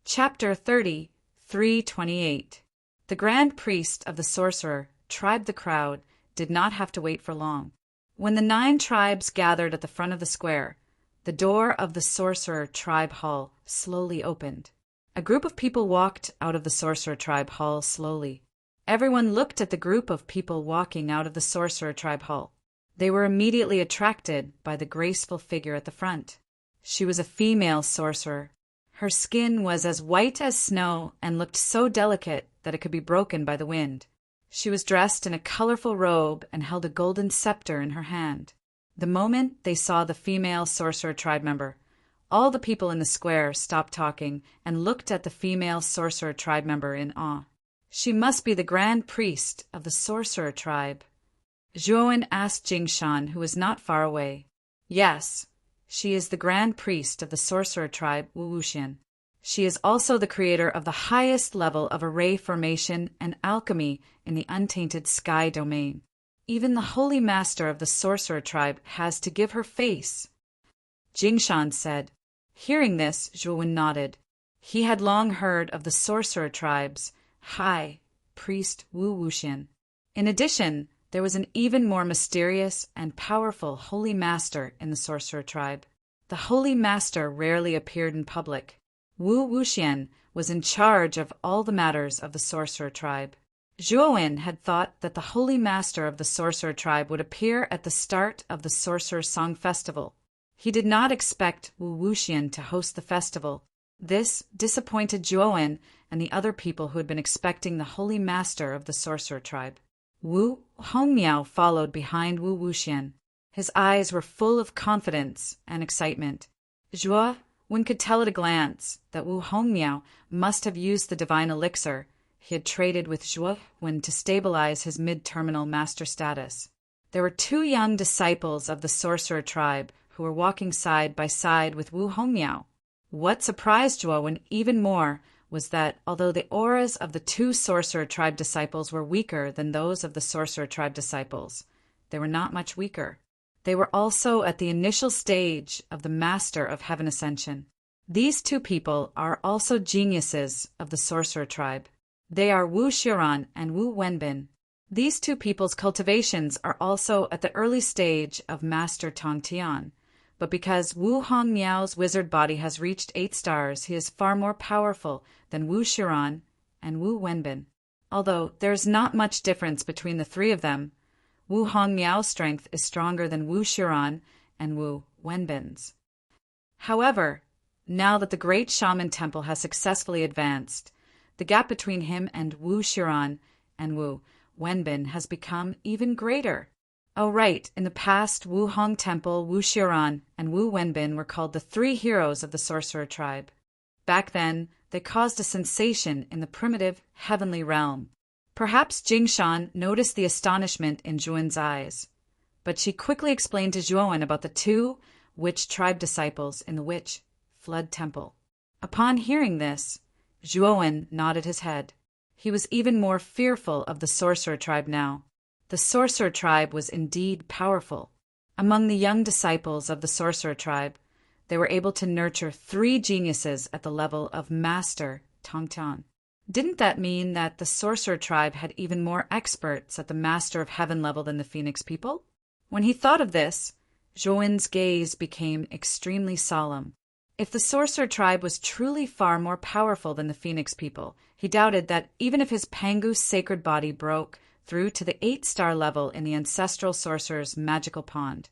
Chapter 30, 328. The Grand Priest of the Sorcerer Tribe. The crowd did not have to wait for long. When the 9 tribes gathered at the front of the square, the door of the Sorcerer Tribe Hall slowly opened. A group of people walked out of the Sorcerer Tribe Hall slowly. Everyone looked at the group of people walking out of the Sorcerer Tribe Hall. They were immediately attracted by the graceful figure at the front. She was a female sorcerer. Her skin was as white as snow and looked so delicate that it could be broken by the wind. She was dressed in a colorful robe and held a golden scepter in her hand. The moment they saw the female sorcerer tribe member, all the people in the square stopped talking and looked at the female sorcerer tribe member in awe. She must be the Grand Priest of the Sorcerer Tribe. Zhuowen asked Jingshan, who was not far away. Yes, she is the Grand Priest of the Sorcerer Tribe, Wu Wuxian. She is also the creator of the highest level of array formation and alchemy in the untainted sky domain. Even the Holy Master of the Sorcerer Tribe has to give her face. Jingshan said. Hearing this, Zhuowen nodded. He had long heard of the Sorcerer Tribe's High Priest Wu Wuxian. In addition, there was an even more mysterious and powerful Holy Master in the Sorcerer Tribe. The Holy Master rarely appeared in public. Wu Wuxian was in charge of all the matters of the Sorcerer Tribe. Zhuowen had thought that the Holy Master of the Sorcerer Tribe would appear at the start of the Sorcerer Song Festival. He did not expect Wu Wuxian to host the festival. This disappointed Zhuowen and the other people who had been expecting the Holy Master of the Sorcerer Tribe. Wu Hongmiao followed behind Wu Wuxian. His eyes were full of confidence and excitement. One could tell at a glance that Wu Hongmiao must have used the divine elixir he had traded with Zhuowen to stabilize his mid-terminal master status. There were 2 young disciples of the Sorcerer Tribe who were walking side by side with Wu Hongmiao. What surprised Zhuowen even more was that although the auras of the 2 Sorcerer Tribe disciples were weaker than those of the Sorcerer Tribe disciples, they were not much weaker. They were also at the initial stage of the Master of Heaven Ascension. These 2 people are also geniuses of the Sorcerer Tribe. They are Wu Xiran and Wu Wenbin. These 2 people's cultivations are also at the early stage of Master Tongtian. But because Wu Hongmiao's wizard body has reached 8 stars, he is far more powerful than Wu Xiran and Wu Wenbin. Although there is not much difference between the 3 of them, Wu Hongmiao's strength is stronger than Wu Xiran and Wu Wenbin's. However, now that the Great Shaman Temple has successfully advanced, the gap between him and Wu Xiran and Wu Wenbin has become even greater. Oh right, in the past, Wu Hong Temple, Wu Xiran, and Wu Wenbin were called the 3 heroes of the Sorcerer Tribe. Back then, they caused a sensation in the primitive heavenly realm. Perhaps Jingshan noticed the astonishment in Zhuowen's eyes, but she quickly explained to Zhuowen about the 2 witch tribe disciples in the Witch Flood Temple. Upon hearing this, Zhuowen nodded his head. He was even more fearful of the Sorcerer Tribe now. The Sorcerer Tribe was indeed powerful. Among the young disciples of the Sorcerer Tribe, they were able to nurture 3 geniuses at the level of Master Tongtian. Didn't that mean that the Sorcerer Tribe had even more experts at the Master of Heaven level than the Phoenix people? When he thought of this, Zhuowen's gaze became extremely solemn. If the Sorcerer Tribe was truly far more powerful than the Phoenix people, he doubted that even if his Pangu's sacred body broke through to the 8-star level in the ancestral sorcerer's magical pond,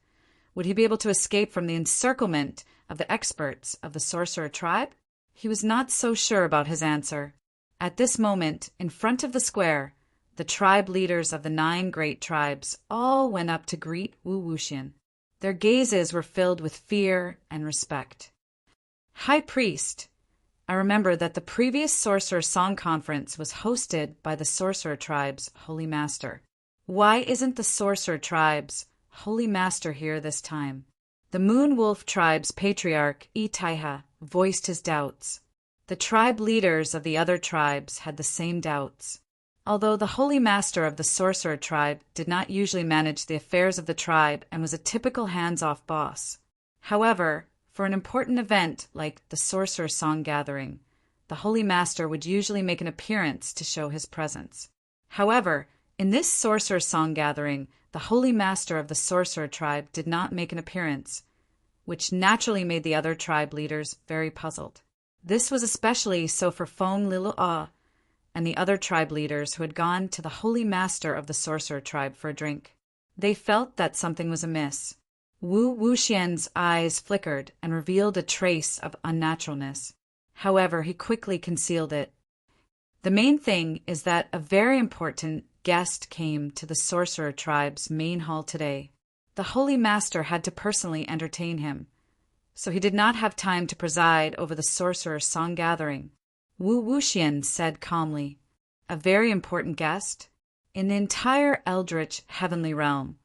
would he be able to escape from the encirclement of the experts of the Sorcerer Tribe? He was not so sure about his answer. At this moment, in front of the square, the tribe leaders of the 9 great tribes all went up to greet Wu Wuxian. Their gazes were filled with fear and respect. High Priest, I remember that the previous Sorcerer Song Conference was hosted by the Sorcerer Tribe's Holy Master. Why isn't the Sorcerer Tribe's Holy Master here this time? The Moon Wolf Tribe's Patriarch, Taiha, voiced his doubts. The tribe leaders of the other tribes had the same doubts. Although the Holy Master of the Sorcerer Tribe did not usually manage the affairs of the tribe and was a typical hands-off boss. However, for an important event like the Sorcerer Song Gathering, the Holy Master would usually make an appearance to show his presence. However, in this sorcerer song gathering, the Holy Master of the sorcerer tribe did not make an appearance, which naturally made the other tribe leaders very puzzled. This was especially so for Fong Lilua and the other tribe leaders who had gone to the Holy Master of the sorcerer tribe for a drink. They felt that something was amiss. Wu Wuxian's eyes flickered and revealed a trace of unnaturalness. However, he quickly concealed it. The main thing is that a very important guest came to the sorcerer tribe's main hall today. The Holy Master had to personally entertain him, so he did not have time to preside over the sorcerer song gathering. Wu Wuxian said calmly, "A very important guest? In the entire eldritch heavenly realm,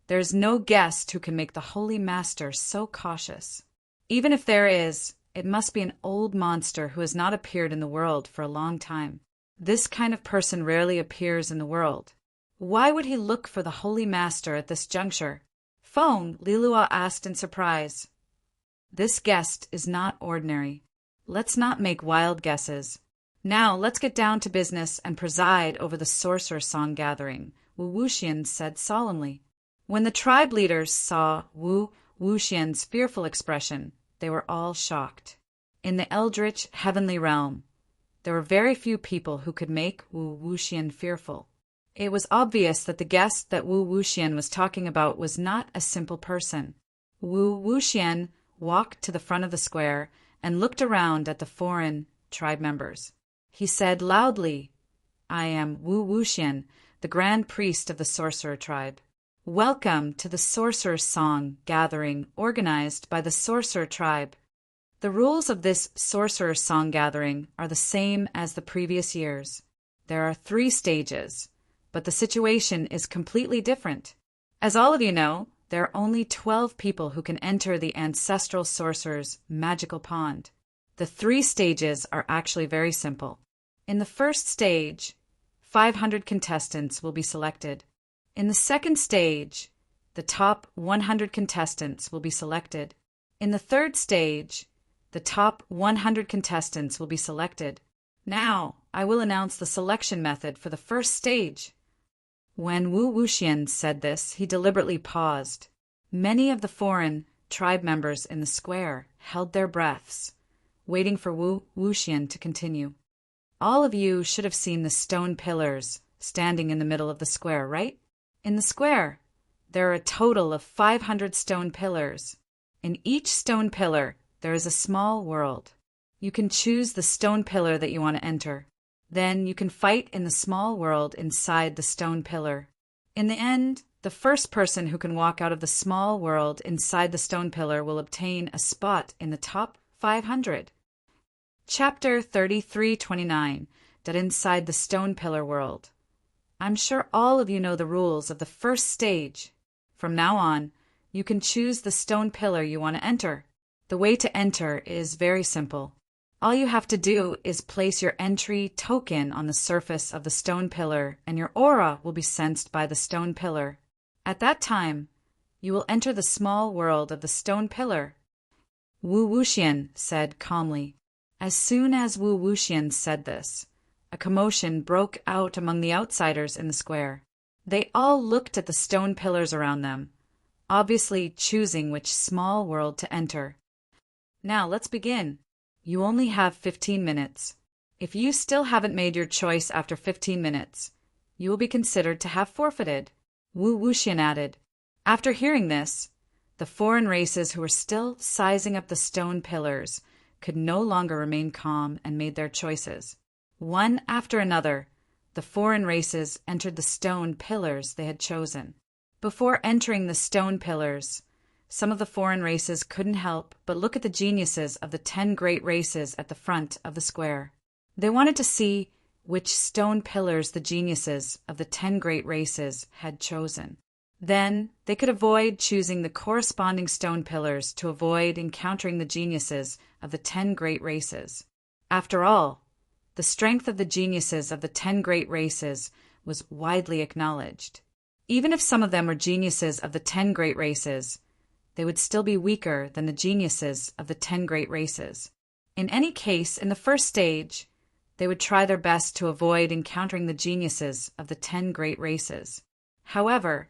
there is no guest who can make the Holy Master so cautious. Even if there is, it must be an old monster who has not appeared in the world for a long time. This kind of person rarely appears in the world. Why would he look for the Holy Master at this juncture?" Fong Lilua asked in surprise. "This guest is not ordinary. Let's not make wild guesses. Now let's get down to business and preside over the sorcerer song gathering," Wu Wuxian said solemnly. When the tribe leaders saw Wu Wuxian's fearful expression, they were all shocked. In the eldritch heavenly realm, there were very few people who could make Wu Wuxian fearful. It was obvious that the guest that Wu Wuxian was talking about was not a simple person. Wu Wuxian walked to the front of the square and looked around at the foreign tribe members. He said loudly, "I am Wu Wuxian, the Grand Priest of the Sorcerer Tribe. Welcome to the Sorcerer Song Gathering organized by the Sorcerer Tribe. The rules of this Sorcerer Song Gathering are the same as the previous years. There are 3 stages, but the situation is completely different. As all of you know, there are only 12 people who can enter the ancestral sorcerer's magical pond. The 3 stages are actually very simple. In the first stage, 500 contestants will be selected. In the second stage, the top 100 contestants will be selected. In the third stage, the top 100 contestants will be selected. Now, I will announce the selection method for the first stage." When Wu Wuxian said this, he deliberately paused. Many of the foreign tribe members in the square held their breaths, waiting for Wu Wuxian to continue. All of you should have seen the stone pillars standing in the middle of the square, right? In the square, there are a total of 500 stone pillars. In each stone pillar, there is a small world. You can choose the stone pillar that you want to enter. Then you can fight in the small world inside the stone pillar. In the end, the first person who can walk out of the small world inside the stone pillar will obtain a spot in the top 500. Chapter 3329, That Inside the Stone Pillar World. I'm sure all of you know the rules of the first stage. From now on, you can choose the stone pillar you want to enter. The way to enter is very simple. All you have to do is place your entry token on the surface of the stone pillar, and your aura will be sensed by the stone pillar. At that time, you will enter the small world of the stone pillar. Wu Wuxian said calmly. As soon as Wu Wuxian said this, a commotion broke out among the outsiders in the square. They all looked at the stone pillars around them, obviously choosing which small world to enter. Now let's begin. You only have 15 minutes. If you still haven't made your choice after 15 minutes, you will be considered to have forfeited, Wu Wuxian added. After hearing this, the foreign races who were still sizing up the stone pillars could no longer remain calm and made their choices. One after another, the foreign races entered the stone pillars they had chosen. Before entering the stone pillars, some of the foreign races couldn't help but look at the geniuses of the 10 great races at the front of the square. They wanted to see which stone pillars the geniuses of the 10 great races had chosen. Then they could avoid choosing the corresponding stone pillars to avoid encountering the geniuses of the 10 great races. After all, the strength of the geniuses of the 10 great races was widely acknowledged. Even if some of them were geniuses of the 10 great races, they would still be weaker than the geniuses of the 10 great races. In any case, in the first stage, they would try their best to avoid encountering the geniuses of the 10 great races. However,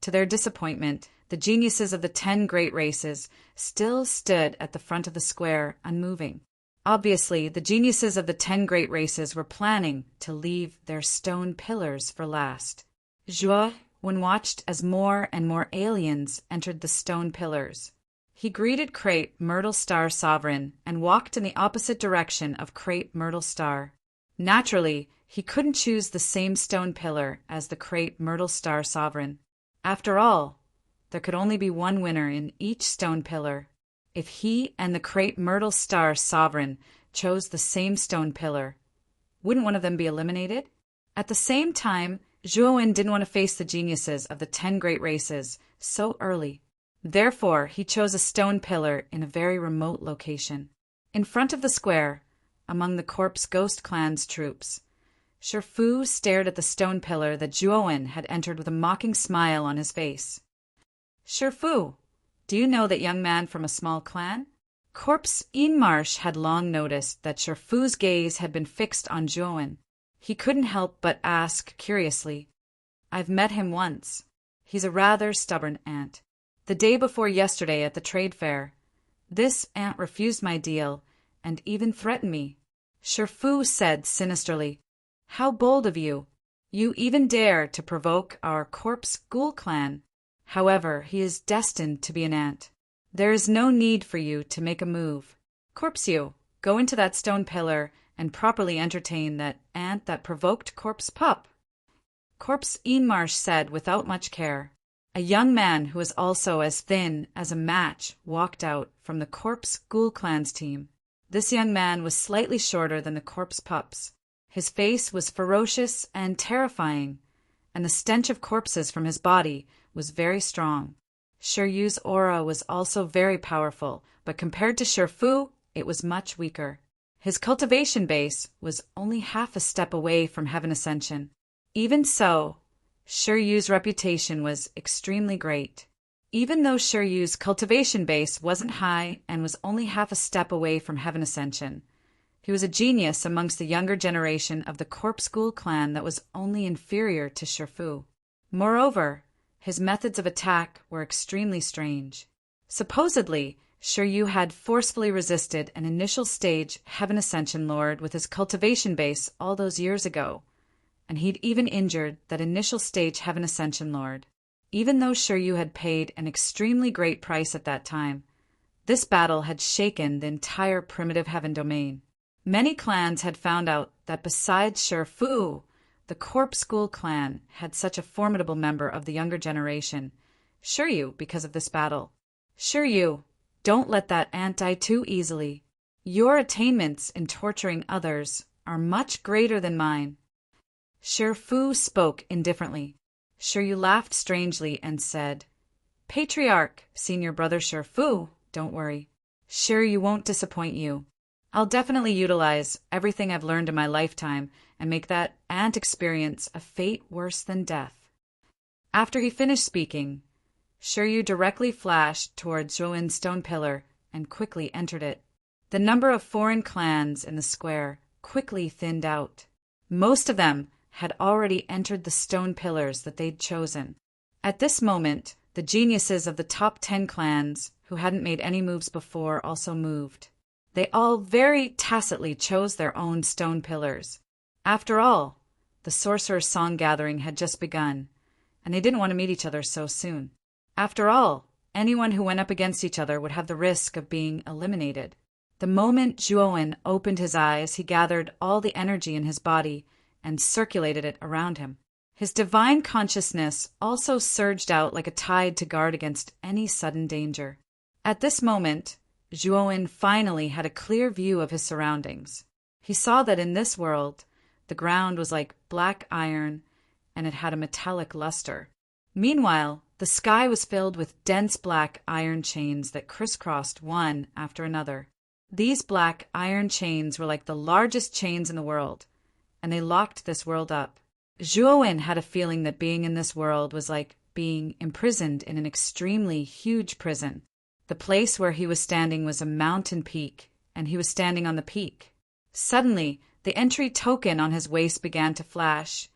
to their disappointment, the geniuses of the 10 great races still stood at the front of the square, unmoving. Obviously, the geniuses of the 10 great races were planning to leave their stone pillars for last. Zhuo Wen watched as more and more aliens entered the stone pillars. He greeted Crepe Myrtle Star Sovereign and walked in the opposite direction of Crepe Myrtle Star. Naturally, he couldn't choose the same stone pillar as the Crepe Myrtle Star Sovereign. After all, there could only be one winner in each stone pillar. If he and the Crepe Myrtle Star Sovereign chose the same stone pillar, wouldn't one of them be eliminated? At the same time, Zhuo Wen didn't want to face the geniuses of the 10 great races so early. Therefore, he chose a stone pillar in a very remote location. In front of the square, among the corpse ghost clan's troops, Shifu stared at the stone pillar that Zhuo Wen had entered with a mocking smile on his face. Shifu, do you know that young man from a small clan? Corpse Inmarsh had long noticed that Shifu's gaze had been fixed on Zhuo Wen. He couldn't help but ask curiously, I've met him once. He's a rather stubborn ant. The day before yesterday at the trade fair, this ant refused my deal and even threatened me. Shifu said sinisterly, How bold of you! You even dare to provoke our corpse ghoul clan. However, he is destined to be an ant. There is no need for you to make a move. Corpse you, go into that stone pillar and properly entertain that ant that provoked Corpse Pup. Corpse Inmarsh said without much care. A young man who was also as thin as a match walked out from the Corpse Ghoul Clan's team. This young man was slightly shorter than the Corpse Pups. His face was ferocious and terrifying, and the stench of corpses from his body was very strong. Shiryu's aura was also very powerful, but compared to Shifu, it was much weaker. His cultivation base was only half a step away from Heaven Ascension. Even so, Shiryu's reputation was extremely great. Even though Shiryu's cultivation base wasn't high and was only half a step away from Heaven Ascension, he was a genius amongst the younger generation of the Corpse Ghoul clan that was only inferior to Shifu. Moreover, his methods of attack were extremely strange. Supposedly, Shiryu had forcefully resisted an initial stage Heaven Ascension Lord with his cultivation base all those years ago, and he'd even injured that initial stage Heaven Ascension Lord. Even though Shiryu had paid an extremely great price at that time, this battle had shaken the entire primitive heaven domain. Many clans had found out that besides Shifu, the Corpse Ghoul clan had such a formidable member of the younger generation, Shiryu, because of this battle. Shiryu, don't let that ant die too easily. Your attainments in torturing others are much greater than mine. Shifu spoke indifferently. Shiryu laughed strangely and said, Patriarch, senior brother Shifu, don't worry. Shiryu won't disappoint you. I'll definitely utilize everything I've learned in my lifetime and make that ant experience a fate worse than death. After he finished speaking, Shiryu directly flashed towards Zhuo Wen's stone pillar and quickly entered it. The number of foreign clans in the square quickly thinned out. Most of them had already entered the stone pillars that they'd chosen. At this moment, the geniuses of the top 10 clans, who hadn't made any moves before, also moved. They all very tacitly chose their own stone pillars. After all, the Sorcerer's Song Gathering had just begun, and they didn't want to meet each other so soon. After all, anyone who went up against each other would have the risk of being eliminated. The moment Zhuo Wen opened his eyes, he gathered all the energy in his body and circulated it around him. His divine consciousness also surged out like a tide to guard against any sudden danger. At this moment, Zhuo Wen finally had a clear view of his surroundings. He saw that in this world, the ground was like black iron and it had a metallic luster. Meanwhile, the sky was filled with dense black iron chains that crisscrossed one after another. These black iron chains were like the largest chains in the world, and they locked this world up. Zhuo Wen had a feeling that being in this world was like being imprisoned in an extremely huge prison. The place where he was standing was a mountain peak and he was standing on the peak. Suddenly, the entry token on his waist began to flash,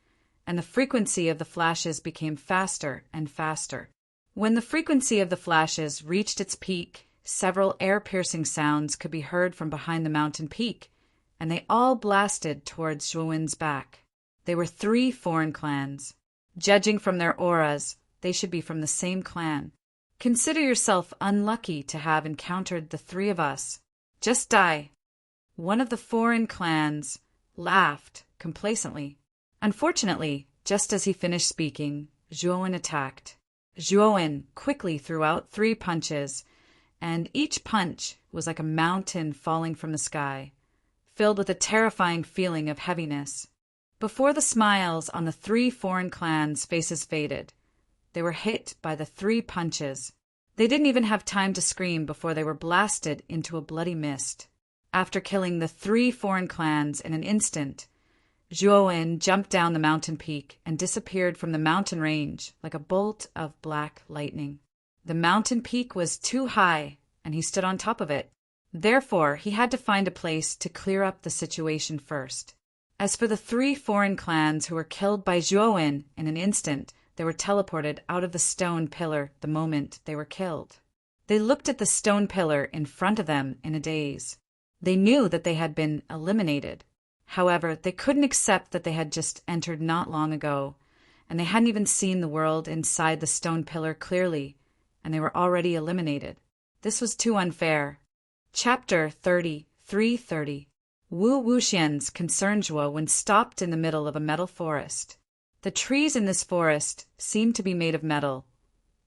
and the frequency of the flashes became faster and faster. When the frequency of the flashes reached its peak, several air-piercing sounds could be heard from behind the mountain peak, and they all blasted towards Zhuowen's back. They were 3 foreign clans. Judging from their auras, they should be from the same clan. Consider yourself unlucky to have encountered the 3 of us. Just die. One of the foreign clans laughed complacently. Unfortunately, just as he finished speaking, Zhuowen attacked. Zhuowen quickly threw out 3 punches, and each punch was like a mountain falling from the sky, filled with a terrifying feeling of heaviness. Before the smiles on the 3 foreign clans' faces faded, they were hit by the 3 punches. They didn't even have time to scream before they were blasted into a bloody mist. After killing the 3 foreign clans in an instant, Zhuowen jumped down the mountain peak and disappeared from the mountain range like a bolt of black lightning. The mountain peak was too high, and he stood on top of it. Therefore, he had to find a place to clear up the situation first. As for the 3 foreign clans who were killed by Zhuowen in an instant, they were teleported out of the stone pillar the moment they were killed. They looked at the stone pillar in front of them in a daze. They knew that they had been eliminated. However, they couldn't accept that they had just entered not long ago, and they hadn't even seen the world inside the stone pillar clearly, and they were already eliminated. This was too unfair. Chapter 30, 330. Wu Wuxian's concern Zhuowen stopped in the middle of a metal forest. The trees in this forest seemed to be made of metal,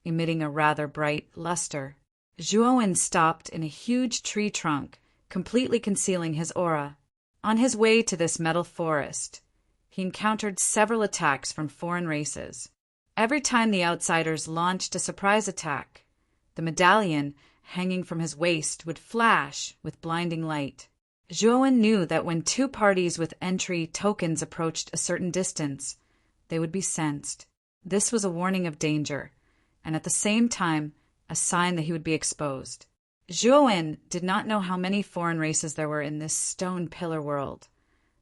emitting a rather bright luster. Zhuowen stopped in a huge tree trunk, completely concealing his aura. On his way to this metal forest, he encountered several attacks from foreign races. Every time the outsiders launched a surprise attack, the medallion hanging from his waist would flash with blinding light. Zhuowen knew that when 2 parties with entry tokens approached a certain distance, they would be sensed. This was a warning of danger, and at the same time, a sign that he would be exposed. Zhuowen did not know how many foreign races there were in this stone pillar world,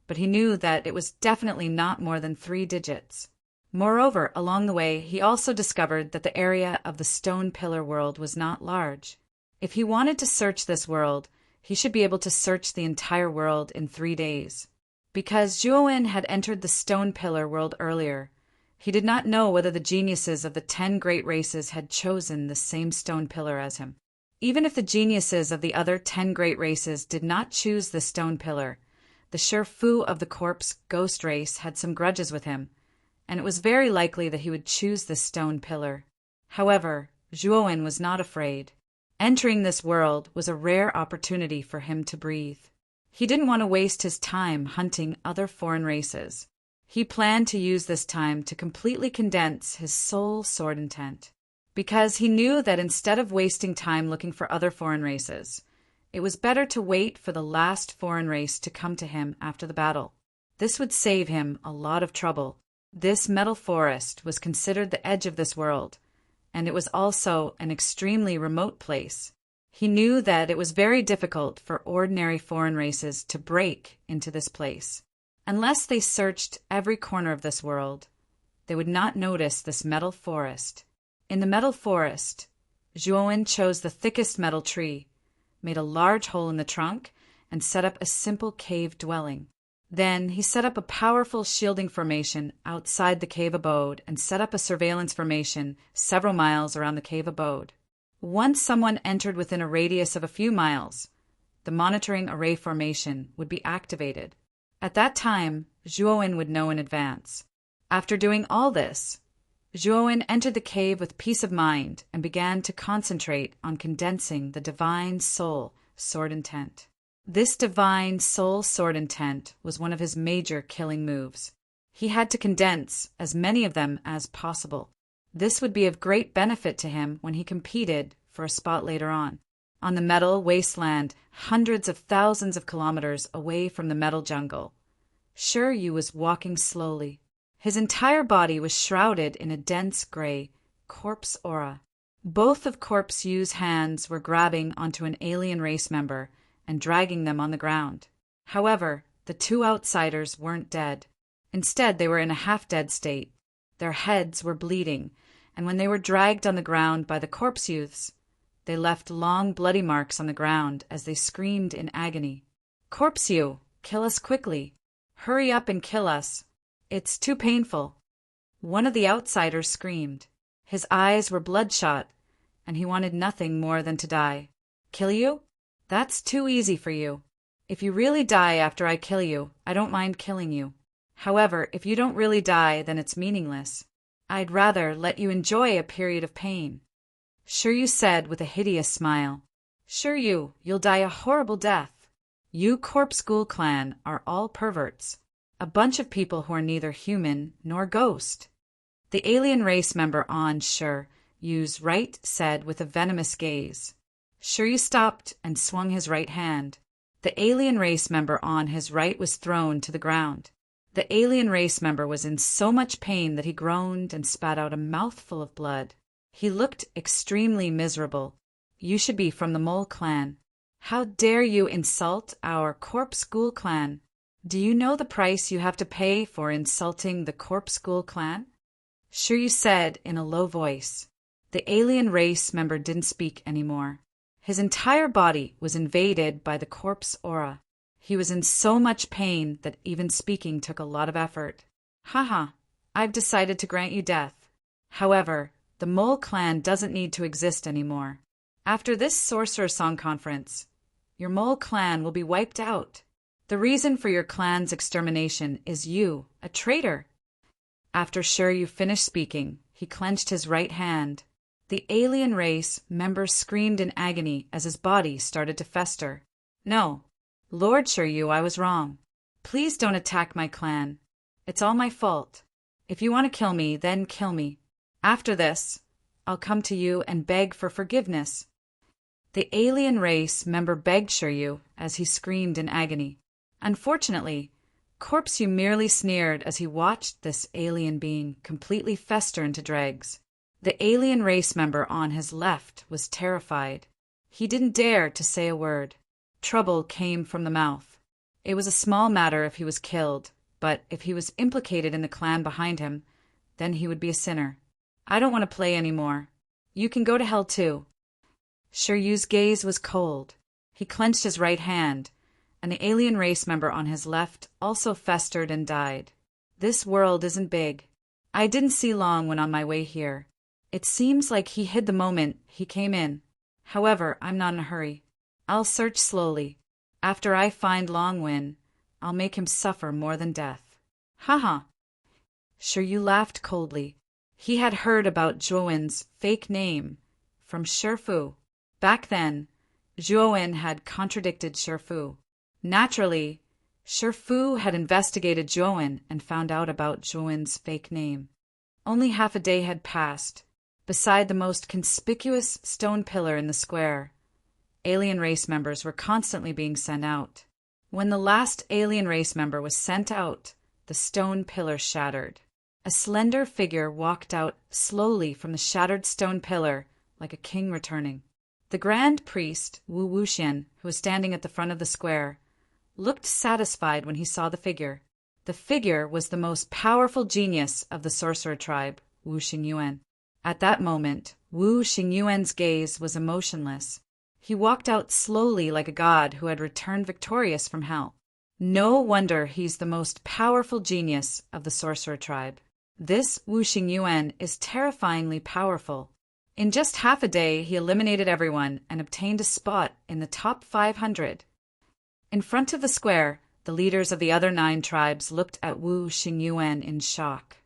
but he knew that it was definitely not more than 3 digits. Moreover, along the way, he also discovered that the area of the stone pillar world was not large. If he wanted to search this world, he should be able to search the entire world in 3 days. Because Zhuowen had entered the stone pillar world earlier, he did not know whether the geniuses of the 10 great races had chosen the same stone pillar as him. Even if the geniuses of the other 10 great races did not choose the stone pillar, the Shifu of the corpse ghost race had some grudges with him, and it was very likely that he would choose the stone pillar. However, Zhuowen was not afraid. Entering this world was a rare opportunity for him to breathe. He didn't want to waste his time hunting other foreign races. He planned to use this time to completely condense his soul sword intent, because he knew that instead of wasting time looking for other foreign races, it was better to wait for the last foreign race to come to him after the battle. This would save him a lot of trouble. This metal forest was considered the edge of this world, and it was also an extremely remote place. He knew that it was very difficult for ordinary foreign races to break into this place. Unless they searched every corner of this world, they would not notice this metal forest. In the metal forest, Zhuowen chose the thickest metal tree, made a large hole in the trunk, and set up a simple cave dwelling. Then he set up a powerful shielding formation outside the cave abode and set up a surveillance formation several miles around the cave abode. Once someone entered within a radius of a few miles, the monitoring array formation would be activated. At that time, Zhuowen would know in advance. After doing all this, Zhuowen entered the cave with peace of mind and began to concentrate on condensing the divine soul sword intent. This divine soul sword intent was one of his major killing moves. He had to condense as many of them as possible. This would be of great benefit to him when he competed for a spot later on. On the metal wasteland, hundreds of thousands of kilometers away from the metal jungle, Shiryu was walking slowly. His entire body was shrouded in a dense gray corpse aura. Both of Corpse Yu's hands were grabbing onto an alien race member and dragging them on the ground. However, the two outsiders weren't dead. Instead, they were in a half-dead state. Their heads were bleeding, and when they were dragged on the ground by the corpse youths, they left long bloody marks on the ground as they screamed in agony. "Corpse you, kill us quickly. Hurry up and kill us. It's too painful." One of the outsiders screamed. His eyes were bloodshot, and he wanted nothing more than to die. "Kill you? That's too easy for you. If you really die after I kill you, I don't mind killing you. However, if you don't really die, then it's meaningless. I'd rather let you enjoy a period of pain." Shiryu said with a hideous smile. "Shiryu, you'll die a horrible death. You Corpse Ghoul clan are all perverts. A bunch of people who are neither human nor ghost." The alien race member on Shiryu's right said with a venomous gaze. Shiryu stopped and swung his right hand. The alien race member on his right was thrown to the ground. The alien race member was in so much pain that he groaned and spat out a mouthful of blood. He looked extremely miserable. "You should be from the Mole clan. How dare you insult our Corpse Ghoul clan? Do you know the price you have to pay for insulting the Corpse Ghoul clan?" Shiryu said in a low voice. The alien race member didn't speak anymore. His entire body was invaded by the corpse aura. He was in so much pain that even speaking took a lot of effort. "Haha, I've decided to grant you death. However, the Mole clan doesn't need to exist anymore. After this Sorcerer Song Conference, your Mole clan will be wiped out. The reason for your clan's extermination is you, a traitor." After Shiryu finished speaking, he clenched his right hand. The alien race member screamed in agony as his body started to fester. "No, Lord Shiryu, I was wrong. Please don't attack my clan. It's all my fault. If you want to kill me, then kill me. After this, I'll come to you and beg for forgiveness." The alien race member begged Shiryu as he screamed in agony. Unfortunately, Corpse-you merely sneered as he watched this alien being completely fester into dregs. The alien race member on his left was terrified. He didn't dare to say a word. Trouble came from the mouth. It was a small matter if he was killed, but if he was implicated in the clan behind him, then he would be a sinner. "I don't want to play anymore. You can go to hell too." Shiryu's gaze was cold. He clenched his right hand, and the alien race member on his left also festered and died. This world isn't big. I didn't see Long when on my way here. It seems like he hid the moment he came in. However, I'm not in a hurry. I'll search slowly. After I find Longwin, I'll make him suffer more than death. Haha. Shiryu laughed coldly. He had heard about Zhuowen's fake name from Shifu. Back then, Zhuowen had contradicted Shifu. Naturally, Shifu had investigated Zhuowen and found out about Zhuowen's fake name. Only half a day had passed. Beside the most conspicuous stone pillar in the square, alien race members were constantly being sent out. When the last alien race member was sent out, the stone pillar shattered. A slender figure walked out slowly from the shattered stone pillar like a king returning. The grand priest, Wu Wuxian, who was standing at the front of the square, looked satisfied when he saw the figure. The figure was the most powerful genius of the sorcerer tribe, Wu Xingyuan. At that moment, Wu Xingyuan's gaze was emotionless. He walked out slowly like a god who had returned victorious from hell. No wonder he's the most powerful genius of the sorcerer tribe. This Wu Xingyuan is terrifyingly powerful. In just half a day, he eliminated everyone and obtained a spot in the top 500. In front of the square, the leaders of the other 9 tribes looked at Wu Xingyuan in shock.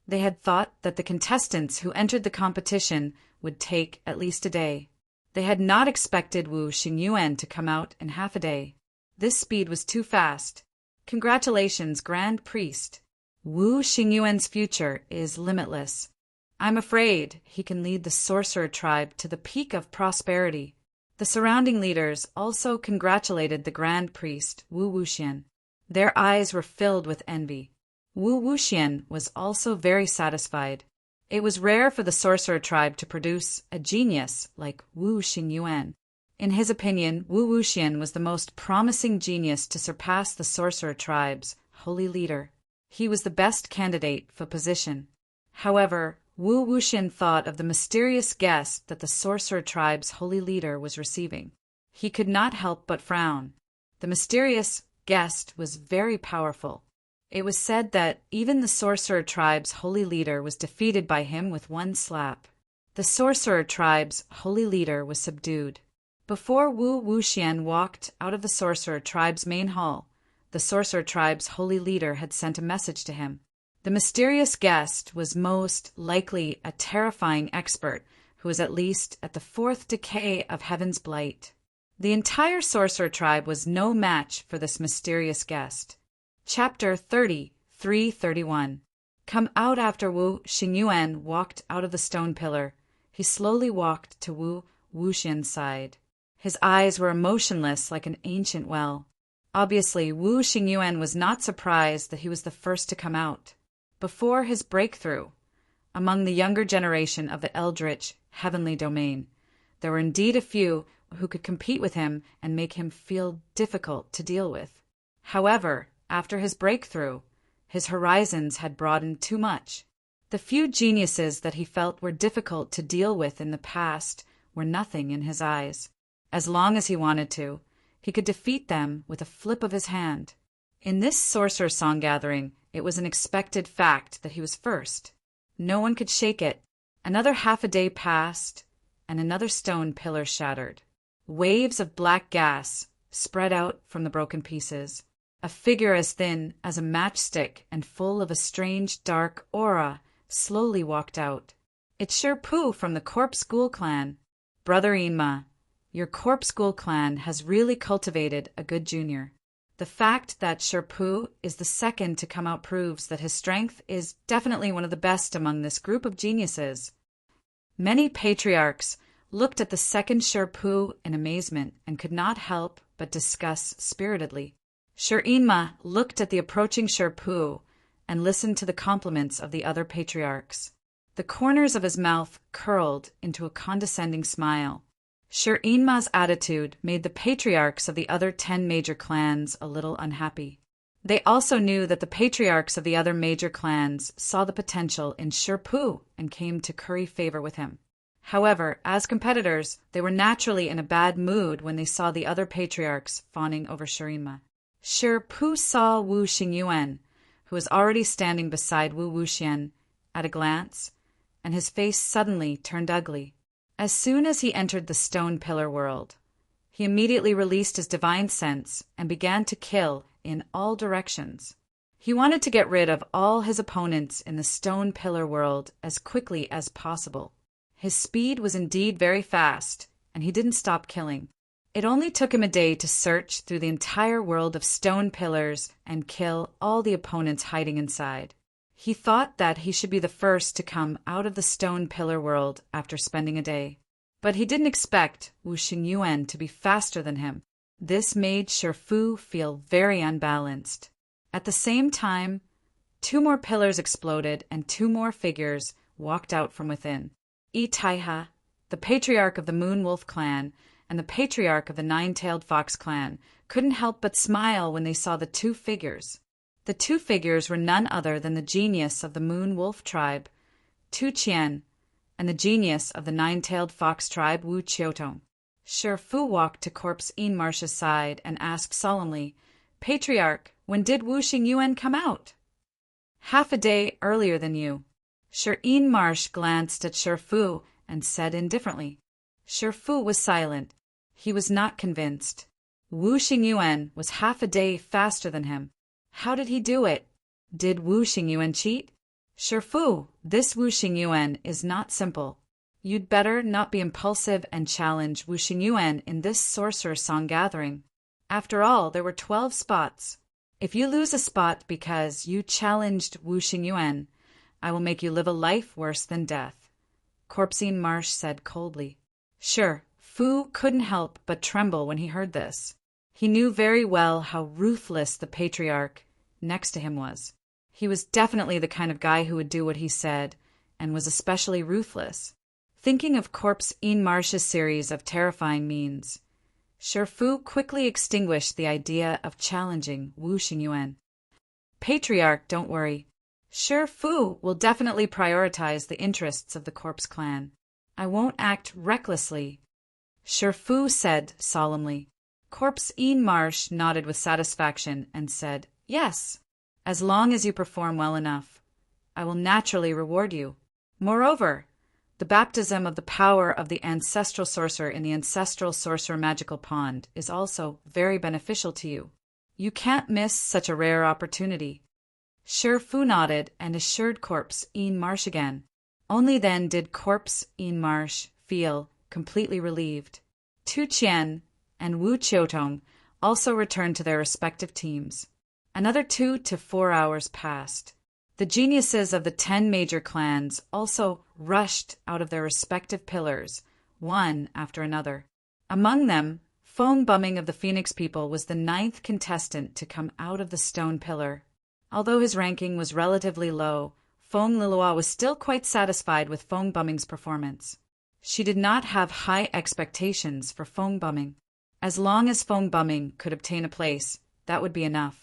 They had thought that the contestants who entered the competition would take at least a day. They had not expected Wu Xingyuan to come out in half a day. This speed was too fast. Congratulations, Grand Priest. Wu Xingyuan's future is limitless. I'm afraid he can lead the sorcerer tribe to the peak of prosperity. The surrounding leaders also congratulated the Grand Priest, Wu Wuxian. Their eyes were filled with envy. Wu Wuxian was also very satisfied. It was rare for the sorcerer tribe to produce a genius like Wu Xingyuan. In his opinion, Wu Wuxian was the most promising genius to surpass the sorcerer tribe's holy leader. He was the best candidate for position. However, Wu Wuxian thought of the mysterious guest that the sorcerer tribe's holy leader was receiving. He could not help but frown. The mysterious guest was very powerful. It was said that even the sorcerer tribe's holy leader was defeated by him with one slap. The sorcerer tribe's holy leader was subdued. Before Wu Wuxian walked out of the sorcerer tribe's main hall, the sorcerer tribe's holy leader had sent a message to him. The mysterious guest was most likely a terrifying expert who was at least at the fourth decay of heaven's blight. The entire sorcerer tribe was no match for this mysterious guest. Chapter 331. Come out. After Wu Xingyuan walked out of the stone pillar, he slowly walked to Wu Wuxian's side. His eyes were emotionless like an ancient well. Obviously, Wu Xingyuan was not surprised that he was the first to come out. Before his breakthrough, among the younger generation of the eldritch heavenly domain, there were indeed a few who could compete with him and make him feel difficult to deal with. However, after his breakthrough, his horizons had broadened too much. The few geniuses that he felt were difficult to deal with in the past were nothing in his eyes. As long as he wanted to, he could defeat them with a flip of his hand. In this sorcerer song gathering, it was an expected fact that he was first. No one could shake it. Another half a day passed, and another stone pillar shattered. Waves of black gas spread out from the broken pieces. A figure as thin as a matchstick and full of a strange dark aura slowly walked out. It's Sherpu from the Corpse Ghoul clan. Brother Inma, your Corpse Ghoul clan has really cultivated a good junior. The fact that Sherpu is the second to come out proves that his strength is definitely one of the best among this group of geniuses. Many patriarchs looked at the second Sherpu in amazement and could not help but discuss spiritedly. Sher Inma looked at the approaching Sherpu and listened to the compliments of the other patriarchs. The corners of his mouth curled into a condescending smile. Sher Inma's attitude made the patriarchs of the other 10 major clans a little unhappy. They also knew that the patriarchs of the other major clans saw the potential in Sherpu and came to curry favor with him. However, as competitors, they were naturally in a bad mood when they saw the other patriarchs fawning over Sher Inma. Sherpu saw Wu Xingyuan, who was already standing beside Wu Wuxian, at a glance, and his face suddenly turned ugly. As soon as he entered the stone pillar world, he immediately released his divine sense and began to kill in all directions. He wanted to get rid of all his opponents in the stone pillar world as quickly as possible. His speed was indeed very fast, and he didn't stop killing. It only took him a day to search through the entire world of stone pillars and kill all the opponents hiding inside. He thought that he should be the first to come out of the stone pillar world after spending a day. But he didn't expect Wu Xingyuan to be faster than him. This made Sherfu feel very unbalanced. At the same time, 2 more pillars exploded and 2 more figures walked out from within. Taiha, the patriarch of the Moon Wolf clan, and the patriarch of the Nine-Tailed Fox clan couldn't help but smile when they saw the 2 figures. The 2 figures were none other than the genius of the Moon Wolf tribe, Tu Qian, and the genius of the Nine-Tailed Fox tribe, Wu Qiutong. Sherfu walked to Corpse Inmarsh's side and asked solemnly, "Patriarch, when did Wu Xingyuan come out?" "Half a day earlier than you." Sher Inmarsh glanced at Sherfu and said indifferently. Sherfu was silent. He was not convinced. Wu Xingyuan was half a day faster than him. How did he do it? Did Wu Xingyuan cheat? Sherfu, this Wu Xingyuan is not simple. You'd better not be impulsive and challenge Wu Xingyuan in this sorcerer song gathering. After all, there were 12 spots. If you lose a spot because you challenged Wu Xingyuan, I will make you live a life worse than death, Corpsine Marsh said coldly. Sure, Fu couldn't help but tremble when he heard this. He knew very well how ruthless the patriarch next to him was. He was definitely the kind of guy who would do what he said, and was especially ruthless. Thinking of Corpse Marsh's series of terrifying means, Shifu quickly extinguished the idea of challenging Wu Xingyuan. Patriarch, don't worry. Shifu will definitely prioritize the interests of the corpse clan. I won't act recklessly, Shifu said solemnly. Corpse Ian Marsh nodded with satisfaction and said, Yes, as long as you perform well enough. I will naturally reward you. Moreover, the baptism of the power of the ancestral sorcerer in the ancestral sorcerer magical pond is also very beneficial to you. You can't miss such a rare opportunity. Shifu nodded and assured Corpse Ian Marsh again. Only then did Corpse Ian Marsh feel completely relieved. Tu Qian and Wu Qiutong also returned to their respective teams. Another 2 to 4 hours passed. The geniuses of the 10 major clans also rushed out of their respective pillars, one after another. Among them, Feng Bumming of the Phoenix People was the 9th contestant to come out of the stone pillar. Although his ranking was relatively low, Feng Lilua was still quite satisfied with Feng Bumming's performance. She did not have high expectations for Feng Bumming. As long as Feng Bumming could obtain a place, that would be enough.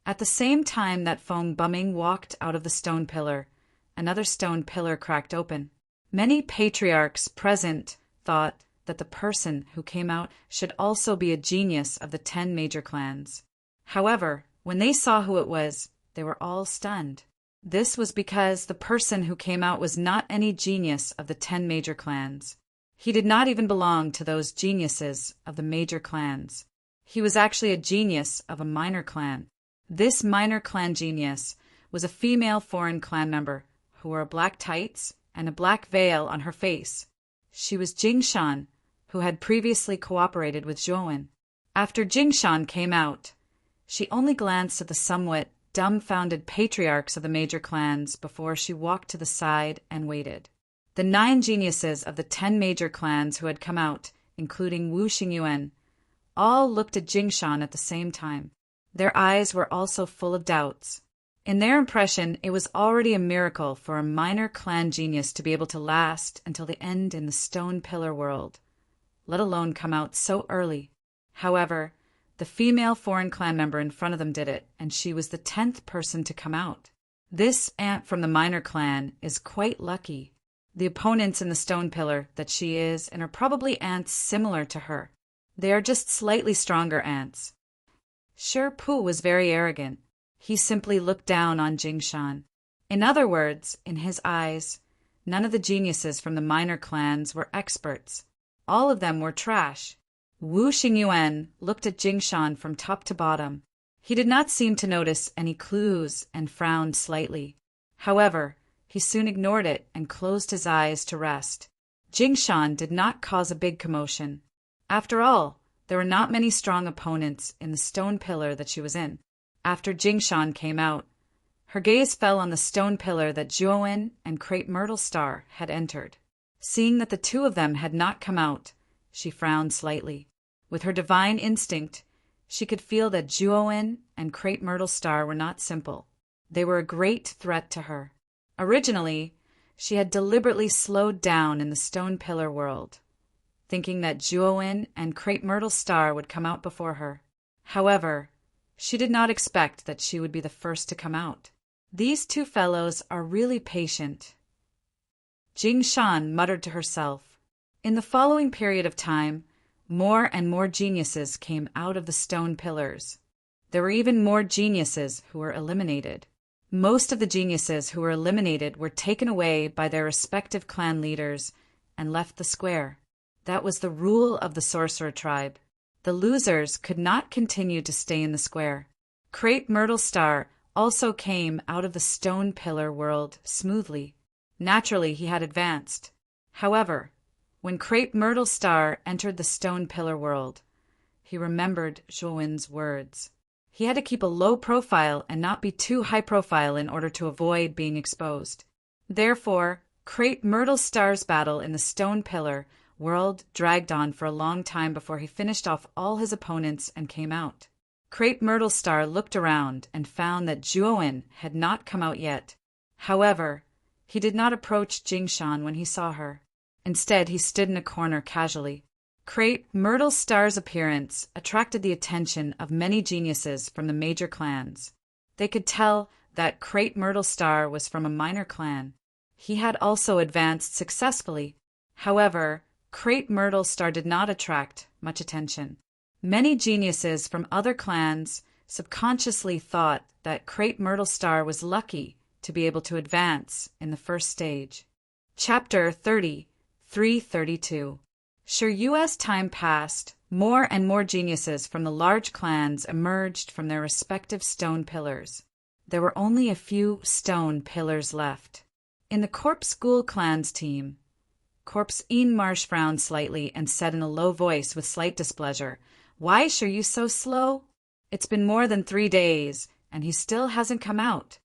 At the same time that Feng Bumming walked out of the stone pillar, another stone pillar cracked open. Many patriarchs present thought that the person who came out should also be a genius of the 10 major clans. However, when they saw who it was, they were all stunned. This was because the person who came out was not any genius of the 10 major clans. He did not even belong to those geniuses of the major clans. He was actually a genius of a minor clan. This minor clan genius was a female foreign clan member who wore black tights and a black veil on her face. She was Jingshan, who had previously cooperated with Zhouwen. After Jingshan came out, she only glanced at the somewhat dumbfounded patriarchs of the major clans before she walked to the side and waited. The 9 geniuses of the 10 major clans who had come out, including Wu Xingyuan, all looked at Jingshan at the same time. Their eyes were also full of doubts. In their impression, it was already a miracle for a minor clan genius to be able to last until the end in the stone pillar world, let alone come out so early. However, the female foreign clan member in front of them did it, and she was the 10th person to come out. This ant from the minor clan is quite lucky. The opponents in the stone pillar that she is and are probably ants similar to her. They are just slightly stronger ants. Shifu was very arrogant. He simply looked down on Jingshan. In other words, in his eyes, none of the geniuses from the minor clans were experts. All of them were trash. Wu Xingyuan looked at Jingshan from top to bottom. He did not seem to notice any clues and frowned slightly. However, he soon ignored it and closed his eyes to rest. Jingshan did not cause a big commotion. After all, there were not many strong opponents in the stone pillar that she was in. After Jingshan came out, her gaze fell on the stone pillar that Zhouwen and Crepe Myrtle Star had entered. Seeing that the 2 of them had not come out, she frowned slightly. With her divine instinct, she could feel that Zhouwen and Crepe Myrtle Star were not simple. They were a great threat to her. Originally, she had deliberately slowed down in the stone pillar world, thinking that Zhouwen and Crepe Myrtle Star would come out before her. However, she did not expect that she would be the first to come out. These 2 fellows are really patient. Jingshan muttered to herself. In the following period of time, more and more geniuses came out of the stone pillars. There were even more geniuses who were eliminated. Most of the geniuses who were eliminated were taken away by their respective clan leaders and left the square. That was the rule of the sorcerer tribe. The losers could not continue to stay in the square. Crepe Myrtle Star also came out of the stone pillar world smoothly. Naturally, he had advanced. However, when Crepe Myrtle Star entered the stone pillar world, he remembered Zhouwen's words. He had to keep a low profile and not be too high profile in order to avoid being exposed. Therefore, Crepe Myrtle Star's battle in the stone pillar world dragged on for a long time before he finished off all his opponents and came out. Crepe Myrtle Star looked around and found that Zhouwen had not come out yet. However, he did not approach Jingshan when he saw her. Instead, he stood in a corner casually. Krayt Myrtle Star's appearance attracted the attention of many geniuses from the major clans. They could tell that Krayt Myrtle Star was from a minor clan. He had also advanced successfully. However, Krayt Myrtle Star did not attract much attention. Many geniuses from other clans subconsciously thought that Krayt Myrtle Star was lucky to be able to advance in the first stage. Chapter 30, 332. Sure, as time passed, more and more geniuses from the large clans emerged from their respective stone pillars. There were only a few stone pillars left. In the Corpse Ghoul clan's team, Corpse Marsh frowned slightly and said in a low voice with slight displeasure, "Why are you so slow? It's been more than 3 days, and he still hasn't come out."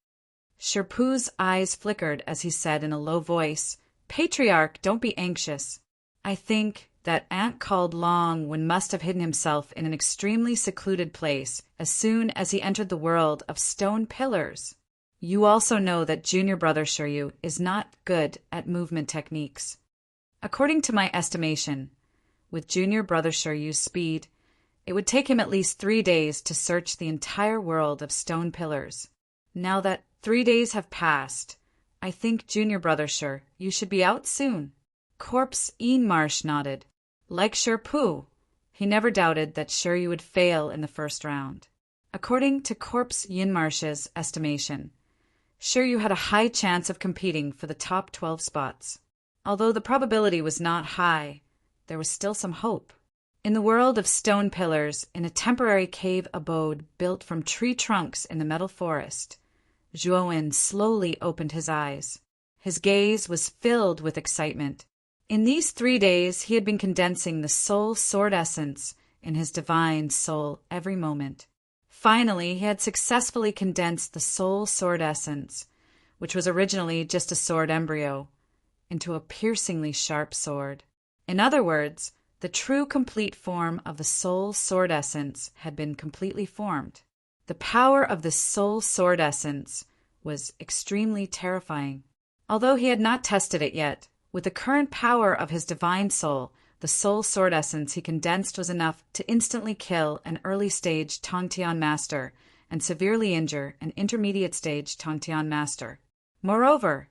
Sherpoo's eyes flickered as he said in a low voice, "Patriarch, don't be anxious. I think that ant called Longwin must have hidden himself in an extremely secluded place as soon as he entered the world of stone pillars. You also know that junior brother Shiryu is not good at movement techniques. According to my estimation, with junior brother Shiryu's speed, it would take him at least 3 days to search the entire world of stone pillars. Now that 3 days have passed, I think junior brother Shir, you should be out soon." Corpse Marsh nodded. Like Sherpoo, he never doubted that Shiryu would fail in the first round. According to Corpse Marsh's estimation, Shiryu had a high chance of competing for the top 12 spots. Although the probability was not high, there was still some hope. In the world of stone pillars, in a temporary cave abode built from tree trunks in the metal forest, Zhuowen slowly opened his eyes. His gaze was filled with excitement. In these 3 days, he had been condensing the soul sword essence in his divine soul every moment. Finally, he had successfully condensed the soul sword essence, which was originally just a sword embryo, into a piercingly sharp sword. In other words, the true complete form of the soul sword essence had been completely formed. The power of the soul sword essence was extremely terrifying. Although he had not tested it yet, with the current power of his divine soul, the soul sword essence he condensed was enough to instantly kill an early-stage Tongtian master and severely injure an intermediate-stage Tongtian master. Moreover,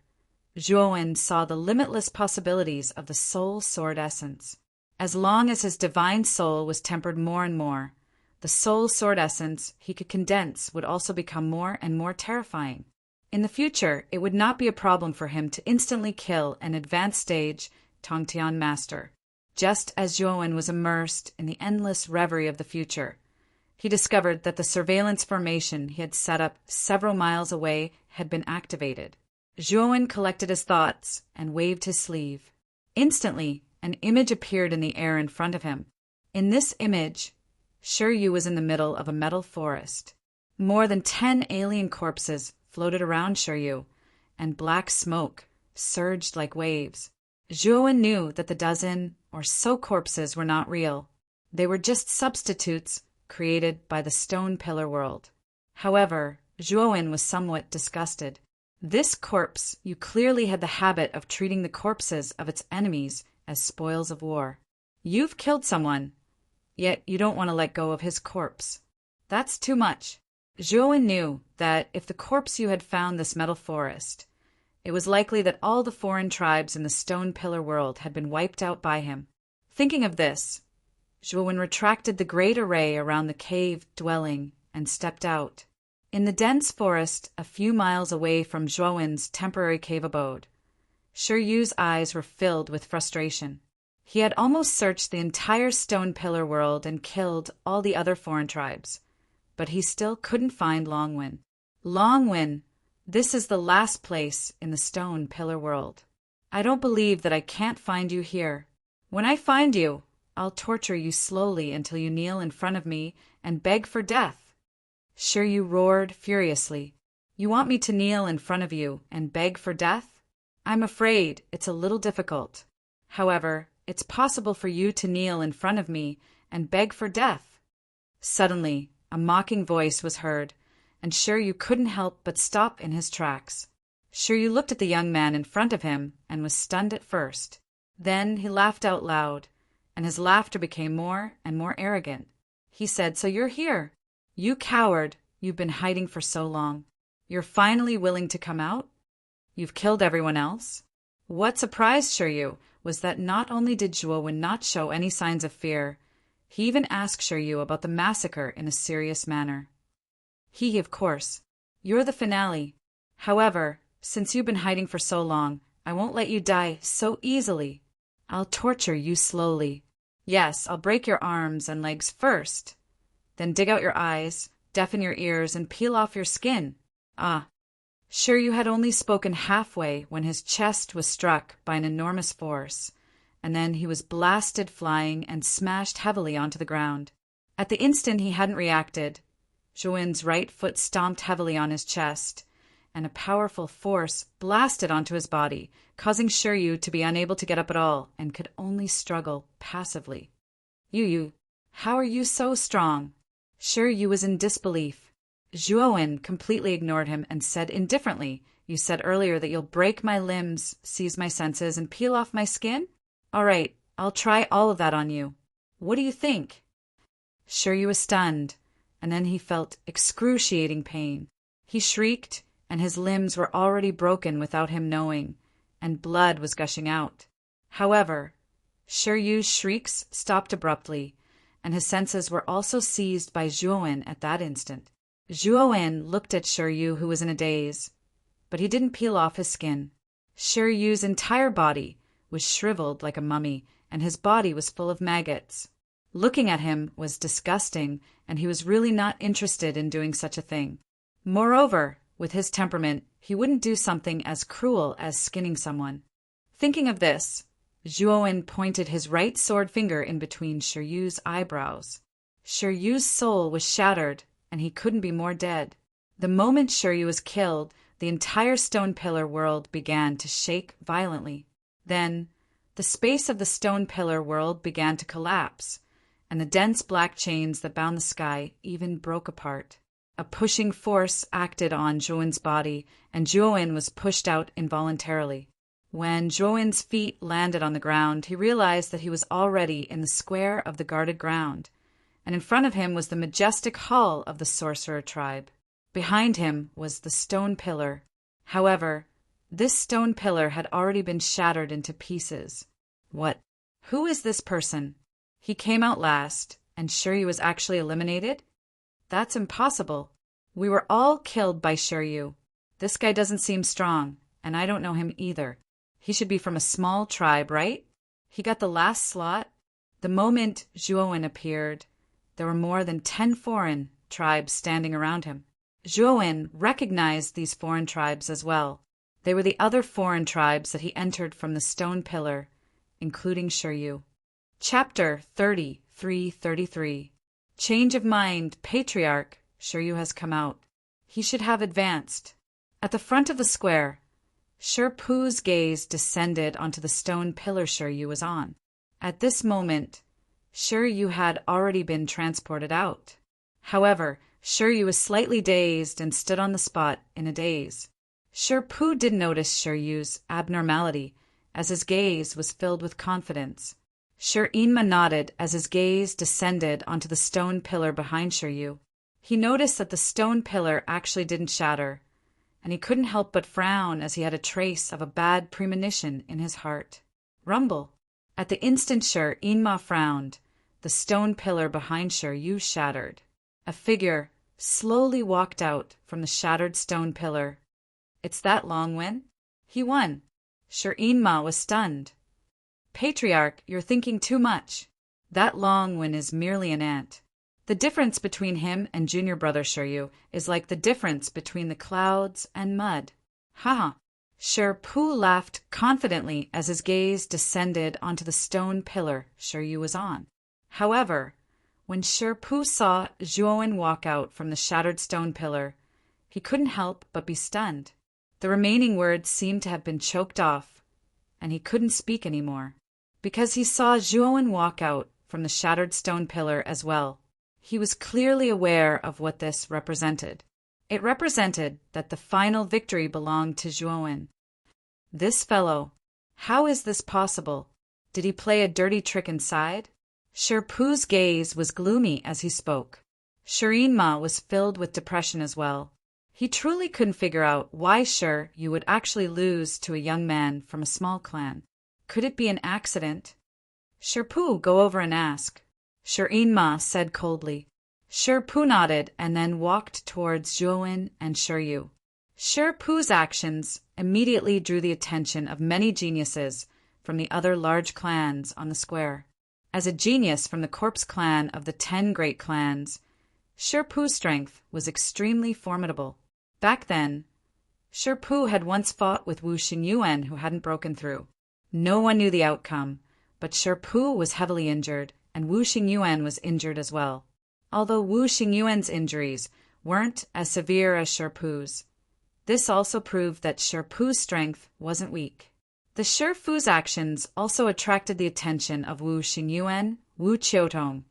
Zhuowen saw the limitless possibilities of the soul sword essence. As long as his divine soul was tempered more and more, the soul sword essence he could condense would also become more and more terrifying. In the future, it would not be a problem for him to instantly kill an advanced stage Tongtian master. Just as Zhuowen was immersed in the endless reverie of the future, he discovered that the surveillance formation he had set up several miles away had been activated. Zhuowen collected his thoughts and waved his sleeve. Instantly, an image appeared in the air in front of him. In this image, Shiryu was in the middle of a metal forest. More than 10 alien corpses floated around Shiryu, and black smoke surged like waves. Zhuowen knew that the dozen or so corpses were not real. They were just substitutes created by the stone pillar world. However, Zhuowen was somewhat disgusted. This corpse, you clearly had the habit of treating the corpses of its enemies as spoils of war. You've killed someone, yet you don't want to let go of his corpse. That's too much. Zhuowen knew that if the corpse you had found this metal forest, it was likely that all the foreign tribes in the stone pillar world had been wiped out by him. Thinking of this, Zhuowen retracted the great array around the cave dwelling and stepped out. In the dense forest a few miles away from Zhuowen's temporary cave abode, Shiryu's eyes were filled with frustration. He had almost searched the entire stone pillar world and killed all the other foreign tribes, but he still couldn't find Longwin. Longwin, this is the last place in the stone pillar world. I don't believe that I can't find you here. When I find you, I'll torture you slowly until you kneel in front of me and beg for death. Shiryu roared furiously. You want me to kneel in front of you and beg for death? I'm afraid it's a little difficult. However, it's possible for you to kneel in front of me and beg for death. Suddenly, a mocking voice was heard, and Shiryu couldn't help but stop in his tracks. Shiryu looked at the young man in front of him and was stunned at first. Then he laughed out loud, and his laughter became more and more arrogant. He said, "So you're here. You coward, you've been hiding for so long. You're finally willing to come out? You've killed everyone else?" What surprised Shiryu was that not only did Zhuowen not show any signs of fear, he even asked Shiryu about the massacre in a serious manner. Of course. You're the finale. However, since you've been hiding for so long, I won't let you die so easily. I'll torture you slowly. Yes, I'll break your arms and legs first, then dig out your eyes, deafen your ears, and peel off your skin. Ah. Shiryu had only spoken halfway when his chest was struck by an enormous force, and then he was blasted flying and smashed heavily onto the ground. At the instant he hadn't reacted, Zhuowen's right foot stomped heavily on his chest, and a powerful force blasted onto his body, causing Shiryu to be unable to get up at all and could only struggle passively. You, how are you so strong? Shiryu was in disbelief. Zhuowen completely ignored him and said indifferently, "You said earlier that you'll break my limbs, seize my senses, and peel off my skin? All right, I'll try all of that on you. What do you think?" Shiryu was stunned, and then he felt excruciating pain. He shrieked, and his limbs were already broken without him knowing, and blood was gushing out. However, Shiryu's shrieks stopped abruptly, and his senses were also seized by Zhuowen at that instant. Zhuowen looked at Shiryu, who was in a daze, but he didn't peel off his skin. Shiryu's entire body was shriveled like a mummy, and his body was full of maggots. Looking at him was disgusting, and he was really not interested in doing such a thing. Moreover, with his temperament, he wouldn't do something as cruel as skinning someone. Thinking of this, Zhuowen pointed his right sword finger in between Shiryu's eyebrows. Shiryu's soul was shattered, and he couldn't be more dead. The moment Shiryu was killed, the entire stone pillar world began to shake violently. Then, the space of the stone pillar world began to collapse, and the dense black chains that bound the sky even broke apart. A pushing force acted on Zhuowen's body, and Zhuowen was pushed out involuntarily. When Zhuowen's feet landed on the ground, he realized that he was already in the square of the guarded ground, and in front of him was the majestic hall of the sorcerer tribe. Behind him was the stone pillar. However, this stone pillar had already been shattered into pieces. What? Who is this person? He came out last, and Shiryu was actually eliminated? That's impossible. We were all killed by Shiryu. This guy doesn't seem strong, and I don't know him either. He should be from a small tribe, right? He got the last slot. The moment Zhuowen appeared, there were more than 10 foreign tribes standing around him. Zhuowen recognized these foreign tribes as well. They were the other foreign tribes that he entered from the stone pillar, including Shiryu. Chapter 33. Change of mind, Patriarch. Shiryu has come out. He should have advanced. At the front of the square, Shirpu's gaze descended onto the stone pillar Shiryu was on. At this moment, Shiryu had already been transported out. However, Shiryu was slightly dazed and stood on the spot in a daze. Shirpu did notice Shiryu's abnormality, as his gaze was filled with confidence. Shir-Inma nodded as his gaze descended onto the stone pillar behind Shiryu. He noticed that the stone pillar actually didn't shatter, and he couldn't help but frown as he had a trace of a bad premonition in his heart. Rumble. At the instant Shir-Inma frowned, the stone pillar behind Shiryu shattered. A figure slowly walked out from the shattered stone pillar. It's that Long Wen? He won. Shir-Inma was stunned. Patriarch, you're thinking too much. That Long Wen is merely an ant. The difference between him and junior brother Shiryu is like the difference between the clouds and mud. Ha! Shirpu laughed confidently as his gaze descended onto the stone pillar Shiryu was on. However, when Shirpu saw Zhuowen walk out from the shattered stone pillar, he couldn't help but be stunned. The remaining words seemed to have been choked off, and he couldn't speak anymore, because he saw Zhuowen walk out from the shattered stone pillar as well. He was clearly aware of what this represented. It represented that the final victory belonged to Zhuowen. This fellow, how is this possible? Did he play a dirty trick inside? Sherpu's gaze was gloomy as he spoke. Shirin-ma was filled with depression as well. He truly couldn't figure out why you would actually lose to a young man from a small clan. Could it be an accident? Sherpu, go over and ask. Shirin-ma said coldly. Sherpu nodded and then walked towards Zhuowen and Shiryu. Sherpu's actions immediately drew the attention of many geniuses from the other large clans on the square. As a genius from the corpse clan of the 10 great clans, Sherpu's strength was extremely formidable. Back then, Sherpu had once fought with Wu Xingyuan who hadn't broken through. No one knew the outcome, but Sherpu was heavily injured, and Wu Xingyuan was injured as well. Although Wu Xingyuan's injuries weren't as severe as Sherpu's, this also proved that Sherpu's strength wasn't weak. The Sherpu's actions also attracted the attention of Wu Xingyuan, Wu Qiutong,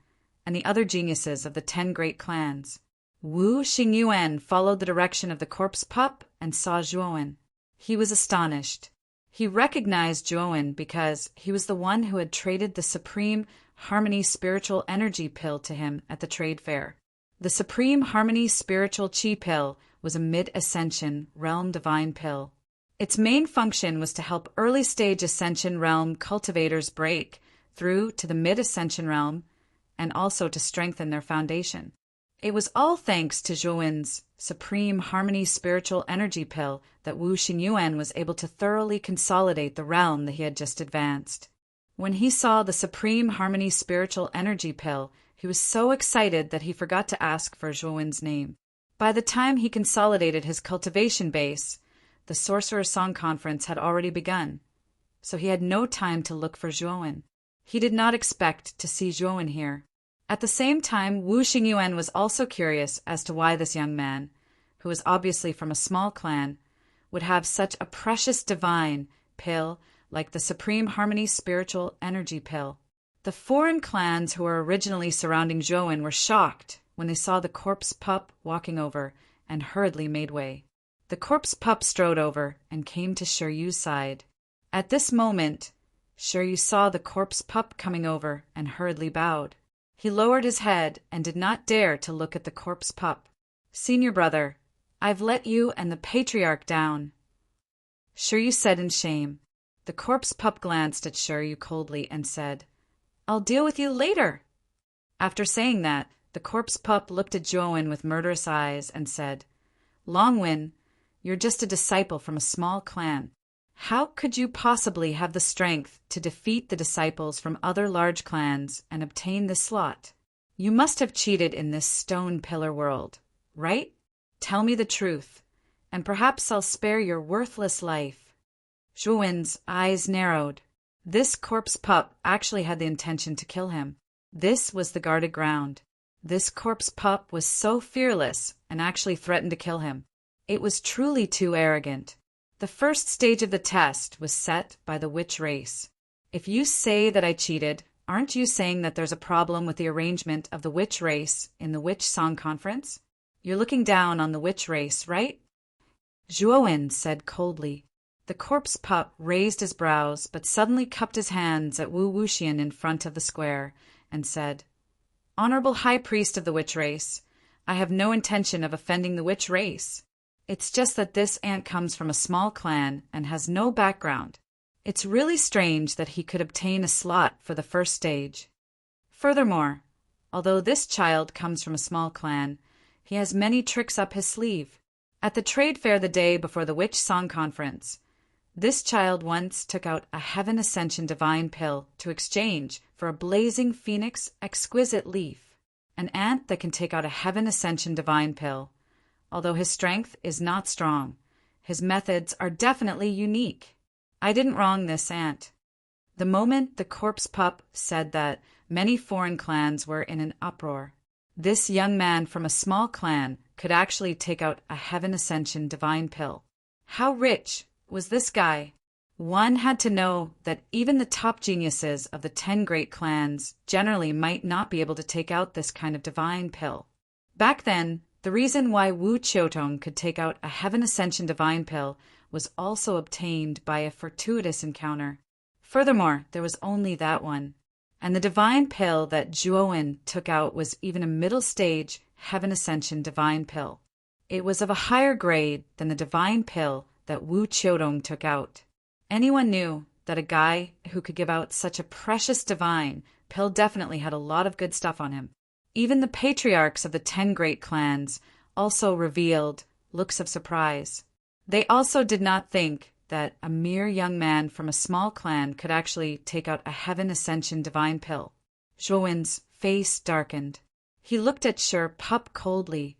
and the other geniuses of the 10 great clans. Wu Xingyuan followed the direction of the corpse pup and saw Zhuowen. He was astonished. He recognized Zhuowen because he was the one who had traded the Supreme Harmony Spiritual Energy Pill to him at the trade fair. The Supreme Harmony Spiritual Chi Pill was a mid-ascension realm divine pill. Its main function was to help early-stage ascension realm cultivators break through to the mid-ascension realm and also to strengthen their foundation. It was all thanks to Zhuowen's Supreme Harmony Spiritual Energy Pill that Wu Xingyuan was able to thoroughly consolidate the realm that he had just advanced. When he saw the Supreme Harmony Spiritual Energy Pill, he was so excited that he forgot to ask for Zhuowen's name. By the time he consolidated his cultivation base, the Sorcerer's Song Conference had already begun, so he had no time to look for Zhuowen. He did not expect to see Zhuowen here. At the same time, Wu Xingyuan was also curious as to why this young man, who was obviously from a small clan, would have such a precious divine pill like the Supreme Harmony Spiritual Energy Pill. The foreign clans who were originally surrounding Zhuowen were shocked when they saw the corpse pup walking over and hurriedly made way. The corpse pup strode over and came to Shiryu's side. At this moment, Shiryu saw the corpse pup coming over and hurriedly bowed. He lowered his head and did not dare to look at the corpse pup. "Senior brother, I've let you and the patriarch down," Shiryu said in shame. The corpse pup glanced at Shiryu coldly and said, "I'll deal with you later." After saying that, the corpse pup looked at Zhuowen with murderous eyes and said, "Longwen, you're just a disciple from a small clan. How could you possibly have the strength to defeat the disciples from other large clans and obtain this slot? You must have cheated in this stone pillar world, right? Tell me the truth, and perhaps I'll spare your worthless life." Zhuowen's eyes narrowed. This corpse pup actually had the intention to kill him. This was the guarded ground. This corpse pup was so fearless and actually threatened to kill him. It was truly too arrogant. The first stage of the test was set by the witch race. If you say that I cheated, aren't you saying that there's a problem with the arrangement of the witch race in the witch song conference? You're looking down on the witch race, right? Zhuowen said coldly. The corpse pup raised his brows but suddenly cupped his hands at Wu Wuxian in front of the square and said, "Honorable High Priest of the witch race, I have no intention of offending the witch race. It's just that this ant comes from a small clan and has no background. It's really strange that he could obtain a slot for the first stage. Furthermore, although this child comes from a small clan, he has many tricks up his sleeve. At the trade fair the day before the witch song conference, this child once took out a Heaven Ascension Divine Pill to exchange for a blazing phoenix exquisite leaf. An ant that can take out a Heaven Ascension Divine Pill. Although his strength is not strong, his methods are definitely unique. I didn't wrong this ant." The moment the corpse pup said that, many foreign clans were in an uproar. This young man from a small clan could actually take out a Heaven Ascension Divine Pill. How rich was this guy? One had to know that even the top geniuses of the 10 great clans generally might not be able to take out this kind of divine pill. Back then, the reason why Wu Qiutong could take out a Heaven Ascension Divine Pill was also obtained by a fortuitous encounter. Furthermore, there was only that one. And the divine pill that Zhuowen took out was even a middle stage heaven ascension divine pill. It was of a higher grade than the divine pill that Wu Qiudong took out. Anyone knew that a guy who could give out such a precious divine pill definitely had a lot of good stuff on him. Even the patriarchs of the 10 great clans also revealed looks of surprise. They also did not think that a mere young man from a small clan could actually take out a heaven ascension divine pill. Zhuowen's face darkened. He looked at Sher Pup coldly,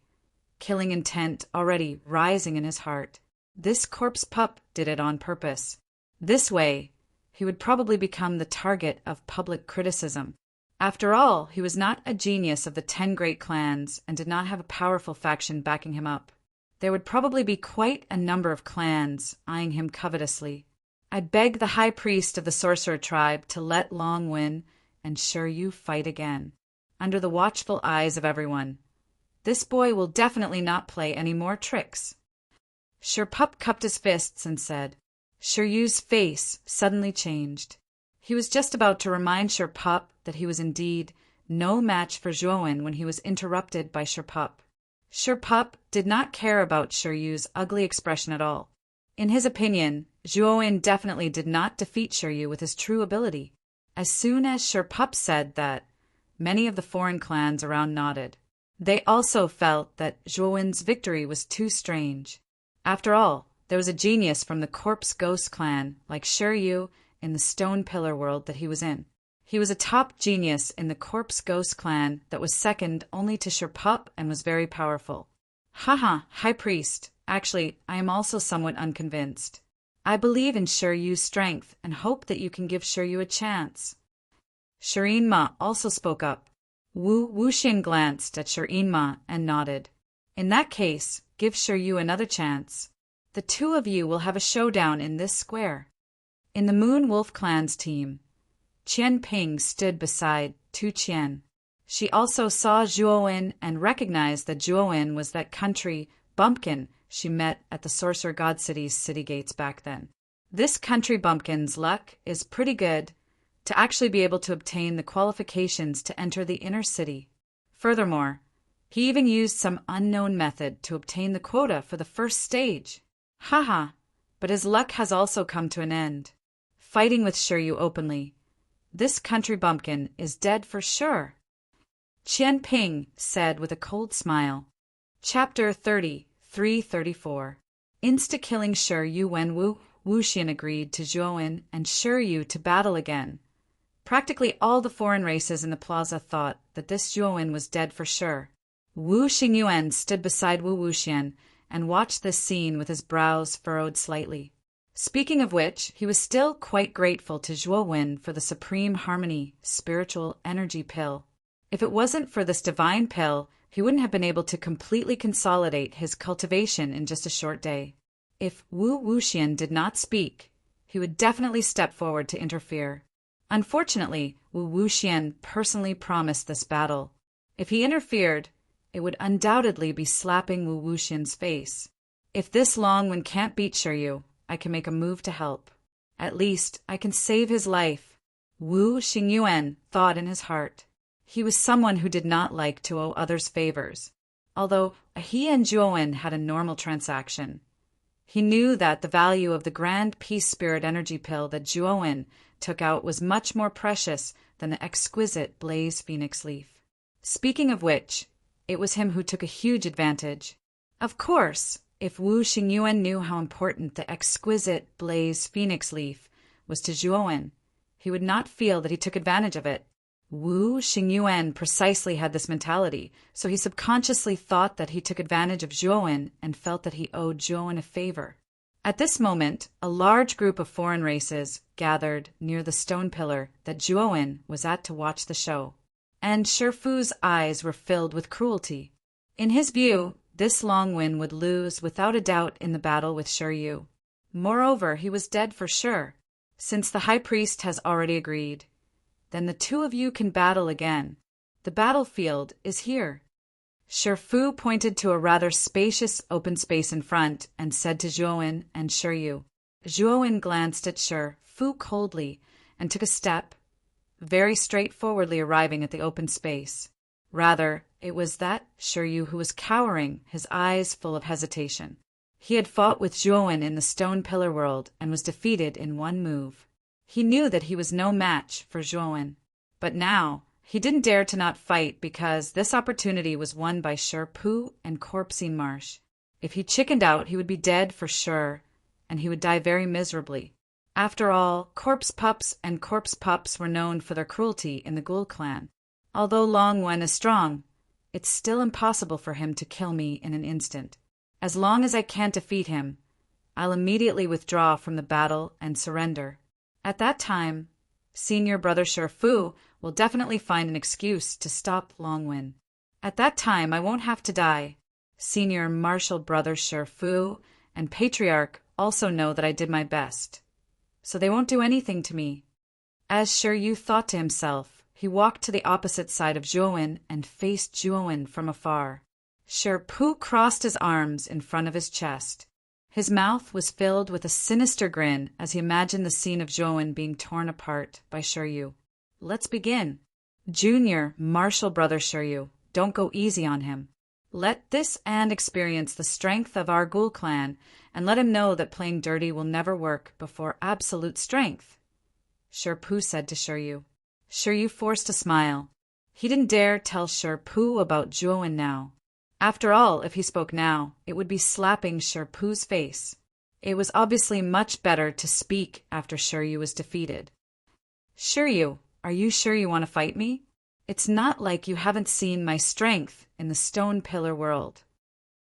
killing intent already rising in his heart. This corpse pup did it on purpose. This way, he would probably become the target of public criticism. After all, he was not a genius of the 10 great clans and did not have a powerful faction backing him up. There would probably be quite a number of clans eyeing him covetously. I beg the high priest of the sorcerer tribe to let Long Wen and Sure Yu fight again, under the watchful eyes of everyone. This boy will definitely not play any more tricks. Sher Pup cupped his fists and said. Sher Yu's face suddenly changed. He was just about to remind Sher Pup that he was indeed no match for Zhuowen when he was interrupted by Sher Pup. Sher Pup did not care about Sher Yu's ugly expression at all. In his opinion, Zhuowen definitely did not defeat Sher Yu with his true ability. As soon as Sher Pup said that, many of the foreign clans around nodded. They also felt that Zhuowen's victory was too strange. After all, there was a genius from the Corpse Ghost clan like Sher Yu in the Stone Pillar world that he was in. He was a top genius in the Corpse Ghost clan that was second only to Sher Pup and was very powerful. Haha, High Priest. Actually, I am also somewhat unconvinced. I believe in Sher Yu's strength and hope that you can give Sher Yu a chance. Shirin Ma also spoke up. Wu Wuxian glanced at Shirin Ma and nodded. In that case, give Sher Yu another chance. The two of you will have a showdown in this square. In the Moon Wolf clan's team, Qian Ping stood beside Tu Qian. She also saw Zhuowen and recognized that Zhuowen was that country bumpkin she met at the Sorcerer God City's city gates back then. This country bumpkin's luck is pretty good to actually be able to obtain the qualifications to enter the inner city. Furthermore, he even used some unknown method to obtain the quota for the first stage. Haha, but his luck has also come to an end. Fighting with Sher Yu openly. This country bumpkin is dead for sure. Qian Ping said with a cold smile. Chapter 30, 334. Insta-killing Sher Yu when Wu Wuxian agreed to Zhuowen and Sher Yu to battle again. Practically all the foreign races in the plaza thought that this Zhuowen was dead for sure. Wu Xingyuan stood beside Wu Wuxian and watched this scene with his brows furrowed slightly. Speaking of which, he was still quite grateful to Zhuowen for the Supreme Harmony spiritual energy pill. If it wasn't for this divine pill, he wouldn't have been able to completely consolidate his cultivation in just a short day. If Wu Wuxian did not speak, he would definitely step forward to interfere. Unfortunately, Wu Wuxian personally promised this battle. If he interfered, it would undoubtedly be slapping Wu Wuxian's face. If this Longwen can't beat Sher Yu, I can make a move to help. At least, I can save his life. Wu Xingyuan thought in his heart. He was someone who did not like to owe others favors. Although he and Zhuowen had a normal transaction. He knew that the value of the Grand Peace Spirit energy pill that Zhuowen took out was much more precious than the exquisite Blaze Phoenix leaf. Speaking of which, it was him who took a huge advantage. Of course, if Wu Xingyuan knew how important the exquisite Blaze Phoenix leaf was to Zhuowen, he would not feel that he took advantage of it. Wu Xingyuan precisely had this mentality, so he subconsciously thought that he took advantage of Zhuowen and felt that he owed Zhuowen a favor. At this moment, a large group of foreign races gathered near the stone pillar that Zhuowen was at to watch the show, and Shifu's eyes were filled with cruelty. In his view, this Longwen would lose without a doubt in the battle with Sher Yu. Moreover, he was dead for sure, since the High Priest has already agreed. Then the two of you can battle again. The battlefield is here. Shifu pointed to a rather spacious open space in front and said to Zhuowen and Sher Yu. Zhuowen glanced at Shifu coldly and took a step, very straightforwardly arriving at the open space. Rather, it was that Shiryu who was cowering, his eyes full of hesitation. He had fought with Zhuowen in the stone pillar world and was defeated in one move. He knew that he was no match for Zhuowen. But now, he didn't dare to not fight because this opportunity was won by Shirpu and Corpsey Marsh. If he chickened out, he would be dead for sure, and he would die very miserably. After all, corpse pups and corpse pups were known for their cruelty in the Ghoul clan. Although Long Wen is strong, it's still impossible for him to kill me in an instant. As long as I can't defeat him, I'll immediately withdraw from the battle and surrender. At that time, Senior Brother Shirfu will definitely find an excuse to stop Long Wen. At that time, I won't have to die. Senior Martial Brother Shirfu and Patriarch also know that I did my best, so they won't do anything to me. As Shiryu thought to himself, he walked to the opposite side of Zhuowen and faced Zhuowen from afar. Shirpu crossed his arms in front of his chest. His mouth was filled with a sinister grin as he imagined the scene of Zhuowen being torn apart by Shiryu. Let's begin. Junior Martial Brother Shiryu, don't go easy on him. Let this and experience the strength of our Ghoul clan, and let him know that playing dirty will never work before absolute strength, Shirpu said to Shiryu. Shiryu forced a smile. He didn't dare tell Shirpu about Zhuowen now. After all, if he spoke now, it would be slapping Shirpu's face. It was obviously much better to speak after Shiryu was defeated. Shiryu, are you sure you want to fight me? It's not like you haven't seen my strength in the stone pillar world.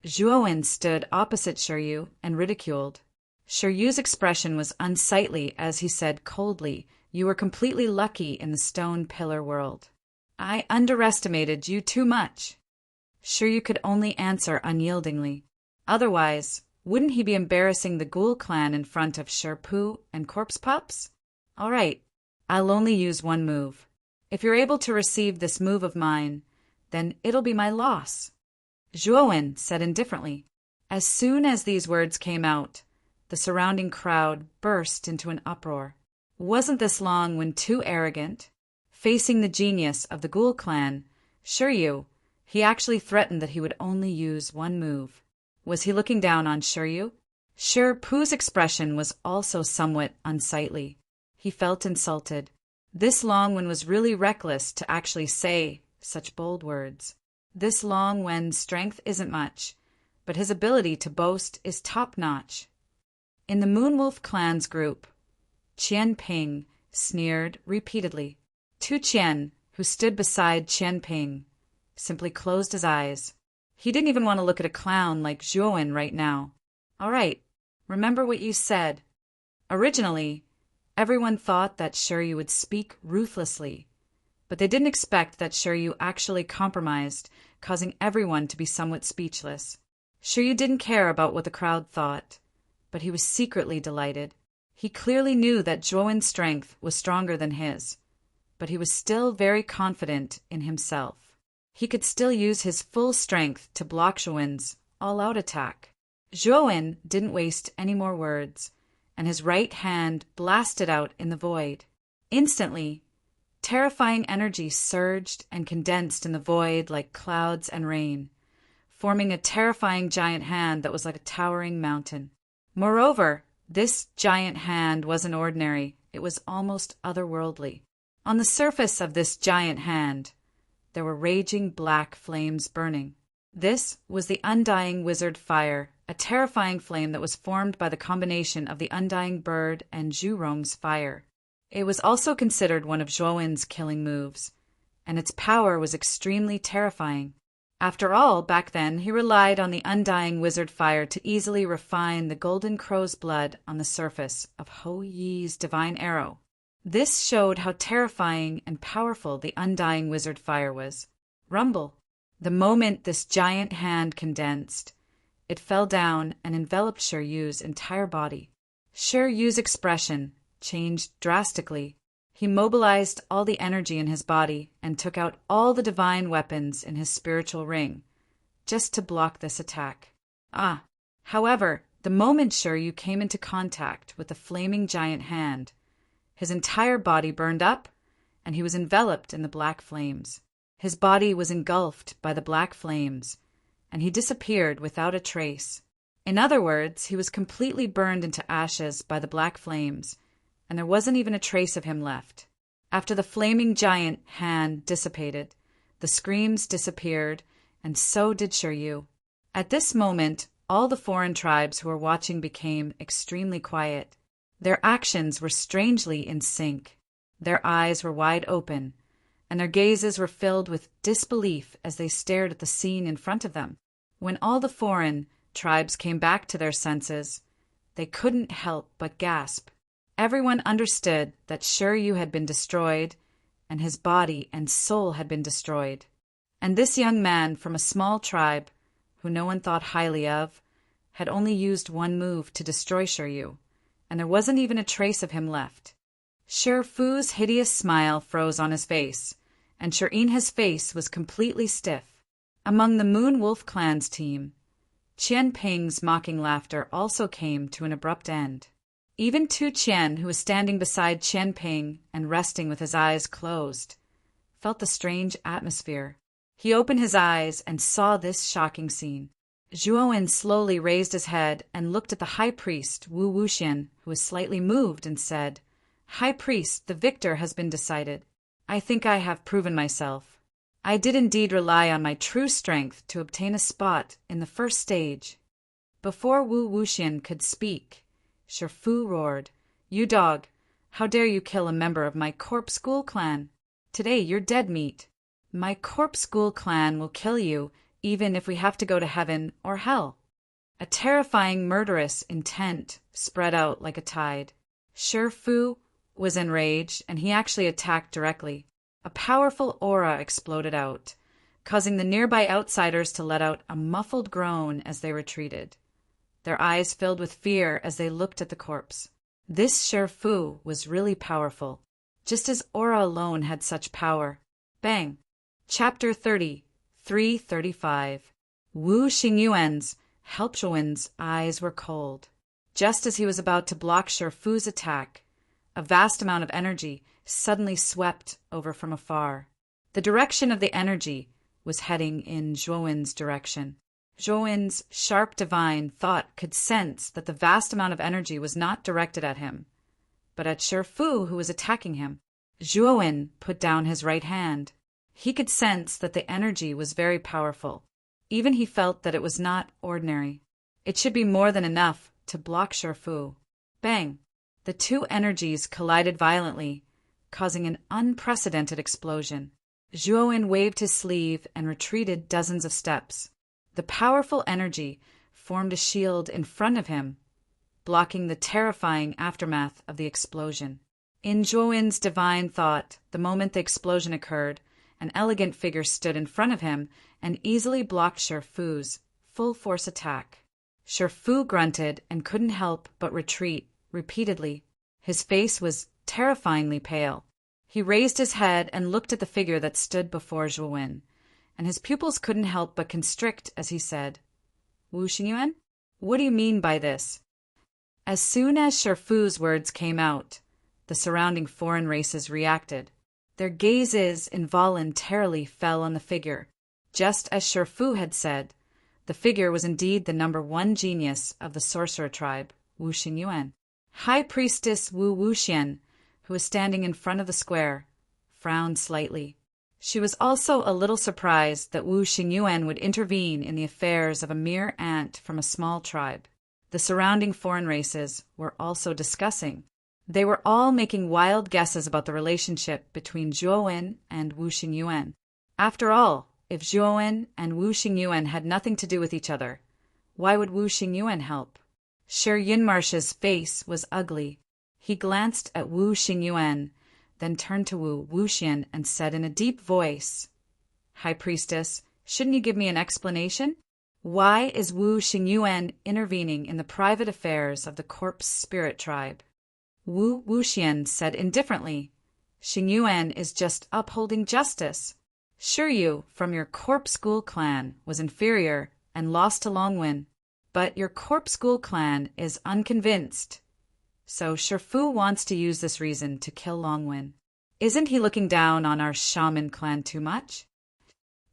Zhuowen stood opposite Shiryu and ridiculed. Shiryu's expression was unsightly as he said coldly, "You were completely lucky in the stone pillar world. I underestimated you too much." Shiryu could only answer unyieldingly. Otherwise, wouldn't he be embarrassing the Ghoul clan in front of Shirpu and Corpse Pups? All right, I'll only use one move. If you're able to receive this move of mine, then it'll be my loss, Zhuowen said indifferently. As soon as these words came out, the surrounding crowd burst into an uproar. Wasn't this Long Wen too arrogant? Facing the genius of the Ghoul clan, Shiryu, he actually threatened that he would only use one move. Was he looking down on Shiryu? Shirpu's expression was also somewhat unsightly. He felt insulted. This Long Wen was really reckless to actually say such bold words. This Long Wen's strength isn't much, but his ability to boast is top-notch. In the Moonwolf clan's group, Qian Ping sneered repeatedly. Tu Qian, who stood beside Qian Ping, simply closed his eyes. He didn't even want to look at a clown like Zhuowen right now. All right, remember what you said. Originally, everyone thought that Shiryu would speak ruthlessly, but they didn't expect that Shiryu actually compromised, causing everyone to be somewhat speechless. Shiryu didn't care about what the crowd thought, but he was secretly delighted. He clearly knew that Zhuowen's strength was stronger than his, but he was still very confident in himself. He could still use his full strength to block Zhuowen's all-out attack. Zhuowen didn't waste any more words, and his right hand blasted out in the void. Instantly, terrifying energy surged and condensed in the void like clouds and rain, forming a terrifying giant hand that was like a towering mountain. Moreover, this giant hand wasn't ordinary, it was almost otherworldly. On the surface of this giant hand, there were raging black flames burning. This was the Undying Wizard Fire, a terrifying flame that was formed by the combination of the Undying Bird and Zhurong's fire. It was also considered one of Zhuowen's killing moves, and its power was extremely terrifying. After all, back then, he relied on the Undying Wizard Fire to easily refine the Golden Crow's blood on the surface of Ho Yi's divine arrow. This showed how terrifying and powerful the Undying Wizard Fire was. Rumble. The moment this giant hand condensed, it fell down and enveloped Shiryu's entire body. Shiryu's expression changed drastically. He mobilized all the energy in his body and took out all the divine weapons in his spiritual ring, just to block this attack. However, the moment Shiryu came into contact with the flaming giant hand, His entire body burned up, and he was enveloped in the black flames. His body was engulfed by the black flames, and he disappeared without a trace. In other words, he was completely burned into ashes by the black flames, and there wasn't even a trace of him left. After the flaming giant Han dissipated, the screams disappeared, and so did Shiryu. At this moment, all the foreign tribes who were watching became extremely quiet. Their actions were strangely in sync. Their eyes were wide open, and their gazes were filled with disbelief as they stared at the scene in front of them. When all the foreign tribes came back to their senses, they couldn't help but gasp. Everyone understood that Shiryu had been destroyed, and his body and soul had been destroyed. And this young man from a small tribe, who no one thought highly of, had only used one move to destroy Shiryu, and there wasn't even a trace of him left. Shifu's hideous smile froze on his face, and Shirinha's face was completely stiff. Among the Moon Wolf clan's team, Qian Ping's mocking laughter also came to an abrupt end. Even Tu Qian, who was standing beside Qian Ping and resting with his eyes closed, felt the strange atmosphere. He opened his eyes and saw this shocking scene. Zhuowen slowly raised his head and looked at the high priest, Wu Wuxian, who was slightly moved, and said, "High priest, the victor has been decided. I think I have proven myself. I did indeed rely on my true strength to obtain a spot in the first stage." Before Wu Wuxian could speak, Shifu roared, "You dog! How dare you kill a member of my Corpse School clan? Today you're dead meat. My Corpse School clan will kill you, even if we have to go to heaven or hell." A terrifying murderous intent spread out like a tide. Shifu was enraged, and he actually attacked directly. A powerful aura exploded out, causing the nearby outsiders to let out a muffled groan as they retreated. Their eyes filled with fear as they looked at the corpse. This Shifu was really powerful, just as aura alone had such power. Bang! Chapter 30, 335. Wu Xingyuan's Helpshuan's eyes were cold. Just as he was about to block Shifu's attack, a vast amount of energy suddenly swept over from afar. The direction of the energy was heading in Zhuowen's direction. Zhuowen's sharp divine thought could sense that the vast amount of energy was not directed at him, but at Shifu, who was attacking him. Zhuowen put down his right hand. He could sense that the energy was very powerful. Even he felt that it was not ordinary. It should be more than enough to block Shifu. Bang! The two energies collided violently, causing an unprecedented explosion. Zhuowen waved his sleeve and retreated dozens of steps. The powerful energy formed a shield in front of him, blocking the terrifying aftermath of the explosion. In Zhuowen's divine thought, the moment the explosion occurred, an elegant figure stood in front of him and easily blocked Shifu's full-force attack. Shifu grunted and couldn't help but retreat repeatedly. His face was terrifyingly pale. He raised his head and looked at the figure that stood before Zhuowen, and his pupils couldn't help but constrict as he said, "Wu Xingyuan, what do you mean by this?" As soon as Shifu's words came out, the surrounding foreign races reacted. Their gazes involuntarily fell on the figure. Just as Shifu had said, the figure was indeed the #1 genius of the sorcerer tribe, Wu Xingyuan. High Priestess Wu Wuxian, who was standing in front of the square, frowned slightly. She was also a little surprised that Wu Xingyuan would intervene in the affairs of a mere ant from a small tribe. The surrounding foreign races were also discussing. They were all making wild guesses about the relationship between Zhuowen and Wu Xingyuan. After all, if Zhuowen and Wu Xingyuan had nothing to do with each other, why would Wu Xingyuan help? Shi Yinmarsh's face was ugly. He glanced at Wu Xingyuan, then turned to Wu Wuxian and said in a deep voice, "High Priestess, shouldn't you give me an explanation? Why is Wu Xingyuan intervening in the private affairs of the Corpse Spirit Tribe?" Wu Wuxian said indifferently, "Xingyuan is just upholding justice. Shiryu from your Corpse School clan was inferior and lost to Longwen, but your Corpse School clan is unconvinced. So Shifu wants to use this reason to kill Longwen. Isn't he looking down on our shaman clan too much?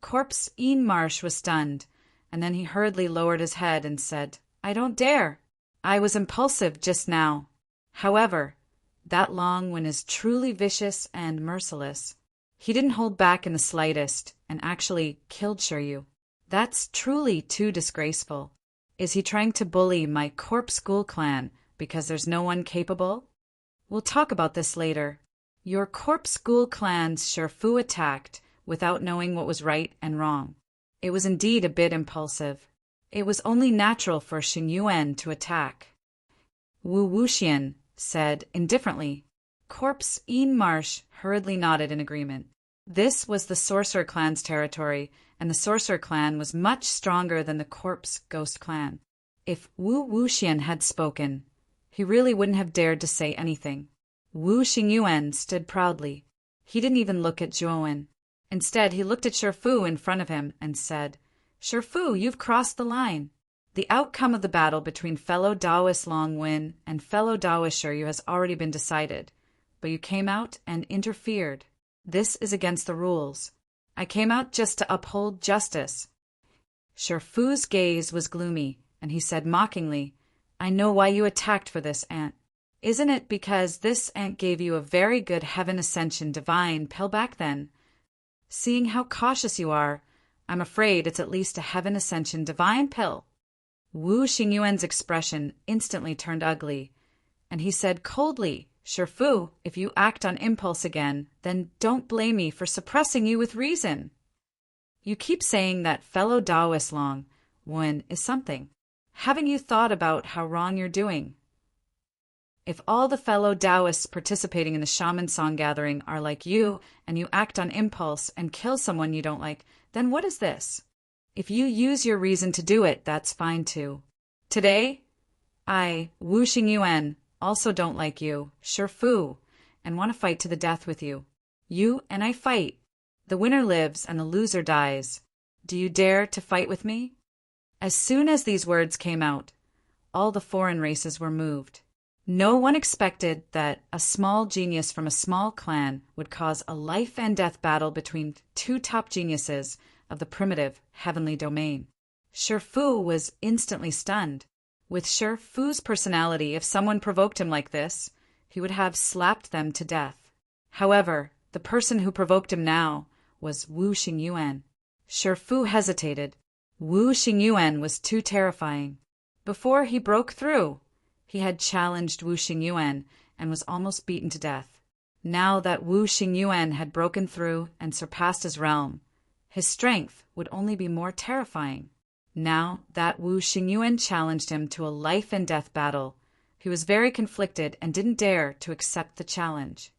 Corpse Ian Marsh was stunned, and then he hurriedly lowered his head and said, I don't dare. I was impulsive just now. However, that Longwen is truly vicious and merciless. He didn't hold back in the slightest and actually killed Shiryu. That's truly too disgraceful. Is he trying to bully my Corpse School clan because there's no one capable? We'll talk about this later. Your Corpse School clan's Shifu attacked without knowing what was right and wrong. It was indeed a bit impulsive. It was only natural for Xingyuan to attack. Wu Wuxian said indifferently. Corpse Ian Marsh hurriedly nodded in agreement. This was the Sorcerer clan's territory, and the Sorcerer clan was much stronger than the Corpse Ghost clan. If Wu Wuxian had spoken, he really wouldn't have dared to say anything. Wu Xingyuan stood proudly. He didn't even look at Zhuowen. Instead, he looked at Shifu in front of him and said, Shifu, you've crossed the line. The outcome of the battle between fellow Taoist Longwen and fellow Taoist Shiryu has already been decided, but you came out and interfered. This is against the rules. I came out just to uphold justice. Shifu's gaze was gloomy, and he said mockingly, I know why you attacked for this, Aunt. Isn't it because this Aunt gave you a very good Heaven Ascension Divine pill back then? Seeing how cautious you are, I'm afraid it's at least a Heaven Ascension Divine pill. Wu Xingyuan's expression instantly turned ugly, and he said coldly, Shifu, if you act on impulse again, then don't blame me for suppressing you with reason. You keep saying that fellow Taoist Longwen is something. Haven't you thought about how wrong you're doing? If all the fellow Taoists participating in the shaman song gathering are like you, and you act on impulse and kill someone you don't like, then what is this? If you use your reason to do it, that's fine too. Today, I, Wu Xingyuan, also don't like you, Shifu, and want to fight to the death with you. You and I fight. The winner lives and the loser dies. Do you dare to fight with me? As soon as these words came out, all the foreign races were moved. No one expected that a small genius from a small clan would cause a life-and-death battle between two top geniuses of the primitive heavenly domain. Shifu was instantly stunned. With Shifu's personality, if someone provoked him like this, he would have slapped them to death. However, the person who provoked him now was Wu Xingyuan. Shifu hesitated. Wu Xingyuan was too terrifying. Before he broke through, he had challenged Wu Xingyuan and was almost beaten to death. Now that Wu Xingyuan had broken through and surpassed his realm, his strength would only be more terrifying. Now that Wu Xingyuan challenged him to a life-and-death battle, he was very conflicted and didn't dare to accept the challenge.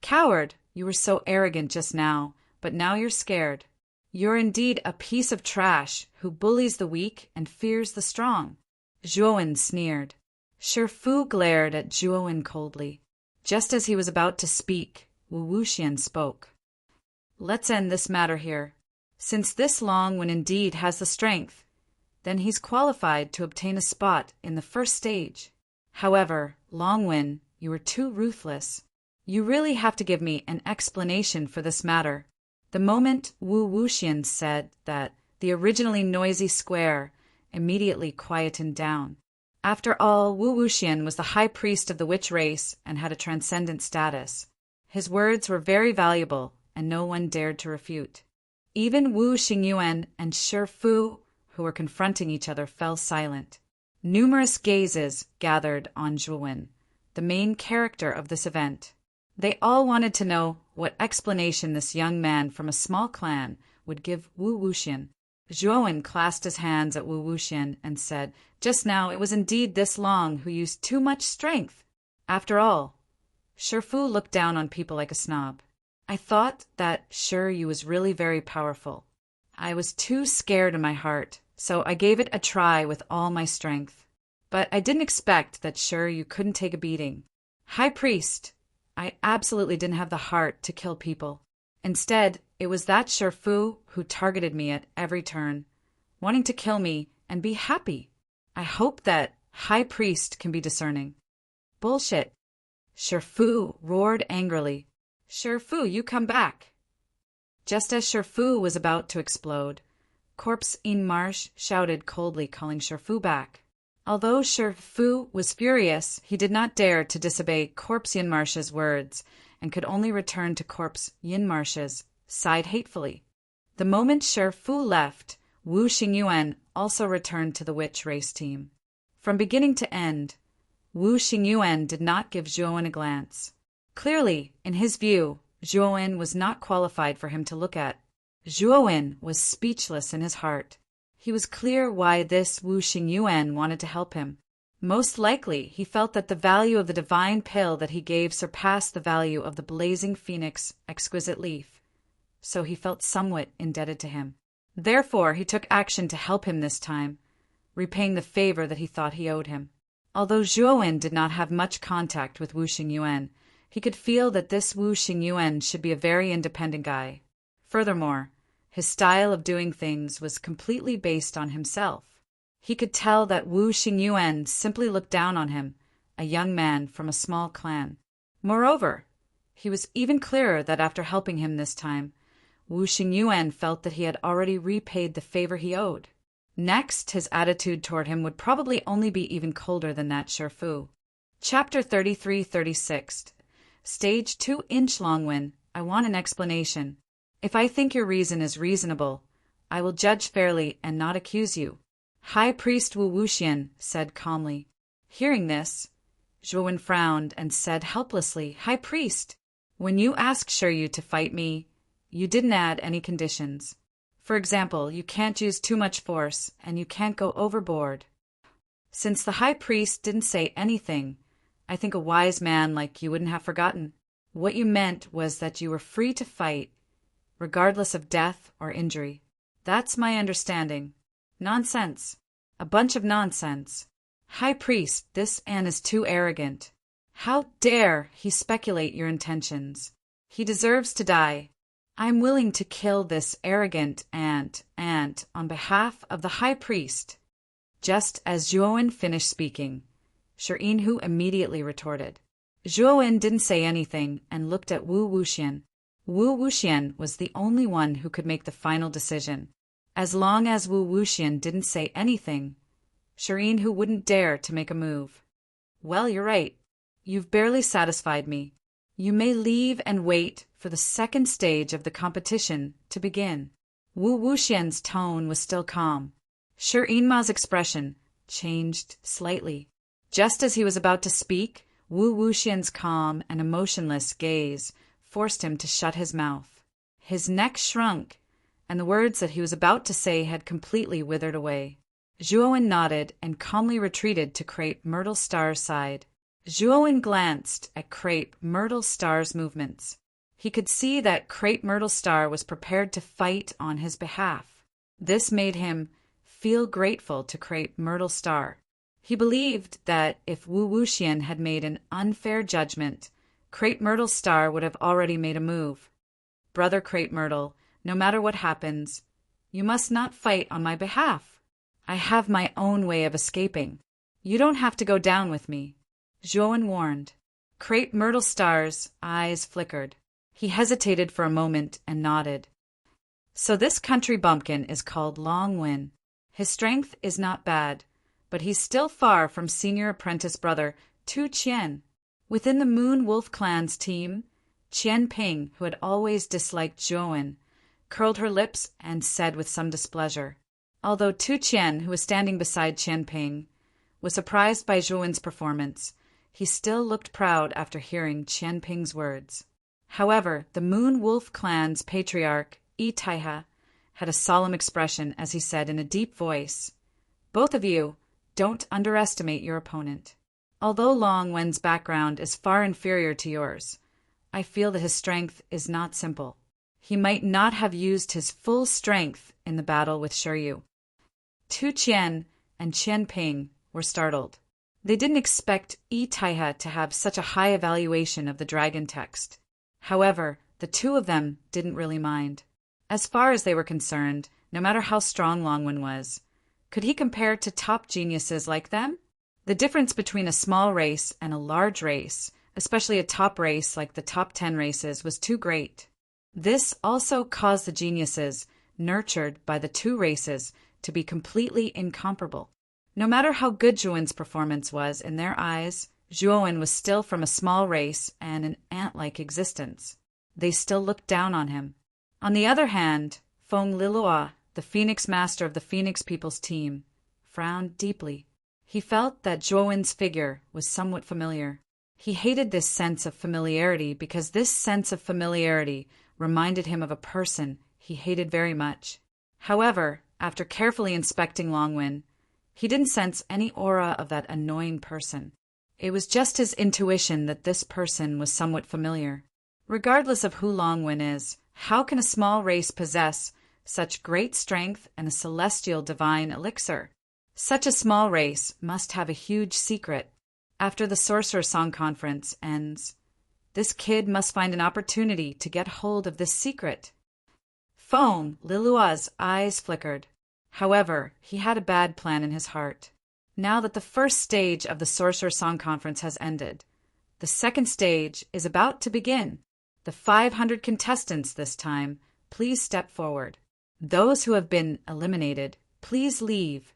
Coward, you were so arrogant just now, but now you're scared. You're indeed a piece of trash who bullies the weak and fears the strong. Zhuowen sneered. Shifu glared at Zhuowen coldly. Just as he was about to speak, Wu Wuxian spoke. Let's end this matter here. Since this Longwen indeed has the strength, then he's qualified to obtain a spot in the first stage. However, Longwen, you were too ruthless. You really have to give me an explanation for this matter. The moment Wu Wuxian said that, the originally noisy square immediately quietened down. After all, Wu Wuxian was the high priest of the witch race and had a transcendent status. His words were very valuable, and no one dared to refute. Even Wu Xingyuan and Shifu, who were confronting each other, fell silent. Numerous gazes gathered on Zhuowen, the main character of this event. They all wanted to know what explanation this young man from a small clan would give Wu Wuxian. Zhuowen clasped his hands at Wu Wuxian and said, Just now it was indeed this Long who used too much strength. After all, Shifu looked down on people like a snob. I thought that Shiryu was really very powerful. I was too scared in my heart, so I gave it a try with all my strength. But I didn't expect that Shiryu couldn't take a beating. High Priest, I absolutely didn't have the heart to kill people. Instead, it was that Shifu who targeted me at every turn, wanting to kill me and be happy. I hope that High Priest can be discerning. Bullshit! Shifu roared angrily. Shifu, you come back! Just as Shifu was about to explode, Corpse in Marsh shouted coldly, calling Shifu back. Although Shifu was furious, he did not dare to disobey Corpse Yinmarsh's words and could only return to Corpse Yinmarsh's side hatefully. The moment Shifu left, Wu Xingyuan also returned to the witch race team. From beginning to end, Wu Xingyuan did not give Zhuowen a glance. Clearly, in his view, Zhuowen was not qualified for him to look at. Zhuowen was speechless in his heart. He was clear why this Wu Xingyuan wanted to help him. Most likely, he felt that the value of the divine pill that he gave surpassed the value of the blazing phoenix exquisite leaf, so he felt somewhat indebted to him. Therefore, he took action to help him this time, repaying the favor that he thought he owed him. Although Zhuowen did not have much contact with Wu Xingyuan, he could feel that this Wu Xingyuan should be a very independent guy. Furthermore, his style of doing things was completely based on himself. He could tell that Wu Xingyuan simply looked down on him, a young man from a small clan. Moreover, he was even clearer that after helping him this time, Wu Xingyuan felt that he had already repaid the favor he owed. Next, his attitude toward him would probably only be even colder than that Shifu. Chapter 33-36. Stage 2-inch Longwen, I want an explanation. If I think your reason is reasonable, I will judge fairly and not accuse you. High Priest Wu Wuxian said calmly. Hearing this, Zhuowen frowned and said helplessly, High Priest, when you asked Shiryu to fight me, you didn't add any conditions. For example, you can't use too much force, and you can't go overboard. Since the High Priest didn't say anything, I think a wise man like you wouldn't have forgotten. What you meant was that you were free to fight, regardless of death or injury. That's my understanding. Nonsense. A bunch of nonsense. High Priest, this An is too arrogant. How dare he speculate your intentions? He deserves to die. I'm willing to kill this arrogant ant on behalf of the High Priest. Just as Zhuowen finished speaking, Shirinhu immediately retorted. Zhuowen didn't say anything and looked at Wu Wuxian. Wu Wuxian was the only one who could make the final decision. As long as Wu Wuxian didn't say anything, Shirinhu wouldn't dare to make a move. Well, you're right. You've barely satisfied me. You may leave and wait for the second stage of the competition to begin. Wu Wuxian's tone was still calm. Shirinma's expression changed slightly. Just as he was about to speak, Wu Wuxian's calm and emotionless gaze forced him to shut his mouth. His neck shrunk, and the words that he was about to say had completely withered away. Zhuowen nodded and calmly retreated to Crepe Myrtle Star's side. Zhuowen glanced at Crepe Myrtle Star's movements. He could see that Crepe Myrtle Star was prepared to fight on his behalf. This made him feel grateful to Crepe Myrtle Star. He believed that if Wu Wuxian had made an unfair judgment, Crepe Myrtle Star would have already made a move. Brother Crepe Myrtle, no matter what happens, you must not fight on my behalf. I have my own way of escaping. You don't have to go down with me. Zhuowen warned. Crepe Myrtle Star's eyes flickered. He hesitated for a moment and nodded. So this country bumpkin is called Longwen. His strength is not bad, but he's still far from senior apprentice brother Tu Qian. Within the Moon Wolf clan's team, Qian Ping, who had always disliked Zhuowen, curled her lips and said with some displeasure. Although Tu Qian, who was standing beside Qian Ping, was surprised by Zhuowen's performance, he still looked proud after hearing Qian Ping's words. However, the Moon Wolf clan's patriarch, Yi Taiha, had a solemn expression as he said in a deep voice, Both of you, don't underestimate your opponent. Although Long Wen's background is far inferior to yours, I feel that his strength is not simple. He might not have used his full strength in the battle with Shiryu. Tu Qian and Qian Ping were startled. They didn't expect Yi Taiha to have such a high evaluation of the dragon text. However, the two of them didn't really mind. As far as they were concerned, no matter how strong Longwen was, could he compare to top geniuses like them? The difference between a small race and a large race, especially a top race like the top 10 races, was too great. This also caused the geniuses, nurtured by the two races, to be completely incomparable. No matter how good Zhuan's performance was, in their eyes, Zhuan was still from a small race and an ant-like existence. They still looked down on him. On the other hand, Feng Lilua, the Phoenix Master of the Phoenix People's team, frowned deeply. He felt that Zhuan's figure was somewhat familiar. He hated this sense of familiarity because this sense of familiarity reminded him of a person he hated very much. However, after carefully inspecting Longwen, he didn't sense any aura of that annoying person. It was just his intuition that this person was somewhat familiar. Regardless of who Longwen is, how can a small race possess such great strength and a celestial divine elixir? Such a small race must have a huge secret. After the Sorcerer Song Conference ends, this kid must find an opportunity to get hold of this secret. Feng Lilua's eyes flickered. However, he had a bad plan in his heart. Now that the first stage of the Sorcerer Song Conference has ended, the second stage is about to begin. The 500 contestants this time, please step forward. Those who have been eliminated, please leave.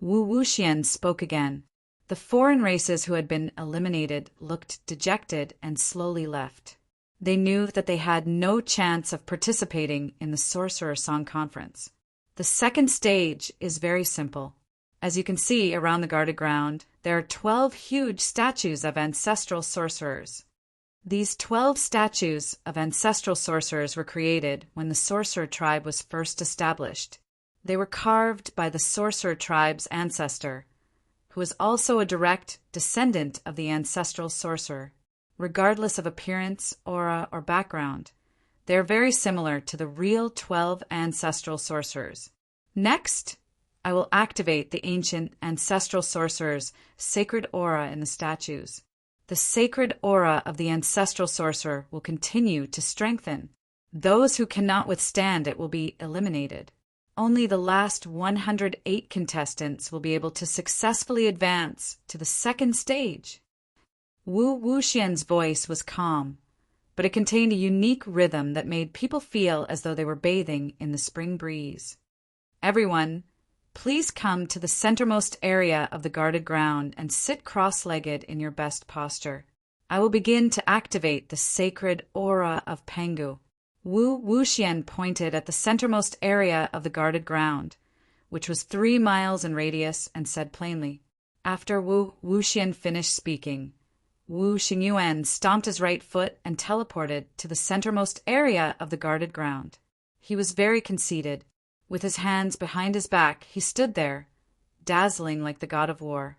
Wu Wuxian spoke again. The foreign races who had been eliminated looked dejected and slowly left. They knew that they had no chance of participating in the Sorcerer Song Conference. The second stage is very simple. As you can see around the guarded ground, there are 12 huge statues of ancestral sorcerers. These 12 statues of ancestral sorcerers were created when the sorcerer tribe was first established. They were carved by the sorcerer tribe's ancestor, who is also a direct descendant of the ancestral sorcerer. Regardless of appearance, aura, or background, they are very similar to the real 12 ancestral sorcerers. Next, I will activate the ancient ancestral sorcerer's sacred aura in the statues. The sacred aura of the ancestral sorcerer will continue to strengthen. Those who cannot withstand it will be eliminated. Only the last 108 contestants will be able to successfully advance to the second stage. Wu Wuxian's voice was calm, but it contained a unique rhythm that made people feel as though they were bathing in the spring breeze. Everyone, please come to the centermost area of the guarded ground and sit cross-legged in your best posture. I will begin to activate the sacred aura of Pangu. Wu Wuxian pointed at the centermost area of the guarded ground, which was 3 miles in radius, and said plainly. After Wu Wuxian finished speaking, Wu Xingyuan stomped his right foot and teleported to the centermost area of the guarded ground. He was very conceited. With his hands behind his back, he stood there, dazzling like the god of war.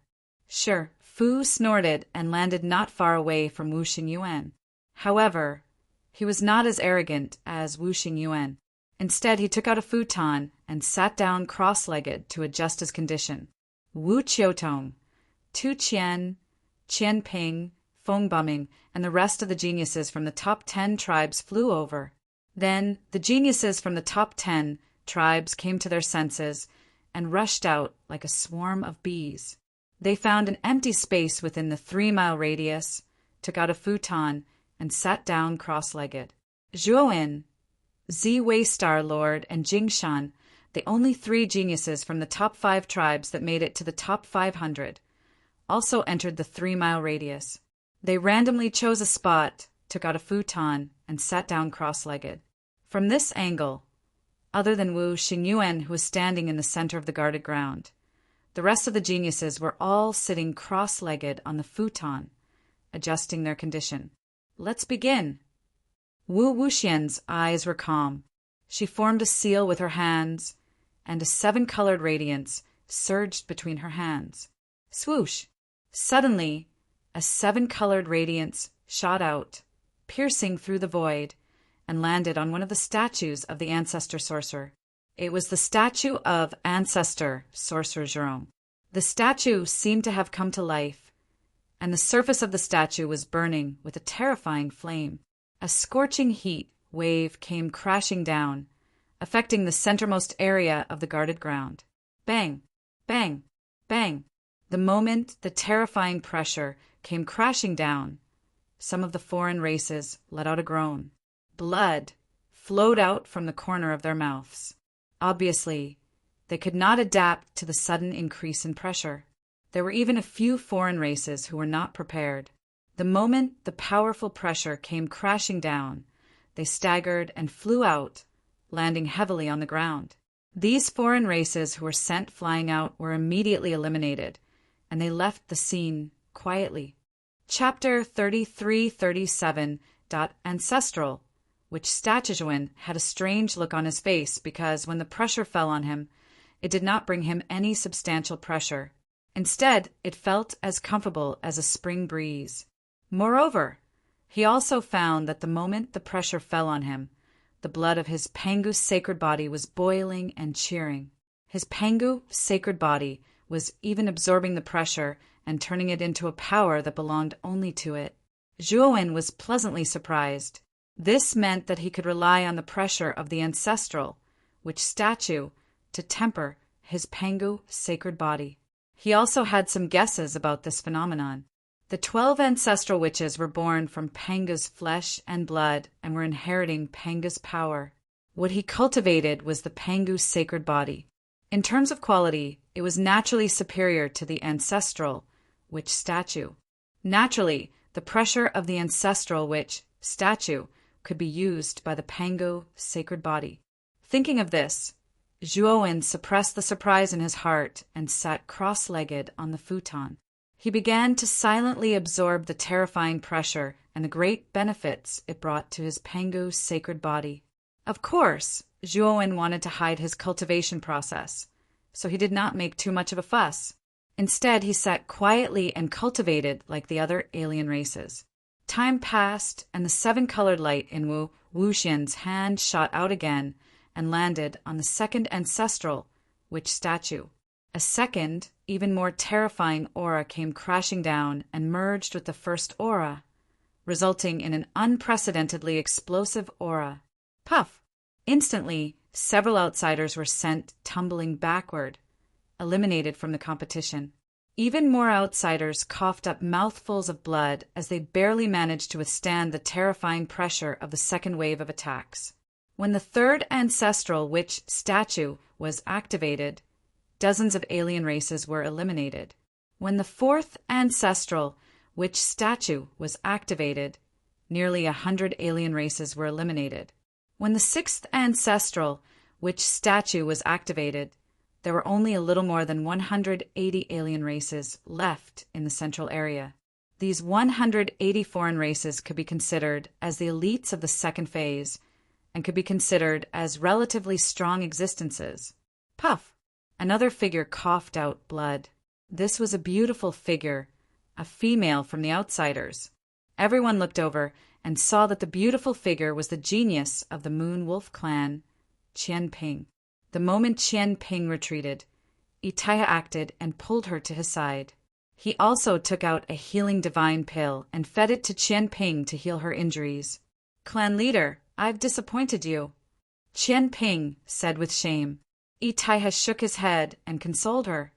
Sure, Fu snorted and landed not far away from Wu Xingyuan. However, he was not as arrogant as Wu Xingyuan. Instead, he took out a futon and sat down cross-legged to adjust his condition. Wu Qiutong, Tu Qian, Qian Ping, Feng Buming, and the rest of the geniuses from the top 10 tribes flew over. Then, the geniuses from the top 10 tribes came to their senses and rushed out like a swarm of bees. They found an empty space within the 3-mile radius, took out a futon, and sat down cross-legged. Zhuoin, Zi Waystar Lord, and Jingshan, the only 3 geniuses from the top 5 tribes that made it to the top 500, also entered the 3-mile radius. They randomly chose a spot, took out a futon, and sat down cross-legged. From this angle, other than Wu Xingyuan, who was standing in the center of the guarded ground, the rest of the geniuses were all sitting cross-legged on the futon, adjusting their condition. Let's begin. Wu Wuxian's eyes were calm. She formed a seal with her hands, and a 7-colored radiance surged between her hands. Swoosh! Suddenly, a 7-colored radiance shot out, piercing through the void, and landed on one of the statues of the ancestor sorcerer. It was the statue of ancestor sorcerer Jerome. The statue seemed to have come to life, and the surface of the statue was burning with a terrifying flame. A scorching heat wave came crashing down, affecting the centermost area of the guarded ground. Bang! Bang! Bang! The moment the terrifying pressure came crashing down, some of the foreign races let out a groan. Blood flowed out from the corner of their mouths. Obviously, they could not adapt to the sudden increase in pressure. There were even a few foreign races who were not prepared. The moment the powerful pressure came crashing down, they staggered and flew out, landing heavily on the ground. These foreign races who were sent flying out were immediately eliminated, and they left the scene quietly. Chapter 3337. Ancestral, which Statujuan had a strange look on his face because when the pressure fell on him, it did not bring him any substantial pressure. Instead, it felt as comfortable as a spring breeze. Moreover, he also found that the moment the pressure fell on him, the blood of his Pangu sacred body was boiling and cheering. His Pangu sacred body was even absorbing the pressure and turning it into a power that belonged only to it. Zhuowen was pleasantly surprised. This meant that he could rely on the pressure of the ancestral, which statue, to temper his Pangu sacred body. He also had some guesses about this phenomenon. The 12 ancestral witches were born from Pangu's flesh and blood and were inheriting Pangu's power. What he cultivated was the Pangu sacred body. In terms of quality, it was naturally superior to the ancestral witch statue. Naturally, the pressure of the ancestral witch statue could be used by the Pangu sacred body. Thinking of this, Zhuowen suppressed the surprise in his heart and sat cross-legged on the futon. He began to silently absorb the terrifying pressure and the great benefits it brought to his Pangu sacred body. Of course, Zhuowen wanted to hide his cultivation process, so he did not make too much of a fuss. Instead, he sat quietly and cultivated like the other alien races. Time passed, and the seven-colored light in Wu Wuxian's hand shot out again and landed on the second ancestral witch statue. A second, even more terrifying aura came crashing down and merged with the first aura, resulting in an unprecedentedly explosive aura. Puff! Instantly, several outsiders were sent tumbling backward, eliminated from the competition. Even more outsiders coughed up mouthfuls of blood as they barely managed to withstand the terrifying pressure of the second wave of attacks. When the third ancestral witch statue was activated, dozens of alien races were eliminated. When the fourth ancestral witch statue was activated, nearly 100 alien races were eliminated. When the sixth ancestral witch statue was activated, there were only a little more than 180 alien races left in the central area. These 180 foreign races could be considered as the elites of the second phase and could be considered as relatively strong existences. Puff! Another figure coughed out blood. This was a beautiful figure, a female from the outsiders. Everyone looked over and saw that the beautiful figure was the genius of the Moon Wolf clan, Qian Ping. The moment Qian Ping retreated, Itaiha acted and pulled her to his side. He also took out a healing divine pill and fed it to Qian Ping to heal her injuries. "Clan leader, I've disappointed you," Qian Ping said with shame. Itaiha shook his head and consoled her.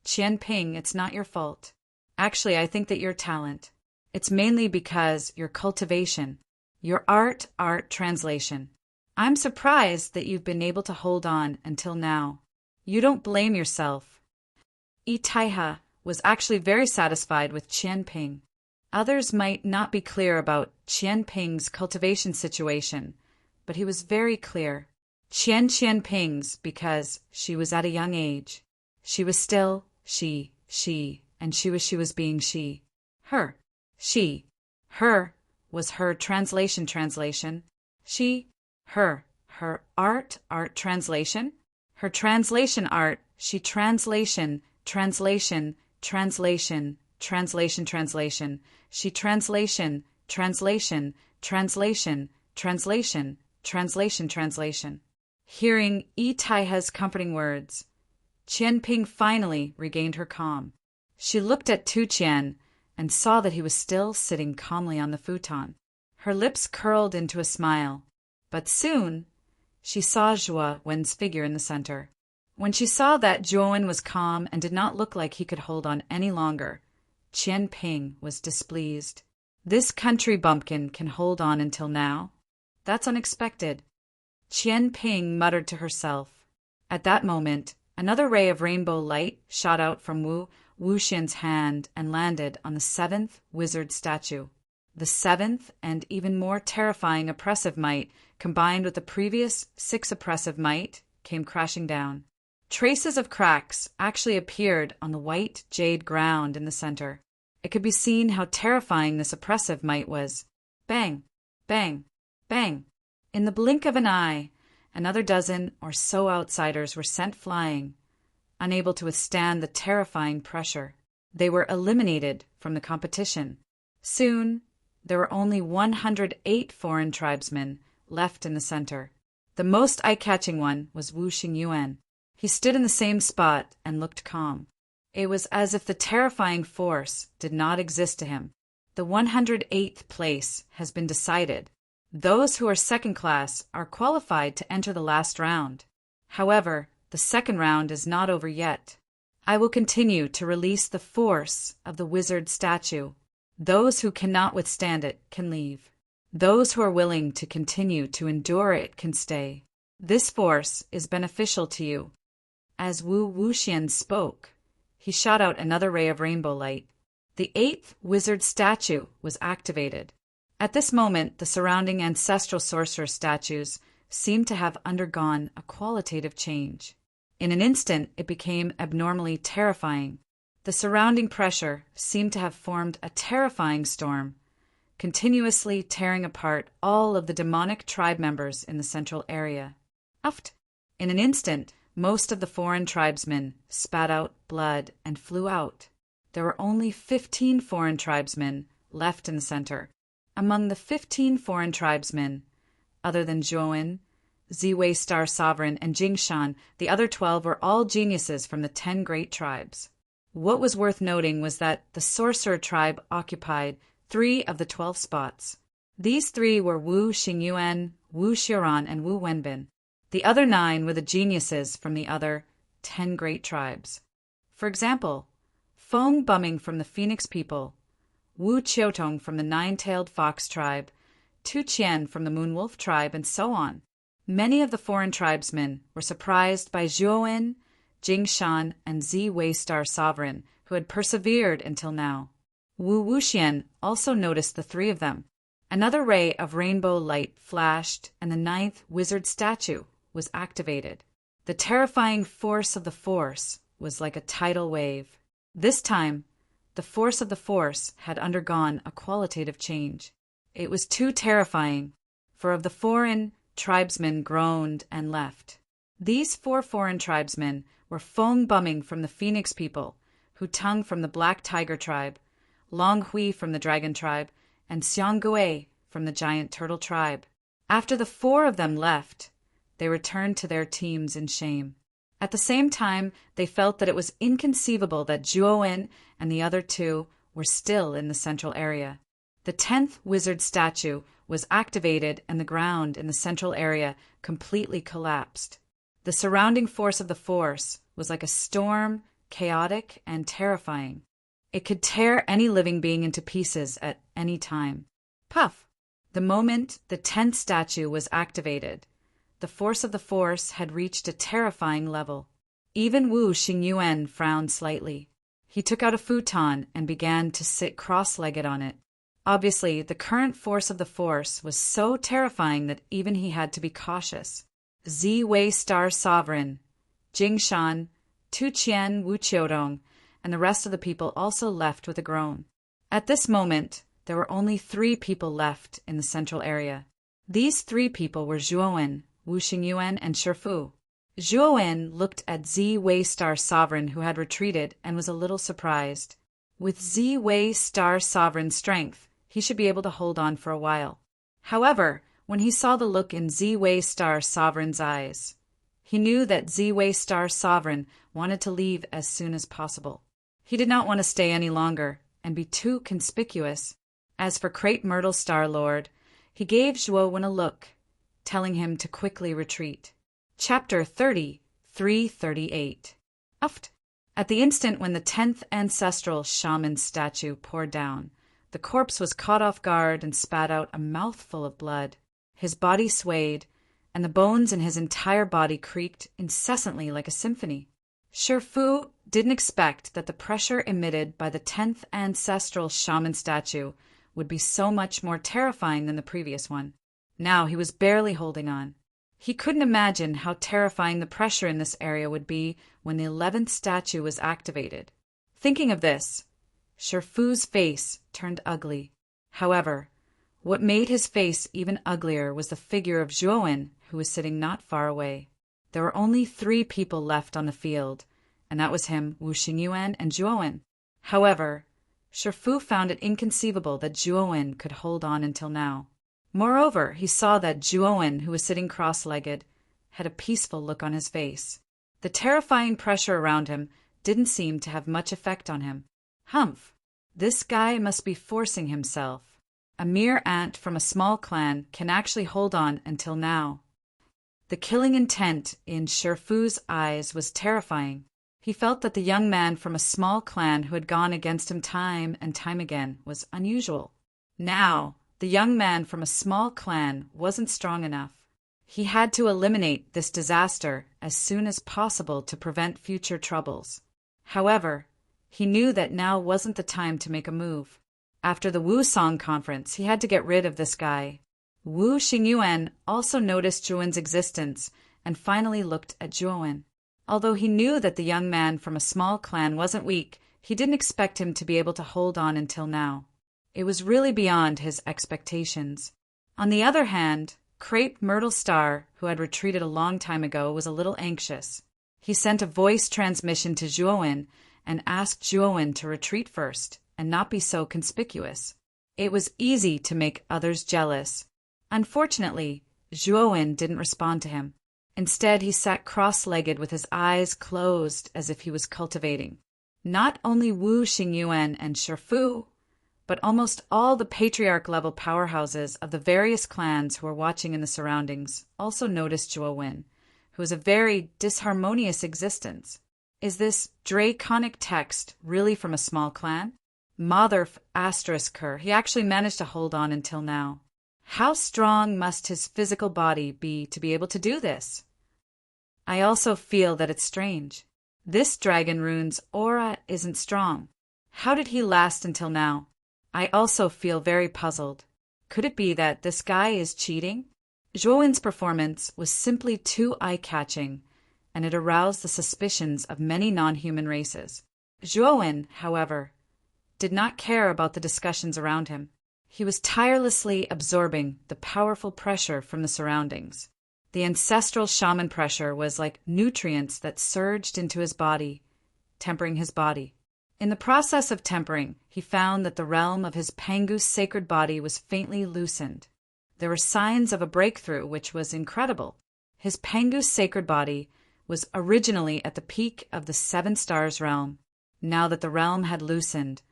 "Qian Ping, it's not your fault. Actually, I think that your talent. It's mainly because your cultivation, your art translation. I'm surprised that you've been able to hold on until now. You don't blame yourself." Itaiha was actually very satisfied with Qian Ping. Others might not be clear about Qian Ping's cultivation situation, but he was very clear. Qian Ping's because she was at a young age. She was still she, and she was being she. Her. She. Her was her translation. She. Her art translation. Her translation art. She translation. She translation. Hearing Itaiha's comforting words, Qian Ping finally regained her calm. She looked at Tu Qian and saw that he was still sitting calmly on the futon. Her lips curled into a smile, but soon she saw Zhuo Wen's figure in the center. When she saw that Zhuowen was calm and did not look like he could hold on any longer, Qian Ping was displeased. This country bumpkin can hold on until now? That's unexpected. Qian Ping muttered to herself. At that moment, another ray of rainbow light shot out from Wu Wuxian's hand and landed on the 7th wizard statue. The 7th and even more terrifying oppressive might, combined with the previous 6 oppressive might, came crashing down. Traces of cracks actually appeared on the white jade ground in the center. It could be seen how terrifying this oppressive might was. Bang! Bang! Bang! In the blink of an eye, another dozen or so outsiders were sent flying, unable to withstand the terrifying pressure. They were eliminated from the competition. Soon, there were only 108 foreign tribesmen left in the center. The most eye-catching one was Wu Xingyuan. He stood in the same spot and looked calm. It was as if the terrifying force did not exist to him. The 108th place has been decided. Those who are second class are qualified to enter the last round. However, the second round is not over yet. I will continue to release the force of the wizard statue. Those who cannot withstand it can leave. Those who are willing to continue to endure it can stay. This force is beneficial to you. As Wu Wuxian spoke, he shot out another ray of rainbow light. The 8th wizard statue was activated. At this moment, the surrounding ancestral sorcerer statues seemed to have undergone a qualitative change. In an instant, it became abnormally terrifying. The surrounding pressure seemed to have formed a terrifying storm, continuously tearing apart all of the demonic tribe members in the central area. Uft! In an instant, most of the foreign tribesmen spat out blood and flew out. There were only 15 foreign tribesmen left in the center. Among the 15 foreign tribesmen, other than Zhuowen, Ziwei Star Sovereign, and Jingshan, the other 12 were all geniuses from the 10 great tribes. What was worth noting was that the sorcerer tribe occupied 3 of the 12 spots. These 3 were Wu Xingyuan, Wu Xiran, and Wu Wenbin. The other 9 were the geniuses from the other 10 great tribes. For example, Feng Bumming from the Phoenix people, Wu Qiutong from the 9-tailed fox tribe, Tu Qian from the Moonwolf tribe, and so on. Many of the foreign tribesmen were surprised by Zhuowen, Jingshan, and Ziwei Star Sovereign, who had persevered until now. Wu Wuxian also noticed the 3 of them. Another ray of rainbow light flashed, and the 9th wizard statue was activated. The terrifying force of the force was like a tidal wave. This time, the force of the force had undergone a qualitative change. It was too terrifying, for of the foreign tribesmen groaned and left. These 4 foreign tribesmen were Feng Bumming from the Phoenix people, Hu Tung from the Black Tiger tribe, Long Hui from the Dragon tribe, and Xiang Gui from the Giant Turtle tribe. After the 4 of them left, they returned to their teams in shame. At the same time, they felt that it was inconceivable that Zhuowen and the other 2 were still in the central area. The 10th wizard statue was activated and the ground in the central area completely collapsed. The surrounding force of the force was like a storm, chaotic and terrifying. It could tear any living being into pieces at any time. Puff! The moment the 10th statue was activated, the force of the force had reached a terrifying level. Even Wu Xingyuan frowned slightly. He took out a futon and began to sit cross-legged on it. Obviously, the current force of the force was so terrifying that even he had to be cautious. Ziwei Star Sovereign, Jingshan, Tu Qian, Wu Qiudong, and the rest of the people also left with a groan. At this moment, there were only 3 people left in the central area. These 3 people were Zhuowen, Wu Xingyuan, and Shifu. Zhuowen looked at Ziwei Star Sovereign, who had retreated, and was a little surprised. With Ziwei Star Sovereign's strength, he should be able to hold on for a while. However, when he saw the look in Ziwei Star Sovereign's eyes, he knew that Ziwei Star Sovereign wanted to leave as soon as possible. He did not want to stay any longer and be too conspicuous. As for Crepe Myrtle Star Lord, he gave Zhuowen a look, telling him to quickly retreat. Chapter 33. 3:38. Uft. At the instant when the 10th ancestral shaman statue poured down, the corpse was caught off guard and spat out a mouthful of blood. His body swayed, and the bones in his entire body creaked incessantly like a symphony. Shifu didn't expect that the pressure emitted by the 10th ancestral shaman statue would be so much more terrifying than the previous one. Now he was barely holding on. He couldn't imagine how terrifying the pressure in this area would be when the 11th statue was activated. Thinking of this, Shifu's face turned ugly. However, what made his face even uglier was the figure of Zhuowen, who was sitting not far away. There were only 3 people left on the field, and that was him, Wu Xingyuan, and Zhuowen. However, Shifu found it inconceivable that Zhuowen could hold on until now. Moreover, he saw that Zhuowen, who was sitting cross-legged, had a peaceful look on his face. The terrifying pressure around him didn't seem to have much effect on him. Humph! This guy must be forcing himself. A mere ant from a small clan can actually hold on until now. The killing intent in Shifu's eyes was terrifying. He felt that the young man from a small clan who had gone against him time and time again was unusual. Now, the young man from a small clan wasn't strong enough. He had to eliminate this disaster as soon as possible to prevent future troubles. However, he knew that now wasn't the time to make a move. After the Wusong conference, he had to get rid of this guy. Wu Xingyuan also noticed Zhuowen's existence and finally looked at Zhuowen. Although he knew that the young man from a small clan wasn't weak, he didn't expect him to be able to hold on until now. It was really beyond his expectations. On the other hand, Crepe Myrtle Star, who had retreated a long time ago, was a little anxious. He sent a voice transmission to Zhuowen and asked Zhuowen to retreat first and not be so conspicuous. It was easy to make others jealous. Unfortunately, Zhuowen didn't respond to him. Instead, he sat cross-legged with his eyes closed as if he was cultivating. Not only Wu Xingyuan and Shifu, but almost all the patriarch-level powerhouses of the various clans who were watching in the surroundings also noticed Zhuowen, who was a very disharmonious existence. Is this draconic text really from a small clan? Motherf asterisk her, he actually managed to hold on until now. How strong must his physical body be to be able to do this? I also feel that it's strange. This dragon rune's aura isn't strong. How did he last until now? I also feel very puzzled. Could it be that this guy is cheating? Zhuowen's performance was simply too eye-catching, and it aroused the suspicions of many non-human races. Zhuowen, however, did not care about the discussions around him. He was tirelessly absorbing the powerful pressure from the surroundings. The ancestral shaman pressure was like nutrients that surged into his body, tempering his body. In the process of tempering, he found that the realm of his Pangu's sacred body was faintly loosened. There were signs of a breakthrough, which was incredible. His Pangu's sacred body was originally at the peak of the 7 stars realm. Now that the realm had loosened,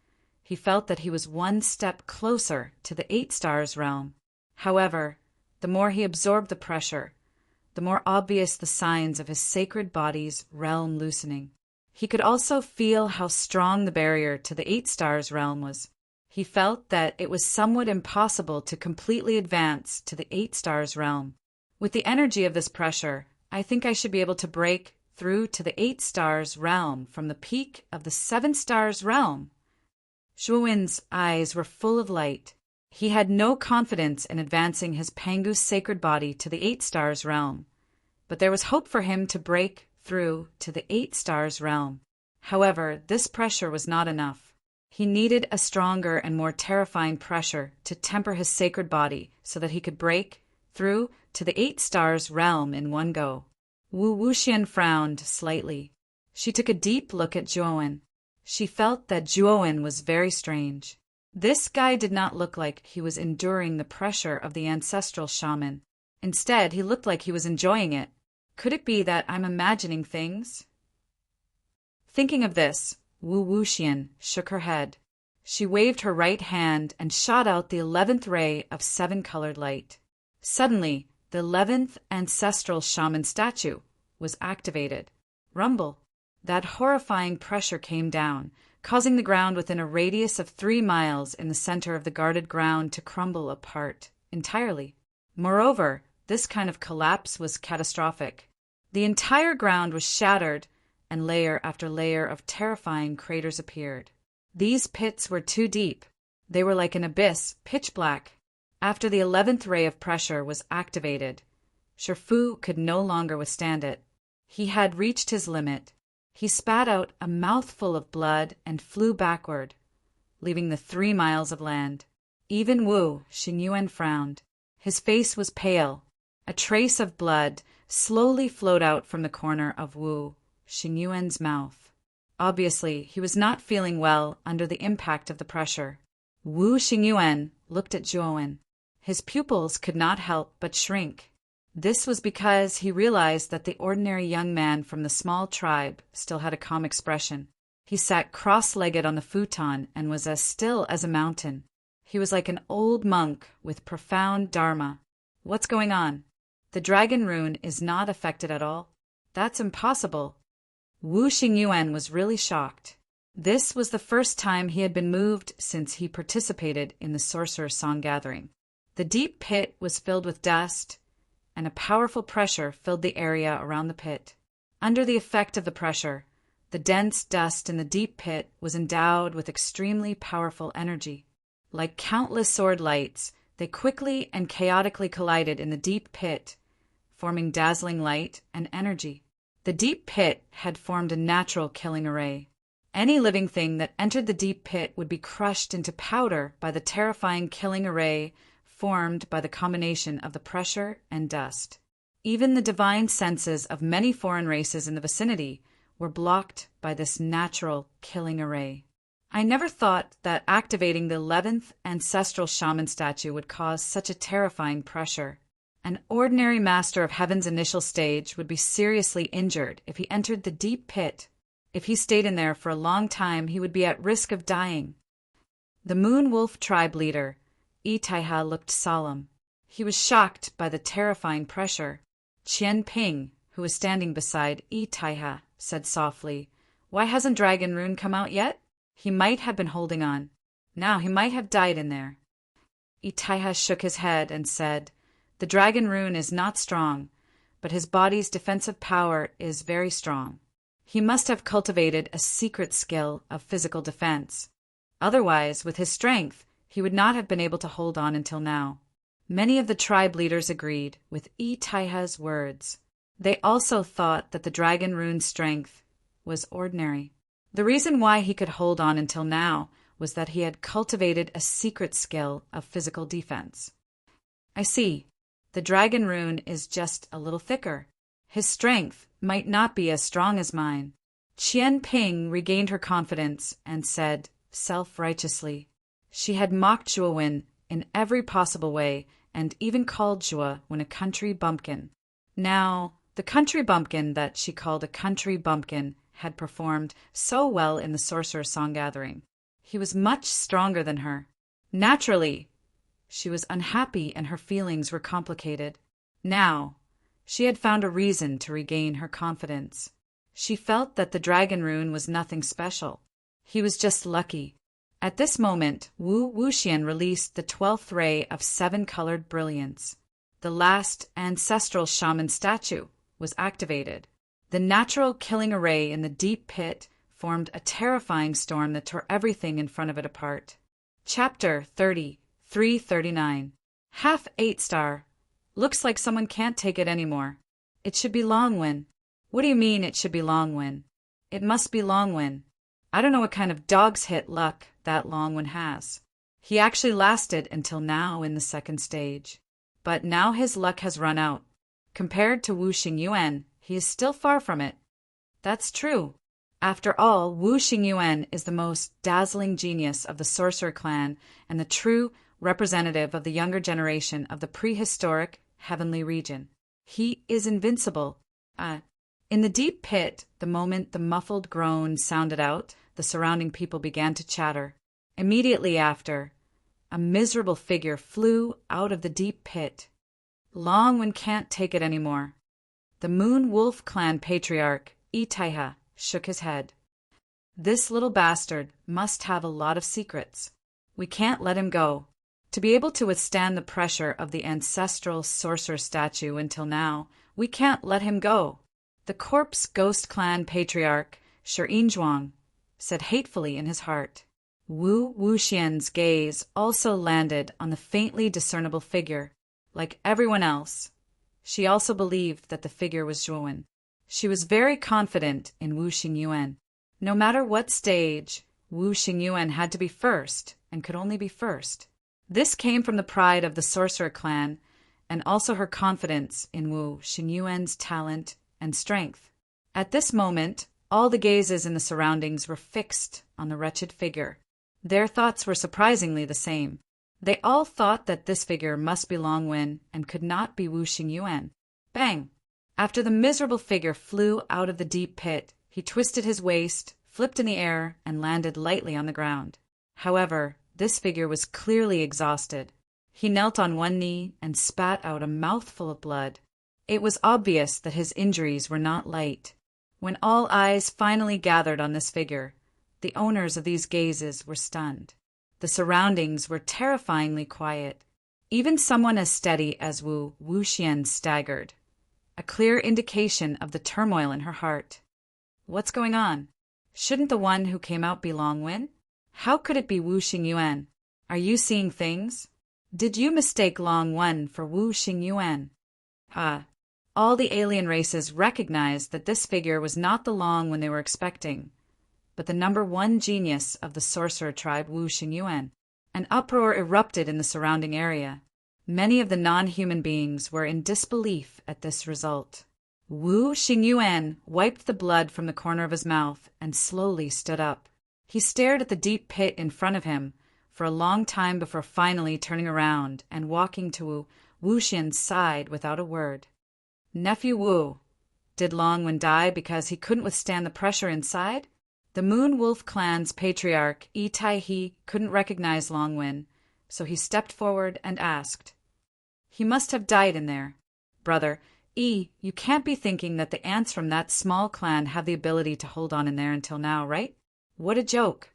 he felt that he was one step closer to the 8 stars realm. However, the more he absorbed the pressure, the more obvious the signs of his sacred body's realm loosening. He could also feel how strong the barrier to the 8 stars realm was. He felt that it was somewhat impossible to completely advance to the 8 stars realm. With the energy of this pressure, I think I should be able to break through to the 8 stars realm from the peak of the 7 stars realm. Zhuowen's eyes were full of light. He had no confidence in advancing his Pangu's sacred body to the 8 stars realm, but there was hope for him to break through to the 8 stars realm. However, this pressure was not enough. He needed a stronger and more terrifying pressure to temper his sacred body so that he could break through to the 8 stars realm in one go. Wu Wuxian frowned slightly. She took a deep look at Zhuowen. She felt that Zhuowen was very strange. This guy did not look like he was enduring the pressure of the ancestral shaman. Instead, he looked like he was enjoying it. Could it be that I'm imagining things? Thinking of this, Wu Wuxian shook her head. She waved her right hand and shot out the 11th ray of 7-colored light. Suddenly, the 11th ancestral shaman statue was activated. rumble. That horrifying pressure came down, causing the ground within a radius of 3 miles in the center of the guarded ground to crumble apart entirely. Moreover, this kind of collapse was catastrophic. The entire ground was shattered, and layer after layer of terrifying craters appeared. These pits were too deep. They were like an abyss, pitch black. After the 11th ray of pressure was activated, Shifu could no longer withstand it. He had reached his limit. He spat out a mouthful of blood and flew backward, leaving the 3 miles of land. Even Wu Xingyuan frowned. His face was pale. A trace of blood slowly flowed out from the corner of Wu Xingyuan's mouth. Obviously, he was not feeling well under the impact of the pressure. Wu Xingyuan looked at Zhuowen. His pupils could not help but shrink. This was because he realized that the ordinary young man from the small tribe still had a calm expression. He sat cross-legged on the futon and was as still as a mountain. He was like an old monk with profound dharma. What's going on? The dragon rune is not affected at all? That's impossible. Wu Xingyuan was really shocked. This was the first time he had been moved since he participated in the Sorcerer's Song gathering. The deep pit was filled with dust, and a powerful pressure filled the area around the pit. Under the effect of the pressure, the dense dust in the deep pit was endowed with extremely powerful energy. Like countless sword lights, they quickly and chaotically collided in the deep pit, forming dazzling light and energy. The deep pit had formed a natural killing array. Any living thing that entered the deep pit would be crushed into powder by the terrifying killing array formed by the combination of the pressure and dust. Even the divine senses of many foreign races in the vicinity were blocked by this natural killing array. I never thought that activating the 11th ancestral shaman statue would cause such a terrifying pressure. An ordinary master of heaven's initial stage would be seriously injured if he entered the deep pit. If he stayed in there for a long time, he would be at risk of dying. The Moon Wolf tribe leader, Yi Taiha, looked solemn. He was shocked by the terrifying pressure. Qian Ping, who was standing beside Yi Taiha, said softly, "Why hasn't Dragon Rune come out yet? He might have been holding on. Now he might have died in there." Yi Taiha shook his head and said, "The Dragon Rune is not strong, but his body's defensive power is very strong. He must have cultivated a secret skill of physical defense. Otherwise, with his strength, he would not have been able to hold on until now." Many of the tribe leaders agreed with Yi Taiha's words. They also thought that the Dragon Rune's strength was ordinary. The reason why he could hold on until now was that he had cultivated a secret skill of physical defense. "I see. The Dragon Rune is just a little thicker. His strength might not be as strong as mine." Qian Ping regained her confidence and said, self-righteously. She had mocked Zhuowen in every possible way and even called Zhuo when a country bumpkin. Now, the country bumpkin that she called a country bumpkin had performed so well in the Sorcerer's Song gathering. He was much stronger than her. Naturally, she was unhappy and her feelings were complicated. Now, she had found a reason to regain her confidence. She felt that the Dragon Rune was nothing special. He was just lucky. At this moment, Wu Wuxian released the 12th ray of 7-colored brilliance. The last ancestral shaman statue was activated. The natural killing array in the deep pit formed a terrifying storm that tore everything in front of it apart. Chapter 30, 339. Half 8-star. Looks like someone can't take it anymore. It should be Longwen. What do you mean it should be Longwen? It must be Longwen. I don't know what kind of dog's hit luck that Longwen has. He actually lasted until now in the 2nd stage. But now his luck has run out. Compared to Wu Xingyuan, he is still far from it. That's true. After all, Wu Xingyuan is the most dazzling genius of the Sorcerer clan and the true representative of the younger generation of the prehistoric heavenly region. He is invincible. In the deep pit, the moment the muffled groan sounded out, the surrounding people began to chatter. Immediately after, a miserable figure flew out of the deep pit. Longwen can't take it anymore. The Moon Wolf clan patriarch, Yi Taihe shook his head. This little bastard must have a lot of secrets. We can't let him go. To be able to withstand the pressure of the ancestral sorcerer statue until now, we can't let him go. The corpse ghost clan patriarch, Zhuang, said hatefully in his heart. Wu Wuxian's gaze also landed on the faintly discernible figure. Like everyone else, she also believed that the figure was Zhuan. She was very confident in Wu Xingyuan. No matter what stage, Wu Xingyuan had to be first, and could only be first. This came from the pride of the sorcerer clan, and also her confidence in Wu Xingyuan's talent and strength. At this moment, all the gazes in the surroundings were fixed on the wretched figure. Their thoughts were surprisingly the same. They all thought that this figure must be Long Wen and could not be Wu Xingyuan. Bang! After the miserable figure flew out of the deep pit, he twisted his waist, flipped in the air, and landed lightly on the ground. However, this figure was clearly exhausted. He knelt on one knee and spat out a mouthful of blood. It was obvious that his injuries were not light. When all eyes finally gathered on this figure, the owners of these gazes were stunned. The surroundings were terrifyingly quiet. Even someone as steady as Wu Wuxian staggered, a clear indication of the turmoil in her heart. What's going on? Shouldn't the one who came out be Long Wen? How could it be Wu Xingyuan? Are you seeing things? Did you mistake Long Wen for Wu Xingyuan? All the alien races recognized that this figure was not the Long Wen they were expecting, but the #1 genius of the sorcerer tribe Wu Xingyuan. An uproar erupted in the surrounding area. Many of the non-human beings were in disbelief at this result. Wu Xingyuan wiped the blood from the corner of his mouth and slowly stood up. He stared at the deep pit in front of him for a long time before finally turning around and walking to Wu Wuxian's side without a word. Nephew Wu, did Long Wen die because he couldn't withstand the pressure inside? The Moon Wolf clan's patriarch, Yi Taihe, couldn't recognize Long Wen, so he stepped forward and asked. He must have died in there. Brother, Yi, you can't be thinking that the ants from that small clan have the ability to hold on in there until now, right? What a joke.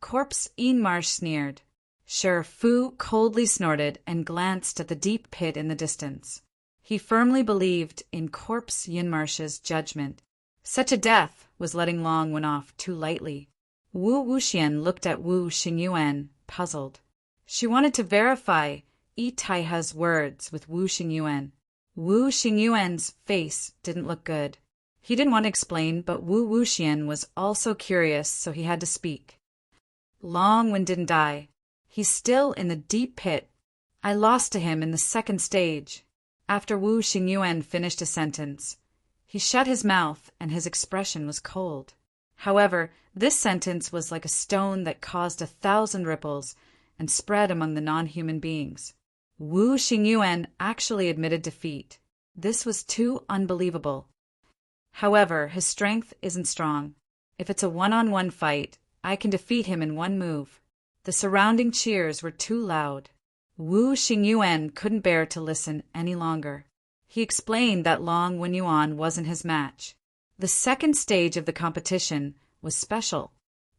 Corpse Yinmarsh sneered. Sher Fu coldly snorted and glanced at the deep pit in the distance. He firmly believed in Corpse Yinmarsh's judgment. Such a death was letting Long Wen off too lightly. Wu Wuxian looked at Wu Xingyuan, puzzled. She wanted to verify Yi Taihe's words with Wu Xingyuan. Wu Xingyuan's face didn't look good. He didn't want to explain, but Wu Wuxian was also curious, so he had to speak. Long Wen didn't die. He's still in the deep pit. I lost to him in the 2nd stage. After Wu Xingyuan finished a sentence, he shut his mouth and his expression was cold. However, this sentence was like a stone that caused 1,000 ripples and spread among the non-human beings. Wu Xingyuan actually admitted defeat. This was too unbelievable. However, his strength isn't strong. If it's a one-on-one fight, I can defeat him in one move. The surrounding cheers were too loud. Wu Xingyuan couldn't bear to listen any longer. He explained that Long Wenyuan wasn't his match. The 2nd stage of the competition was special.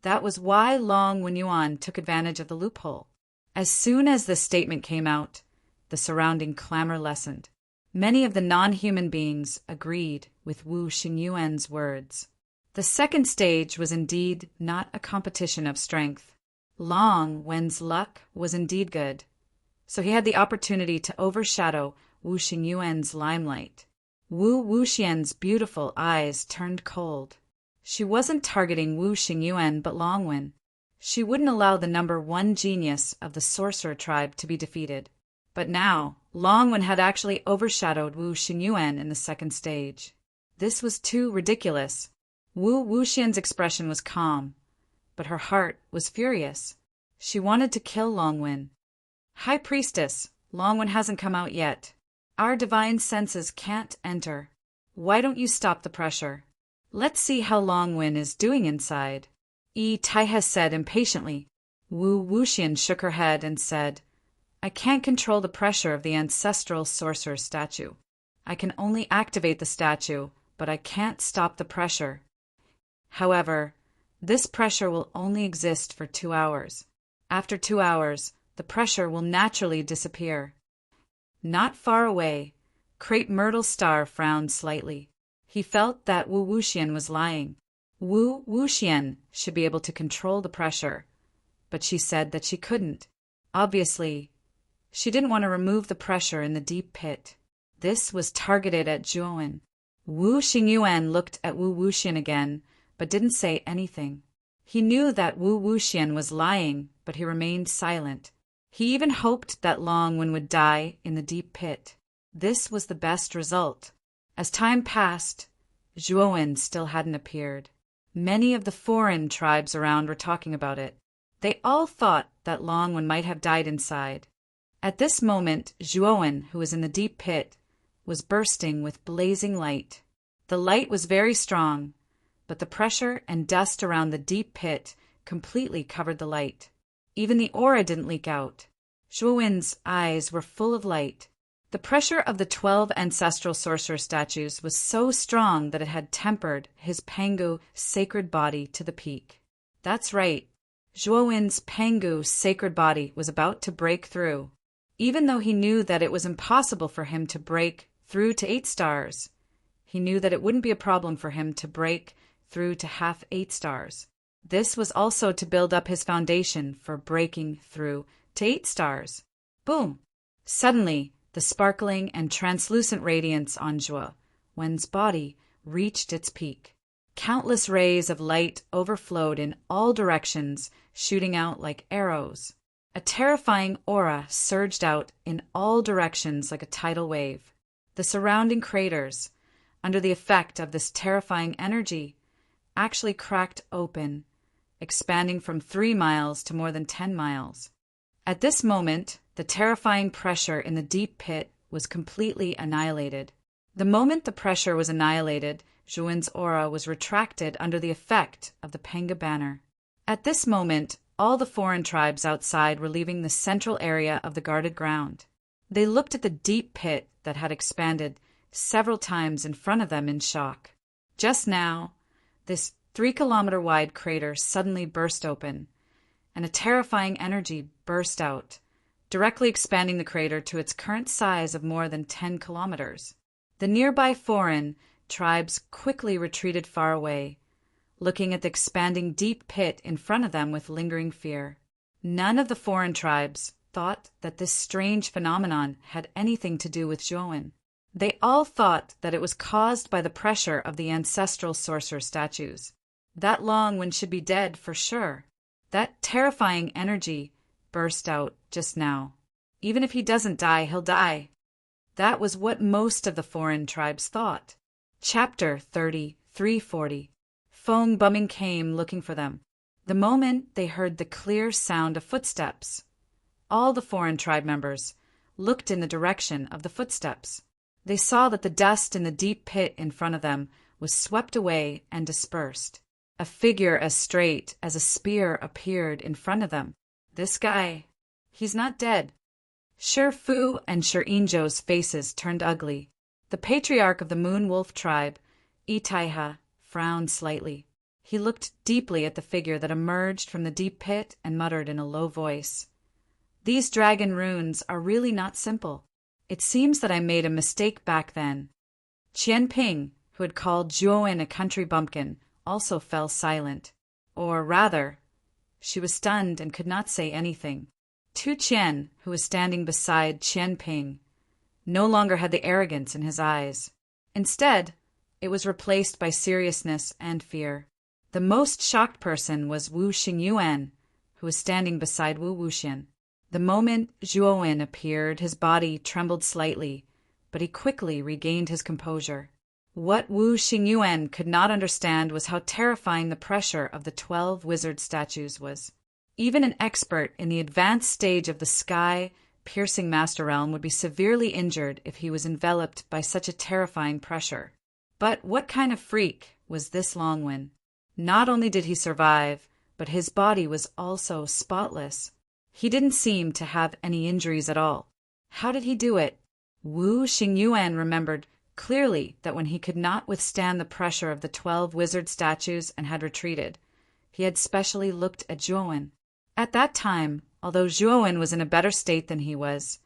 That was why Long Wenyuan took advantage of the loophole. As soon as this statement came out, the surrounding clamor lessened. Many of the non-human beings agreed with Wu Xingyuan's words. The 2nd stage was indeed not a competition of strength. Long Wen's luck was indeed good, so he had the opportunity to overshadow Wu Xingyuan's limelight. Wu Wuxian's beautiful eyes turned cold. She wasn't targeting Wu Xingyuan but Long Wen. She wouldn't allow the #1 genius of the sorcerer tribe to be defeated. But now, Long Wen had actually overshadowed Wu Xingyuan in the 2nd stage. This was too ridiculous. Wu Wuxian's expression was calm, but her heart was furious. She wanted to kill Long Wen. High Priestess, Long Wen hasn't come out yet. Our divine senses can't enter. Why don't you stop the pressure? Let's see how Long Wen is doing inside. Yi Taihe said impatiently. Wu Wuxian shook her head and said, I can't control the pressure of the ancestral sorcerer statue. I can only activate the statue, but I can't stop the pressure. However, this pressure will only exist for 2 hours. After 2 hours, the pressure will naturally disappear. Not far away, Crepe Myrtle Star frowned slightly. He felt that Wu Wuxian was lying. Wu Wuxian should be able to control the pressure, but she said that she couldn't. Obviously, she didn't want to remove the pressure in the deep pit. This was targeted at Zhuowen. Wu Xingyuan looked at Wu Wuxian again, but didn't say anything. He knew that Wu Wuxian was lying, but he remained silent. He even hoped that Longwen would die in the deep pit. This was the best result. As time passed, Zhuowen still hadn't appeared. Many of the foreign tribes around were talking about it. They all thought that Longwen might have died inside. At this moment, Zhuowen, who was in the deep pit, was bursting with blazing light. The light was very strong, but the pressure and dust around the deep pit completely covered the light. Even the aura didn't leak out. Zhuowen's eyes were full of light. The pressure of the 12 ancestral sorcerer statues was so strong that it had tempered his Pangu sacred body to the peak. That's right. Zhuowen's Pangu sacred body was about to break through. Even though he knew that it was impossible for him to break through to 8 stars, he knew that it wouldn't be a problem for him to break through to half 8 stars. This was also to build up his foundation for breaking through to 8 stars. Boom! Suddenly, the sparkling and translucent radiance on Zhuowen's body reached its peak. Countless rays of light overflowed in all directions, shooting out like arrows. A terrifying aura surged out in all directions like a tidal wave. The surrounding craters, under the effect of this terrifying energy, actually cracked open, expanding from 3 miles to more than 10 miles. At this moment, the terrifying pressure in the deep pit was completely annihilated. The moment the pressure was annihilated, Zhuowen's aura was retracted under the effect of the Panga banner. At this moment, all the foreign tribes outside were leaving the central area of the guarded ground. They looked at the deep pit that had expanded several times in front of them in shock. Just now, this 3-kilometer-wide crater suddenly burst open, and a terrifying energy burst out, directly expanding the crater to its current size of more than 10 kilometers. The nearby foreign tribes quickly retreated far away, looking at the expanding deep pit in front of them with lingering fear. None of the foreign tribes thought that this strange phenomenon had anything to do with Zhuowen. They all thought that it was caused by the pressure of the ancestral sorcerer statues. That Longwen should be dead for sure. That terrifying energy burst out just now. Even if he doesn't die, he'll die. That was what most of the foreign tribes thought. Chapter 3340. Feng Bumming came looking for them. The moment they heard the clear sound of footsteps, all the foreign tribe members looked in the direction of the footsteps. They saw that the dust in the deep pit in front of them was swept away and dispersed. A figure as straight as a spear appeared in front of them. This guy, he's not dead. Shi Fu and Shi Inzhou's faces turned ugly. The patriarch of the Moon Wolf tribe, Itaiha, frowned slightly. He looked deeply at the figure that emerged from the deep pit and muttered in a low voice, "These dragon runes are really not simple. It seems that I made a mistake back then." Qian Ping, who had called Zhuowen a country bumpkin, also fell silent. Or rather, she was stunned and could not say anything. Tu Qian, who was standing beside Qian Ping, no longer had the arrogance in his eyes. Instead, it was replaced by seriousness and fear. The most shocked person was Wu Xingyuan, who was standing beside Wu Wuxian. The moment Zhuowen appeared, his body trembled slightly, but he quickly regained his composure. What Wu Xingyuan could not understand was how terrifying the pressure of the 12 wizard statues was. Even an expert in the advanced stage of the sky-piercing Master Realm would be severely injured if he was enveloped by such a terrifying pressure. But what kind of freak was this Longwen? Not only did he survive, but his body was also spotless. He didn't seem to have any injuries at all. How did he do it? Wu Xingyuan remembered clearly that when he could not withstand the pressure of the 12 wizard statues and had retreated, he had specially looked at Zhuowen. At that time, although Zhuowen was in a better state than he was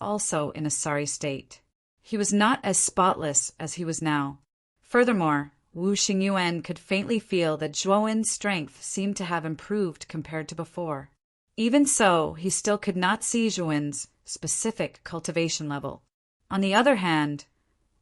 also in a sorry state. He was not as spotless as he was now. Furthermore, Wu Xingyuan could faintly feel that Zhuowen's strength seemed to have improved compared to before. Even so, he still could not see Zhuowen's specific cultivation level. On the other hand,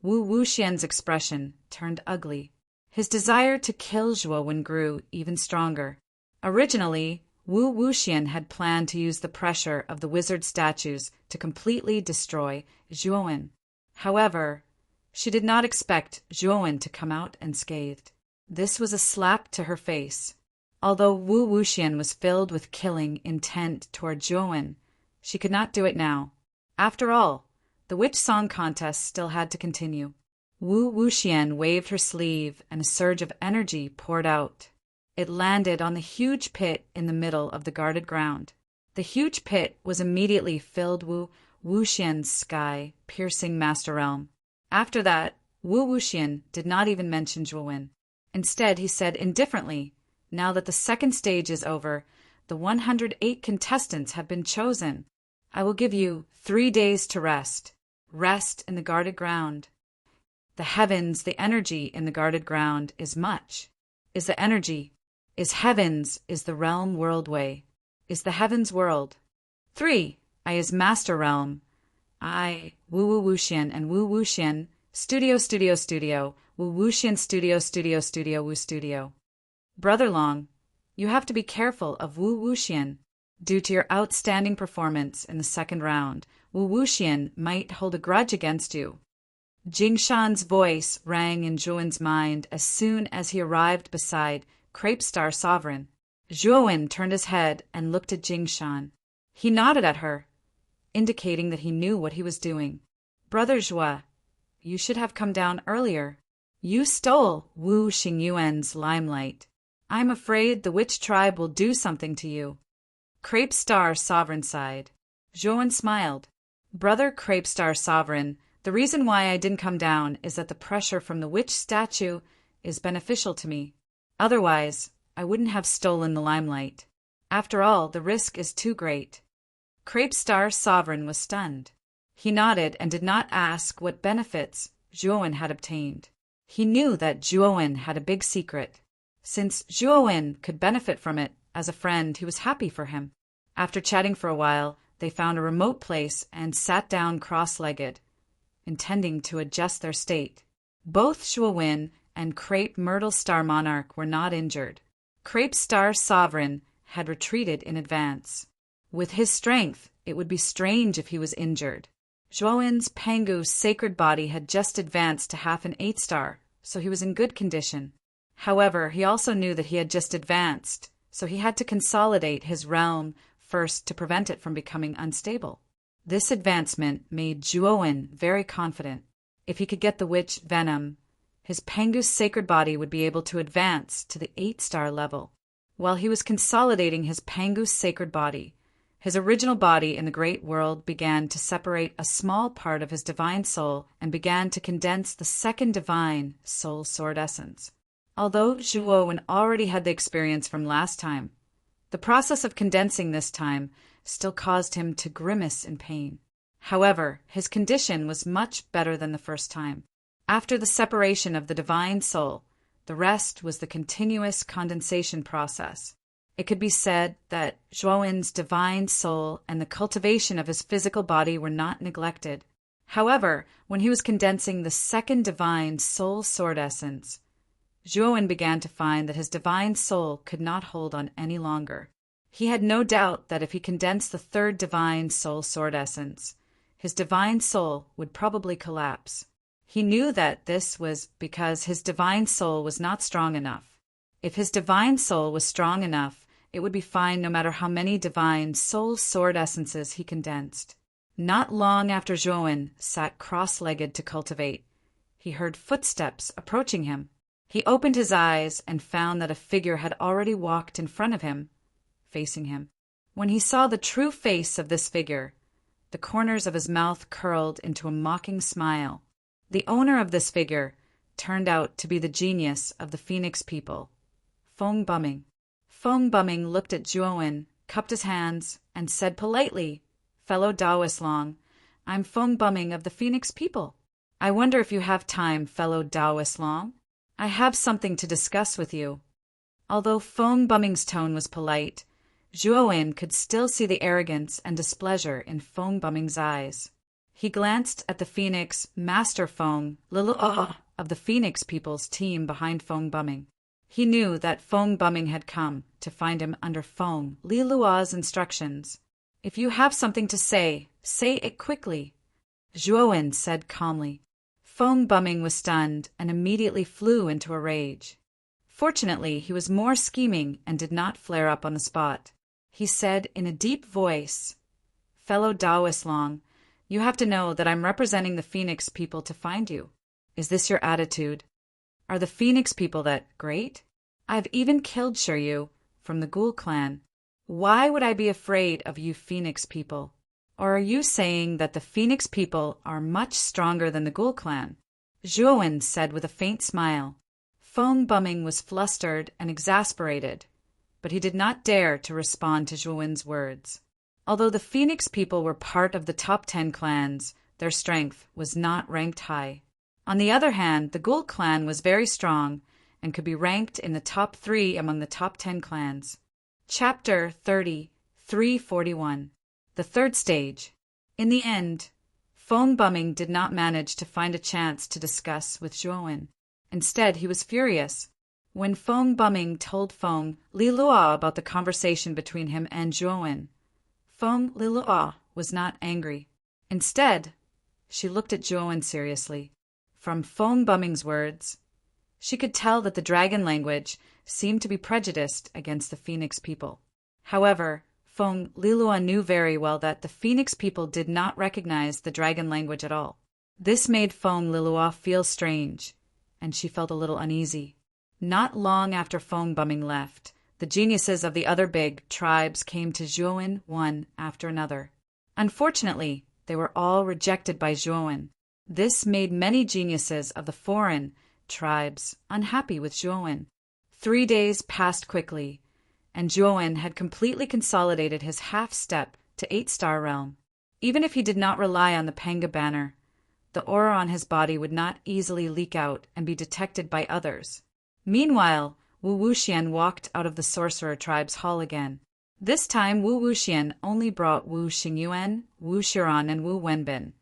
Wu Wuxian's expression turned ugly. His desire to kill Zhuowen grew even stronger. Originally, Wu Wuxian had planned to use the pressure of the wizard statues to completely destroy Zhuowen. However, she did not expect Zhuowen to come out unscathed. This was a slap to her face. Although Wu Wuxian was filled with killing intent toward Zhuowen, she could not do it now. After all, the witch song contest still had to continue. Wu Wuxian waved her sleeve and a surge of energy poured out. It landed on the huge pit in the middle of the guarded ground. The huge pit was immediately filled with Wu Wuxian's sky-piercing master realm. After that, Wu Wuxian did not even mention Zhuowen. Instead, he said indifferently, "Now that the second stage is over, the 108 contestants have been chosen. I will give you 3 days to rest. Rest in the guarded ground. The heavens, the energy in the guarded ground is much. Is the energy, is heavens, is the realm world way. Is the heavens world. 3. I is master realm. I, Wu Wuxian and Wu Wuxian, studio, Wu Wuxian studio, Wu studio. Brother Long, you have to be careful of Wu Wuxian. Due to your outstanding performance in the second round, Wu Wuxian might hold a grudge against you." Jingshan's voice rang in Zhuowen's mind as soon as he arrived beside Crepe Star Sovereign. Zhuowen turned his head and looked at Jingshan. He nodded at her, indicating that he knew what he was doing. "Brother Zhuo, you should have come down earlier. You stole Wu Xingyuan's limelight. I'm afraid the witch tribe will do something to you." Crepe Star Sovereign sighed. Zhuowen smiled. "Brother Crepe Star Sovereign, the reason why I didn't come down is that the pressure from the witch statue is beneficial to me. Otherwise, I wouldn't have stolen the limelight. After all, the risk is too great." Crepe Star Sovereign was stunned. He nodded and did not ask what benefits Zhuowen had obtained. He knew that Zhuowen had a big secret. Since Zhuowen could benefit from it as a friend, he was happy for him. After chatting for a while, they found a remote place and sat down cross-legged, intending to adjust their state. Both Zhuowen and Crepe Myrtle Star Monarch were not injured. Crepe Star Sovereign had retreated in advance. With his strength, it would be strange if he was injured. Zhuowen's Pangu sacred body had just advanced to half an 8-star, so he was in good condition. However, he also knew that he had just advanced, so he had to consolidate his realm first to prevent it from becoming unstable. This advancement made Zhuowen very confident. If he could get the witch venom, his Pangu's sacred body would be able to advance to the 8-star level. While he was consolidating his Pangu's sacred body, his original body in the great world began to separate a small part of his divine soul and began to condense the second divine soul sword essence. Although Zhuowen already had the experience from last time, the process of condensing this time still caused him to grimace in pain. However, his condition was much better than the first time. After the separation of the divine soul, the rest was the continuous condensation process. It could be said that Zhuowen's divine soul and the cultivation of his physical body were not neglected. However, when he was condensing the second divine soul sword essence, Zhuowen began to find that his divine soul could not hold on any longer. He had no doubt that if he condensed the third divine soul sword essence, his divine soul would probably collapse. He knew that this was because his divine soul was not strong enough. If his divine soul was strong enough, it would be fine no matter how many divine soul sword essences he condensed. Not long after Zhuowen sat cross-legged to cultivate, he heard footsteps approaching him. He opened his eyes and found that a figure had already walked in front of him, facing him. When he saw the true face of this figure, the corners of his mouth curled into a mocking smile. The owner of this figure turned out to be the genius of the Phoenix people, Fong Bumming. Fong Bumming looked at Zhuowen, cupped his hands, and said politely, "Fellow Taoist Long, I'm Fong Bumming of the Phoenix people. I wonder if you have time, fellow Taoist Long? I have something to discuss with you." Although Fong Bumming's tone was polite, Zhuowen could still see the arrogance and displeasure in Fong Bumming's eyes. He glanced at the Phoenix Master Fong Lilua of the Phoenix people's team behind Fong Bumming. He knew that Fong Bumming had come to find him under Fong Lilua's instructions. "If you have something to say it quickly," Zhuowen said calmly. Fong Bumming was stunned and immediately flew into a rage. Fortunately, he was more scheming and did not flare up on the spot. He said in a deep voice, "Fellow Taoist Long, you have to know that I'm representing the Phoenix people to find you. Is this your attitude? Are the Phoenix people that great? I've even killed Shiryu from the Ghoul clan. Why would I be afraid of you Phoenix people? Or are you saying that the Phoenix people are much stronger than the Ghoul clan?" Zhuowen said with a faint smile. Fong Bumming was flustered and exasperated, but he did not dare to respond to Zhuowen's words. Although the Phoenix people were part of the top 10 clans, their strength was not ranked high. On the other hand, the Ghoul clan was very strong and could be ranked in the top 3 among the top 10 clans. Chapter 30, 341. The Third Stage. In the end, Fong Bumming did not manage to find a chance to discuss with Zhuowen. Instead, he was furious. When Fong Bumming told Fong Lilua about the conversation between him and Zhuowen, Fong Lilua was not angry. Instead, she looked at Zhuowen seriously. From Fong Bumming's words, she could tell that the dragon language seemed to be prejudiced against the Phoenix people. However, Fong Lilua knew very well that the Phoenix people did not recognize the dragon language at all. This made Fong Lilua feel strange, and she felt a little uneasy. Not long after Fong Bumming left, the geniuses of the other big tribes came to Zhuowen one after another. Unfortunately, they were all rejected by Zhuowen. This made many geniuses of the foreign tribes unhappy with Zhuowen. 3 days passed quickly, and Zhuowen had completely consolidated his half-step to 8-star realm. Even if he did not rely on the Panga banner, the aura on his body would not easily leak out and be detected by others. Meanwhile, Wu Wuxian walked out of the sorcerer tribe's hall again. This time Wu Wuxian only brought Wu Xingyuan, Wu Shiran, and Wu Wenbin,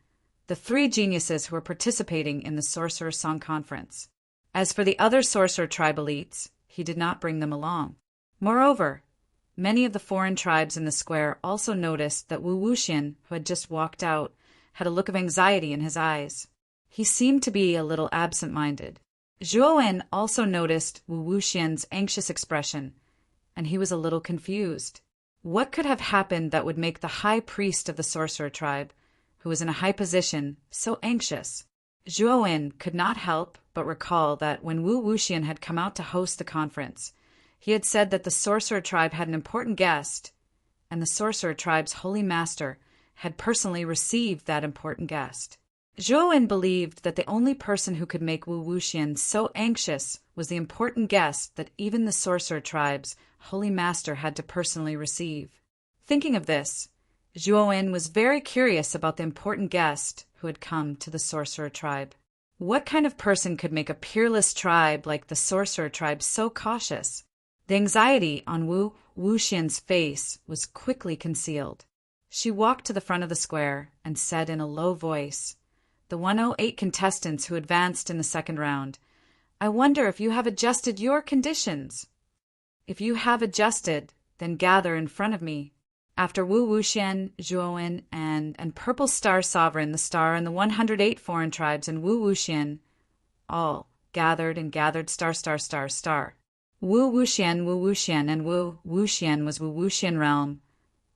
the 3 geniuses who were participating in the Sorcerer Song Conference. As for the other sorcerer tribe elites, he did not bring them along. Moreover, many of the foreign tribes in the square also noticed that Wu Wuxian, who had just walked out, had a look of anxiety in his eyes. He seemed to be a little absent-minded. Zhuowen also noticed Wu Wuxian's anxious expression, and he was a little confused. What could have happened that would make the high priest of the sorcerer tribe, who was in a high position, so anxious? Zhuowen could not help but recall that when Wu Wuxian had come out to host the conference, he had said that the sorcerer tribe had an important guest, and the sorcerer tribe's holy master had personally received that important guest. Zhuowen believed that the only person who could make Wu Wuxian so anxious was the important guest that even the sorcerer tribe's holy master had to personally receive. Thinking of this, Zhuowen was very curious about the important guest who had come to the sorcerer tribe. What kind of person could make a peerless tribe like the sorcerer tribe so cautious? The anxiety on Wu Wuxian's face was quickly concealed. She walked to the front of the square and said in a low voice, "The 108 contestants who advanced in the second round, I wonder if you have adjusted your conditions. If you have adjusted, then gather in front of me." After Wu Wuxian, Zhuowen, and Purple Star Sovereign, the star, and the 108 foreign tribes, and Wu Wuxian, all gathered star. Wu Wuxian, and Wu Wuxian was Wu Wuxian realm.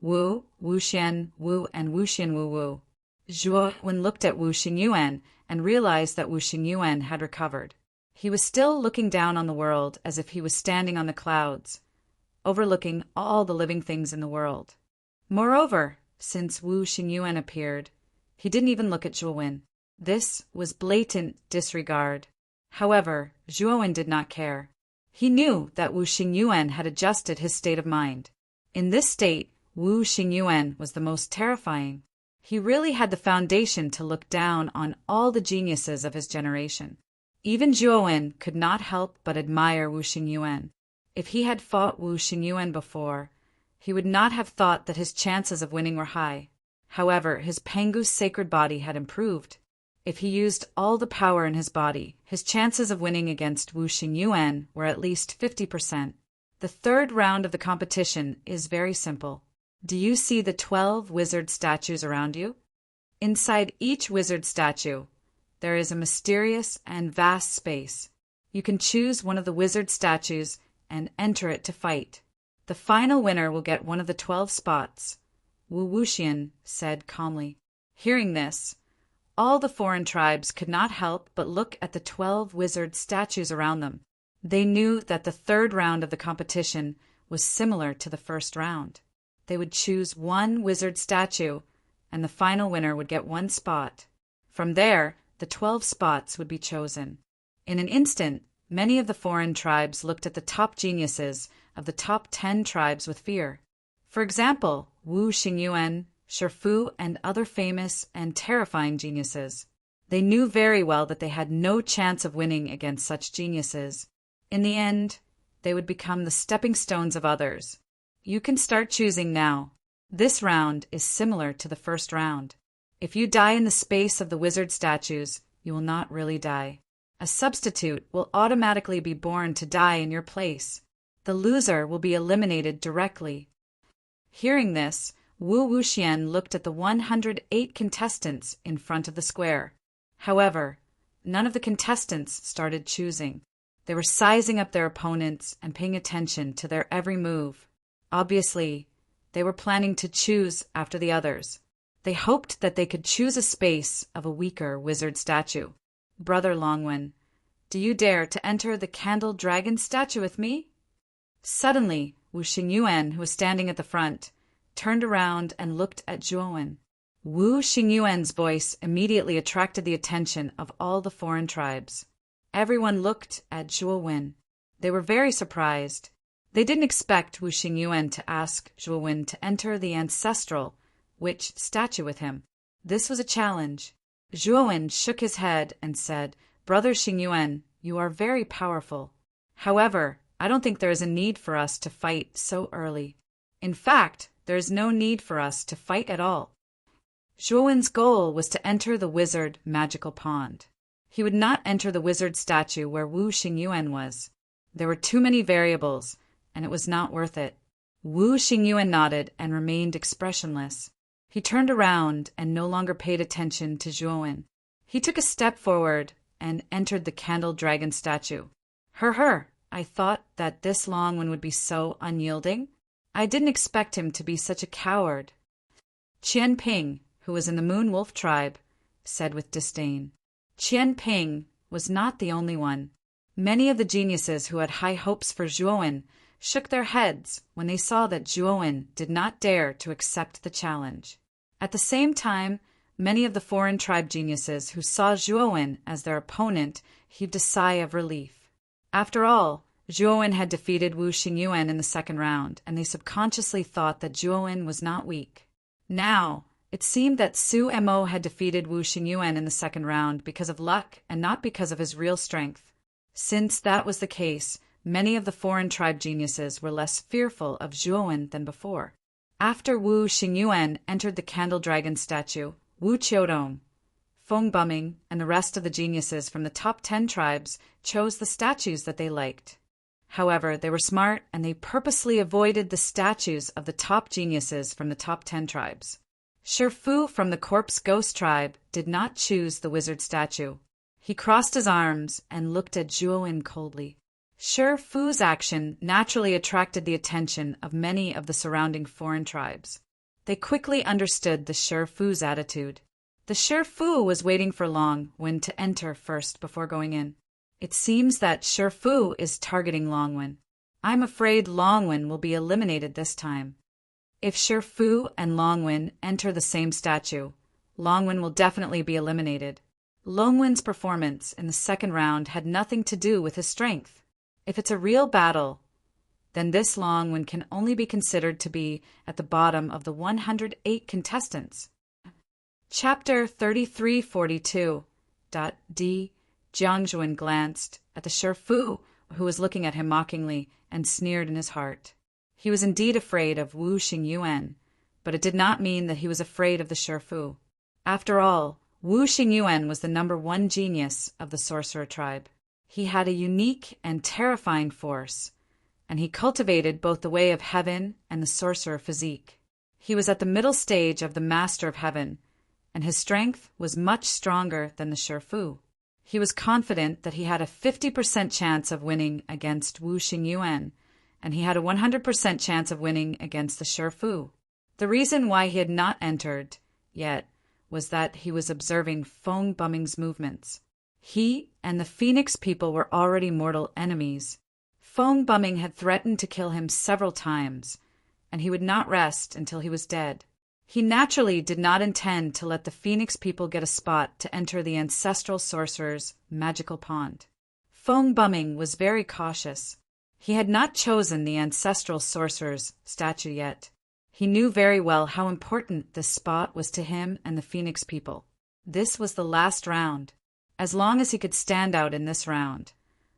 Wu, Wuxian, Wu, and Wuxian Wu Wu. Zhuowen looked at Wu Xingyuan and realized that Wu Xingyuan had recovered. He was still looking down on the world as if he was standing on the clouds, overlooking all the living things in the world. Moreover, since Wu Xingyuan appeared, he didn't even look at Zhuowen. This was blatant disregard. However, Zhuowen did not care. He knew that Wu Xingyuan had adjusted his state of mind. In this state, Wu Xingyuan was the most terrifying. He really had the foundation to look down on all the geniuses of his generation. Even Zhuowen could not help but admire Wu Xingyuan. If he had fought Wu Xingyuan before, he would not have thought that his chances of winning were high. However, his Pengu's sacred body had improved. If he used all the power in his body, his chances of winning against Wu Xingyuan were at least 50%. The third round of the competition is very simple. Do you see the 12 wizard statues around you? Inside each wizard statue, there is a mysterious and vast space. You can choose one of the wizard statues and enter it to fight. The final winner will get one of the 12 spots, Wu Wuxian said calmly. Hearing this, all the foreign tribes could not help but look at the 12 wizard statues around them. They knew that the third round of the competition was similar to the first round. They would choose one wizard statue, and the final winner would get one spot. From there, the 12 spots would be chosen. In an instant, many of the foreign tribes looked at the top geniuses of the top 10 tribes with fear. For example, Wu Xingyuan, Shifu, and other famous and terrifying geniuses. They knew very well that they had no chance of winning against such geniuses. In the end, they would become the stepping stones of others. You can start choosing now. This round is similar to the first round. If you die in the space of the wizard statues, you will not really die. A substitute will automatically be born to die in your place. The loser will be eliminated directly. Hearing this, Wu Wuxian looked at the 108 contestants in front of the square. However, none of the contestants started choosing. They were sizing up their opponents and paying attention to their every move. Obviously, they were planning to choose after the others. They hoped that they could choose a space of a weaker wizard statue. Brother Longwen, do you dare to enter the candle dragon statue with me? Suddenly, Wu Xingyuan, who was standing at the front, turned around and looked at Zhuowen. Wu Xingyuan's voice immediately attracted the attention of all the foreign tribes. Everyone looked at Zhuowen. They were very surprised. They didn't expect Wu Xingyuan to ask Zhuowen to enter the ancestral witch statue with him. This was a challenge. Zhuowen shook his head and said, Brother Xingyuan, you are very powerful. However, I don't think there is a need for us to fight so early. In fact, there is no need for us to fight at all. Zhuowen's goal was to enter the wizard magical pond. He would not enter the wizard statue where Wu Xingyuan was. There were too many variables, and it was not worth it. Wu Xingyuan nodded and remained expressionless. He turned around and no longer paid attention to Zhuowen. He took a step forward and entered the candle dragon statue. I thought that this Longwen would be so unyielding. I didn't expect him to be such a coward. Qian Ping, who was in the Moon Wolf tribe, said with disdain. Qian Ping was not the only one. Many of the geniuses who had high hopes for Zhuowen shook their heads when they saw that Zhuowen did not dare to accept the challenge. At the same time, many of the foreign tribe geniuses who saw Zhuowen as their opponent heaved a sigh of relief. After all, Zhuowen had defeated Wu Xingyuan in the second round, and they subconsciously thought that Zhuowen was not weak. Now, it seemed that Su Mo had defeated Wu Xingyuan in the second round because of luck and not because of his real strength. Since that was the case, many of the foreign tribe geniuses were less fearful of Zhuowen than before. After Wu Xingyuan entered the candle dragon statue, Wu Qiudong, Feng Bumming, and the rest of the geniuses from the top 10 tribes chose the statues that they liked. However, they were smart and they purposely avoided the statues of the top geniuses from the top 10 tribes. Shifu from the Corpse Ghost tribe did not choose the wizard statue. He crossed his arms and looked at Zhuowen coldly. Shifu's action naturally attracted the attention of many of the surrounding foreign tribes. They quickly understood the Shifu's attitude. The Shifu was waiting for Longwen to enter first before going in. It seems that Shifu is targeting Longwen. I'm afraid Longwen will be eliminated this time. If Shifu and Longwen enter the same statue, Longwen will definitely be eliminated. Longwen's performance in the second round had nothing to do with his strength. If it's a real battle, then this Longwen can only be considered to be at the bottom of the 108 contestants. Chapter 3342. D. Jiangjuan glanced at the Shifu, who was looking at him mockingly, and sneered in his heart. He was indeed afraid of Wu Xingyuan, but it did not mean that he was afraid of the Shifu. After all, Wu Xingyuan was the #1 genius of the sorcerer tribe. He had a unique and terrifying force, and he cultivated both the way of heaven and the sorcerer physique. He was at the middle stage of the master of heaven, and his strength was much stronger than the Shifu. He was confident that he had a 50% chance of winning against Wu Xingyuan, and he had a 100% chance of winning against the Shifu. The reason why he had not entered yet was that he was observing Feng Buming's movements. He and the Phoenix people were already mortal enemies. Feng Buming had threatened to kill him several times, and he would not rest until he was dead. He naturally did not intend to let the Phoenix people get a spot to enter the ancestral sorcerer's magical pond. Feng Buming was very cautious. He had not chosen the ancestral sorcerer's statue yet. He knew very well how important this spot was to him and the Phoenix people. This was the last round. As long as he could stand out in this round,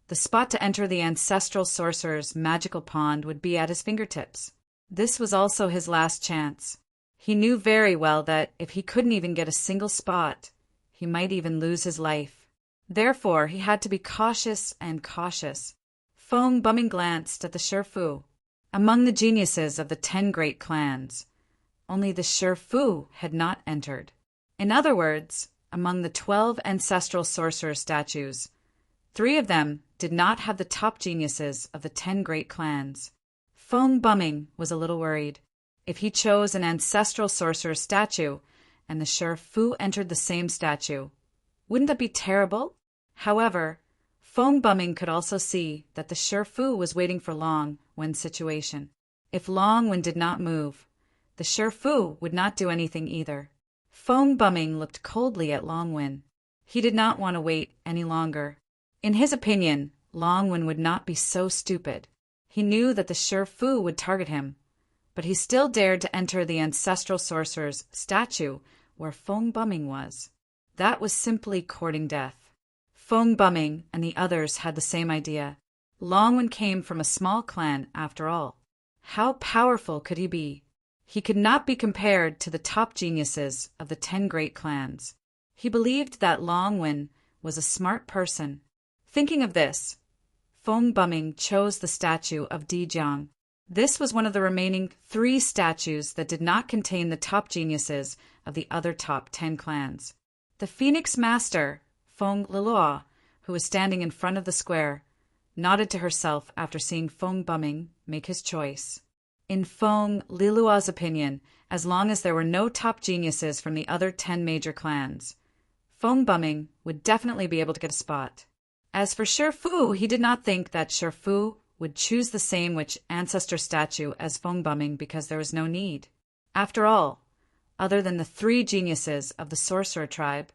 the spot to enter the ancestral sorcerer's magical pond would be at his fingertips. This was also his last chance. He knew very well that if he couldn't even get a single spot, he might even lose his life. Therefore, he had to be cautious and cautious. Feng Buming glanced at the Shifu. Among the geniuses of the 10 great clans, only the Shifu had not entered. In other words, among the 12 ancestral sorcerer statues, 3 of them did not have the top geniuses of the 10 great clans. Feng Buming was a little worried. If he chose an ancestral sorcerer statue and the Shifu entered the same statue, wouldn't that be terrible? However, Feng Buming could also see that the Shifu was waiting for Longwen's situation. If Longwen did not move, the Shifu would not do anything either. Feng Buming looked coldly at Longwen. He did not want to wait any longer. In his opinion, Longwen would not be so stupid. He knew that the Shifu would target him, but he still dared to enter the ancestral sorcerer's statue where Feng Buming was. That was simply courting death. Feng Buming and the others had the same idea. Longwen came from a small clan after all. How powerful could he be? He could not be compared to the top geniuses of the 10 great clans. He believed that Longwen was a smart person. Thinking of this, Feng Buming chose the statue of Dijiang. This was one of the remaining 3 statues that did not contain the top geniuses of the other top 10 clans. The Phoenix Master, Feng Lilua, who was standing in front of the square, nodded to herself after seeing Feng Buming make his choice. In Feng Lilua's opinion, as long as there were no top geniuses from the other 10 major clans, Feng Buming would definitely be able to get a spot. As for Shifu, he did not think that Shifu would choose the same which ancestor statue as Feng Buming because there was no need. After all, other than the 3 geniuses of the sorcerer tribe,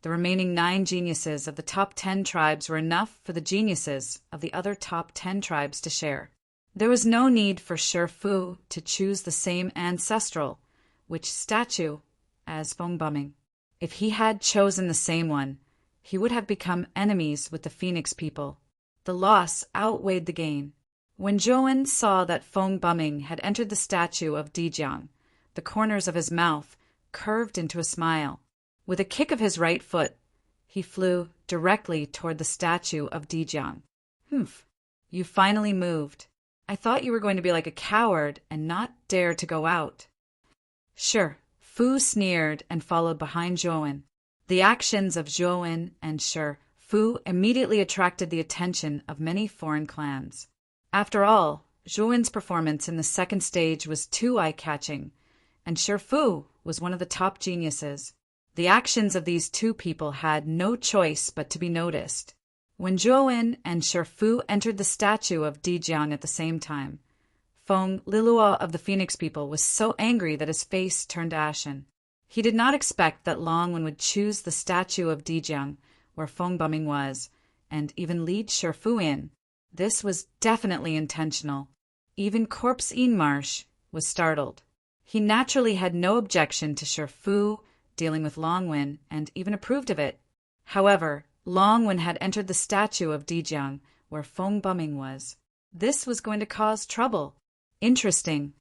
the remaining 9 geniuses of the top 10 tribes were enough for the geniuses of the other top 10 tribes to share. There was no need for Shifu to choose the same ancestral which statue as Feng Buming. If he had chosen the same one, he would have become enemies with the Phoenix people. The loss outweighed the gain. When Zhouwen saw that Feng Buming had entered the statue of Dijiang, the corners of his mouth curved into a smile. With a kick of his right foot, he flew directly toward the statue of Dijiang. "Humph, you finally moved. I thought you were going to be like a coward and not dare to go out." Sure, Fu sneered and followed behind Zhouwen. The actions of Zhouwen and Fu immediately attracted the attention of many foreign clans. After all, Zhouwen's performance in the second stage was too eye-catching, and Fu was one of the top geniuses. The actions of these 2 people had no choice but to be noticed. When Zhouwen and Fu entered the statue of Dijiang at the same time, Feng Lilua of the Phoenix people was so angry that his face turned ashen. He did not expect that Longwen would choose the statue of Dijiang, where Feng Buming was, and even lead Shifu in. This was definitely intentional. Even Corpse Marsh was startled. He naturally had no objection to Shifu dealing with Longwen, and even approved of it. However, Longwen had entered the statue of Dijiang, where Feng Buming was. This was going to cause trouble. Interesting.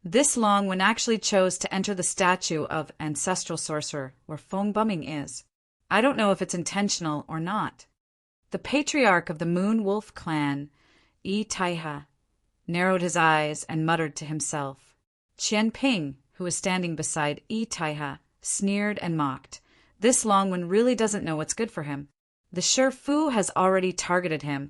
This Longwen actually chose to enter the statue of Ancestral Sorcerer, where Feng Buming is. I don't know if it's intentional or not. The patriarch of the Moon Wolf clan, Taiha, narrowed his eyes and muttered to himself. Qian Ping, who was standing beside Taiha, sneered and mocked. This Longwen really doesn't know what's good for him. The Shifu has already targeted him,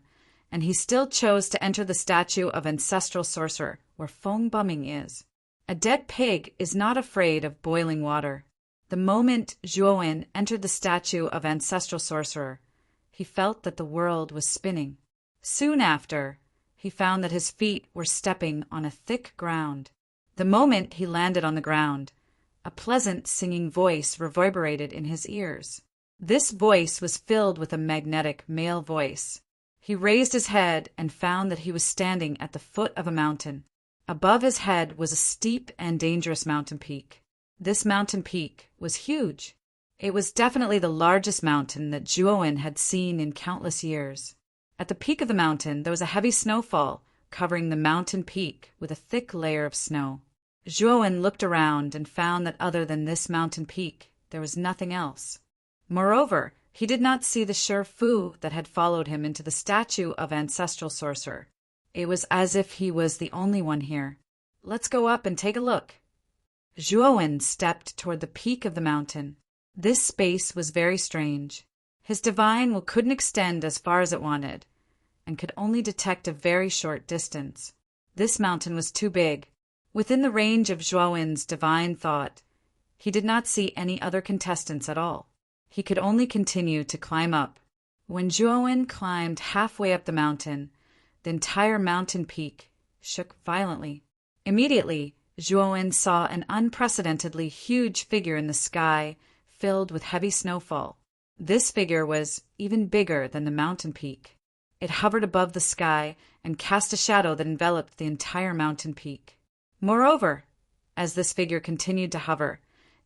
and he still chose to enter the statue of Ancestral Sorcerer, where Feng Buming is. A dead pig is not afraid of boiling water. The moment Zhuowen entered the statue of Ancestral Sorcerer, he felt that the world was spinning. Soon after, he found that his feet were stepping on a thick ground. The moment he landed on the ground, a pleasant singing voice reverberated in his ears. This voice was filled with a magnetic male voice. He raised his head and found that he was standing at the foot of a mountain. Above his head was a steep and dangerous mountain peak. This mountain peak was huge. It was definitely the largest mountain that Zhuowen had seen in countless years. At the peak of the mountain, there was a heavy snowfall covering the mountain peak with a thick layer of snow. Zhuowen looked around and found that other than this mountain peak, there was nothing else. Moreover, he did not see the Shifu that had followed him into the statue of Ancestral Sorcerer. It was as if he was the only one here. Let's go up and take a look. Zhuowen stepped toward the peak of the mountain. This space was very strange. His divine will couldn't extend as far as it wanted, and could only detect a very short distance. This mountain was too big. Within the range of Zhuowen's divine thought, he did not see any other contestants at all. He could only continue to climb up. When Zhuowen climbed halfway up the mountain, the entire mountain peak shook violently. Immediately, Zhuowen saw an unprecedentedly huge figure in the sky filled with heavy snowfall. This figure was even bigger than the mountain peak. It hovered above the sky and cast a shadow that enveloped the entire mountain peak. Moreover, as this figure continued to hover,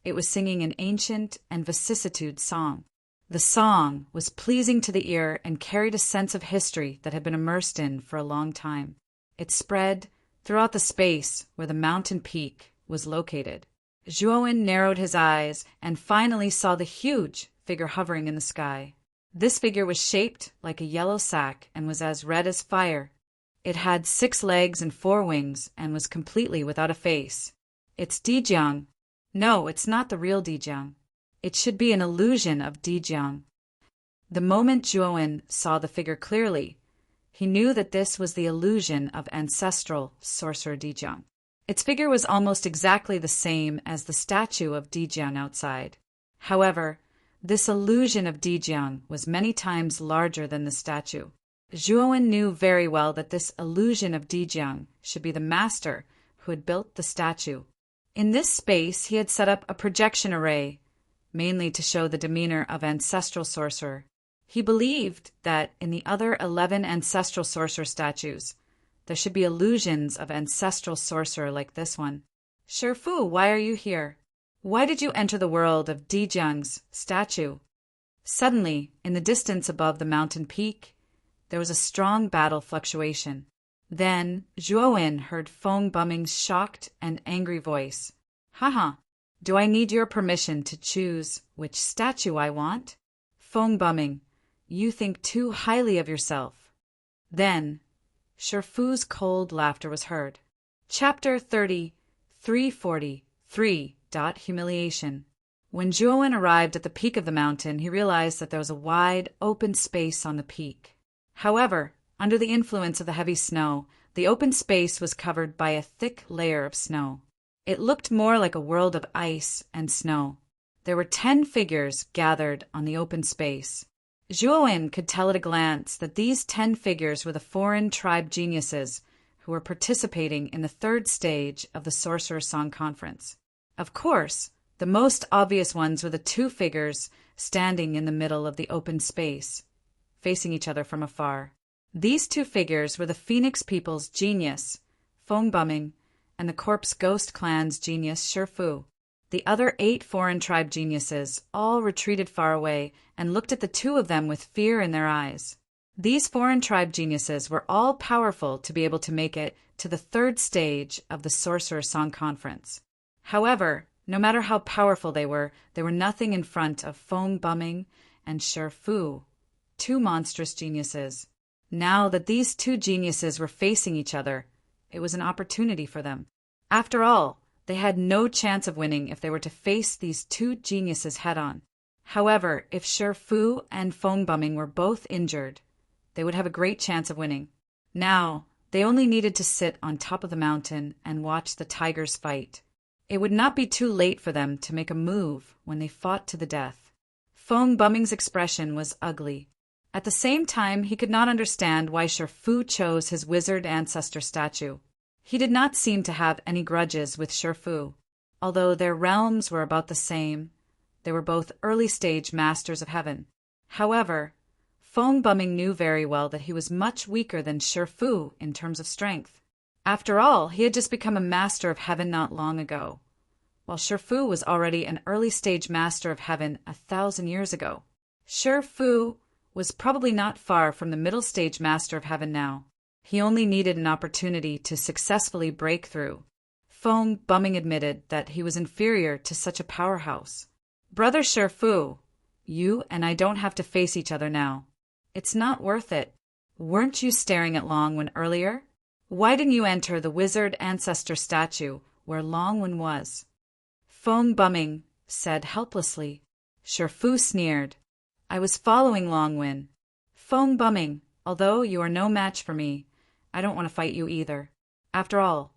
it was singing an ancient and vicissitude song. The song was pleasing to the ear and carried a sense of history that had been immersed in for a long time. It spread throughout the space where the mountain peak was located. Zhuowen narrowed his eyes and finally saw the huge figure hovering in the sky. This figure was shaped like a yellow sack and was as red as fire. It had 6 legs and 4 wings and was completely without a face. It's Dijiang. No, it's not the real Dijiang. It should be an illusion of Dijiang. The moment Zhuowen saw the figure clearly, he knew that this was the illusion of Ancestral Sorcerer Dijiang. Its figure was almost exactly the same as the statue of Dijiang outside. However, this illusion of Dijiang was many times larger than the statue. Zhuowen knew very well that this illusion of Dijiang should be the master who had built the statue. In this space, he had set up a projection array, mainly to show the demeanor of Ancestral Sorcerer. He believed that in the other 11 Ancestral Sorcerer statues, there should be illusions of Ancestral Sorcerer like this one. Shifu, why are you here? Why did you enter the world of Dijiang's statue? Suddenly, in the distance above the mountain peak, there was a strong battle fluctuation. Then Zhuowen heard Feng Buming's shocked and angry voice. Haha, do I need your permission to choose which statue I want? Feng Buming, you think too highly of yourself. Then Shifu's cold laughter was heard. Chapter 30, 343. Humiliation. When Zhuowen arrived at the peak of the mountain, he realized that there was a wide, open space on the peak. However, under the influence of the heavy snow, the open space was covered by a thick layer of snow. It looked more like a world of ice and snow. There were 10 figures gathered on the open space. Zhuowen could tell at a glance that these 10 figures were the foreign tribe geniuses who were participating in the 3rd stage of the Sorcerer Song Conference. Of course, The most obvious ones were the two figures standing in the middle of the open space, facing each other from afar. These two figures were the Phoenix People's genius, Fong Bumming, and the Corpse Ghost Clan's genius, Shifu. The other 8 foreign tribe geniuses all retreated far away and looked at the two of them with fear in their eyes. These foreign tribe geniuses were all powerful to be able to make it to the 3rd stage of the Sorcerer Song Conference. However, no matter how powerful they were nothing in front of Fong Bumming and Shifu, 2 monstrous geniuses. Now that these 2 geniuses were facing each other, it was an opportunity for them. After all, they had no chance of winning if they were to face these 2 geniuses head-on. However, if Shifu and Fong Bumming were both injured, they would have a great chance of winning. Now, they only needed to sit on top of the mountain and watch the tigers fight. It would not be too late for them to make a move when they fought to the death. Fong Bumming's expression was ugly. At the same time, he could not understand why Shifu chose his wizard ancestor statue. He did not seem to have any grudges with Shifu. Although their realms were about the same, they were both early-stage masters of heaven. However, Fong Bumming knew very well that he was much weaker than Shifu in terms of strength. After all, he had just become a master of heaven not long ago, while Shifu was already an early-stage master of heaven 1,000 years ago. Shifu was probably not far from the middle-stage master of heaven now. He only needed an opportunity to successfully break through. Fong Bumming admitted that he was inferior to such a powerhouse. Brother Shifu, you and I don't have to face each other now. It's not worth it. Weren't you staring at Longwen earlier? Why didn't you enter the wizard ancestor statue where Longwen was? Fong Bumming said helplessly. Shifu sneered. I was following Longwen. Fong Bumming, although you are no match for me, I don't want to fight you either. After all,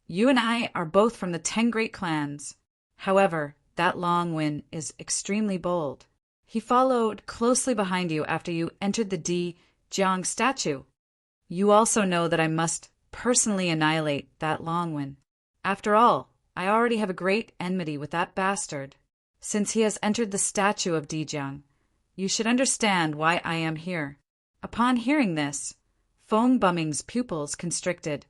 you and I are both from the 10 great clans. However, that Longwen is extremely bold. He followed closely behind you after you entered the Di Jiang statue. You also know that I must personally annihilate that Longwen. After all, I already have a great enmity with that bastard. Since he has entered the statue of Di Jiang, you should understand why I am here. Upon hearing this, Fong Bumming's pupils constricted.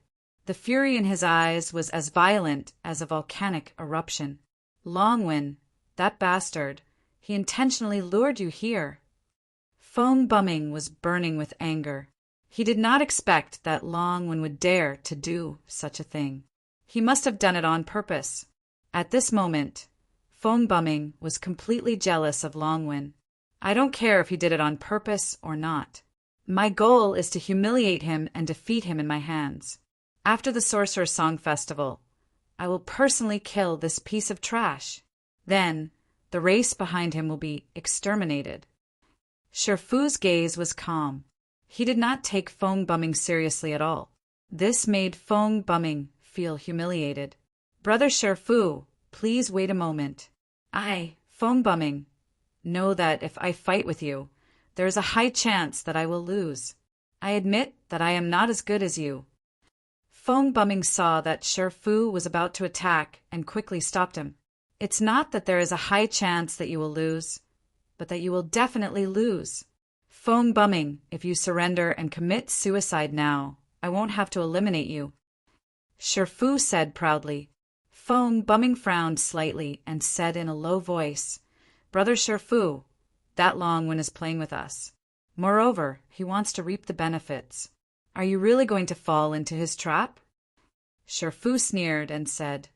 The fury in his eyes was as violent as a volcanic eruption. Longwen, that bastard, he intentionally lured you here. Fong Bumming was burning with anger. He did not expect that Longwen would dare to do such a thing. He must have done it on purpose. At this moment, Fong Bumming was completely jealous of Longwen. I don't care if he did it on purpose or not. My goal is to humiliate him and defeat him in my hands. After the Sorcerer Song Festival, I will personally kill this piece of trash. Then, the race behind him will be exterminated. Shifu's gaze was calm. He did not take Fong Bumming seriously at all. This made Fong Bumming feel humiliated. Brother Shifu, please wait a moment. I, Fong Bumming, know that if I fight with you, there is a high chance that I will lose. I admit that I am not as good as you. Fong Bumming saw that Shifu was about to attack and quickly stopped him. It's not that there is a high chance that you will lose, but that you will definitely lose. Fong Bumming, if you surrender and commit suicide now, I won't have to eliminate you. Shifu said proudly. Fong Bumming frowned slightly and said in a low voice, Brother Shifu, that Longwen is playing with us. Moreover, he wants to reap the benefits. Are you really going to fall into his trap? Shifu sneered and said,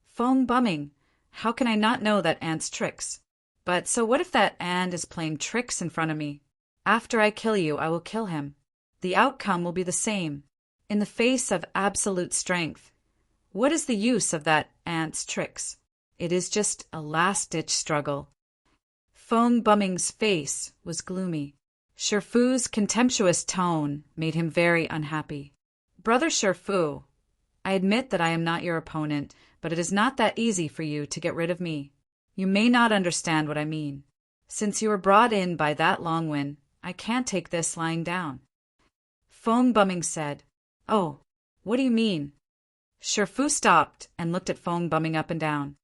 Fong Bumming, how can I not know that ant's tricks? But so what if that ant is playing tricks in front of me? After I kill you, I will kill him. The outcome will be the same. In the face of absolute strength, what is the use of that ant's tricks? It is just a last-ditch struggle. Fong Bumming's face was gloomy. Shifu's contemptuous tone made him very unhappy. Brother Shifu, I admit that I am not your opponent, but it is not that easy for you to get rid of me. You may not understand what I mean. Since you were brought in by that Longwen, I can't take this lying down. Fong Bumming said, Oh, what do you mean? Shifu stopped and looked at Fong Bumming up and down.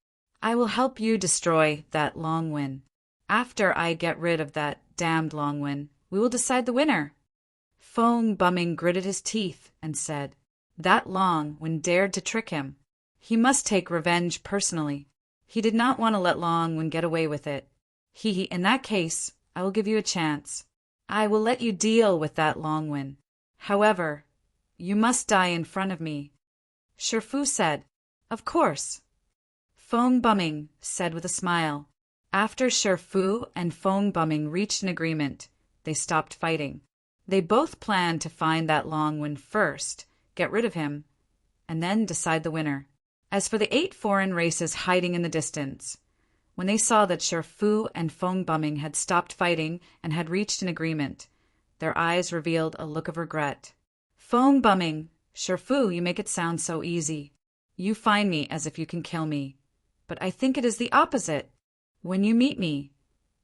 I will help you destroy that Longwin. After I get rid of that damned Longwin, we will decide the winner." Fong Bumming gritted his teeth and said, "That Longwin dared to trick him. He must take revenge personally. He did not want to let Longwin get away with it. In that case, I will give you a chance. I will let you deal with that Longwin. However, you must die in front of me." Shifu said, "Of course." Fong Bumming said with a smile. After Shifu and Fong Bumming reached an agreement, they stopped fighting. They both planned to find that Longwin first, get rid of him, and then decide the winner. As for the 8 foreign races hiding in the distance, when they saw that Shifu and Fong Bumming had stopped fighting and had reached an agreement, their eyes revealed a look of regret. Fong Bumming, "Shifu, you make it sound so easy. You find me as if you can kill me. But I think it is the opposite. When you meet me,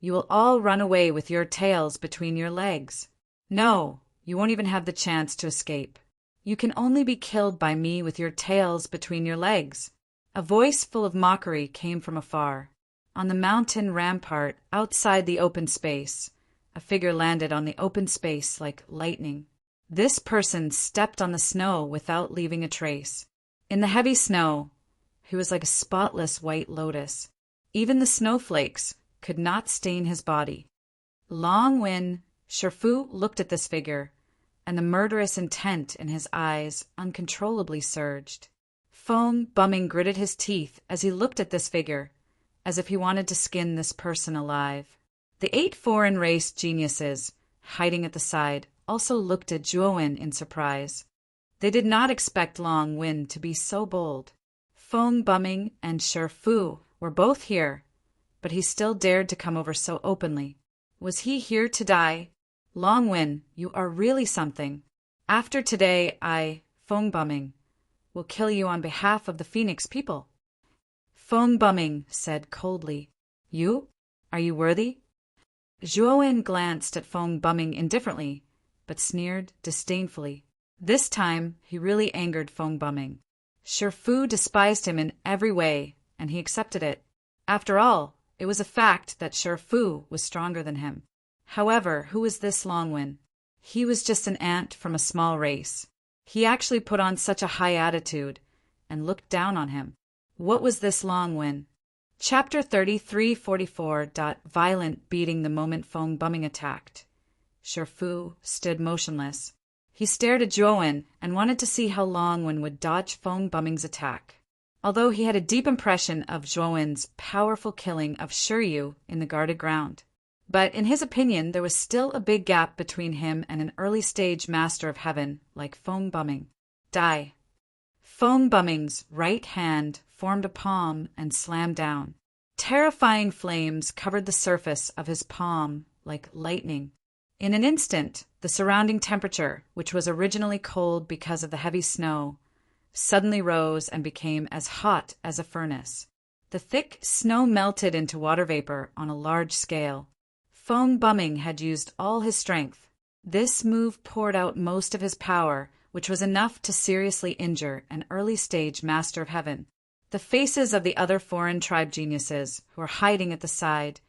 you will all run away with your tails between your legs. No, you won't even have the chance to escape. You can only be killed by me with your tails between your legs." A voice full of mockery came from afar. On the mountain rampart outside the open space, a figure landed on the open space like lightning. This person stepped on the snow without leaving a trace. In the heavy snow, he was like a spotless white lotus. Even the snowflakes could not stain his body. Longwin, Shifu looked at this figure, and the murderous intent in his eyes uncontrollably surged. Fong Bumming gritted his teeth as he looked at this figure, as if he wanted to skin this person alive. The 8 foreign race geniuses, hiding at the side, also looked at Zhuowen in surprise. They did not expect Longwin to be so bold. Fong Bumming and Shifu were both here, but he still dared to come over so openly. Was he here to die? "Longwin, you are really something. After today Fong Bumming, will kill you on behalf of the Phoenix people." Fong Bumming said coldly, "You? Are you worthy?" Zhuowen glanced at Fong Bumming indifferently, but sneered disdainfully. This time he really angered Fong Bumming. Shifu despised him in every way, and he accepted it. After all, it was a fact that Shifu was stronger than him. However, who was this Longwin? He was just an ant from a small race. He actually put on such a high attitude and looked down on him. What was this Longwin? Chapter 3344. Violent beating the moment Fong Bumming attacked. Shifu stood motionless. He stared at Zhuowen and wanted to see how Longwin would dodge Fong Bumming's attack. Although he had a deep impression of Zhuowen's powerful killing of Shiryu in the guarded ground. But in his opinion, there was still a big gap between him and an early-stage master of heaven like Fong Bumming. Die. Fong Bumming's right hand formed a palm and slammed down. Terrifying flames covered the surface of his palm like lightning. In an instant, the surrounding temperature, which was originally cold because of the heavy snow, suddenly rose and became as hot as a furnace. The thick snow melted into water vapor on a large scale. Fong Bumming had used all his strength. This move poured out most of his power, which was enough to seriously injure an early-stage master of heaven. The faces of the other foreign tribe geniuses, who were hiding at the side,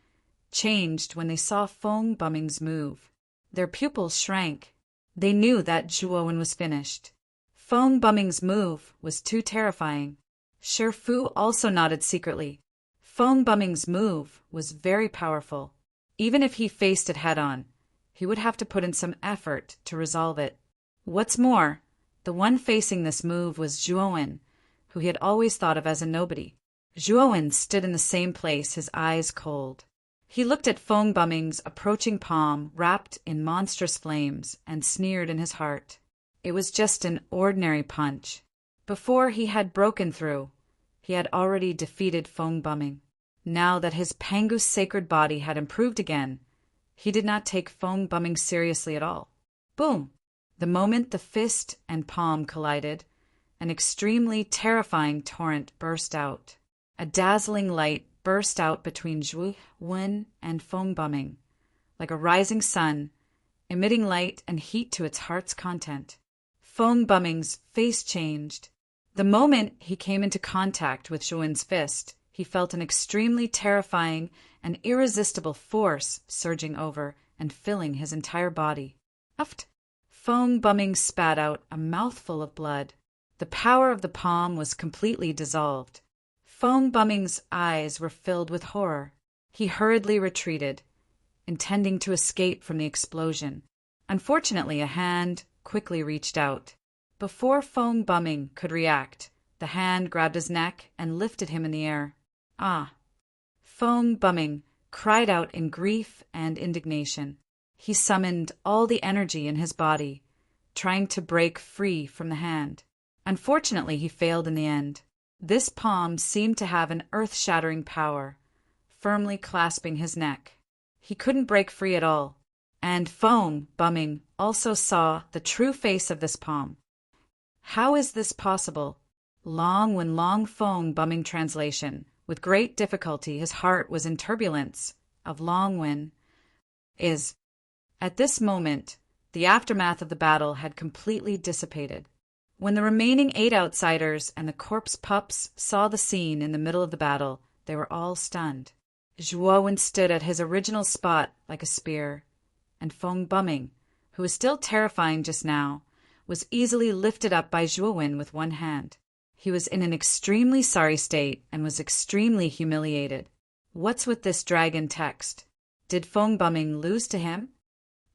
changed when they saw Fong Bumming's move. Their pupils shrank. They knew that Zhuowen was finished. Fong Bumming's move was too terrifying. Shifu also nodded secretly. Fong Bumming's move was very powerful. Even if he faced it head-on, he would have to put in some effort to resolve it. What's more, the one facing this move was Zhuowen, who he had always thought of as a nobody. Zhuowen stood in the same place, his eyes cold. He looked at Fong Bumming's approaching palm wrapped in monstrous flames and sneered in his heart. It was just an ordinary punch. Before he had broken through, he had already defeated Fong Bumming. Now that his Pangu's sacred body had improved again, he did not take Fong Bumming seriously at all. Boom! The moment the fist and palm collided, an extremely terrifying torrent burst out. A dazzling light burst out between Zhuowen and Fong Bumming, like a rising sun, emitting light and heat to its heart's content. Fong Bumming's face changed. The moment he came into contact with Zhuowen's fist, he felt an extremely terrifying and irresistible force surging over and filling his entire body. Uft! Fong Bumming spat out a mouthful of blood. The power of the palm was completely dissolved. Fong Bumming's eyes were filled with horror. He hurriedly retreated, intending to escape from the explosion. Unfortunately, a hand quickly reached out. Before Fong Bumming could react, the hand grabbed his neck and lifted him in the air. Ah! Fong Bumming cried out in grief and indignation. He summoned all the energy in his body, trying to break free from the hand. Unfortunately, he failed in the end. This palm seemed to have an earth-shattering power, firmly clasping his neck. He couldn't break free at all, and Fong Bumming also saw the true face of this palm. How is this possible? Long Fong Bumming translation. With great difficulty, his heart was in turbulence of Long is. At this moment, the aftermath of the battle had completely dissipated. When the remaining 8 outsiders and the corpse pups saw the scene in the middle of the battle, they were all stunned. Zhuo stood at his original spot like a spear, and Fong Bumming, who was still terrifying just now, was easily lifted up by Zhuo with one hand. He was in an extremely sorry state and was extremely humiliated. What's with this dragon text? Did Fong Bumming lose to him?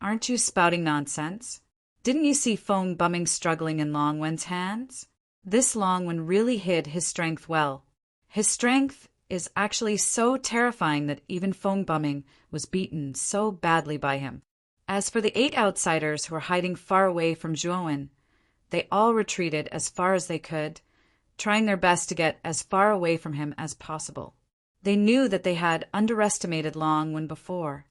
Aren't you spouting nonsense? Didn't you see Fong Bumming struggling in Long Wen's hands? This Long Wen really hid his strength well. His strength is actually so terrifying that even Fong Bumming was beaten so badly by him. As for the 8 outsiders who were hiding far away from Zhuo, they all retreated as far as they could, trying their best to get as far away from him as possible. They knew that they had underestimated Long Wen before.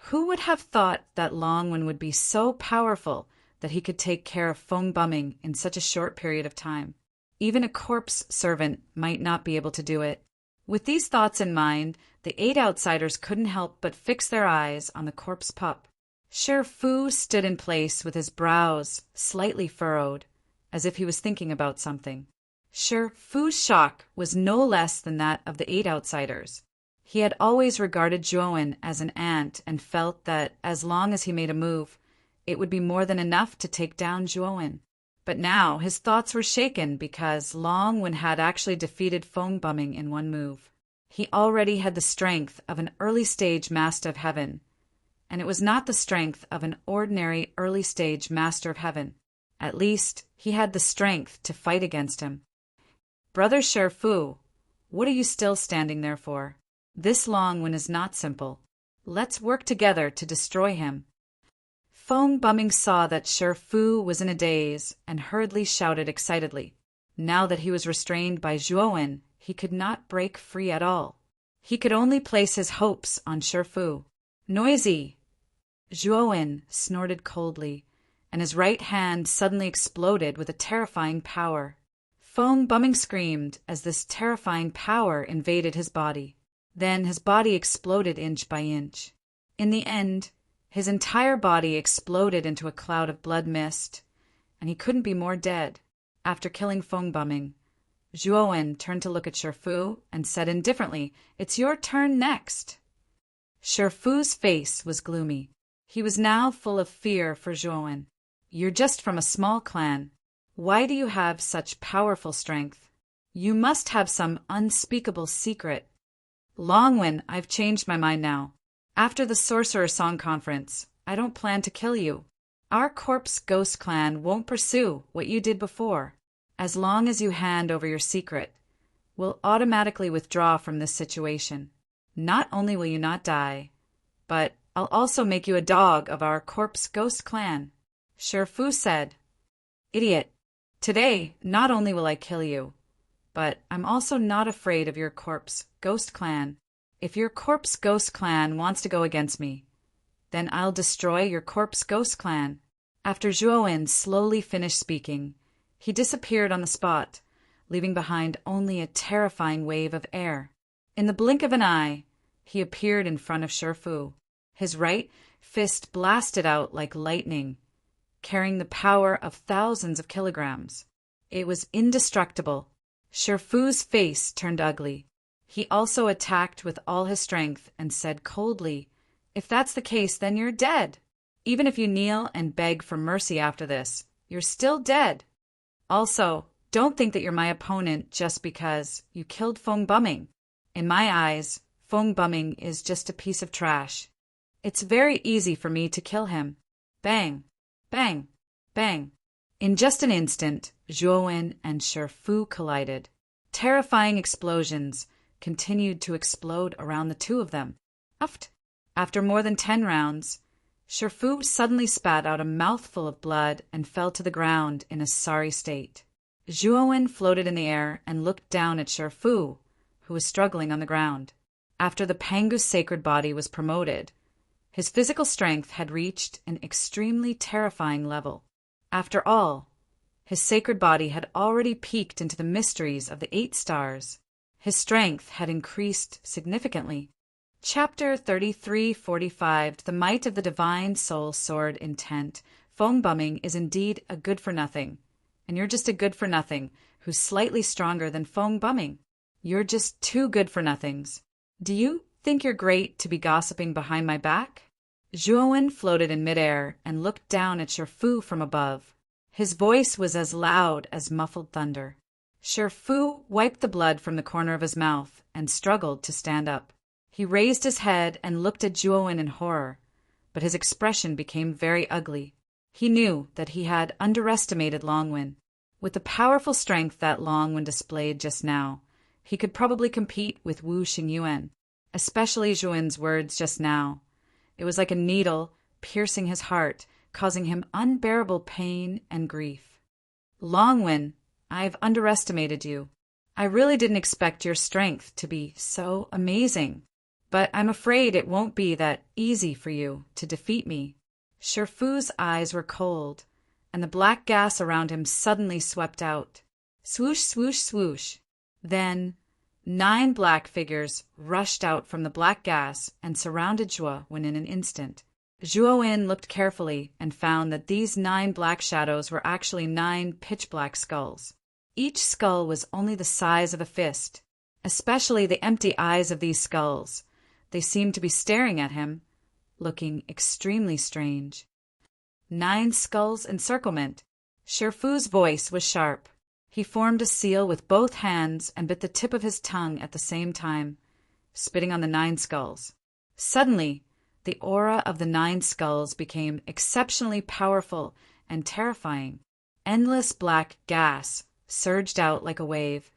Who would have thought that Long Wen would be so powerful that he could take care of Fong Bumming in such a short period of time? Even a corpse servant might not be able to do it. With these thoughts in mind, the 8 outsiders couldn't help but fix their eyes on the corpse pup. Shi Fu stood in place with his brows slightly furrowed, as if he was thinking about something. Shi Fu's shock was no less than that of the 8 outsiders. He had always regarded Zhuo as an ant and felt that as long as he made a move, it would be more than enough to take down Zhuo. But now his thoughts were shaken because Long Wen had actually defeated Fong Bumming in one move. He already had the strength of an early-stage Master of Heaven, and it was not the strength of an ordinary early-stage Master of Heaven. At least, he had the strength to fight against him. Brother Shi Fu, what are you still standing there for? This Long Wen is not simple. Let's work together to destroy him. Fong Bumming saw that Shi Fu was in a daze and hurriedly shouted excitedly. Now that he was restrained by Zhuo, he could not break free at all. He could only place his hopes on Shi Fu. Noisy! Zhuo snorted coldly, and his right hand suddenly exploded with a terrifying power. Fong Bumming screamed as this terrifying power invaded his body. Then his body exploded inch by inch. In the end, his entire body exploded into a cloud of blood mist, and he couldn't be more dead. After killing Fong Bumming, Zhuo turned to look at Shi Fu and said indifferently, "It's your turn next." Shi Fu's face was gloomy. He was now full of fear for Zhuo. "You're just from a small clan. Why do you have such powerful strength? You must have some unspeakable secret." "Long Wen, I've changed my mind now. After the Sorcerer Song Conference, I don't plan to kill you. Our Corpse Ghost Clan won't pursue what you did before. As long as you hand over your secret, we'll automatically withdraw from this situation. Not only will you not die, but I'll also make you a dog of our Corpse Ghost Clan." Shi Fu said, "Idiot. Today, not only will I kill you, but I'm also not afraid of your Corpse Ghost Clan. If your Corpse Ghost Clan wants to go against me, then I'll destroy your Corpse Ghost Clan." After Zhuo slowly finished speaking, he disappeared on the spot, leaving behind only a terrifying wave of air. In the blink of an eye, he appeared in front of Shi Fu. His right fist blasted out like lightning, carrying the power of thousands of kilograms. It was indestructible. Shi Fu's face turned ugly. He also attacked with all his strength and said coldly, "If that's the case, then you're dead. Even if you kneel and beg for mercy after this, you're still dead. Also, don't think that you're my opponent just because you killed Feng Bumming. In my eyes, Feng Bumming is just a piece of trash. It's very easy for me to kill him." Bang, bang, bang. In just an instant, Zhuowen and Shifu collided. Terrifying explosions continued to explode around the two of them. After more than 10 rounds, Shifu suddenly spat out a mouthful of blood and fell to the ground in a sorry state. Zhuowen floated in the air and looked down at Shifu, who was struggling on the ground. After the Pangu's sacred body was promoted, his physical strength had reached an extremely terrifying level. After all, his sacred body had already peeked into the mysteries of the 8 stars. His strength had increased significantly. Chapter 3345 The Might of the Divine Soul Sword Intent. Feng Bumming is indeed a good-for-nothing, and you're just a good-for-nothing who's slightly stronger than Feng Bumming. You're just 2 good-for-nothings. Do you think you're great to be gossiping behind my back? Zhuowen floated in midair and looked down at Shifu from above. His voice was as loud as muffled thunder. Shifu wiped the blood from the corner of his mouth and struggled to stand up. He raised his head and looked at Zhuowen in horror, but his expression became very ugly. He knew that he had underestimated Longwen. With the powerful strength that Longwen displayed just now, he could probably compete with Wu Xingyuan, especially Zhuowen's words just now. It was like a needle piercing his heart, causing him unbearable pain and grief. Longwen, I've underestimated you. I really didn't expect your strength to be so amazing, but I'm afraid it won't be that easy for you to defeat me. Shifu's eyes were cold, and the black gas around him suddenly swept out. Swoosh, swoosh, swoosh. Then 9 black figures rushed out from the black gas and surrounded Zhuowen in an instant. Zhuowen looked carefully and found that these 9 black shadows were actually 9 pitch-black skulls. Each skull was only the size of a fist, especially the empty eyes of these skulls. They seemed to be staring at him, looking extremely strange. 9 skulls encirclement. Shifu's voice was sharp. He formed a seal with both hands and bit the tip of his tongue at the same time, spitting on the 9 skulls. Suddenly, the aura of the 9 skulls became exceptionally powerful and terrifying. Endless black gas surged out like a wave,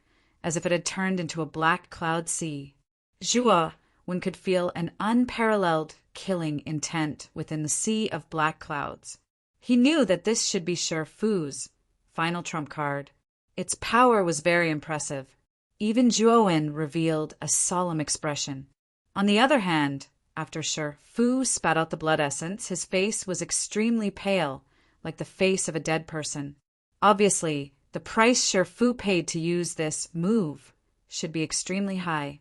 as if it had turned into a black cloud sea. Zhuowen could feel an unparalleled killing intent within the sea of black clouds. He knew that this should be Shifu's final trump card. Its power was very impressive. Even Zhuowen revealed a solemn expression. On the other hand, after Shifu spat out the blood essence, his face was extremely pale, like the face of a dead person. Obviously, the price Shifu paid to use this move should be extremely high.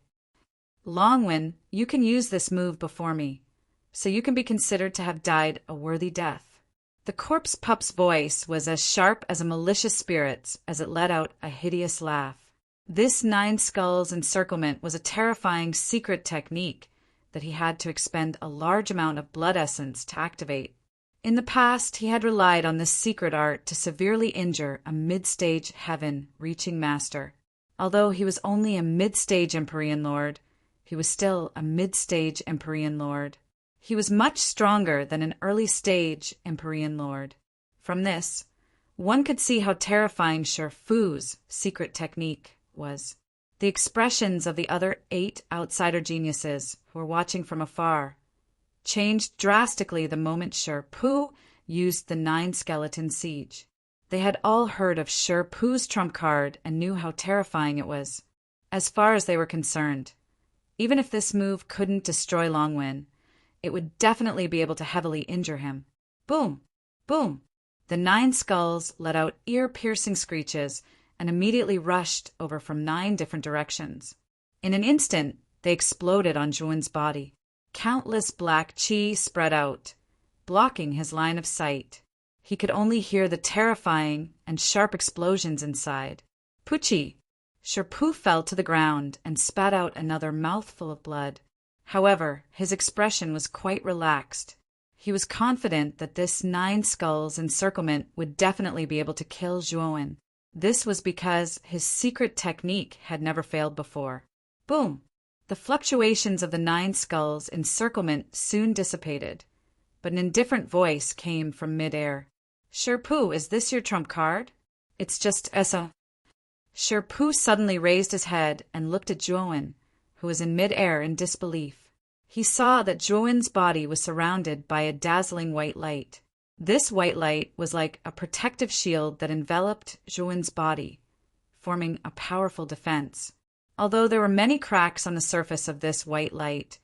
Longwen, you can use this move before me, so you can be considered to have died a worthy death. The corpse pup's voice was as sharp as a malicious spirit's as it let out a hideous laugh. This 9 skulls encirclement was a terrifying secret technique that he had to expend a large amount of blood essence to activate. In the past, he had relied on this secret art to severely injure a mid-stage heaven-reaching master. Although he was only a mid-stage Empyrean Lord, he was still a mid-stage Empyrean Lord. He was much stronger than an early-stage Empyrean Lord. From this, one could see how terrifying Shifu's secret technique was. The expressions of the other 8 outsider geniuses who were watching from afar changed drastically the moment Shifu used the 9 skeleton siege. They had all heard of Shifu's trump card and knew how terrifying it was. As far as they were concerned, even if this move couldn't destroy Longwen, it would definitely be able to heavily injure him. Boom! Boom! The 9 skulls let out ear-piercing screeches and immediately rushed over from 9 different directions. In an instant, they exploded on Zhuowen's body. Countless black qi spread out, blocking his line of sight. He could only hear the terrifying and sharp explosions inside. Puchi! Sherpu fell to the ground and spat out another mouthful of blood. However, his expression was quite relaxed. He was confident that this 9 skulls encirclement would definitely be able to kill Zhuowen. This was because his secret technique had never failed before. Boom! The fluctuations of the 9 skulls encirclement soon dissipated, but an indifferent voice came from mid-air. Sherpu, is this your trump card? It's just Essa. Sherpu suddenly raised his head and looked at Zhuowen, who was in mid-air in disbelief. He saw that Zhuowen's body was surrounded by a dazzling white light. This white light was like a protective shield that enveloped Zhuowen's body, forming a powerful defense. Although there were many cracks on the surface of this white light,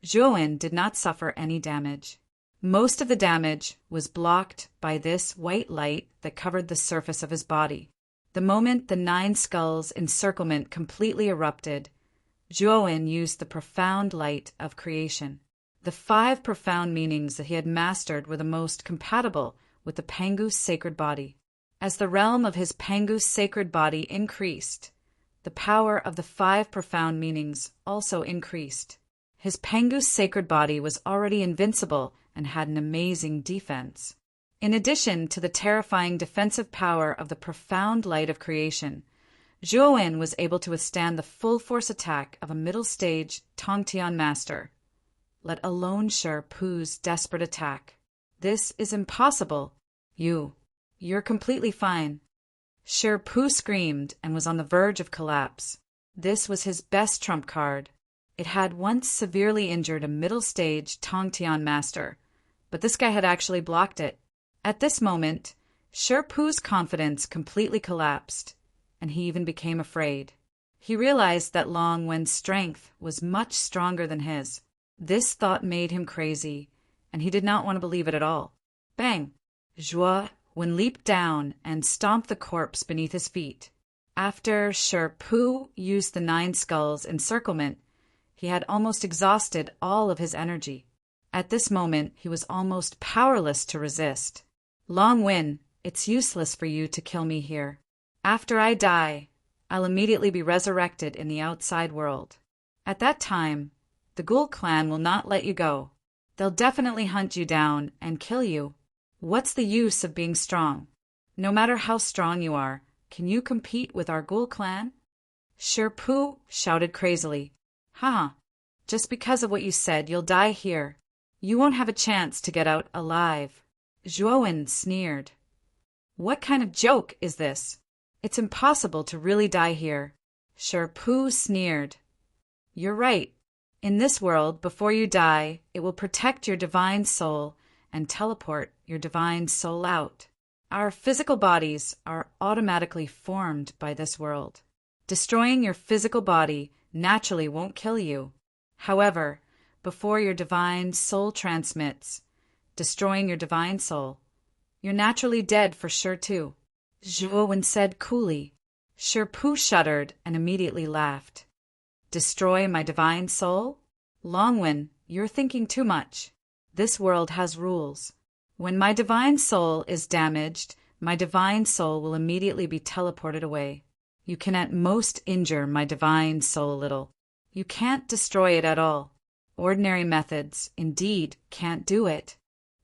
Zhuowen did not suffer any damage. Most of the damage was blocked by this white light that covered the surface of his body. The moment the 9 skulls encirclement completely erupted, Zhuowen used the profound light of creation. The 5 profound meanings that he had mastered were the most compatible with the Pangu's sacred body. As the realm of his Pangu's sacred body increased, the power of the 5 profound meanings also increased. His Pangu's sacred body was already invincible and had an amazing defense. In addition to the terrifying defensive power of the profound light of creation, Zhuowen was able to withstand the full force attack of a middle-stage Tongtian master, let alone Sherpu's desperate attack. This is impossible. You're completely fine. Sherpu screamed and was on the verge of collapse. This was his best trump card. It had once severely injured a middle-stage Tongtian master, but this guy had actually blocked it. At this moment, Sherpu's confidence completely collapsed, and he even became afraid. He realized that Long Wen's strength was much stronger than his. This thought made him crazy, and he did not want to believe it at all. Bang! Zhuowen leaped down and stomped the corpse beneath his feet. After Sherpu used the 9 skulls encirclement, he had almost exhausted all of his energy. At this moment, he was almost powerless to resist. Long Wen, it's useless for you to kill me here. After I die, I'll immediately be resurrected in the outside world. At that time, the Ghoul clan will not let you go. They'll definitely hunt you down and kill you. What's the use of being strong? No matter how strong you are, can you compete with our Ghoul clan? Sherpu shouted crazily. Haha, just because of what you said, you'll die here. You won't have a chance to get out alive. Zhuowen sneered. What kind of joke is this? It's impossible to really die here. Sherpu sneered. You're right. In this world, before you die, it will protect your divine soul and teleport your divine soul out. Our physical bodies are automatically formed by this world. Destroying your physical body naturally won't kill you. However, before your divine soul transmits, destroying your divine soul, you're naturally dead for sure too, Zhuowen said coolly. Sherpu shuddered and immediately laughed. Destroy my divine soul? Longwen, you're thinking too much. This world has rules. When my divine soul is damaged, my divine soul will immediately be teleported away. You can at most injure my divine soul a little. You can't destroy it at all. Ordinary methods, indeed, can't do it.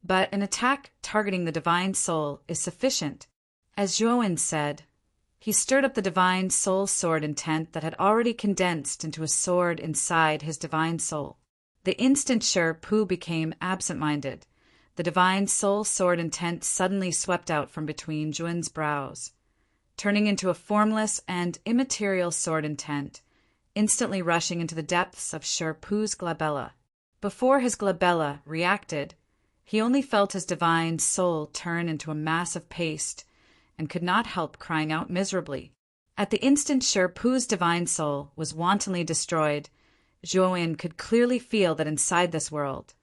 But an attack targeting the divine soul is sufficient. As Zhuowen said, he stirred up the divine soul sword intent that had already condensed into a sword inside his divine soul. The instant Sherpu became absent-minded, the divine soul sword intent suddenly swept out from between Zhuowen's brows, turning into a formless and immaterial sword intent, instantly rushing into the depths of Sherpu's glabella. Before his glabella reacted, he only felt his divine soul turn into a mass of paste and could not help crying out miserably. At the instant Sherpu's divine soul was wantonly destroyed, Zhuowen could clearly feel that inside this world,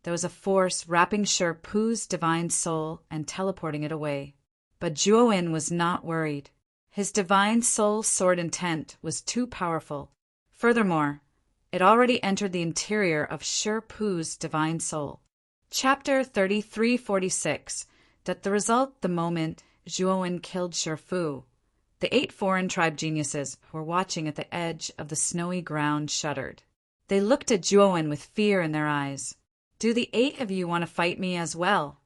there was a force wrapping Sherpu's divine soul and teleporting it away. But Zhuowen was not worried. His divine soul sword intent was too powerful. Furthermore, it already entered the interior of Sherpu's divine soul. Chapter 3346. That the result the moment Zhuowen killed Sherpu The 8 foreign tribe geniuses who were watching at the edge of the snowy ground shuddered. They looked at Zhuowen with fear in their eyes. "Do the 8 of you want to fight me as well?"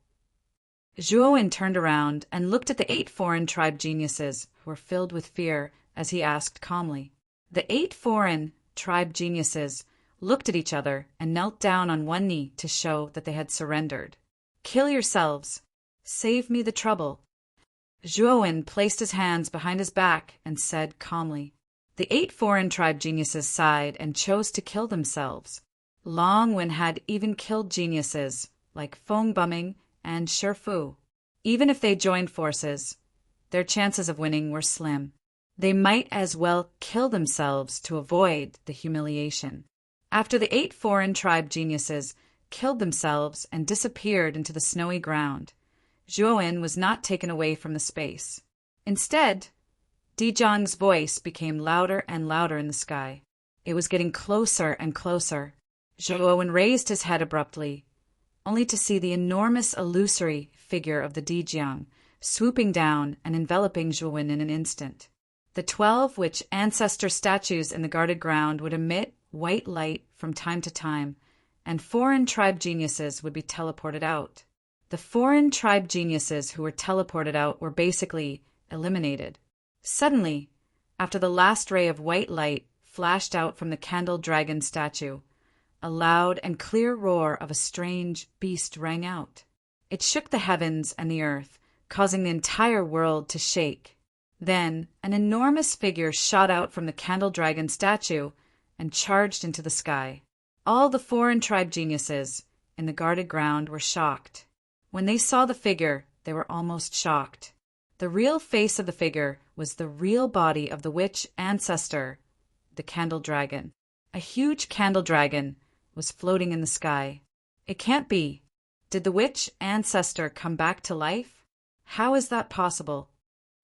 Zhuowen turned around and looked at the 8 foreign tribe geniuses who were filled with fear as he asked calmly. The 8 foreign tribe geniuses looked at each other and knelt down on one knee to show that they had surrendered. "Kill yourselves. Save me the trouble." Zhuowen placed his hands behind his back and said calmly. The 8 foreign tribe geniuses sighed and chose to kill themselves. Long Wen had even killed geniuses like Feng Bumming and Shifu. Even if they joined forces, their chances of winning were slim. They might as well kill themselves to avoid the humiliation. After the 8 foreign tribe geniuses killed themselves and disappeared into the snowy ground, Zhuowen was not taken away from the space. Instead, Dizhang's voice became louder and louder in the sky. It was getting closer and closer. Zhuowen raised his head abruptly, only to see the enormous illusory figure of the Dijiang swooping down and enveloping Zhuowen in an instant. The 12 witch ancestor statues in the guarded ground would emit white light from time to time, and foreign tribe geniuses would be teleported out. The foreign tribe geniuses who were teleported out were basically eliminated. Suddenly, after the last ray of white light flashed out from the candle dragon statue, a loud and clear roar of a strange beast rang out. It shook the heavens and the earth, causing the entire world to shake. Then an enormous figure shot out from the candle dragon statue and charged into the sky. All the foreign tribe geniuses in the guarded ground were shocked. When they saw the figure, they were almost shocked. The real face of the figure was the real body of the witch ancestor, the candle dragon. A huge candle dragon was floating in the sky. It can't be. Did the witch ancestor come back to life? How is that possible?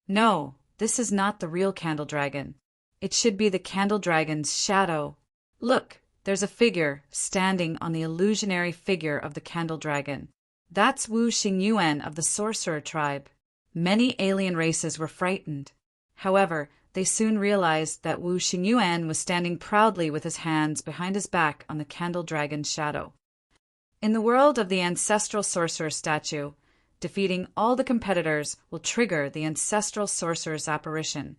No, this is not the real candle dragon. It should be the candle dragon's shadow. Look, there's a figure standing on the illusionary figure of the candle dragon. That's Wu Xingyuan of the sorcerer tribe. Many alien races were frightened. However, they soon realized that Wu Xingyuan was standing proudly with his hands behind his back on the candle dragon's shadow. In the world of the ancestral sorcerer statue, defeating all the competitors will trigger the ancestral sorcerer's apparition,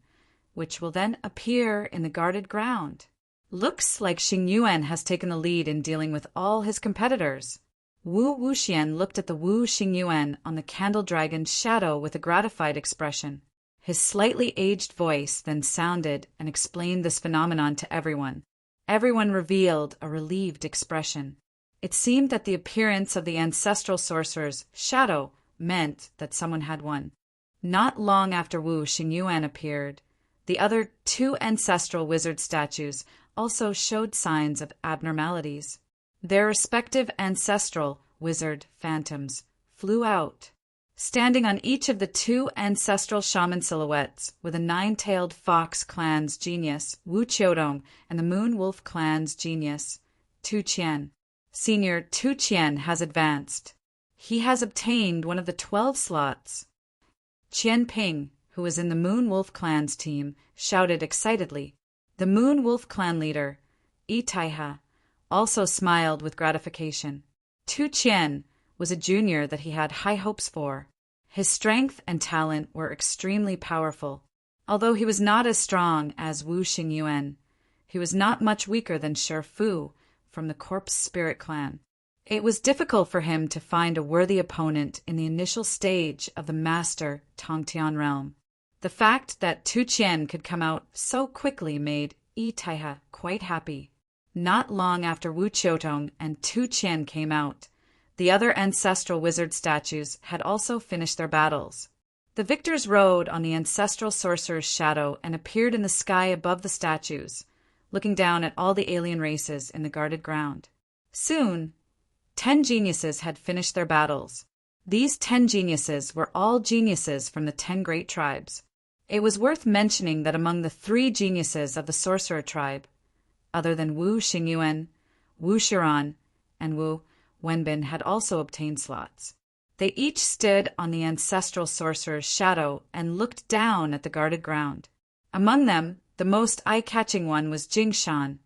which will then appear in the guarded ground. Looks like Xingyuan has taken the lead in dealing with all his competitors. Wu Wuxian looked at the Wu Xingyuan on the candle dragon's shadow with a gratified expression. His slightly aged voice then sounded and explained this phenomenon to everyone. Everyone revealed a relieved expression. It seemed that the appearance of the ancestral sorcerer's shadow meant that someone had won. Not long after Wu Xingyuan appeared, the other 2 ancestral wizard statues also showed signs of abnormalities. Their respective ancestral wizard phantoms flew out. Standing on each of the 2 ancestral shaman silhouettes were the 9-tailed fox clan's genius, Wu Qiudong, and the moon wolf clan's genius, Tu Qian. Senior Tu Qian has advanced. He has obtained one of the 12 slots. Qian Ping, who was in the moon wolf clan's team, shouted excitedly. The moon wolf clan leader, Yi Taiha, also smiled with gratification. Tu Qian was a junior that he had high hopes for. His strength and talent were extremely powerful. Although he was not as strong as Wu Xingyuan, he was not much weaker than Shifu from the Corpse Spirit clan. It was difficult for him to find a worthy opponent in the initial stage of the Master Tongtian realm. The fact that Tu Qian could come out so quickly made Yi Taiha quite happy. Not long after Wu Qiudong and Tu Qian came out, the other ancestral wizard statues had also finished their battles. The victors rode on the ancestral sorcerer's shadow and appeared in the sky above the statues, looking down at all the alien races in the guarded ground. Soon, 10 geniuses had finished their battles. These 10 geniuses were all geniuses from the 10 great tribes. It was worth mentioning that among the 3 geniuses of the sorcerer tribe, other than Wu Xingyuan, Wu Shiran, and Wu Wenbin had also obtained slots. They each stood on the ancestral sorcerer's shadow and looked down at the guarded ground. Among them, the most eye-catching one was Jingshan,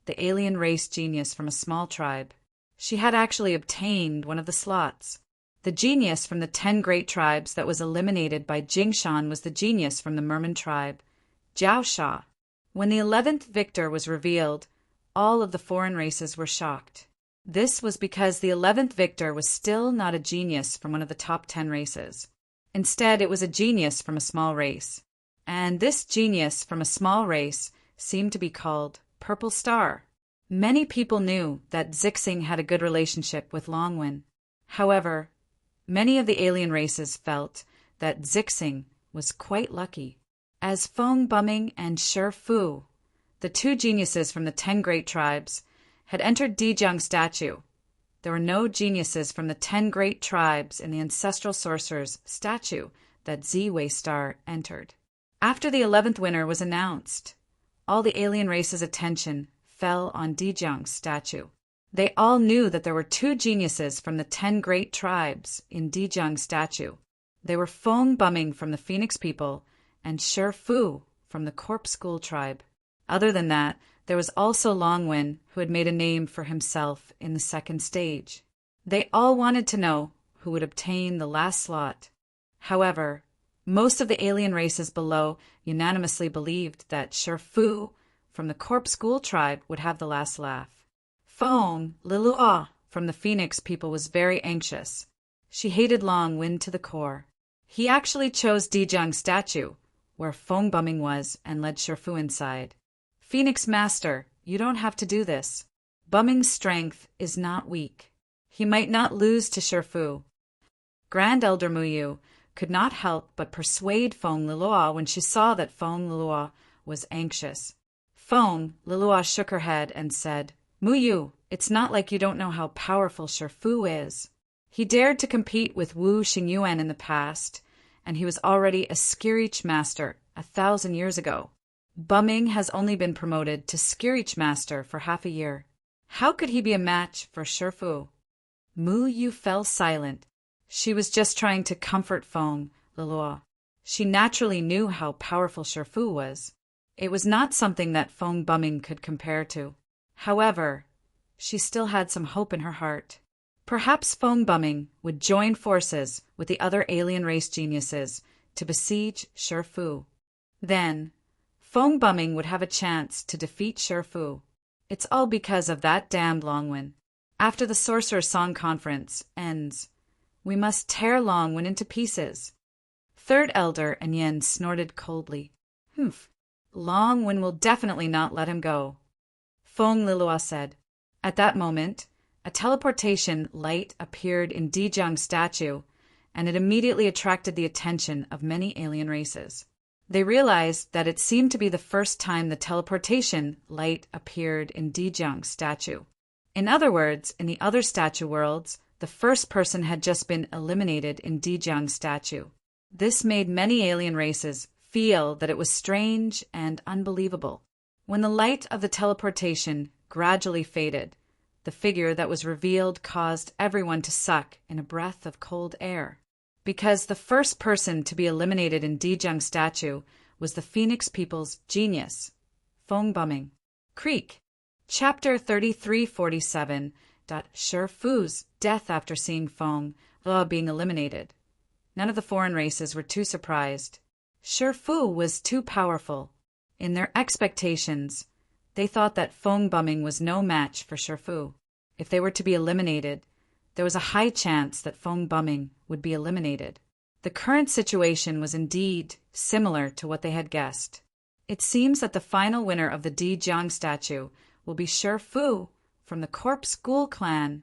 the alien race genius from a small tribe. She had actually obtained one of the slots. The genius from the 10 great tribes that was eliminated by Jingshan was the genius from the Merman tribe, Jiaosha. When the 11th victor was revealed, all of the foreign races were shocked. This was because the 11th victor was still not a genius from one of the top 10 races. Instead, it was a genius from a small race. And this genius from a small race seemed to be called Purple Star. Many people knew that Zixing had a good relationship with Longwen. However, many of the alien races felt that Zixing was quite lucky. As Feng Bumming and Shi Fu, the 2 geniuses from the 10 great tribes, had entered Dijiang statue, there were no geniuses from the 10 great tribes in the ancestral sorcerer's statue that Ziwei Star entered. After the 11th winner was announced, all the alien race's attention fell on Dijiang's statue. They all knew that there were 2 geniuses from the 10 great tribes in Dijiang's statue. They were Feng Bumming from the Phoenix people and Shi Fu from the Corpse School tribe. Other than that, there was also Longwen, who had made a name for himself in the 2nd stage. They all wanted to know who would obtain the last slot. However, most of the alien races below unanimously believed that Shi Fu from the Corpse School tribe would have the last laugh. Feng Lilua from the Phoenix people was very anxious. She hated Longwen to the core. He actually chose Dijiang's statue, where Feng Bumming was, and led Shi Fu inside. Phoenix Master, you don't have to do this. Bumming's strength is not weak. He might not lose to Shi Fu. Grand Elder Muyu could not help but persuade Feng Lilua when she saw that Feng Lilua was anxious. Feng Lilua shook her head and said, Muyu, it's not like you don't know how powerful Shi Fu is. He dared to compete with Wu Xingyuan in the past, and he was already a Skirich Master 1,000 years ago. Bumming has only been promoted to Skirich Master for half a year. How could he be a match for Shi Fu? Mu Yu fell silent. She was just trying to comfort Feng Lilua. She naturally knew how powerful Shi Fu was. It was not something that Feng Bumming could compare to. However, she still had some hope in her heart. Perhaps Feng Bumming would join forces with the other alien race geniuses to besiege Shi Fu. Then, Feng Bumming would have a chance to defeat Shi Fu. It's all because of that damned Longwen. After the Sorcerer's Song Conference ends, we must tear Longwen into pieces. Third Elder and Yin snorted coldly. Humph. Longwen will definitely not let him go, Feng Lilua said. At that moment, a teleportation light appeared in Dijiang's statue, and it immediately attracted the attention of many alien races. They realized that it seemed to be the first time the teleportation light appeared in Dijiang's statue. In other words, in the other statue worlds, the first person had just been eliminated in Dijiang's statue. This made many alien races feel that it was strange and unbelievable. When the light of the teleportation gradually faded, the figure that was revealed caused everyone to suck in a breath of cold air. Because the first person to be eliminated in Dijiang's statue was the Phoenix people's genius, Feng Bumming. Creek. Chapter 3347. Shi Fu's death after seeing Feng being eliminated. None of the foreign races were too surprised. Shi Fu was too powerful. In their expectations, they thought that Feng Bumming was no match for Shi Fu. If they were to be eliminated, there was a high chance that Feng Bumming would be eliminated. The current situation was indeed similar to what they had guessed. It seems that the final winner of the Dijiang statue will be Shi Fu from the Corpse School clan.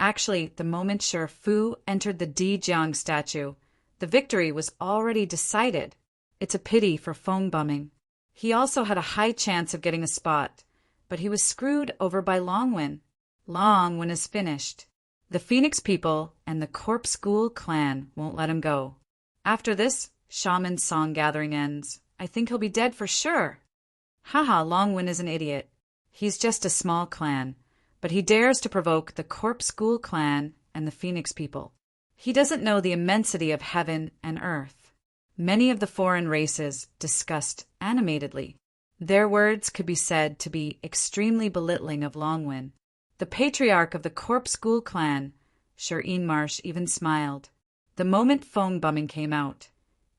Actually, the moment Shi Fu entered the Dijiang statue, the victory was already decided. It's a pity for Feng Bumming. He also had a high chance of getting a spot, but he was screwed over by Longwen. Longwen is finished. The Phoenix people and the Corpse School clan won't let him go. After this shaman's song gathering ends, I think he'll be dead for sure. Haha, Longwen is an idiot. He's just a small clan, but he dares to provoke the Corpse School clan and the Phoenix people. He doesn't know the immensity of heaven and earth. Many of the foreign races discussed animatedly. Their words could be said to be extremely belittling of Longwen. The patriarch of the Corpse Ghoul clan, Sir Marsh, even smiled. The moment Fong Bumming came out,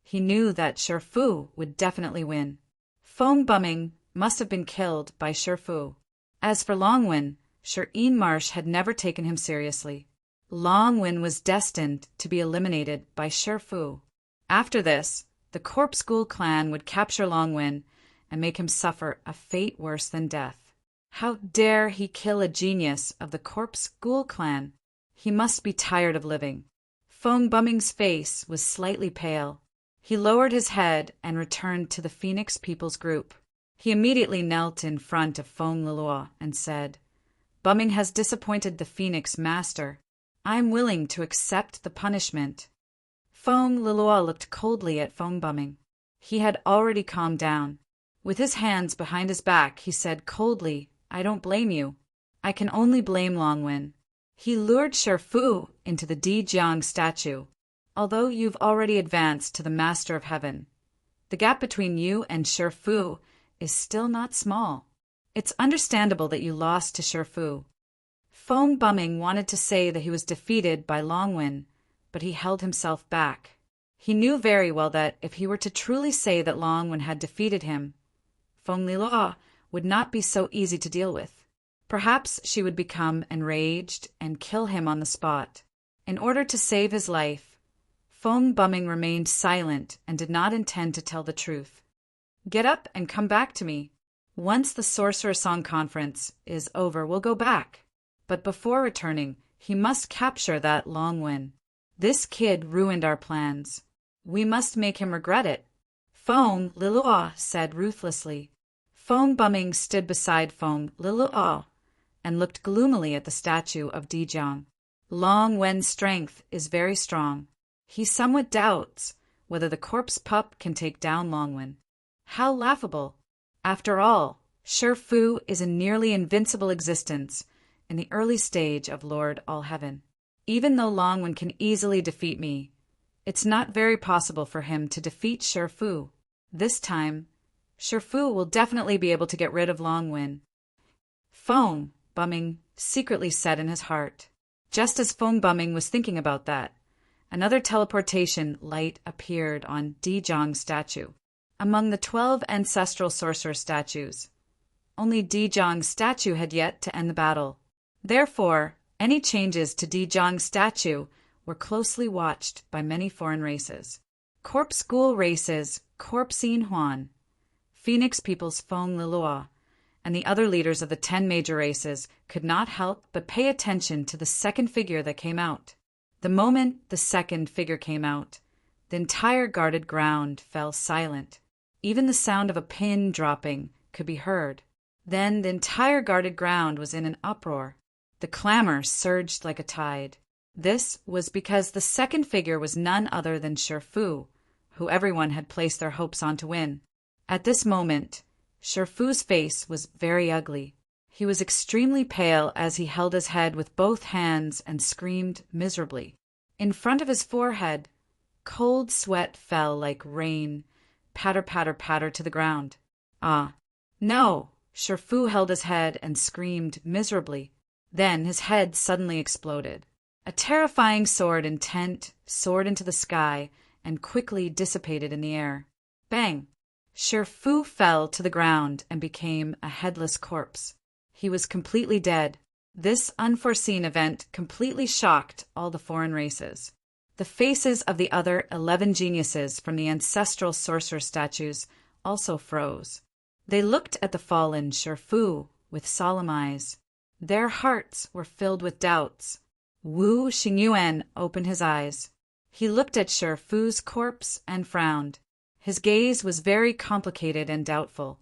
he knew that Sher Fu would definitely win. Fong Bumming must have been killed by Sher Fu. As for Longwen, Sir Marsh had never taken him seriously. Longwen was destined to be eliminated by Sher Fu. After this, the Corpse Ghoul clan would capture Longwen and make him suffer a fate worse than death. How dare he kill a genius of the Corpse Ghoul clan? He must be tired of living. Fong Bumming's face was slightly pale. He lowered his head and returned to the Phoenix People's group. He immediately knelt in front of Fong Leluo and said, "Bumming has disappointed the Phoenix Master. I am willing to accept the punishment." Fong Leluo looked coldly at Fong Bumming. He had already calmed down. With his hands behind his back, he said coldly, "I don't blame you. I can only blame Longwen. He lured Sher Fu into the Dijiang statue. Although you've already advanced to the Master of Heaven, the gap between you and Sher Fu is still not small. It's understandable that you lost to Sher Fu." Fong Bumming wanted to say that he was defeated by Longwen, but he held himself back. He knew very well that if he were to truly say that Longwen had defeated him, Fong Leluo would not be so easy to deal with. Perhaps she would become enraged and kill him on the spot. In order to save his life, Fong Bumming remained silent and did not intend to tell the truth. "Get up and come back to me. Once the Sorcerer Song Conference is over, we'll go back. But before returning, he must capture that Longwen. This kid ruined our plans. We must make him regret it," Fong Leluo said ruthlessly. Fong Bumming stood beside Fong Leluo and looked gloomily at the statue of Dijiang. Longwen's strength is very strong. He somewhat doubts whether the corpse pup can take down Longwen. How laughable! After all, Sher Fu is a nearly invincible existence in the early stage of Lord All-Heaven. Even though Longwen can easily defeat me, it's not very possible for him to defeat Sher Fu. This time, Sher Fu will definitely be able to get rid of Longwen, Fong Bumming secretly said in his heart. Just as Fong Bumming was thinking about that, another teleportation light appeared on Dijiang's statue. Among the 12 ancestral sorcerer statues, only Dijiang's statue had yet to end the battle. Therefore, any changes to Dijiang's statue were closely watched by many foreign races. Corpse Ghoul races Corpse Huan, Phoenix People's Fong Leluo, and the other leaders of the 10 major races could not help but pay attention to the second figure that came out. The moment the second figure came out, the entire guarded ground fell silent. Even the sound of a pin dropping could be heard. Then the entire guarded ground was in an uproar. The clamor surged like a tide. This was because the second figure was none other than Sher Fu, who everyone had placed their hopes on to win. At this moment, Sher Fu's face was very ugly. He was extremely pale as he held his head with both hands and screamed miserably. In front of his forehead, cold sweat fell like rain, patter, patter, patter to the ground. Ah, no! Sher Fu held his head and screamed miserably. Then his head suddenly exploded. A terrifying sword intent soared into the sky and quickly dissipated in the air. Bang! Sher Fu fell to the ground and became a headless corpse. He was completely dead. This unforeseen event completely shocked all the foreign races. The faces of the other 11 geniuses from the ancestral sorcerer statues also froze. They looked at the fallen Sher Fu with solemn eyes. Their hearts were filled with doubts. Wu Xingyuan opened his eyes. He looked at Sher Fu's corpse and frowned. His gaze was very complicated and doubtful.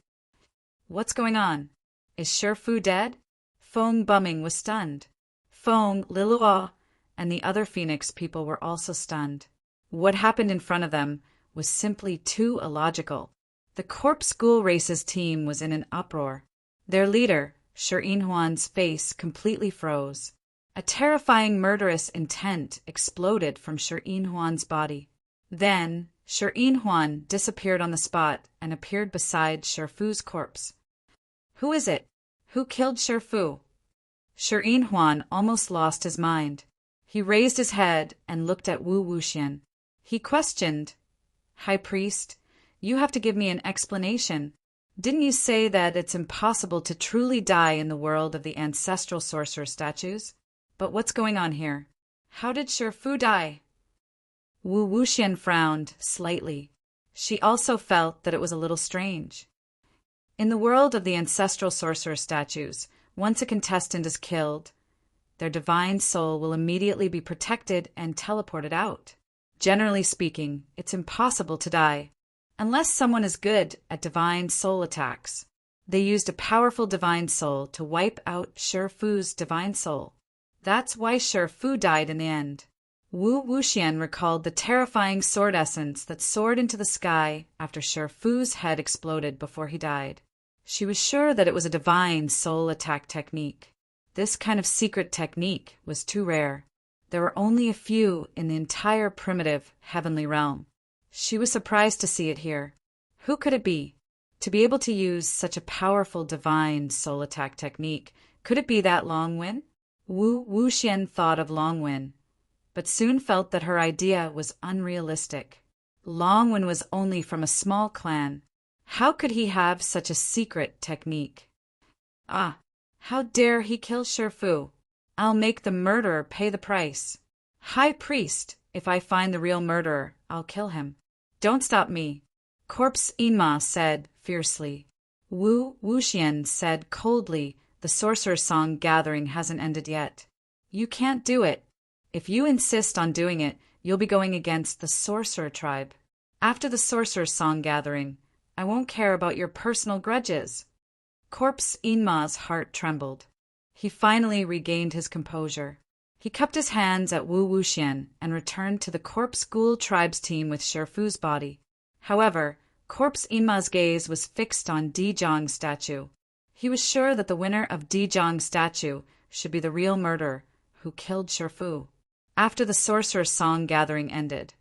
What's going on? Is Sher Fu dead? Fong Bumming was stunned. Fong Leluo and the other Phoenix people were also stunned. What happened in front of them was simply too illogical. The Corpse Ghoul Races team was in an uproar. Their leader, Sher Huan's face completely froze. A terrifying murderous intent exploded from Shi Huan's body. Then, Shi Huan disappeared on the spot and appeared beside Shifu's corpse. Who is it? Who killed Shifu? Shi Huan almost lost his mind. He raised his head and looked at Wu Wuxian. He questioned, High Priest, you have to give me an explanation. Didn't you say that it's impossible to truly die in the world of the ancestral sorcerer statues? But what's going on here? How did Shifu die? Wu Wuxian frowned slightly. She also felt that it was a little strange. In the world of the ancestral sorcerer statues, once a contestant is killed, their divine soul will immediately be protected and teleported out. Generally speaking, it's impossible to die, unless someone is good at divine soul attacks. They used a powerful divine soul to wipe out Shifu's divine soul. That's why Shifu died in the end. Wu Wuxian recalled the terrifying sword essence that soared into the sky after Shifu's head exploded before he died. She was sure that it was a divine soul attack technique. This kind of secret technique was too rare. There were only a few in the entire primitive heavenly realm. She was surprised to see it here. Who could it be? To be able to use such a powerful divine soul attack technique, could it be that Longwen? Wu Wuxian thought of Longwen, but soon felt that her idea was unrealistic. Longwen was only from a small clan. How could he have such a secret technique? Ah, how dare he kill Shifu? I'll make the murderer pay the price. High Priest, if I find the real murderer, I'll kill him. Don't stop me, Corpse Inma said fiercely. Wu Wuxian said coldly, the sorcerer's song gathering hasn't ended yet. You can't do it. If you insist on doing it, you'll be going against the sorcerer tribe. After the sorcerer's song gathering, I won't care about your personal grudges. Corpse Inma's heart trembled. He finally regained his composure. He cupped his hands at Wu Wuxian and returned to the Corpse Ghoul tribe's team with Shifu's body. However, Corpse Inma's gaze was fixed on Dizhong's statue. He was sure that the winner of Dizhong's statue should be the real murderer who killed Shifu. After the sorcerer's song gathering ended,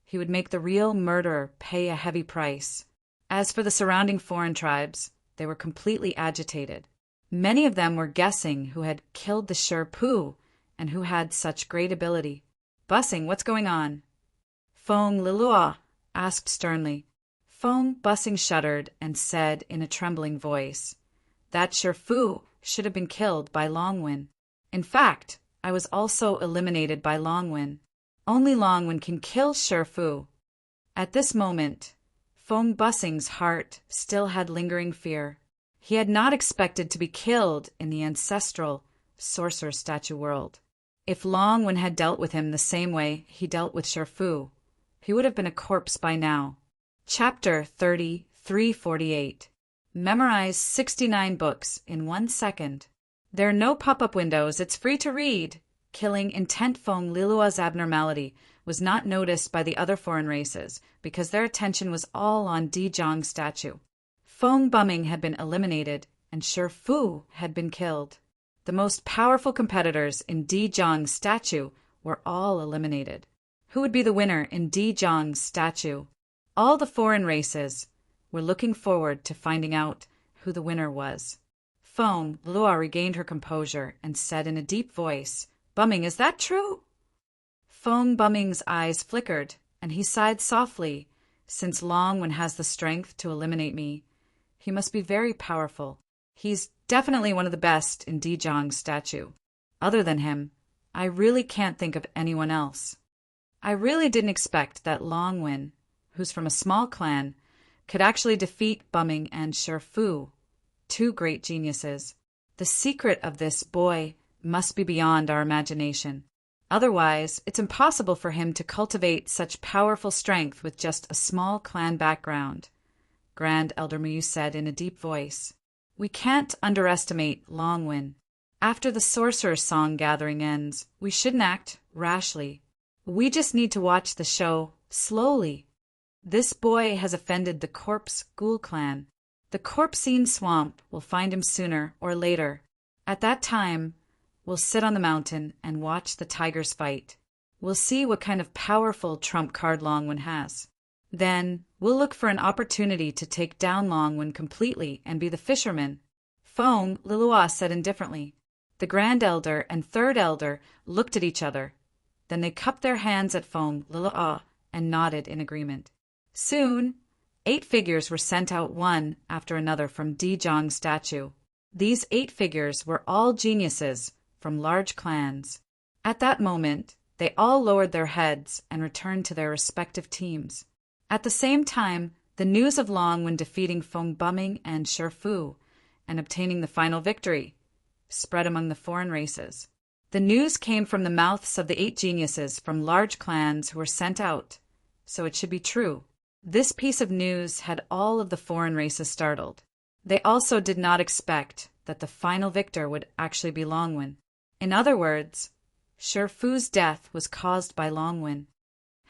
he would make the real murderer pay a heavy price. As for the surrounding foreign tribes, they were completely agitated. Many of them were guessing who had killed the Shifu and who had such great ability. Bussing, what's going on? Feng Lilua asked sternly. Feng Bussing shuddered and said in a trembling voice, that Shifu should have been killed by Longwen. In fact, I was also eliminated by Longwen. Only Longwen can kill Shifu. At this moment, Feng Bussing's heart still had lingering fear. He had not expected to be killed in the ancestral sorcerer statue world. If Longwen had dealt with him the same way he dealt with Shifu, he would have been a corpse by now. Chapter 3348. Memorize 69 books in 1 second. There are no pop-up windows, it's free to read. Killing Intent Feng Lilua's abnormality was not noticed by the other foreign races because their attention was all on Dizhong's statue. Feng Bumming had been eliminated and Shifu had been killed. The most powerful competitors in Dizhong's statue were all eliminated. Who would be the winner in Dizhong's statue? All the foreign races were looking forward to finding out who the winner was. Feng Lua regained her composure and said in a deep voice, Bumming, is that true? Feng Bumming's eyes flickered, and he sighed softly. Since Longwen has the strength to eliminate me, he must be very powerful. He's definitely one of the best in Dizhong's statue. Other than him, I really can't think of anyone else. I really didn't expect that Longwen, who's from a small clan, could actually defeat Bumming and Shifu, two great geniuses. The secret of this boy must be beyond our imagination. Otherwise, it's impossible for him to cultivate such powerful strength with just a small clan background, Grand Elder Mu said in a deep voice. We can't underestimate Longwen. After the sorcerer's song gathering ends, we shouldn't act rashly. We just need to watch the show slowly. This boy has offended the Corpse Ghoul clan. The Corpsine Swamp will find him sooner or later. At that time, We'll sit on the mountain and watch the tigers fight. We'll see what kind of powerful trump card Longwen has. Then, we'll look for an opportunity to take down Longwen completely and be the fisherman." Fong Lilua said indifferently. The Grand Elder and Third Elder looked at each other. Then they cupped their hands at Fong Lilua and nodded in agreement. Soon, 8 figures were sent out one after another from Dijiang's statue. These 8 figures were all geniuses from large clans. At that moment, they all lowered their heads and returned to their respective teams. At the same time, the news of Longwen defeating Feng Bumming and Shifu and obtaining the final victory spread among the foreign races. The news came from the mouths of the 8 geniuses from large clans who were sent out, so it should be true. This piece of news had all of the foreign races startled. They also did not expect that the final victor would actually be Longwen. In other words, Shifu's death was caused by Longwen.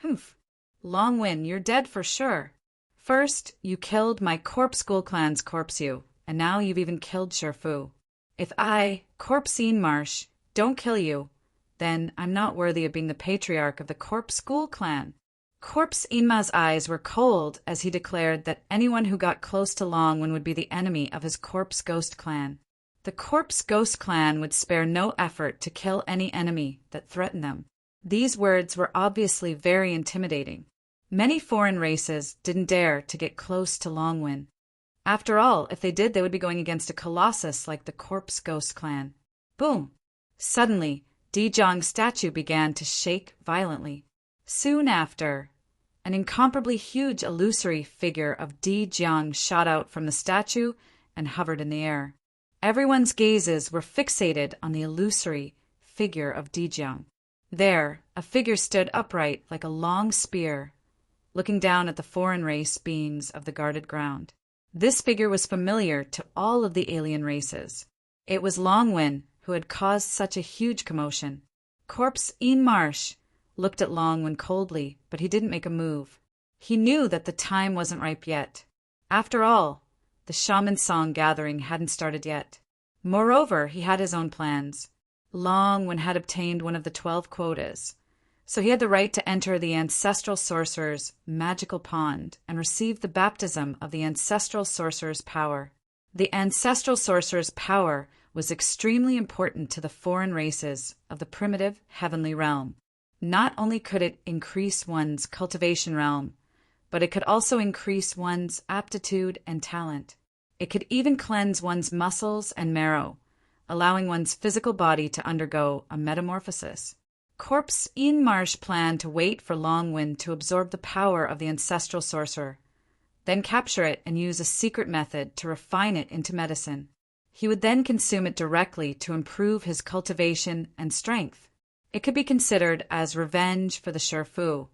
Humph. Longwen, you're dead for sure. First, you killed my Corpse School Clan's Corpse, and now you've even killed Shifu. If I, Corpsine Marsh, don't kill you, then I'm not worthy of being the patriarch of the Corpse School Clan. Corpse Inma's eyes were cold as he declared that anyone who got close to Longwen would be the enemy of his Corpse Ghost Clan. The Corpse Ghost Clan would spare no effort to kill any enemy that threatened them. These words were obviously very intimidating. Many foreign races didn't dare to get close to Longwen. After all, if they did, they would be going against a colossus like the Corpse Ghost Clan. Boom! Suddenly, Dijiang's statue began to shake violently. Soon after, an incomparably huge illusory figure of Dijiang shot out from the statue and hovered in the air. Everyone's gazes were fixated on the illusory figure of Dijiang. There, a figure stood upright like a long spear, looking down at the foreign race beings of the guarded ground. This figure was familiar to all of the alien races. It was Longwen who had caused such a huge commotion. Corpse In Marsh looked at Longwen coldly, but he didn't make a move. He knew that the time wasn't ripe yet. After all, the shaman song gathering hadn't started yet. Moreover, he had his own plans. Longwen had obtained one of the 12 quotas, so he had the right to enter the ancestral sorcerer's magical pond and receive the baptism of the ancestral sorcerer's power. The ancestral sorcerer's power was extremely important to the foreign races of the primitive heavenly realm. Not only could it increase one's cultivation realm, but it could also increase one's aptitude and talent. It could even cleanse one's muscles and marrow, allowing one's physical body to undergo a metamorphosis. Corpse In Marsh planned to wait for Longwen to absorb the power of the ancestral sorcerer, then capture it and use a secret method to refine it into medicine. He would then consume it directly to improve his cultivation and strength. It could be considered as revenge for the Shifu,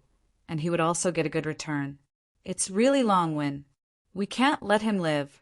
and he would also get a good return. It's really Longwen. We can't let him live.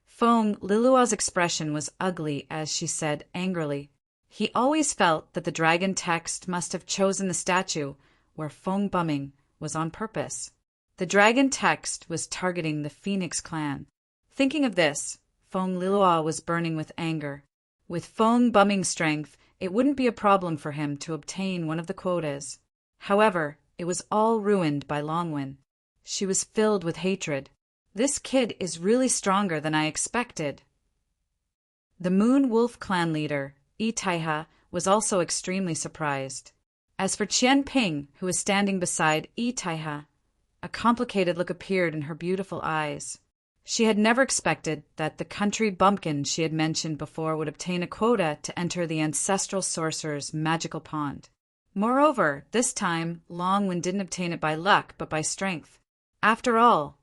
Fong Lilua's expression was ugly as she said angrily. He always felt that the dragon text must have chosen the statue where Feng Bumming was on purpose. The dragon text was targeting the Phoenix clan. Thinking of this, Fong Lilua was burning with anger. With Feng Bumming's strength, it wouldn't be a problem for him to obtain one of the quotas. However, it was all ruined by Longwen. She was filled with hatred. This kid is really stronger than I expected. The Moon Wolf clan leader, Yi Taiha, was also extremely surprised. As for Qian Ping, who was standing beside Yi Taiha, a complicated look appeared in her beautiful eyes. She had never expected that the country bumpkin she had mentioned before would obtain a quota to enter the ancestral sorcerer's magical pond. Moreover, this time, Longwen didn't obtain it by luck, but by strength. After all,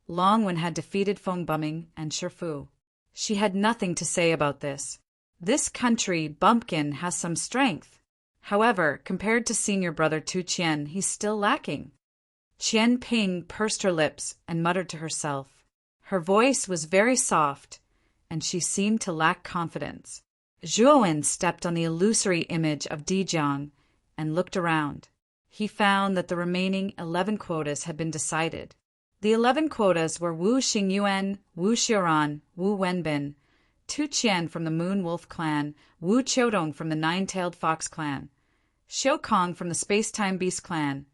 Longwen had defeated Feng Bumming and Shifu. She had nothing to say about this. This country bumpkin has some strength. However, compared to senior brother Tu Qian, he's still lacking. Qian Ping pursed her lips and muttered to herself. Her voice was very soft, and she seemed to lack confidence. Zhuowen stepped on the illusory image of Dijiang and looked around. He found that the remaining 11 quotas had been decided. The 11 quotas were Wu Xingyuan, Wu Xiaoran, Wu Wenbin, Tu Qian from the Moon Wolf clan, Wu Qiudong from the Nine-Tailed Fox clan, Xiao Kong from the Space-Time Beast clan,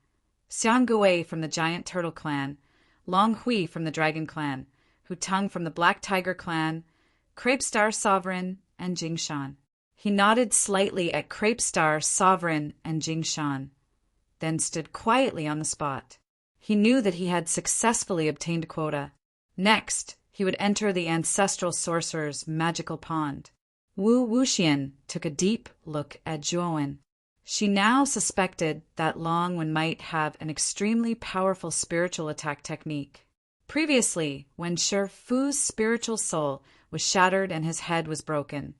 Xiang Gui from the Giant Turtle clan, Long Hui from the Dragon clan, Hu Teng from the Black Tiger clan, Crepe Star Sovereign, and Jing Shan. He nodded slightly at Crepe Star, Sovereign, and Jing Shan, then stood quietly on the spot. He knew that he had successfully obtained a quota. Next, he would enter the ancestral sorcerer's magical pond. Wu Wuxian took a deep look at Zhuowen. She now suspected that Longwen might have an extremely powerful spiritual attack technique. Previously, when Shi Fu's spiritual soul was shattered and his head was broken,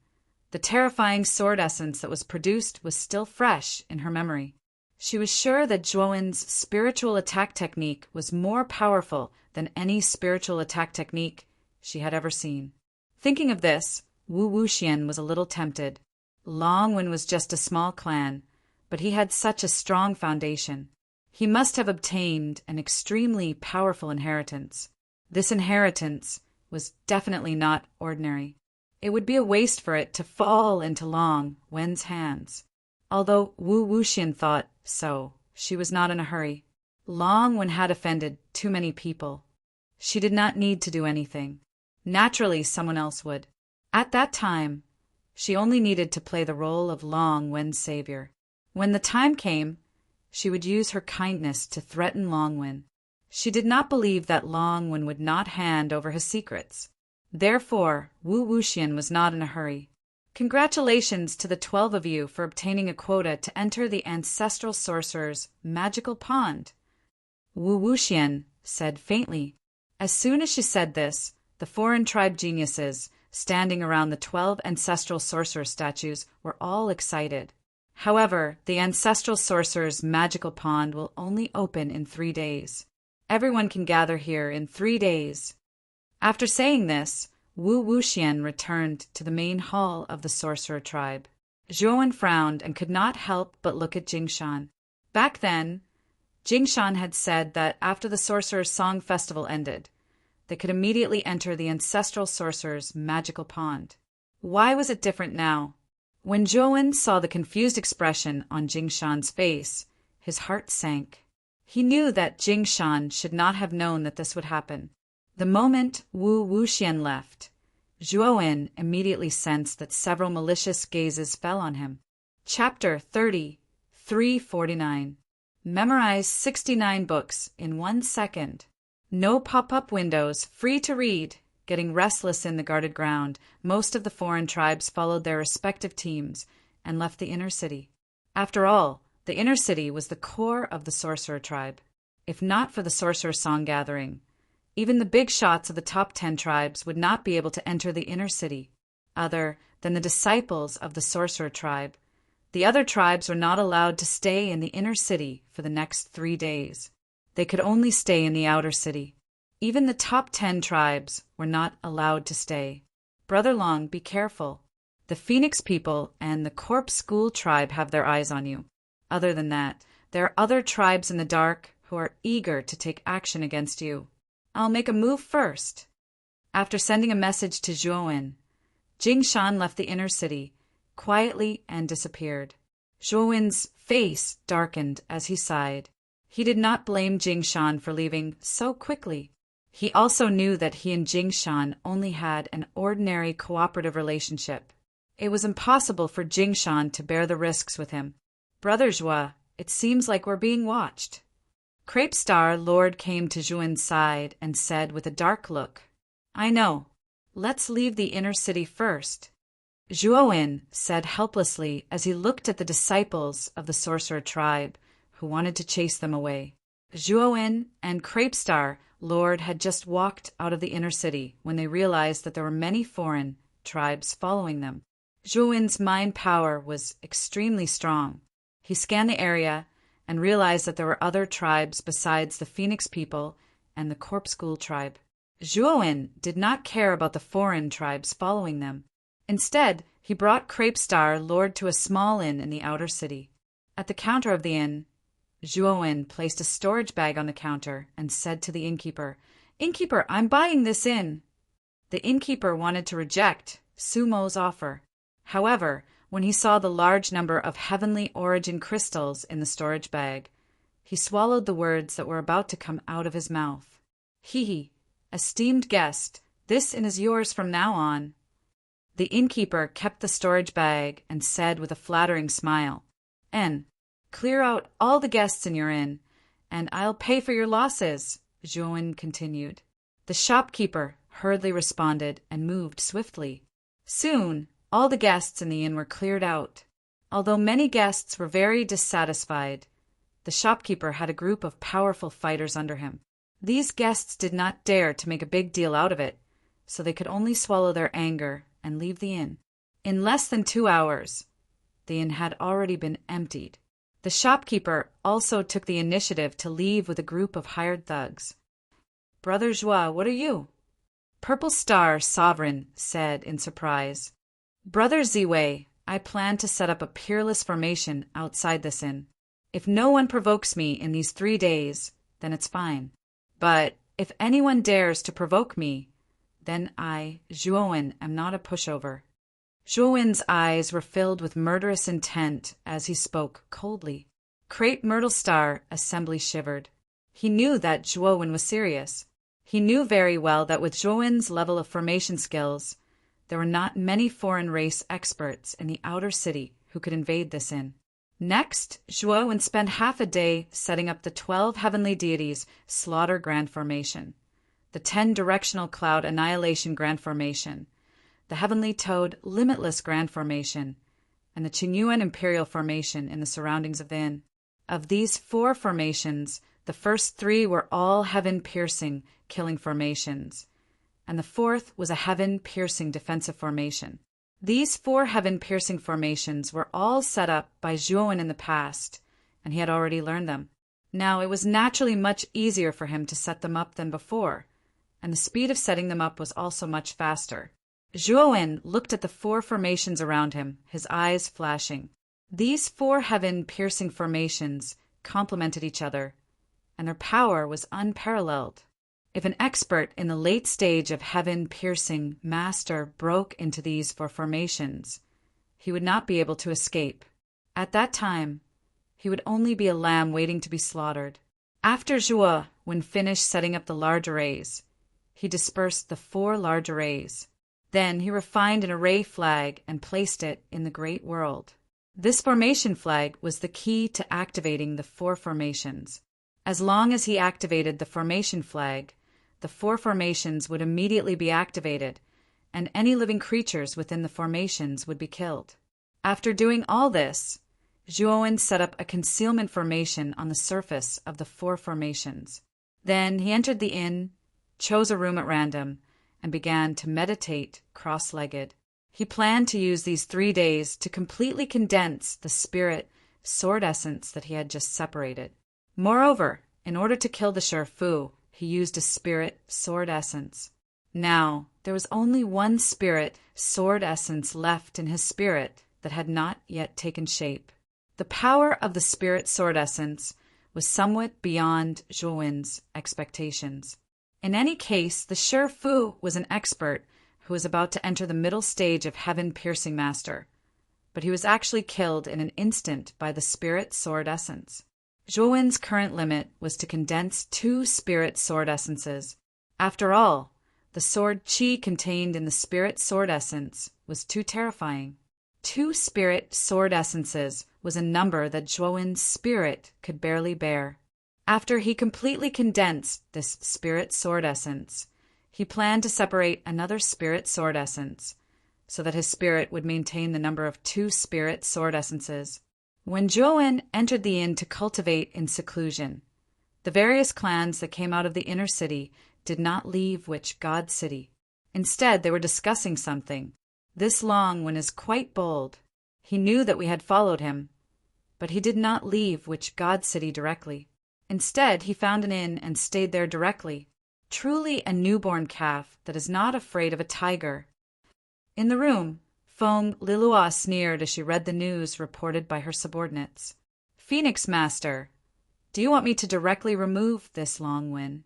the terrifying sword essence that was produced was still fresh in her memory. She was sure that Zhuowen's spiritual attack technique was more powerful than any spiritual attack technique she had ever seen. Thinking of this, Wu Wuxian was a little tempted. Longwen was just a small clan, but he had such a strong foundation. He must have obtained an extremely powerful inheritance. This inheritance was definitely not ordinary. It would be a waste for it to fall into Longwen's hands. Although Wu Wuxian thought so, she was not in a hurry. Longwen had offended too many people. She did not need to do anything. Naturally, someone else would. At that time, she only needed to play the role of Longwen's savior. When the time came, she would use her kindness to threaten Longwen. She did not believe that Longwen would not hand over his secrets. Therefore, Wu Wuxian was not in a hurry. Congratulations to the 12 of you for obtaining a quota to enter the ancestral sorcerer's magical pond, Wu Wuxian said faintly. As soon as she said this, the foreign tribe geniuses standing around the 12 ancestral sorcerer statues were all excited. However, the ancestral sorcerer's magical pond will only open in 3 days. Everyone can gather here in 3 days. After saying this, Wu Wuxian returned to the main hall of the sorcerer tribe. Zhuowen frowned and could not help but look at Jing Shan. Back then, Jing Shan had said that after the sorcerer's song festival ended, they could immediately enter the ancestral sorcerer's magical pond. Why was it different now? When Zhuowen saw the confused expression on Jing Shan's face, his heart sank. He knew that Jing Shan should not have known that this would happen. The moment Wu Wuxian left, Zhuowen immediately sensed that several malicious gazes fell on him. Chapter 30, 349. Memorize 69 books in 1 second. No pop-up windows, free to read. Getting restless in the guarded ground, most of the foreign tribes followed their respective teams and left the inner city. After all, the inner city was the core of the sorcerer tribe. If not for the sorcerer song gathering, even the big shots of the top 10 tribes would not be able to enter the inner city. Other than the disciples of the sorcerer tribe, the other tribes were not allowed to stay in the inner city for the next 3 days. They could only stay in the outer city. Even the top 10 tribes were not allowed to stay. Brother Long, be careful. The Phoenix people and the Corpse School tribe have their eyes on you. Other than that, there are other tribes in the dark who are eager to take action against you. I'll make a move first. After sending a message to Zhuowen, Jing Shan left the inner city quietly and disappeared. Zhuowen's face darkened as he sighed. He did not blame Jing Shan for leaving so quickly. He also knew that he and Jing Shan only had an ordinary cooperative relationship. It was impossible for Jing Shan to bear the risks with him. Brother Zhua, it seems like we're being watched. Crepe Star Lord came to Zhuowen's side and said with a dark look, I know. Let's leave the inner city first. Zhuowen said helplessly as he looked at the disciples of the sorcerer tribe who wanted to chase them away. Zhuowen and Crepe Star Lord had just walked out of the inner city when they realized that there were many foreign tribes following them. Zhuowen's mind power was extremely strong. He scanned the area and realized that there were other tribes besides the Phoenix people and the Corpse School tribe. Zhuowen did not care about the foreign tribes following them. Instead, he brought Crepe Star Lord to a small inn in the outer city. At the counter of the inn, Zhuowen placed a storage bag on the counter and said to the innkeeper, Innkeeper, I'm buying this inn. The innkeeper wanted to reject, Sumo's offer. However, when he saw the large number of heavenly origin crystals in the storage bag, he swallowed the words that were about to come out of his mouth. He, esteemed guest, this inn is yours from now on. The innkeeper kept the storage bag and said with a flattering smile, clear out all the guests in your inn, and I'll pay for your losses, Zhuowen continued. The shopkeeper hurriedly responded and moved swiftly. Soon, all the guests in the inn were cleared out. Although many guests were very dissatisfied, the shopkeeper had a group of powerful fighters under him. These guests did not dare to make a big deal out of it, so they could only swallow their anger and leave the inn. In less than 2 hours, the inn had already been emptied. The shopkeeper also took the initiative to leave with a group of hired thugs. Brother Joie, what are you? Purple Star Sovereign said in surprise. Brother Ziwei, I plan to set up a peerless formation outside this inn. If no one provokes me in these 3 days, then it's fine. But if anyone dares to provoke me, then I, Zhuowen, am not a pushover. Zhuowen's eyes were filled with murderous intent as he spoke coldly. Crepe Myrtle Star Assembly shivered. He knew that Zhuowen was serious. He knew very well that with Zhuowen's level of formation skills, there were not many foreign race experts in the outer city who could invade this inn. Next, Zhuowen spent half a day setting up the 12 heavenly deities Slaughter Grand Formation, the 10 Directional Cloud Annihilation Grand Formation, the Heavenly Toad Limitless Grand Formation, and the Qingyuan Imperial Formation in the surroundings of the inn. Of these 4 formations, the first 3 were all heaven-piercing killing formations, and the 4th was a heaven-piercing defensive formation. These 4 heaven-piercing formations were all set up by Zhuowen in the past, and he had already learned them. Now it was naturally much easier for him to set them up than before, and the speed of setting them up was also much faster. Zhuowen looked at the 4 formations around him, his eyes flashing. These 4 heaven-piercing formations complemented each other, and their power was unparalleled. If an expert in the late stage of heaven-piercing master broke into these 4 formations, he would not be able to escape. At that time, he would only be a lamb waiting to be slaughtered. After Zhuo, when finished setting up the large arrays, he dispersed the 4 large arrays. Then he refined an array flag and placed it in the great world. This formation flag was the key to activating the 4 formations. As long as he activated the formation flag, the 4 formations would immediately be activated, and any living creatures within the formations would be killed. After doing all this, Zhuowen set up a concealment formation on the surface of the 4 formations. Then he entered the inn, chose a room at random, and began to meditate cross-legged. He planned to use these 3 days to completely condense the spirit sword essence that he had just separated. Moreover, in order to kill the Sherfu, he used a spirit sword essence. Now, there was only one spirit sword essence left in his spirit that had not yet taken shape. The power of the spirit sword essence was somewhat beyond Zhuowen's expectations. In any case, the Sherfu was an expert who was about to enter the middle stage of heaven-piercing master, but he was actually killed in an instant by the spirit sword essence. Zhuowen's current limit was to condense 2 spirit sword essences. After all, the sword qi contained in the spirit sword essence was too terrifying. 2 spirit sword essences was a number that Zhuowen's spirit could barely bear. After he completely condensed this spirit sword essence, he planned to separate another spirit sword essence, so that his spirit would maintain the number of 2 spirit sword essences. When Zhuowen entered the inn to cultivate in seclusion, the various clans that came out of the inner city did not leave Witch God City. Instead, they were discussing something. This Longwen is quite bold. He knew that we had followed him, but he did not leave Witch God City directly. Instead, he found an inn and stayed there directly. Truly a newborn calf that is not afraid of a tiger. In the room, Feng Lilua sneered as she read the news reported by her subordinates. Phoenix Master, do you want me to directly remove this Longwen?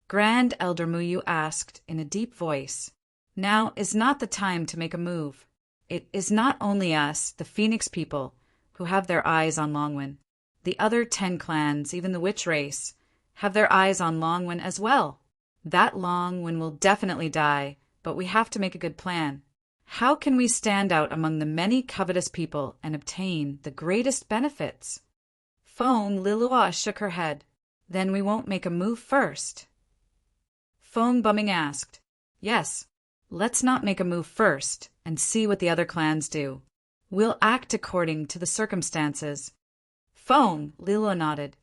Grand Elder Muyu asked in a deep voice. Now is not the time to make a move. It is not only us, the Phoenix people, who have their eyes on Longwen. The other 10 clans, even the witch race, have their eyes on Longwen as well. That Longwen will definitely die, but we have to make a good plan. How can we stand out among the many covetous people and obtain the greatest benefits? Fong Lilua shook her head. Then we won't make a move first. Fong Bumming asked, Yes, let's not make a move first and see what the other clans do. We'll act according to the circumstances. Fong Lilua nodded.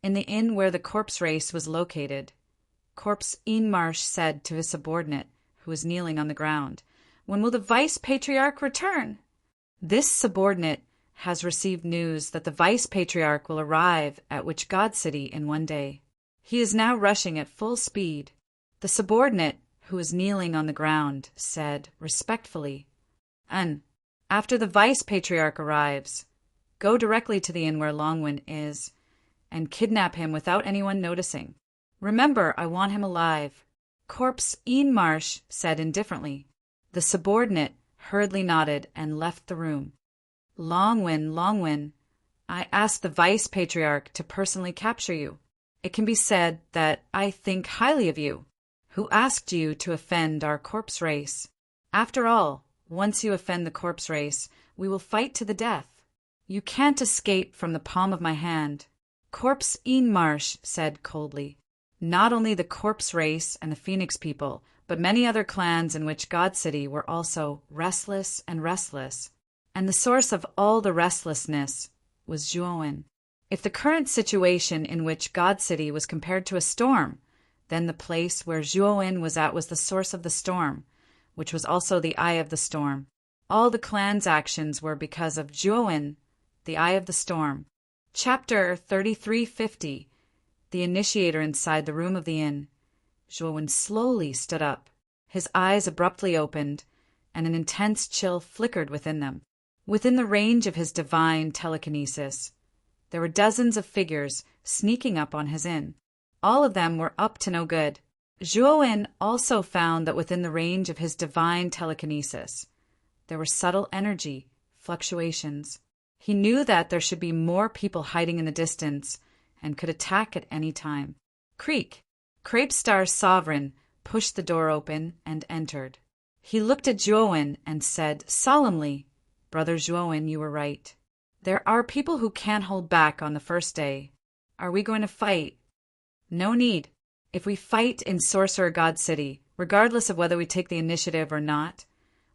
In the inn where the corpse race was located, Corpse Marsh said to his subordinate, who was kneeling on the ground, When will the vice-patriarch return? This subordinate has received news that the vice-patriarch will arrive at Witch God City in one day. He is now rushing at full speed. The subordinate, who was kneeling on the ground, said respectfully, After the vice-patriarch arrives, go directly to the inn where Longwen is, and kidnap him without anyone noticing. Remember, I want him alive. Corpse Marsh said indifferently. The subordinate hurriedly nodded and left the room. Longwen, I asked the vice-patriarch to personally capture you. It can be said that I think highly of you. Who asked you to offend our corpse race? After all, once you offend the corpse race, we will fight to the death. You can't escape from the palm of my hand. Corpse Marsh said coldly. Not only the corpse race and the Phoenix people, but many other clans in Witch God City were also restless. And the source of all the restlessness was Zhuowen. If the current situation in Witch God City was compared to a storm, then the place where Zhuowen was at was the source of the storm, which was also the eye of the storm. All the clan's actions were because of Zhuowen, the eye of the storm. Chapter 3350. The initiator inside the room of the inn. Zhuowen slowly stood up. His eyes abruptly opened, and an intense chill flickered within them. Within the range of his divine telekinesis, there were dozens of figures sneaking up on his inn. All of them were up to no good. Zhuowen also found that within the range of his divine telekinesis, there were subtle energy fluctuations. He knew that there should be more people hiding in the distance and could attack at any time. Creak! Crapestar's sovereign pushed the door open and entered. He looked at Zhuowen and said solemnly, Brother Zhuowen, you were right. There are people who can't hold back on the first day. Are we going to fight? No need. If we fight in Sorcerer God City, regardless of whether we take the initiative or not,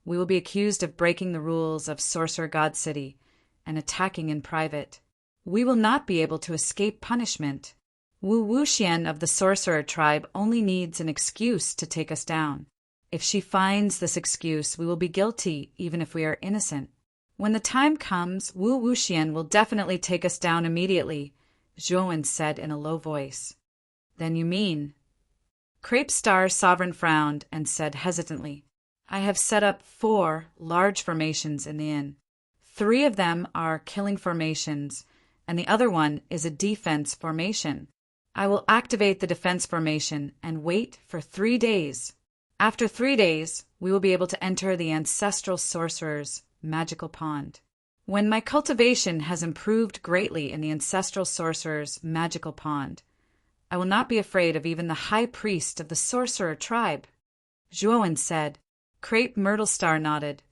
we will be accused of breaking the rules of Sorcerer God City and attacking in private. We will not be able to escape punishment. Wu Wuxian of the Sorcerer tribe only needs an excuse to take us down. If she finds this excuse, we will be guilty even if we are innocent. When the time comes, Wu Wuxian will definitely take us down immediately, Zhuowen said in a low voice. Then you mean? Crapestar's sovereign frowned and said hesitantly, I have set up 4 large formations in the inn. 3 of them are killing formations, and the other one is a defense formation. I will activate the defense formation and wait for 3 days. After 3 days, we will be able to enter the ancestral sorcerer's magical pond. When my cultivation has improved greatly in the ancestral sorcerer's magical pond, I will not be afraid of even the high priest of the sorcerer tribe. Zhuowen said. Crape Myrtlestar nodded.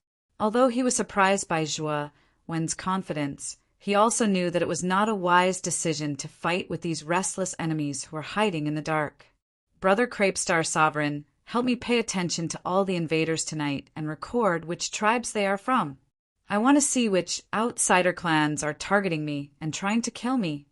Although he was surprised by Zhuowen's confidence, he also knew that it was not a wise decision to fight with these restless enemies who were hiding in the dark. Brother Crapestar Sovereign, help me pay attention to all the invaders tonight and record which tribes they are from. I want to see which outsider clans are targeting me and trying to kill me.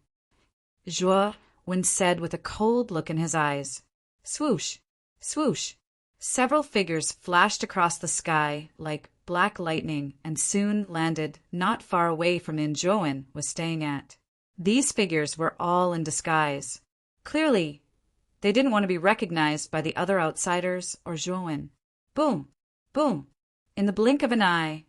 Zhuowen said with a cold look in his eyes. Swoosh! Swoosh! Several figures flashed across the sky like black lightning and soon landed not far away from the inn Zhuowen was staying at. These figures were all in disguise. Clearly, they didn't want to be recognized by the other outsiders or Zhuowen. Boom! Boom! In the blink of an eye,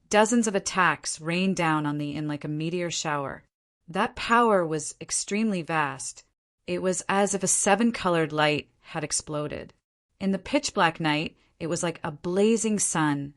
dozens of attacks rained down on the inn like a meteor shower. That power was extremely vast. It was as if a 7-colored light had exploded. In the pitch-black night, It was like a blazing sun,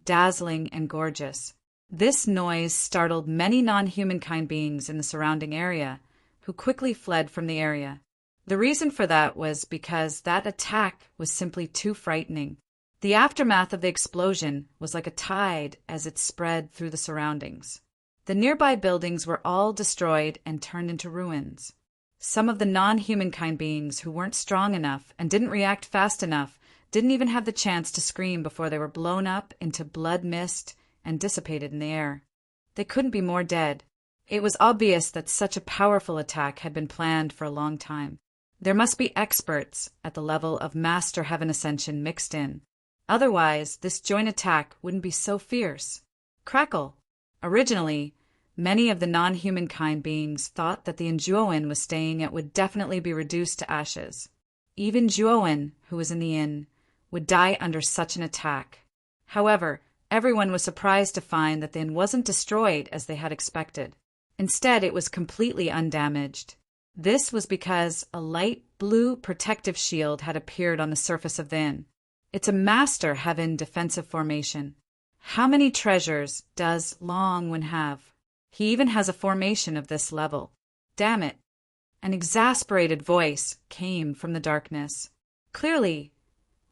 dazzling and gorgeous. This noise startled many non-humankind beings in the surrounding area, who quickly fled from the area. The reason for that was because that attack was simply too frightening. The aftermath of the explosion was like a tide as it spread through the surroundings. The nearby buildings were all destroyed and turned into ruins. Some of the non-humankind beings who weren't strong enough and didn't react fast enough didn't even have the chance to scream before they were blown up into blood mist and dissipated in the air. They couldn't be more dead. It was obvious that such a powerful attack had been planned for a long time. There must be experts at the level of Master Heaven Ascension mixed in. Otherwise, this joint attack wouldn't be so fierce. Crackle! Originally, many of the non-humankind beings thought that the Zhuowen was staying at would definitely be reduced to ashes. Even Zhuowen, who was in the inn, would die under such an attack. However, everyone was surprised to find that the inn wasn't destroyed as they had expected. Instead, it was completely undamaged. This was because a light blue protective shield had appeared on the surface of the inn. It's a Master Heaven defensive formation. How many treasures does Longwen have? He even has a formation of this level. Damn it! An exasperated voice came from the darkness. Clearly,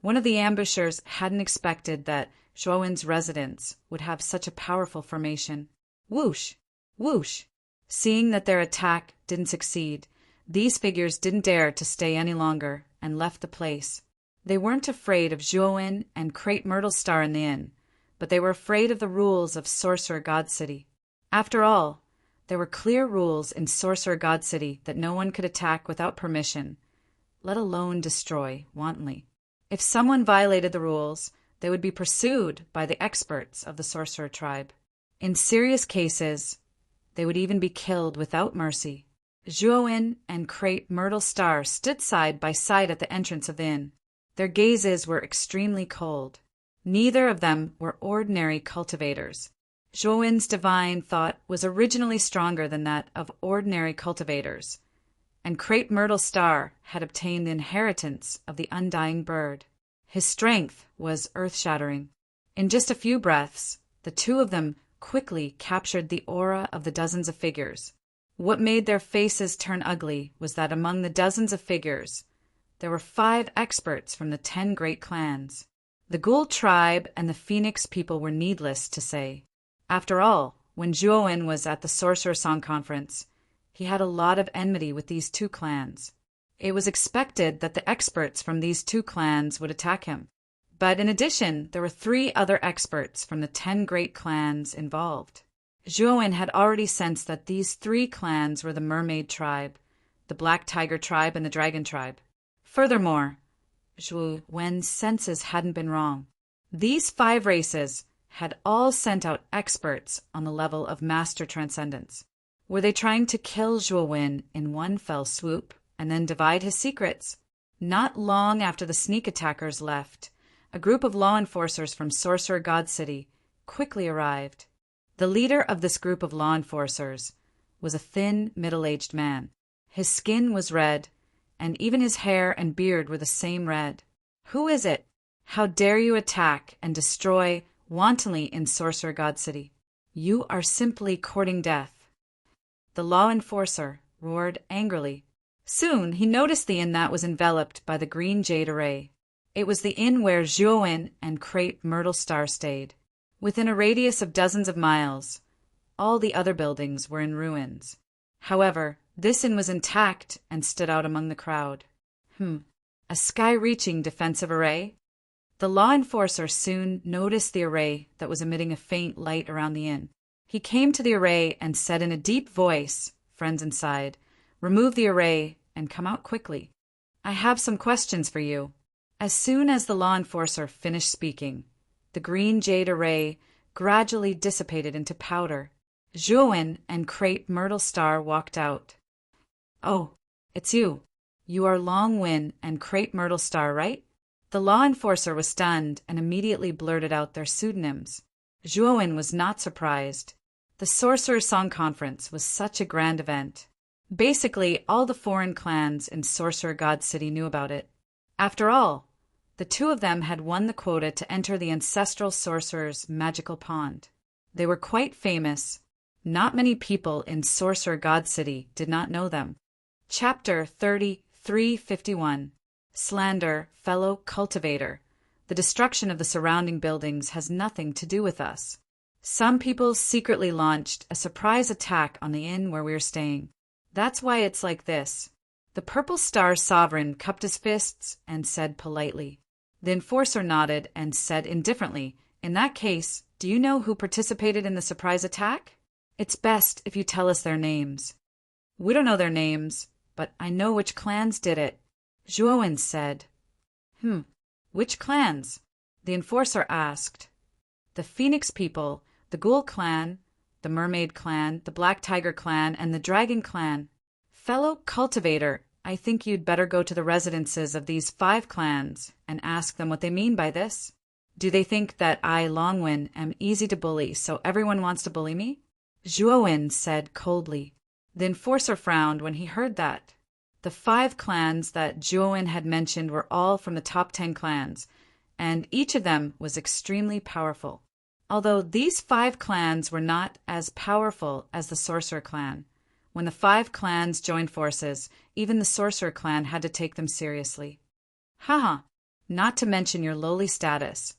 one of the ambushers hadn't expected that Zhuowen's residence would have such a powerful formation. Whoosh! Whoosh! Seeing that their attack didn't succeed, these figures didn't dare to stay any longer and left the place. They weren't afraid of Zhuowen and Crate Myrtle Star in the inn, but they were afraid of the rules of Sorcerer God City. After all, there were clear rules in Sorcerer God City that no one could attack without permission, let alone destroy wantonly. If someone violated the rules, they would be pursued by the experts of the Sorcerer tribe. In serious cases, they would even be killed without mercy. Zhuowen and Crate Myrtle Star stood side by side at the entrance of the inn. Their gazes were extremely cold. Neither of them were ordinary cultivators. Zhuowen's divine thought was originally stronger than that of ordinary cultivators, and Crate Myrtle Star had obtained the inheritance of the undying bird. His strength was earth-shattering. In just a few breaths, the two of them quickly captured the aura of the dozens of figures. What made their faces turn ugly was that among the dozens of figures, there were 5 experts from the 10 great clans. The Ghoul tribe and the Phoenix people were needless to say. After all, when Zhuowen was at the Sorcerer Song Conference, he had a lot of enmity with these 2 clans. It was expected that the experts from these 2 clans would attack him. But in addition, there were 3 other experts from the 10 great clans involved. Zhuowen had already sensed that these 3 clans were the Mermaid tribe, the Black Tiger tribe, and the Dragon tribe. Furthermore, Zhuowen's senses hadn't been wrong. These 5 races had all sent out experts on the level of Master Transcendence. Were they trying to kill Zhuowen in one fell swoop and then divide his secrets? Not long after the sneak attackers left, a group of law enforcers from Sorcerer God City quickly arrived. The leader of this group of law enforcers was a thin, middle-aged man. His skin was red, and even his hair and beard were the same red. Who is it? How dare you attack and destroy wantonly in Sorcerer God City? You are simply courting death. The law enforcer roared angrily. Soon he noticed the inn that was enveloped by the green jade array. It was the inn where Zhuowen and Crate Myrtle Star stayed. Within a radius of dozens of miles, all the other buildings were in ruins. However, this inn was intact and stood out among the crowd. A sky-reaching defensive array? The law enforcer soon noticed the array that was emitting a faint light around the inn. He came to the array and said in a deep voice, "Friends inside, remove the array and come out quickly. I have some questions for you." As soon as the law enforcer finished speaking, the green jade array gradually dissipated into powder. Zhuowen and Crate Myrtle Star walked out. "Oh, it's you. You are Longwen and Crate Myrtle Star, right?" The law enforcer was stunned and immediately blurted out their pseudonyms. Zhuowen was not surprised. The Sorcerer Song Conference was such a grand event. Basically, all the foreign clans in Sorcerer God City knew about it. After all, The two of them had won the quota to enter the ancestral sorcerer's magical pond. They were quite famous. Not many people in Sorcerer God City did not know them. Chapter 3351. Slander, Fellow Cultivator. The destruction of the surrounding buildings has nothing to do with us. Some people secretly launched a surprise attack on the inn where we are staying. That's why it's like this. The Purple Star Sovereign cupped his fists and said politely. The enforcer nodded and said indifferently, "In that case, do you know who participated in the surprise attack? It's best if you tell us their names." "We don't know their names, but I know which clans did it," Zhuowen said. Which clans?" the enforcer asked. "The Phoenix people, the Ghoul clan, the Mermaid clan, the Black Tiger clan, and the Dragon clan. Fellow Cultivator, I think you'd better go to the residences of these 5 clans and ask them what they mean by this. Do they think that I, Longwen, am easy to bully, so everyone wants to bully me?" Zhuowen said coldly. The enforcer frowned when he heard that. The 5 clans that Zhuowen had mentioned were all from the top 10 clans, and each of them was extremely powerful. Although these 5 clans were not as powerful as the Sorcerer clan. When the 5 clans joined forces, even the Sorcerer clan had to take them seriously. Haha, not to mention your lowly status.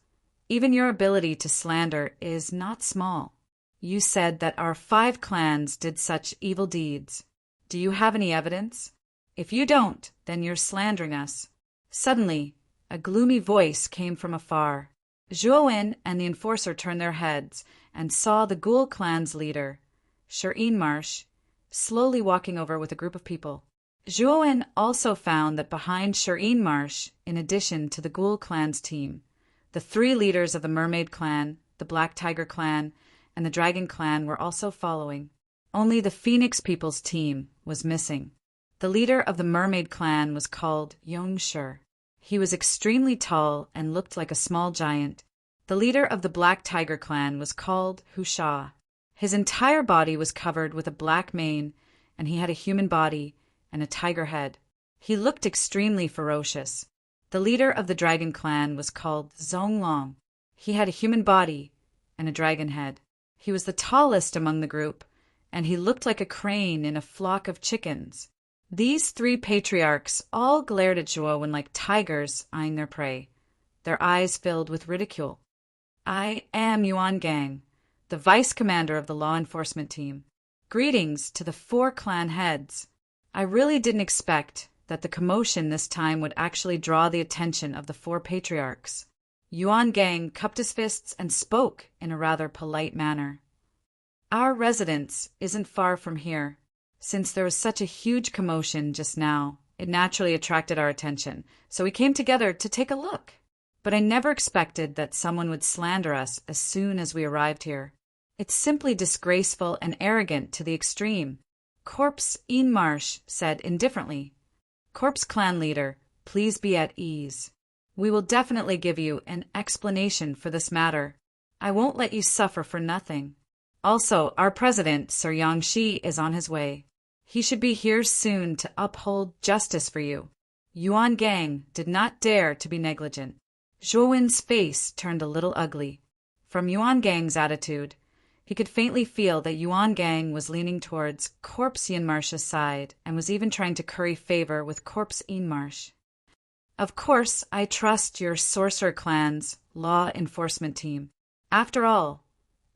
Even your ability to slander is not small. You said that our 5 clans did such evil deeds. Do you have any evidence? If you don't, then you're slandering us. Suddenly, a gloomy voice came from afar. Zhuowen and the enforcer turned their heads and saw the Ghoul clan's leader, Shireen Marsh, slowly walking over with a group of people. Zhuowen also found that behind Shireen Marsh, in addition to the Ghoul clan's team, the 3 leaders of the Mermaid clan, the Black Tiger clan, and the Dragon clan were also following. Only the Phoenix people's team was missing. The leader of the Mermaid clan was called Yongshi. He was extremely tall and looked like a small giant. The leader of the Black Tiger clan was called Husha. His entire body was covered with a black mane, and he had a human body and a tiger head. He looked extremely ferocious. The leader of the Dragon clan was called Zonglong. He had a human body and a dragon head. He was the tallest among the group, and he looked like a crane in a flock of chickens. These 3 patriarchs all glared at Zhuowen like tigers eyeing their prey, their eyes filled with ridicule. "I am Yuan Gang, the vice commander of the law enforcement team. Greetings to the 4 clan heads. I really didn't expect that the commotion this time would actually draw the attention of the 4 patriarchs." Yuan Gang cupped his fists and spoke in a rather polite manner. "Our residence isn't far from here. Since there was such a huge commotion just now, it naturally attracted our attention, so we came together to take a look. But I never expected that someone would slander us as soon as we arrived here. It's simply disgraceful and arrogant to the extreme," Corpse Marsh said indifferently. "Corpse clan leader, please be at ease. We will definitely give you an explanation for this matter. I won't let you suffer for nothing. Also, our president, Sir Yangshi, is on his way. He should be here soon to uphold justice for you." Yuan Gang did not dare to be negligent. Zhuowen's face turned a little ugly. From Yuan Gang's attitude, he could faintly feel that Yuan Gang was leaning towards Corpse Marsh's side and was even trying to curry favor with Corpse Marsh. "Of course, I trust your Sorcerer clan's law enforcement team. After all,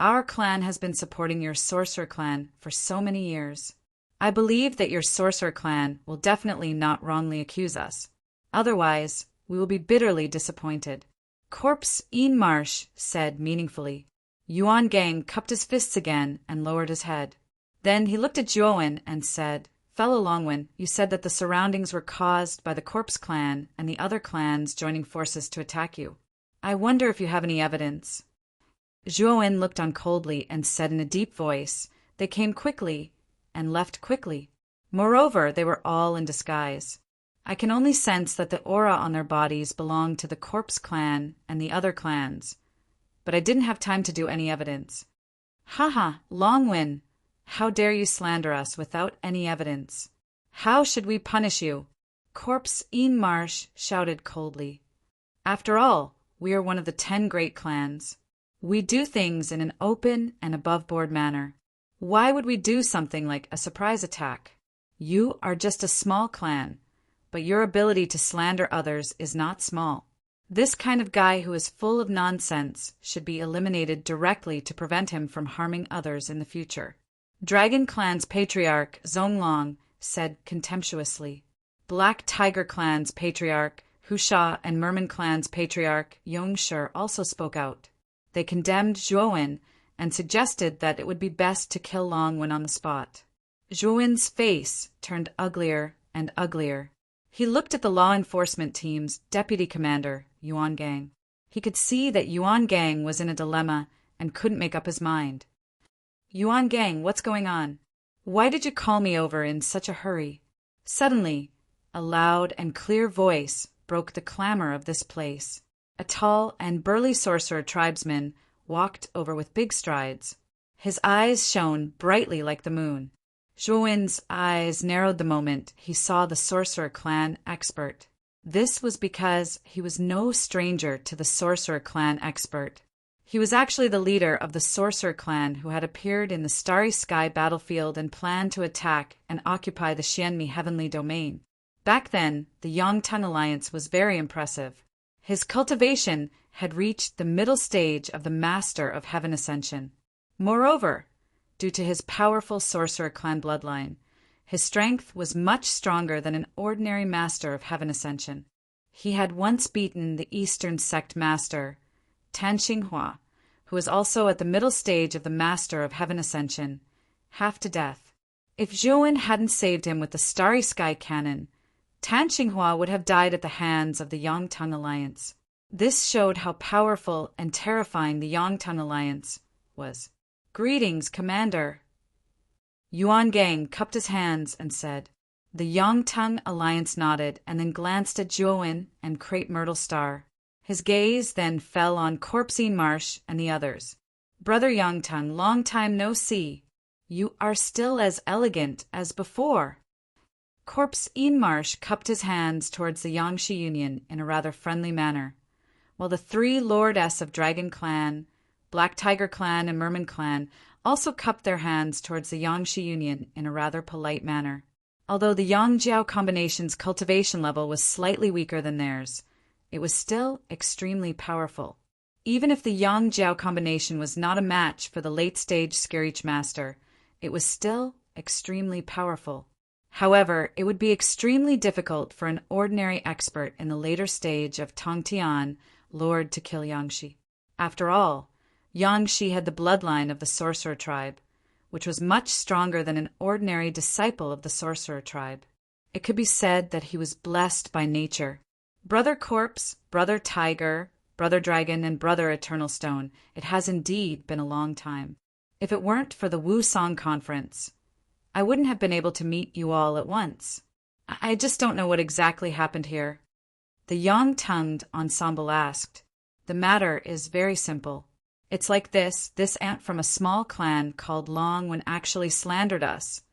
our clan has been supporting your Sorcerer clan for so many years. I believe that your Sorcerer clan will definitely not wrongly accuse us. Otherwise, we will be bitterly disappointed," Corpse Marsh said meaningfully. Yuan Gang cupped his fists again and lowered his head. Then he looked at Zhuowen and said, "Fellow Longwen, you said that the surroundings were caused by the Corpse clan and the other clans joining forces to attack you. I wonder if you have any evidence." Zhuowen looked on coldly and said in a deep voice, "They came quickly and left quickly. Moreover, they were all in disguise. I can only sense that the aura on their bodies belonged to the Corpse clan and the other clans, but I didn't have time to do any evidence." "Haha, Longwen, how dare you slander us without any evidence? How should we punish you?" Corpse Marsh shouted coldly. After all, we are one of the 10 great clans. We do things in an open and above-board manner. Why would we do something like a surprise attack? You are just a small clan, but your ability to slander others is not small. This kind of guy who is full of nonsense should be eliminated directly to prevent him from harming others in the future. Dragon Clan's patriarch, Zonglong, said contemptuously. Black Tiger Clan's patriarch, Husha, and Merman Clan's patriarch, Yongshur, also spoke out. They condemned Zhuowen and suggested that it would be best to kill Long when on the spot. Zhuowen's face turned uglier and uglier. He looked at the law enforcement team's deputy commander, Yuan Gang. He could see that Yuan Gang was in a dilemma and couldn't make up his mind. Yuan Gang, what's going on? Why did you call me over in such a hurry? Suddenly, a loud and clear voice broke the clamor of this place. A tall and burly sorcerer tribesman walked over with big strides. His eyes shone brightly like the moon. Zhuowen's eyes narrowed the moment he saw the sorcerer clan expert. This was because he was no stranger to the sorcerer clan expert. He was actually the leader of the sorcerer clan who had appeared in the Starry Sky battlefield and planned to attack and occupy the Xianmi heavenly domain. Back then, the Yangtang alliance was very impressive. His cultivation had reached the middle stage of the Master of Heaven Ascension. Moreover, due to his powerful sorcerer clan bloodline, his strength was much stronger than an ordinary Master of Heaven Ascension. He had once beaten the Eastern Sect Master, Tan Xinghua, who was also at the middle stage of the Master of Heaven Ascension, half to death. If Zhuowen hadn't saved him with the Starry Sky Cannon, Tan Xinghua would have died at the hands of the Yangtang Alliance. This showed how powerful and terrifying the Yangtang Alliance was. Greetings, Commander. Yuan Gang cupped his hands and said. The Yangtang Alliance nodded and then glanced at Zhuowen and Crepe Myrtle Star. His gaze then fell on Corpsine Marsh and the others. Brother Yangtang, long time no see. You are still as elegant as before. Corpsine Marsh cupped his hands towards the Yangshi Union in a rather friendly manner, while the 3 Lordess of Dragon Clan, Black Tiger Clan, and Merman Clan also cupped their hands towards the Yangshi Union in a rather polite manner. Although the Yang-Jiao combination's cultivation level was slightly weaker than theirs, it was still extremely powerful. Even if the Yang-Jiao combination was not a match for the late-stage Screech Master, it was still extremely powerful. However, it would be extremely difficult for an ordinary expert in the later stage of Tongtian Lord to kill Yangshi. After all, Yangshi had the bloodline of the Sorcerer tribe, which was much stronger than an ordinary disciple of the Sorcerer tribe. It could be said that he was blessed by nature. Brother Corpse, Brother Tiger, Brother Dragon, and Brother Eternal Stone, it has indeed been a long time. If it weren't for the Wusong Conference, I wouldn't have been able to meet you all at once. I just don't know what exactly happened here. The Yang-tongued ensemble asked. The matter is very simple. It's like this ant from a small clan called Long Wen actually slandered us,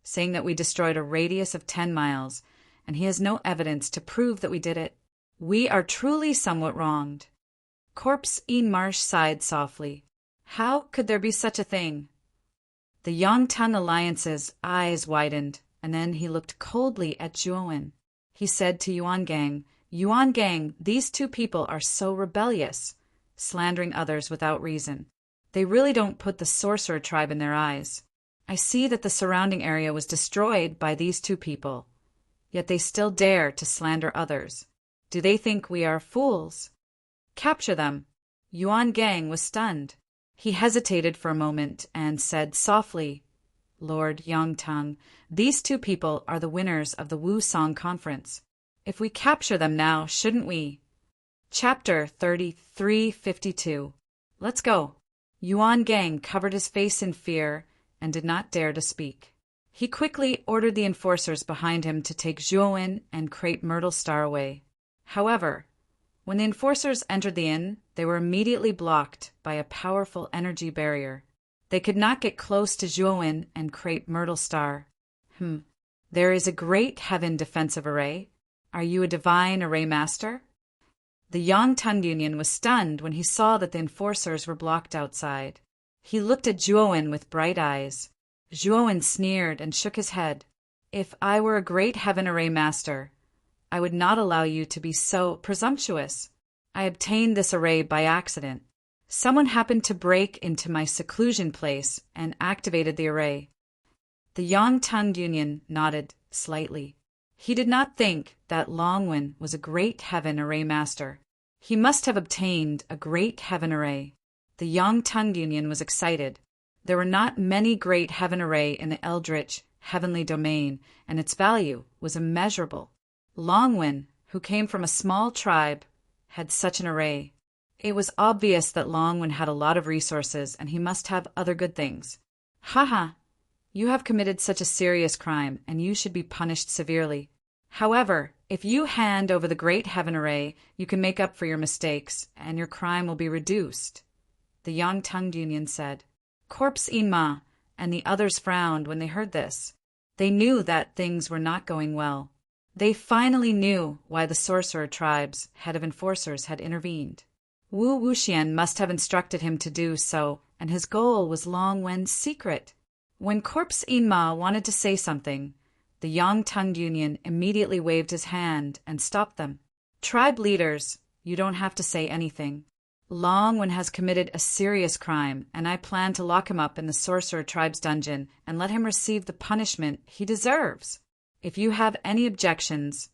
saying that we destroyed a radius of 10 miles, and he has no evidence to prove that we did it. We are truly somewhat wronged. Corpsine Marsh sighed softly. How could there be such a thing? The Yangtang Alliance's eyes widened, and then he looked coldly at Zhuowen. He said to Yuan Gang, Yuan Gang, these 2 people are so rebellious, slandering others without reason. They really don't put the Sorcerer tribe in their eyes. I see that the surrounding area was destroyed by these 2 people, yet they still dare to slander others. Do they think we are fools? Capture them. Yuan Gang was stunned. He hesitated for a moment and said softly, Lord Yangtang, these 2 people are the winners of the Wusong Conference. If we capture them now, shouldn't we? Chapter 3352. Let's go. Yuan Gang covered his face in fear and did not dare to speak. He quickly ordered the enforcers behind him to take Zhuowen and Crepe Myrtle Star away. However, when the enforcers entered the inn, they were immediately blocked by a powerful energy barrier. They could not get close to Zhuowen and Crepe Myrtle Star. There is a great heaven defensive array. Are you a divine array master? The Yang Yunyan was stunned when he saw that the enforcers were blocked outside. He looked at Zhuowen with bright eyes. Zhuowen sneered and shook his head. If I were a great heaven array master, I would not allow you to be so presumptuous. I obtained this array by accident. Someone happened to break into my seclusion place and activated the array. The Yang Yunyan nodded slightly. He did not think that Longwen was a great heaven array master. He must have obtained a great heaven array. The Yang Yunyan was excited. There were not many great heaven array in the eldritch heavenly domain, and its value was immeasurable. Longwen, who came from a small tribe, had such an array. It was obvious that Longwen had a lot of resources, and he must have other good things. Haha, you have committed such a serious crime, and you should be punished severely. However, if you hand over the great heaven array, you can make up for your mistakes, and your crime will be reduced. The Yang Yunyan said. Corpse Inma and the others frowned when they heard this. They knew that things were not going well. They finally knew why the sorcerer tribe's head of enforcers had intervened. Wu Wuxian must have instructed him to do so, and his goal was Long Wen's secret. When Corpse Inma wanted to say something, the Yang Yunyan immediately waved his hand and stopped them. Tribe leaders, you don't have to say anything. Longwen has committed a serious crime, and I plan to lock him up in the sorcerer tribe's dungeon and let him receive the punishment he deserves. If you have any objections,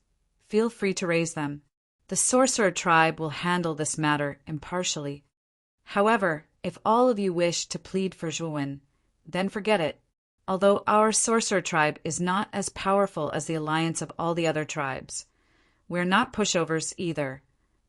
feel free to raise them. The sorcerer tribe will handle this matter impartially. However, if all of you wish to plead for Zhuowen, then forget it. Although our sorcerer tribe is not as powerful as the alliance of all the other tribes, we're not pushovers either,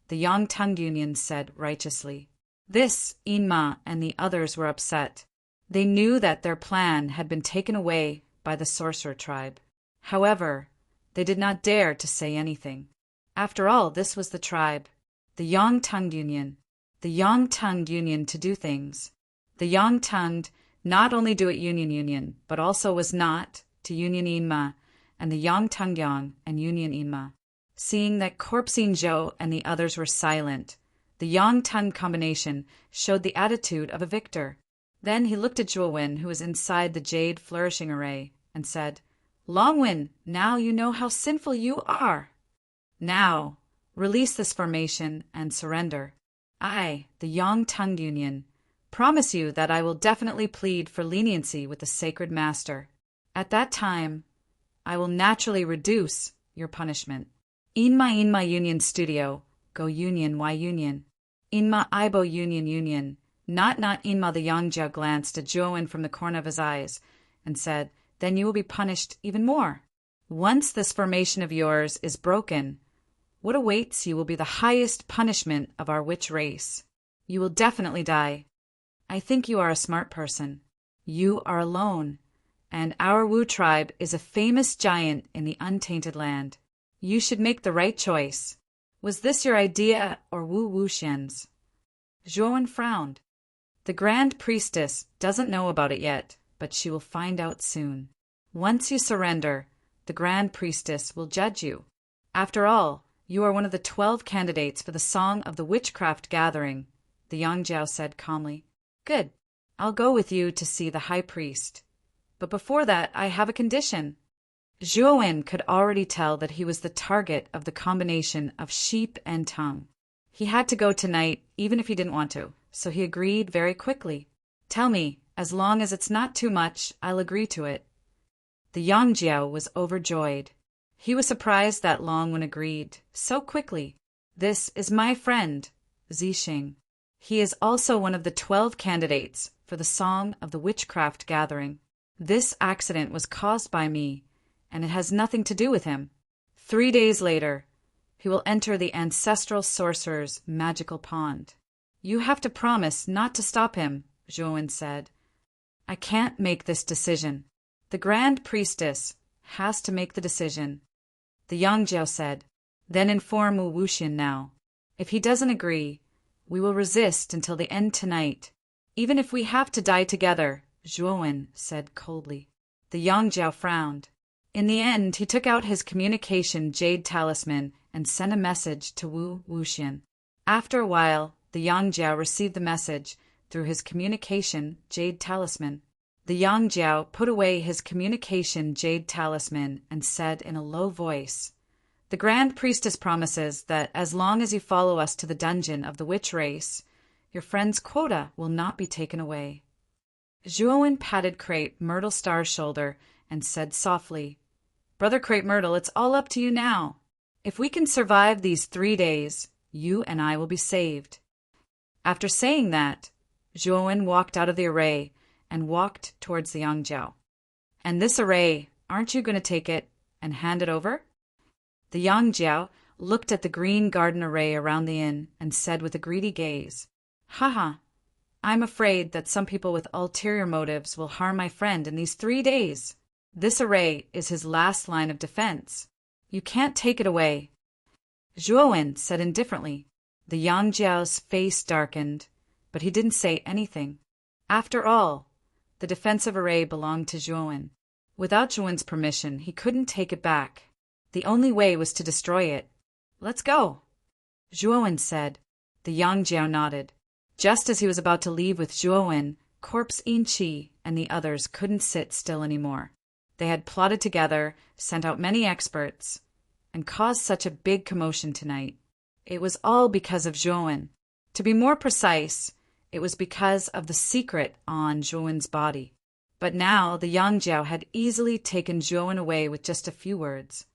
the Yang Yunyan said righteously. This, Inma and the others were upset. They knew that their plan had been taken away by the sorcerer tribe. However, they did not dare to say anything. After all, this was the tribe, the Yang Yunyan, the Yang Yunyan to do things. The Yang tongued not only do it Union, but also was not to Union Inma and the Yang Yang and Union Inma. Seeing that Corpsine Zhou and the others were silent, the Yang Tun combination showed the attitude of a victor. Then he looked at Zhuowen, who was inside the jade flourishing array, and said, Longwen, now you know how sinful you are. Now, release this formation and surrender. I, the Yang Yunyan, promise you that I will definitely plead for leniency with the sacred master. At that time, I will naturally reduce your punishment. Inma Union Studio, go Union Y Union. Inma Ibo Union. Not Inma. The Yangjiao glanced at Zhuowen from the corner of his eyes and said, then you will be punished even more. Once this formation of yours is broken, what awaits you will be the highest punishment of our witch race. You will definitely die. I think you are a smart person. You are alone, and our Wu tribe is a famous giant in the untainted land. You should make the right choice. Was this your idea or Wu Wuxian's? Zhuowen frowned. The Grand Priestess doesn't know about it yet, but she will find out soon. Once you surrender, the Grand Priestess will judge you. After all, you are one of the 12 candidates for the Song of the Witchcraft Gathering, the Yangjiao said calmly. Good. I'll go with you to see the High Priest. But before that, I have a condition. Zhuowen could already tell that he was the target of the combination of sheep and tongue. He had to go tonight, even if he didn't want to, so he agreed very quickly. Tell me, as long as it's not too much, I'll agree to it. The Yangjiao was overjoyed. He was surprised that Longwen agreed so quickly. This is my friend, Zixing. He is also one of the 12 candidates for the Song of the Witchcraft Gathering. This accident was caused by me, and it has nothing to do with him. 3 days later, he will enter the ancestral sorcerer's magical pond. You have to promise not to stop him, Zhuowen said. I can't make this decision. The Grand Priestess has to make the decision. The Yangjiao said, then inform Wu Wuxian now. If he doesn't agree, we will resist until the end tonight. Even if we have to die together, Zhuowen said coldly. The Yangjiao frowned. In the end, he took out his communication jade talisman and sent a message to Wu Wuxian. After a while, the Yangjiao received the message through his communication jade talisman. The Yangjiao put away his communication jade talisman and said in a low voice, "The Grand Priestess promises that as long as you follow us to the dungeon of the witch race, your friend's quota will not be taken away." Zhuowen patted Crepe Myrtle Star's shoulder and said softly, "Brother Crepe Myrtle, it's all up to you now. If we can survive these 3 days, you and I will be saved." After saying that, Zhuowen walked out of the array and walked towards the Yangjiao. "And this array, aren't you going to take it and hand it over?" The Yangjiao looked at the green garden array around the inn and said with a greedy gaze, "Haha, I'm afraid that some people with ulterior motives will harm my friend in these 3 days. This array is his last line of defense. You can't take it away." Zhuowen said indifferently. The Yangjiao's face darkened, but he didn't say anything. After all, the defensive array belonged to Zhuowen. Without Zhuowen's permission, he couldn't take it back. The only way was to destroy it. "Let's go," Zhuowen said. The Yangjiao nodded. Just as he was about to leave with Zhuowen, Corpse Inchi and the others couldn't sit still anymore. They had plotted together, sent out many experts, and caused such a big commotion tonight. It was all because of Zhuowen. To be more precise, it was because of the secret on Zhuowen's body. But now the Yangjiao had easily taken Zhuowen away with just a few words.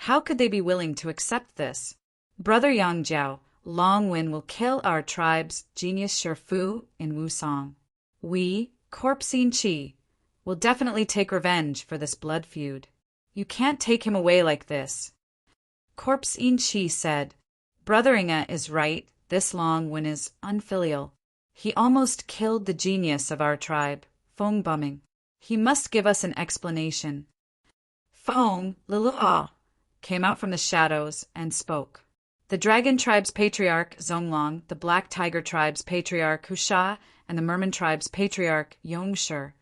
How could they be willing to accept this? "Brother Yangjiao, Longwen will kill our tribe's genius Shifu in Wusong. We, Corpse Inchi, will definitely take revenge for this blood feud. You can't take him away like this." Corpse Inchi said, "Brother Inga is right. This Longwen is unfilial. He almost killed the genius of our tribe, Feng Bumming. He must give us an explanation." Feng Lilua came out from the shadows and spoke. The Dragon Tribe's patriarch, Zonglong, the Black Tiger Tribe's patriarch, Husha, and the Merman Tribe's patriarch, Yongshi,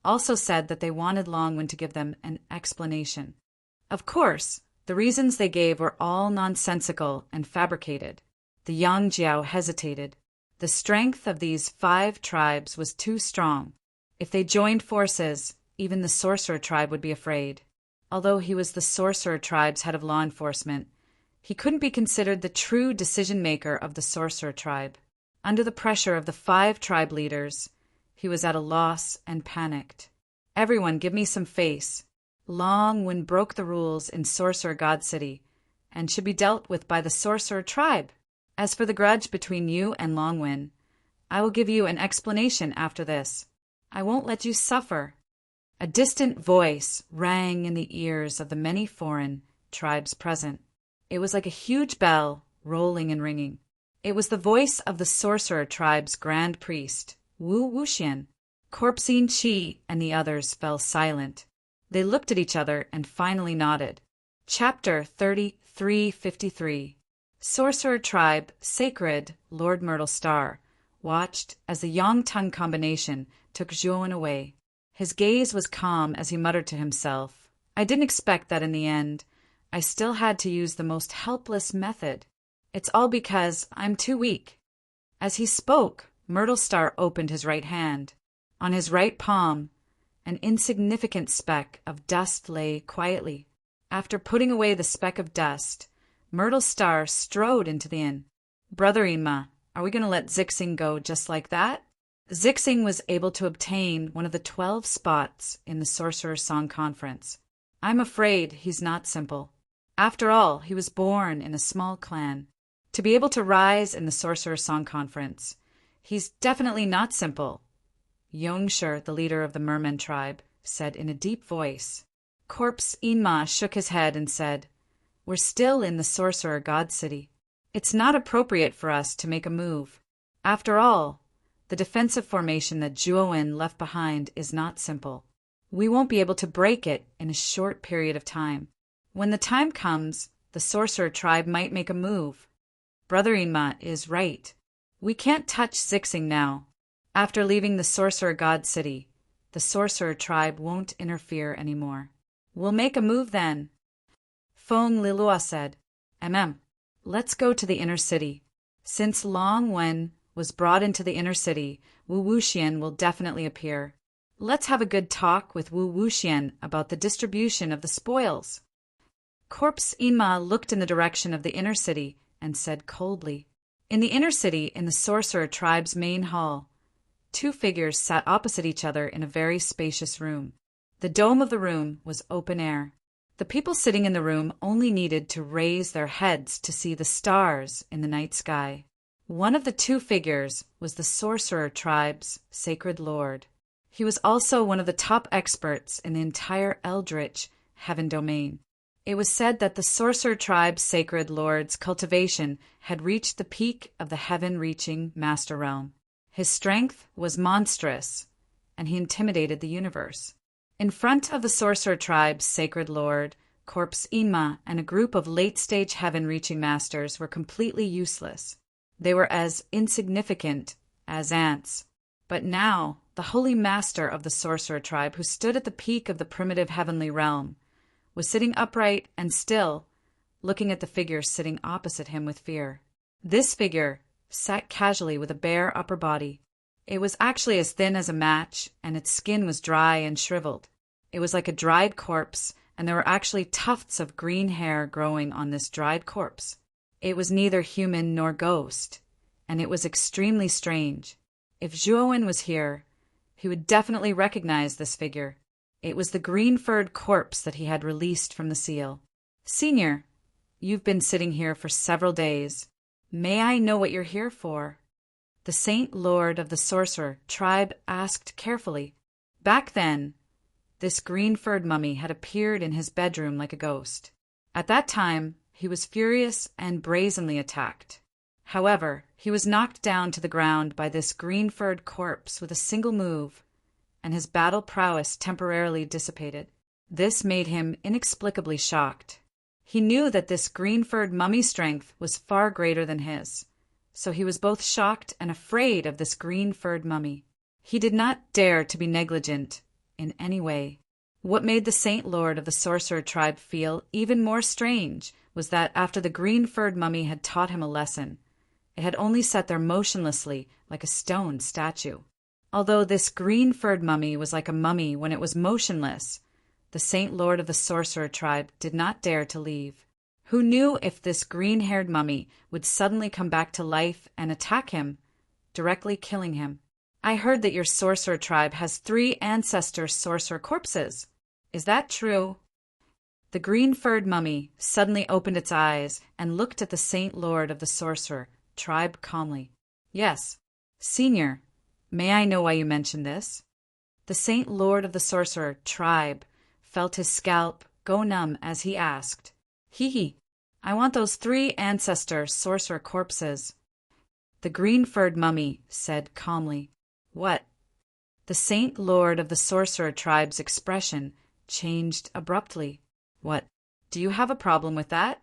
also said that they wanted Longwen to give them an explanation. Of course, the reasons they gave were all nonsensical and fabricated. The Yangjiao hesitated. The strength of these 5 tribes was too strong. If they joined forces, even the Sorcerer Tribe would be afraid. Although he was the Sorcerer Tribe's head of law enforcement, he couldn't be considered the true decision-maker of the Sorcerer Tribe. Under the pressure of the 5 tribe leaders, he was at a loss and panicked. "Everyone give me some face. Longwen broke the rules in Sorcerer God City and should be dealt with by the Sorcerer Tribe. As for the grudge between you and Longwen, I will give you an explanation after this. I won't let you suffer." A distant voice rang in the ears of the many foreign tribes present. It was like a huge bell, rolling and ringing. It was the voice of the Sorcerer Tribe's Grand Priest, Wu Wuxian. Corpse Inchi and the others fell silent. They looked at each other and finally nodded. Chapter 3353. Sorcerer Tribe, Sacred, Lord Myrtle Star, watched as the Yang-Tung combination took Zhuowen away. His gaze was calm as he muttered to himself, "I didn't expect that in the end. I still had to use the most helpless method. It's all because I'm too weak." As he spoke, Myrtle Star opened his right hand. On his right palm, an insignificant speck of dust lay quietly. After putting away the speck of dust, Myrtle Star strode into the inn. "Brother Ima, are we going to let Zixing go just like that?" Zixing was able to obtain one of the 12 spots in the Sorcerer's Song Conference. "I'm afraid he's not simple. After all, he was born in a small clan. To be able to rise in the Sorcerer's Song Conference, he's definitely not simple," Yongshi, the leader of the Merman tribe, said in a deep voice. Corpse Inma shook his head and said, "We're still in the Sorcerer God City. It's not appropriate for us to make a move. After all, the defensive formation that Zhuowen left behind is not simple. We won't be able to break it in a short period of time. When the time comes, the Sorcerer Tribe might make a move. Brother Inma is right. We can't touch Zixing now. After leaving the Sorcerer God City, the Sorcerer Tribe won't interfere anymore. We'll make a move then." Feng Lilua said, "Let's go to the inner city. Since Long Wen was brought into the inner city, Wu Wuxian will definitely appear. Let's have a good talk with Wu Wuxian about the distribution of the spoils. Corpse Ima looked in the direction of the inner city and said coldly. In the inner city, in the sorcerer tribe's main hall, two figures sat opposite each other in a very spacious room. The dome of the room was open air. The people sitting in the room only needed to raise their heads to see the stars in the night sky. One of the two figures was the sorcerer tribe's sacred lord. He was also one of the top experts in the entire eldritch heaven domain. It was said that the sorcerer tribe's sacred lord's cultivation had reached the peak of the heaven-reaching master realm. His strength was monstrous, and he intimidated the universe. In front of the sorcerer tribe's sacred lord, Corpse Ima and a group of late-stage heaven-reaching masters were completely useless. They were as insignificant as ants. But now, the holy master of the sorcerer tribe, who stood at the peak of the primitive heavenly realm, was sitting upright and still, looking at the figure sitting opposite him with fear. This figure sat casually with a bare upper body. It was actually as thin as a match, and its skin was dry and shriveled. It was like a dried corpse, and there were actually tufts of green hair growing on this dried corpse. It was neither human nor ghost, and it was extremely strange. If Zhuowen was here, he would definitely recognize this figure. It was the green-furred corpse that he had released from the seal. "Senior, you've been sitting here for several days. May I know what you're here for?" The Saint Lord of the Sorcerer tribe asked carefully. Back then, this green-furred mummy had appeared in his bedroom like a ghost. At that time, he was furious and brazenly attacked. However, he was knocked down to the ground by this green-furred corpse with a single move, and his battle prowess temporarily dissipated. This made him inexplicably shocked. He knew that this green-furred mummy strength was far greater than his, so he was both shocked and afraid of this green-furred mummy. He did not dare to be negligent in any way. What made the Saint Lord of the Sorcerer tribe feel even more strange was that after the green-furred mummy had taught him a lesson, it had only sat there motionlessly like a stone statue. Although this green-furred mummy was like a mummy when it was motionless, the Saint Lord of the Sorcerer tribe did not dare to leave. Who knew if this green-haired mummy would suddenly come back to life and attack him, directly killing him? "I heard that your sorcerer tribe has 3 ancestor sorcerer corpses. Is that true?" The green-furred mummy suddenly opened its eyes and looked at the Saint Lord of the Sorcerer tribe calmly. "Yes. Senior, may I know why you mentioned this?" The Saint Lord of the Sorcerer tribe felt his scalp go numb as he asked. I want those 3 ancestor sorcerer corpses." The green-furred mummy said calmly. "What?" The Saint Lord of the Sorcerer tribe's expression changed abruptly. "What? Do you have a problem with that?"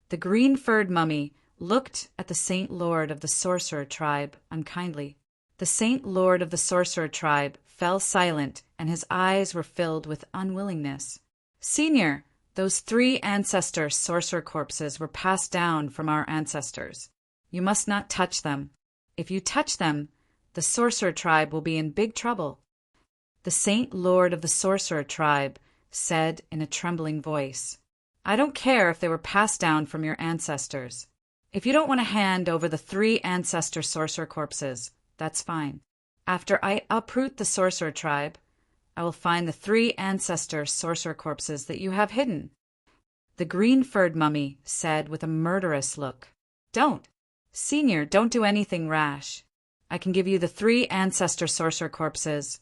The green-furred mummy looked at the Saint Lord of the Sorcerer tribe unkindly. The Saint Lord of the Sorcerer tribe fell silent, and his eyes were filled with unwillingness. "Senior, those 3 ancestor sorcerer corpses were passed down from our ancestors. You must not touch them. If you touch them, the Sorcerer tribe will be in big trouble." The Saint Lord of the Sorcerer tribe said in a trembling voice, "I don't care if they were passed down from your ancestors. If you don't want to hand over the 3 ancestor sorcerer corpses, that's fine. After I uproot the Sorcerer tribe, I will find the 3 ancestor sorcerer corpses that you have hidden." The green-furred mummy said with a murderous look, "Don't. Senior, don't do anything rash. I can give you the 3 ancestor sorcerer corpses,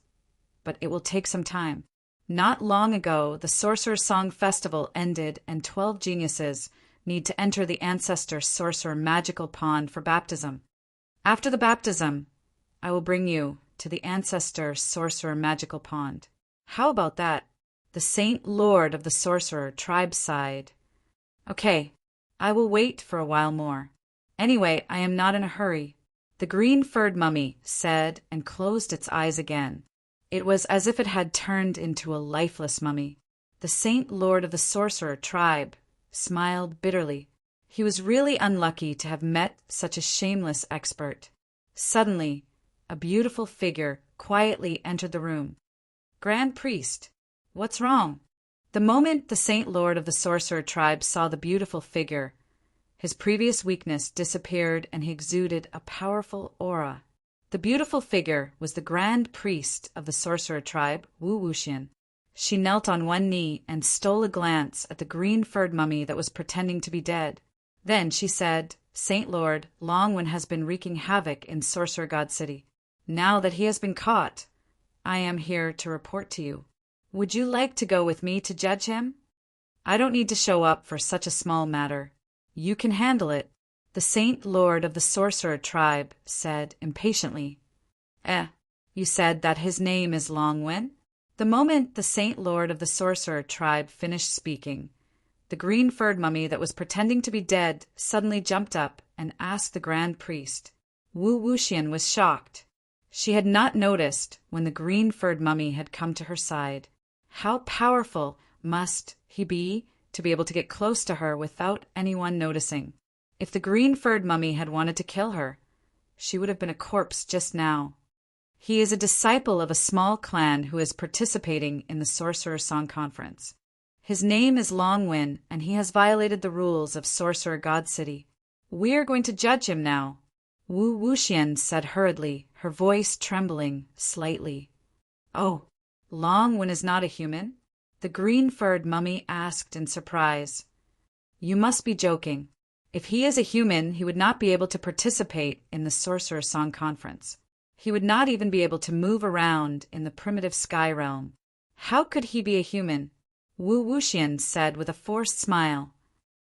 but it will take some time. Not long ago, the Sorcerer Song Festival ended, and 12 geniuses need to enter the ancestor sorcerer magical pond for baptism. After the baptism, I will bring you to the ancestor sorcerer magical pond. How about that?" The Saint Lord of the Sorcerer tribe sighed. "Okay, I will wait for a while more. Anyway, I am not in a hurry." The green-furred mummy said and closed its eyes again. It was as if it had turned into a lifeless mummy. The Saint Lord of the Sorcerer tribe smiled bitterly. He was really unlucky to have met such a shameless expert. Suddenly, a beautiful figure quietly entered the room. Grand Priest, what's wrong? The moment the Saint Lord of the Sorcerer tribe saw the beautiful figure, his previous weakness disappeared and he exuded a powerful aura. The beautiful figure was the Grand Priest of the Sorcerer tribe, Wu Wuxian. She knelt on one knee and stole a glance at the green-furred mummy that was pretending to be dead. Then she said, Saint Lord, Longwen has been wreaking havoc in Sorcerer God City. Now that he has been caught, I am here to report to you. Would you like to go with me to judge him? I don't need to show up for such a small matter. You can handle it, the Saint Lord of the Sorcerer tribe said impatiently. You said that his name is Longwen? The moment the Saint Lord of the Sorcerer tribe finished speaking, the green-furred mummy that was pretending to be dead suddenly jumped up and asked the Grand Priest. Wu Wuxian was shocked. She had not noticed when the green-furred mummy had come to her side. How powerful must he be to be able to get close to her without anyone noticing? If the green-furred mummy had wanted to kill her, she would have been a corpse just now. He is a disciple of a small clan who is participating in the Sorcerer Song Conference. His name is Longwen, and he has violated the rules of Sorcerer God City. We are going to judge him now, Wu Wuxian said hurriedly, her voice trembling slightly. Oh, Longwen is not a human? The green-furred mummy asked in surprise. You must be joking. If he is a human, he would not be able to participate in the Sorcerer Song Conference. He would not even be able to move around in the primitive sky realm. How could he be a human? Wu Wuxian said with a forced smile.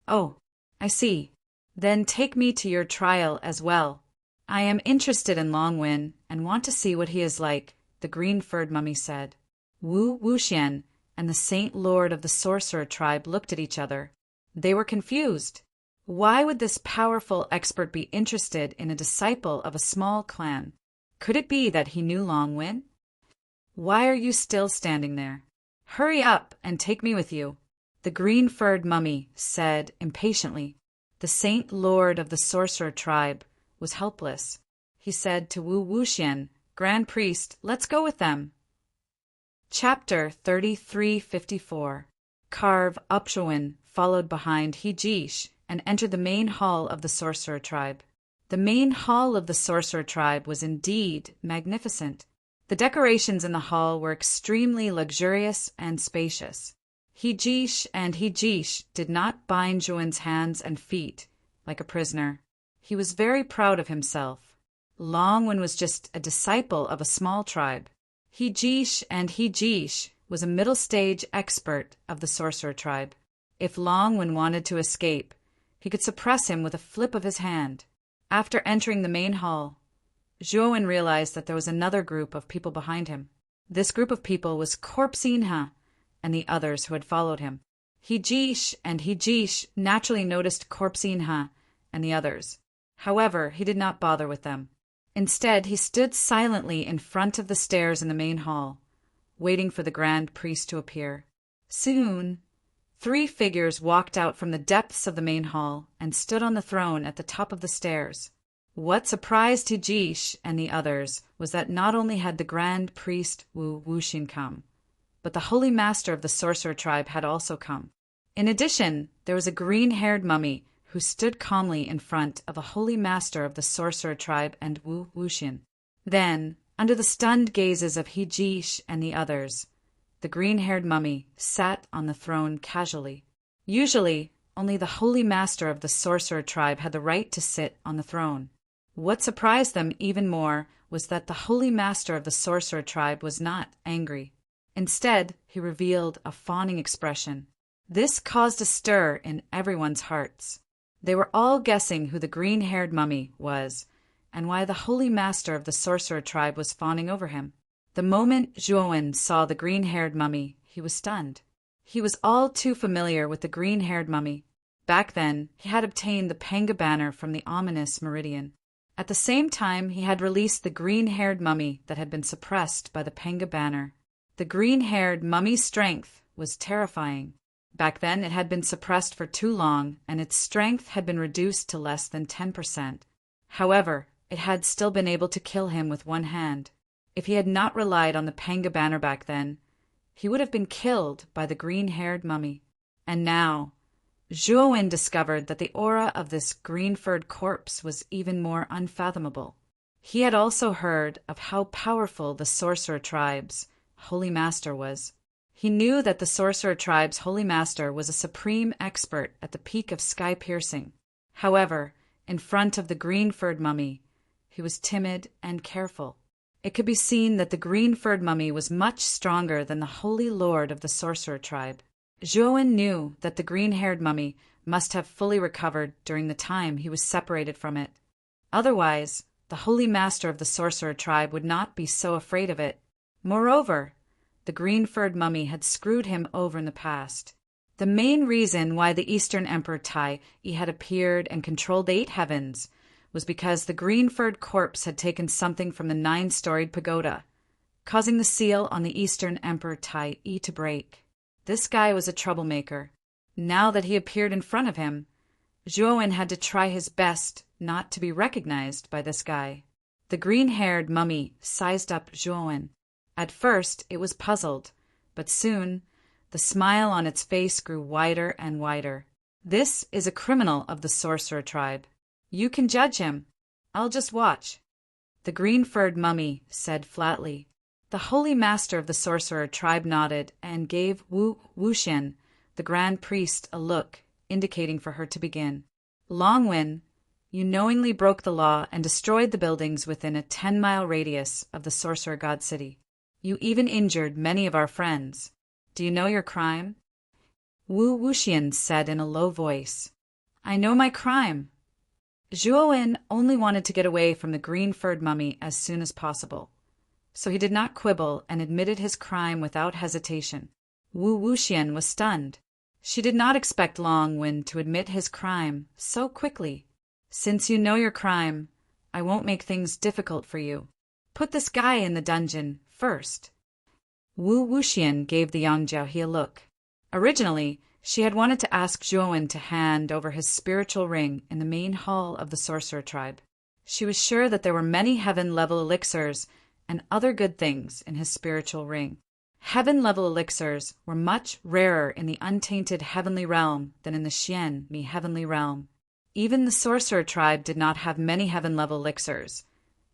Oh, I see. Then take me to your trial as well. I am interested in Longwen and want to see what he is like, the green-furred mummy said. Wu Wuxian and the Saint Lord of the Sorcerer tribe looked at each other. They were confused. Why would this powerful expert be interested in a disciple of a small clan? Could it be that he knew Longwen? Why are you still standing there? Hurry up and take me with you, the green-furred mummy said impatiently. The Saint Lord of the Sorcerer tribe was helpless. He said to Wu Wuxian, Grand Priest, let's go with them. Chapter 3354. Carve Upshawin followed behind Hijish and entered the main hall of the Sorcerer tribe. The main hall of the Sorcerer tribe was indeed magnificent. The decorations in the hall were extremely luxurious and spacious. Hijish did not bind Zhuan's hands and feet like a prisoner. He was very proud of himself. Longwen was just a disciple of a small tribe. Hijish was a middle-stage expert of the Sorcerer tribe. If Longwen wanted to escape, he could suppress him with a flip of his hand. After entering the main hall, Zhuan realized that there was another group of people behind him. This group of people was Korpsinha and the others who had followed him. Hijish naturally noticed Korpsinha and the others. However, he did not bother with them. Instead, he stood silently in front of the stairs in the main hall, waiting for the Grand Priest to appear. Soon, 3 figures walked out from the depths of the main hall and stood on the throne at the top of the stairs. What surprised Hijish and the others was that not only had the Grand Priest Wu Wuxian come, but the Holy Master of the Sorcerer tribe had also come. In addition, there was a green-haired mummy who stood calmly in front of a Holy Master of the Sorcerer tribe and Wu Wuxian. Then, under the stunned gazes of Hijish and the others, the green-haired mummy sat on the throne casually. Usually, only the Holy Master of the Sorcerer tribe had the right to sit on the throne. What surprised them even more was that the Holy Master of the Sorcerer tribe was not angry. Instead, he revealed a fawning expression. This caused a stir in everyone's hearts. They were all guessing who the green-haired mummy was, and why the Holy Master of the Sorcerer tribe was fawning over him. The moment Zhuan saw the green-haired mummy, he was stunned. He was all too familiar with the green-haired mummy. Back then, he had obtained the Panga banner from the ominous Meridian. At the same time, he had released the green-haired mummy that had been suppressed by the Panga banner. The green-haired mummy's strength was terrifying. Back then it had been suppressed for too long, and its strength had been reduced to less than 10%. However, it had still been able to kill him with one hand. If he had not relied on the Panga banner back then, he would have been killed by the green-haired mummy. And now, Zhuowen discovered that the aura of this green-furred corpse was even more unfathomable. He had also heard of how powerful the sorcerer tribe's holy master was. He knew that the sorcerer tribe's holy master was a supreme expert at the peak of sky-piercing. However, in front of the green-furred mummy, he was timid and careful. It could be seen that the green-furred mummy was much stronger than the holy lord of the sorcerer tribe. Zhuowen knew that the green-haired mummy must have fully recovered during the time he was separated from it. Otherwise, the holy master of the sorcerer tribe would not be so afraid of it. Moreover, the green-furred mummy had screwed him over in the past. The main reason why the Eastern Emperor Tai had appeared and controlled 8 heavens was because the green-furred corpse had taken something from the 9-storied pagoda, causing the seal on the Eastern Emperor Tai to break. This guy was a troublemaker. Now that he appeared in front of him, Zhuowen had to try his best not to be recognized by this guy. The green-haired mummy sized up Zhuowen. At first, it was puzzled, but soon, the smile on its face grew wider and wider. This is a criminal of the sorcerer tribe. You can judge him. I'll just watch. The green-furred mummy said flatly. The holy master of the sorcerer tribe nodded and gave Wu Wuxian, the grand priest, a look, indicating for her to begin. Longwen, you knowingly broke the law and destroyed the buildings within a 10-mile radius of the sorcerer god city. You even injured many of our friends. Do you know your crime? Wu Wuxian said in a low voice. I know my crime. Zhuowen only wanted to get away from the green-furred mummy as soon as possible, so he did not quibble and admitted his crime without hesitation. Wu Wuxian was stunned. She did not expect Longwen to admit his crime so quickly. Since you know your crime, I won't make things difficult for you. Put this guy in the dungeon first. Wu Wuxian gave the young Jiaohe a look. Originally, she had wanted to ask Zhuowen to hand over his spiritual ring in the main hall of the sorcerer tribe. She was sure that there were many heaven-level elixirs and other good things in his spiritual ring. Heaven-level elixirs were much rarer in the untainted heavenly realm than in the Xian-Mi heavenly realm. Even the sorcerer tribe did not have many heaven-level elixirs,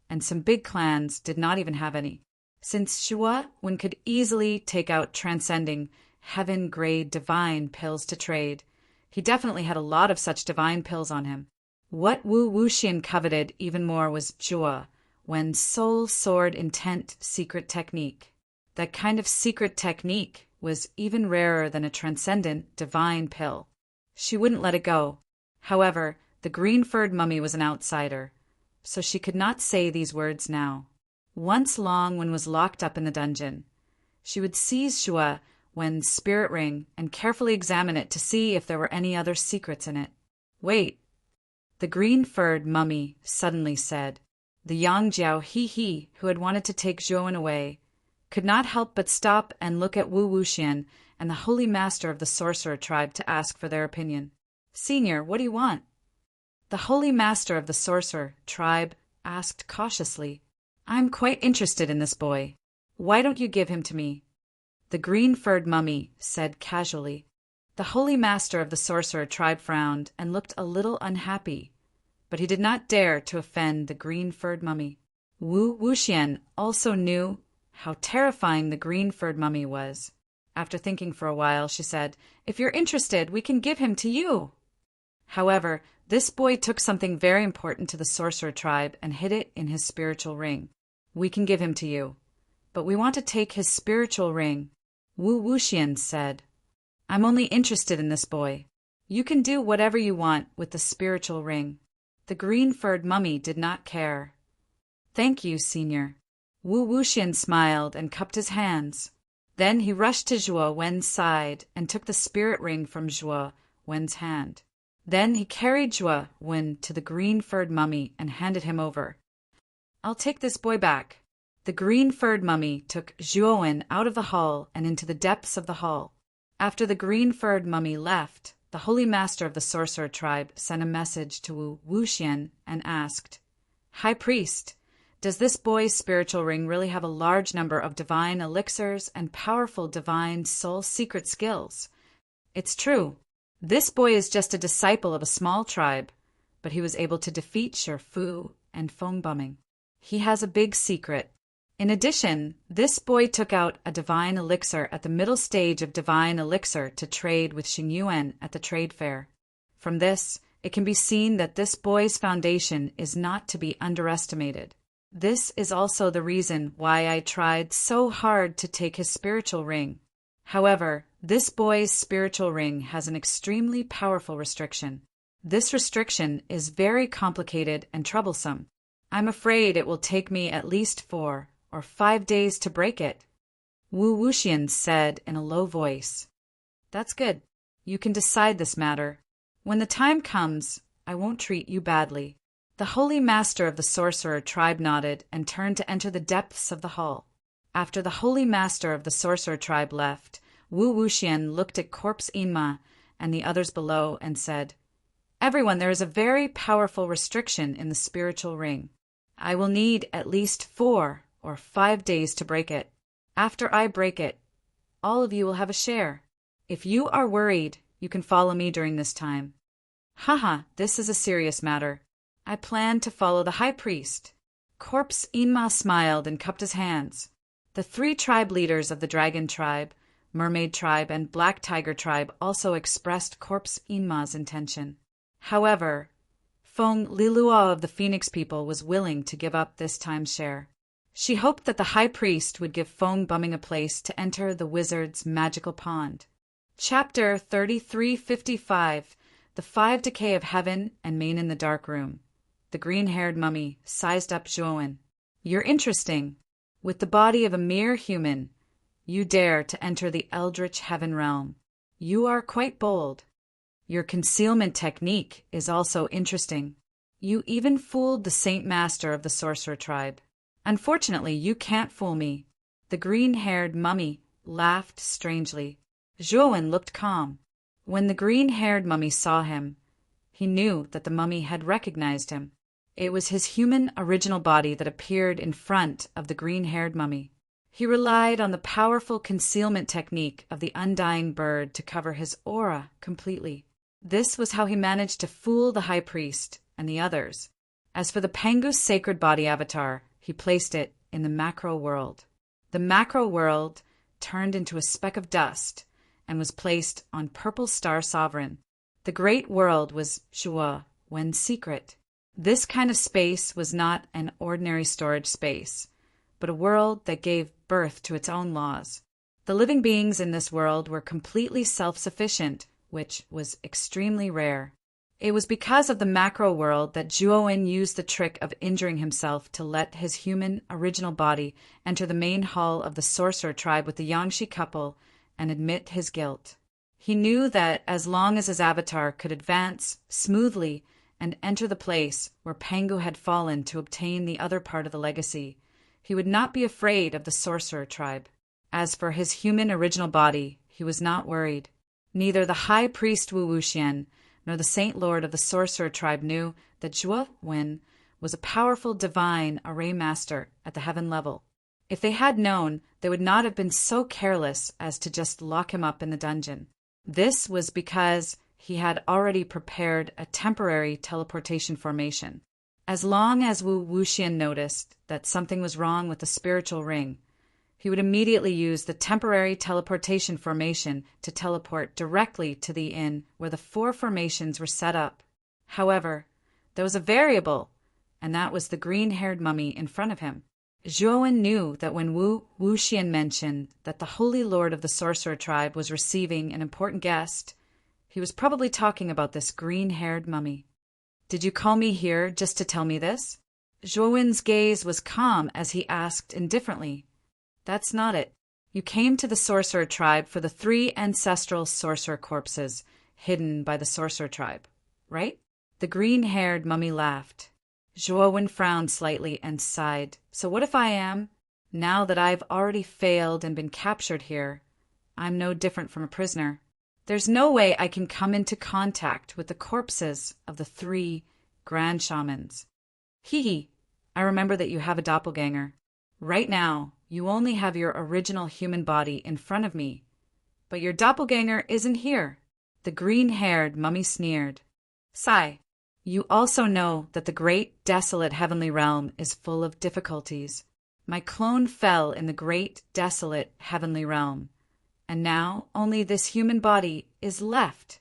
and some big clans did not even have any. Since Zhuowen could easily take out transcending heaven-grade divine pills to trade, he definitely had a lot of such divine pills on him. What Wu Wuxian coveted even more was Zhuowen's soul sword intent secret technique. That kind of secret technique was even rarer than a transcendent divine pill. She wouldn't let it go. However, the green-furred mummy was an outsider, so she could not say these words now. Once Longwen was locked up in the dungeon, she would seize Zhuowen's spirit ring and carefully examine it to see if there were any other secrets in it. Wait, the green-furred mummy suddenly said. The young Jiaohe, who had wanted to take Zhuowen away, could not help but stop and look at Wu Wuxian and the holy master of the sorcerer tribe to ask for their opinion. Senior, what do you want? The holy master of the sorcerer tribe asked cautiously. I'm quite interested in this boy. Why don't you give him to me? The green-furred mummy said casually. The holy master of the sorcerer tribe frowned and looked a little unhappy, but he did not dare to offend the green-furred mummy. Wu Wuxian also knew how terrifying the green-furred mummy was. After thinking for a while, she said, If you're interested, we can give him to you. However, this boy took something very important to the sorcerer tribe and hid it in his spiritual ring. We can give him to you, but we want to take his spiritual ring. Wu Wuxian said, I'm only interested in this boy. You can do whatever you want with the spiritual ring. The green-furred mummy did not care. Thank you, senior. Wu Wuxian smiled and cupped his hands. Then he rushed to Zhuowen's side and took the spirit ring from Zhuowen's hand. Then he carried Zhuowen to the green-furred mummy and handed him over. I'll take this boy back. The green-furred mummy took Zhuowen out of the hall and into the depths of the hall. After the green-furred mummy left, the holy master of the sorcerer tribe sent a message to Wu Wuxian and asked, "High priest, does this boy's spiritual ring really have a large number of divine elixirs and powerful divine soul secret skills?" "It's true. This boy is just a disciple of a small tribe, but he was able to defeat Shi Fu and Feng Bumming. He has a big secret. In addition, this boy took out a divine elixir at the middle stage of divine elixir to trade with Xingyuan at the trade fair. From this, it can be seen that this boy's foundation is not to be underestimated. This is also the reason why I tried so hard to take his spiritual ring. However, this boy's spiritual ring has an extremely powerful restriction. This restriction is very complicated and troublesome. I'm afraid it will take me at least 4 or 5 days to break it." Wu Wuxian said in a low voice. "That's good. You can decide this matter. When the time comes, I won't treat you badly." The holy master of the sorcerer tribe nodded and turned to enter the depths of the hall. After the holy master of the sorcerer tribe left, Wu Wuxian looked at Corpse Inma and the others below and said, "Everyone, there is a very powerful restriction in the spiritual ring. I will need at least 4 or 5 days to break it. After I break it, all of you will have a share. If you are worried, you can follow me during this time." "Haha, this is a serious matter. I plan to follow the high priest." Corpse Inma smiled and cupped his hands. The 3 tribe leaders of the Dragon Tribe, Mermaid Tribe, and Black Tiger Tribe also expressed Corpse Inma's intention. However, Feng Lilua of the Phoenix people was willing to give up this time's share. She hoped that the high priest would give Feng Bumming a place to enter the wizard's magical pond. Chapter 3355. The 5 Decay of Heaven and Main in the Dark Room. The green-haired mummy sized up Zhuowen. "You're interesting. With the body of a mere human, you dare to enter the eldritch heaven realm. You are quite bold. Your concealment technique is also interesting. You even fooled the Saint Master of the Sorcerer Tribe. Unfortunately, you can't fool me." The green-haired mummy laughed strangely. Zhuowen looked calm. When the green-haired mummy saw him, he knew that the mummy had recognized him. It was his human original body that appeared in front of the green-haired mummy. He relied on the powerful concealment technique of the undying bird to cover his aura completely. This was how he managed to fool the high priest and the others. As for the Pangu's sacred body avatar, he placed it in the macro world. The macro world turned into a speck of dust and was placed on Purple Star Sovereign. The great world was Zhuo Wen's secret. This kind of space was not an ordinary storage space, but a world that gave birth to its own laws. The living beings in this world were completely self-sufficient, which was extremely rare. It was because of the macro world that Zhuowen used the trick of injuring himself to let his human original body enter the main hall of the sorcerer tribe with the Yangshi couple and admit his guilt. He knew that as long as his avatar could advance smoothly and enter the place where Pangu had fallen to obtain the other part of the legacy, he would not be afraid of the sorcerer tribe. As for his human original body, he was not worried. Neither the high priest Wu Wuxian nor the Saint Lord of the Sorcerer Tribe knew that Zhuo Wen was a powerful divine array master at the heaven level. If they had known, they would not have been so careless as to just lock him up in the dungeon. This was because he had already prepared a temporary teleportation formation. As long as Wu Wuxian noticed that something was wrong with the spiritual ring, he would immediately use the temporary teleportation formation to teleport directly to the inn where the 4 formations were set up. However, there was a variable, and that was the green-haired mummy in front of him. Zhuowen knew that when Wu Wuxian mentioned that the Holy Lord of the Sorcerer Tribe was receiving an important guest, he was probably talking about this green-haired mummy. "Did you call me here just to tell me this?" Zhuowen's gaze was calm as he asked indifferently. "That's not it. You came to the Sorcerer Tribe for the 3 ancestral sorcerer corpses hidden by the Sorcerer Tribe, right?" The green-haired mummy laughed. Zhuowen frowned slightly and sighed. "So what if I am? Now that I've already failed and been captured here, I'm no different from a prisoner. There's no way I can come into contact with the corpses of the 3 grand shamans. Hee, I remember that you have a doppelganger. Right now, you only have your original human body in front of me. But your doppelganger isn't here. The green-haired mummy sneered. Sigh. You also know that the great, desolate heavenly realm is full of difficulties. My clone fell in the great, desolate heavenly realm, and now only this human body is left.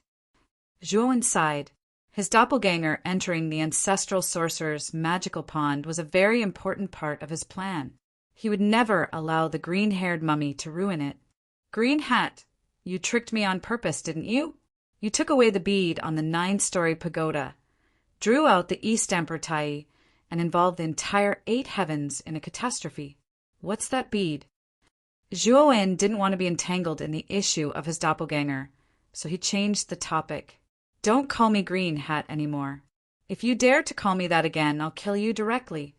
Zhuowen sighed. His doppelganger entering the ancestral sorcerer's magical pond was a very important part of his plan. He would never allow the green-haired mummy to ruin it. Green Hat, you tricked me on purpose, didn't you? You took away the bead on the 9-story pagoda, drew out the East Emperor Tai, and involved the entire 8 heavens in a catastrophe. What's that bead? Zhuowen didn't want to be entangled in the issue of his doppelganger, so he changed the topic. Don't call me Green Hat anymore. If you dare to call me that again, I'll kill you directly.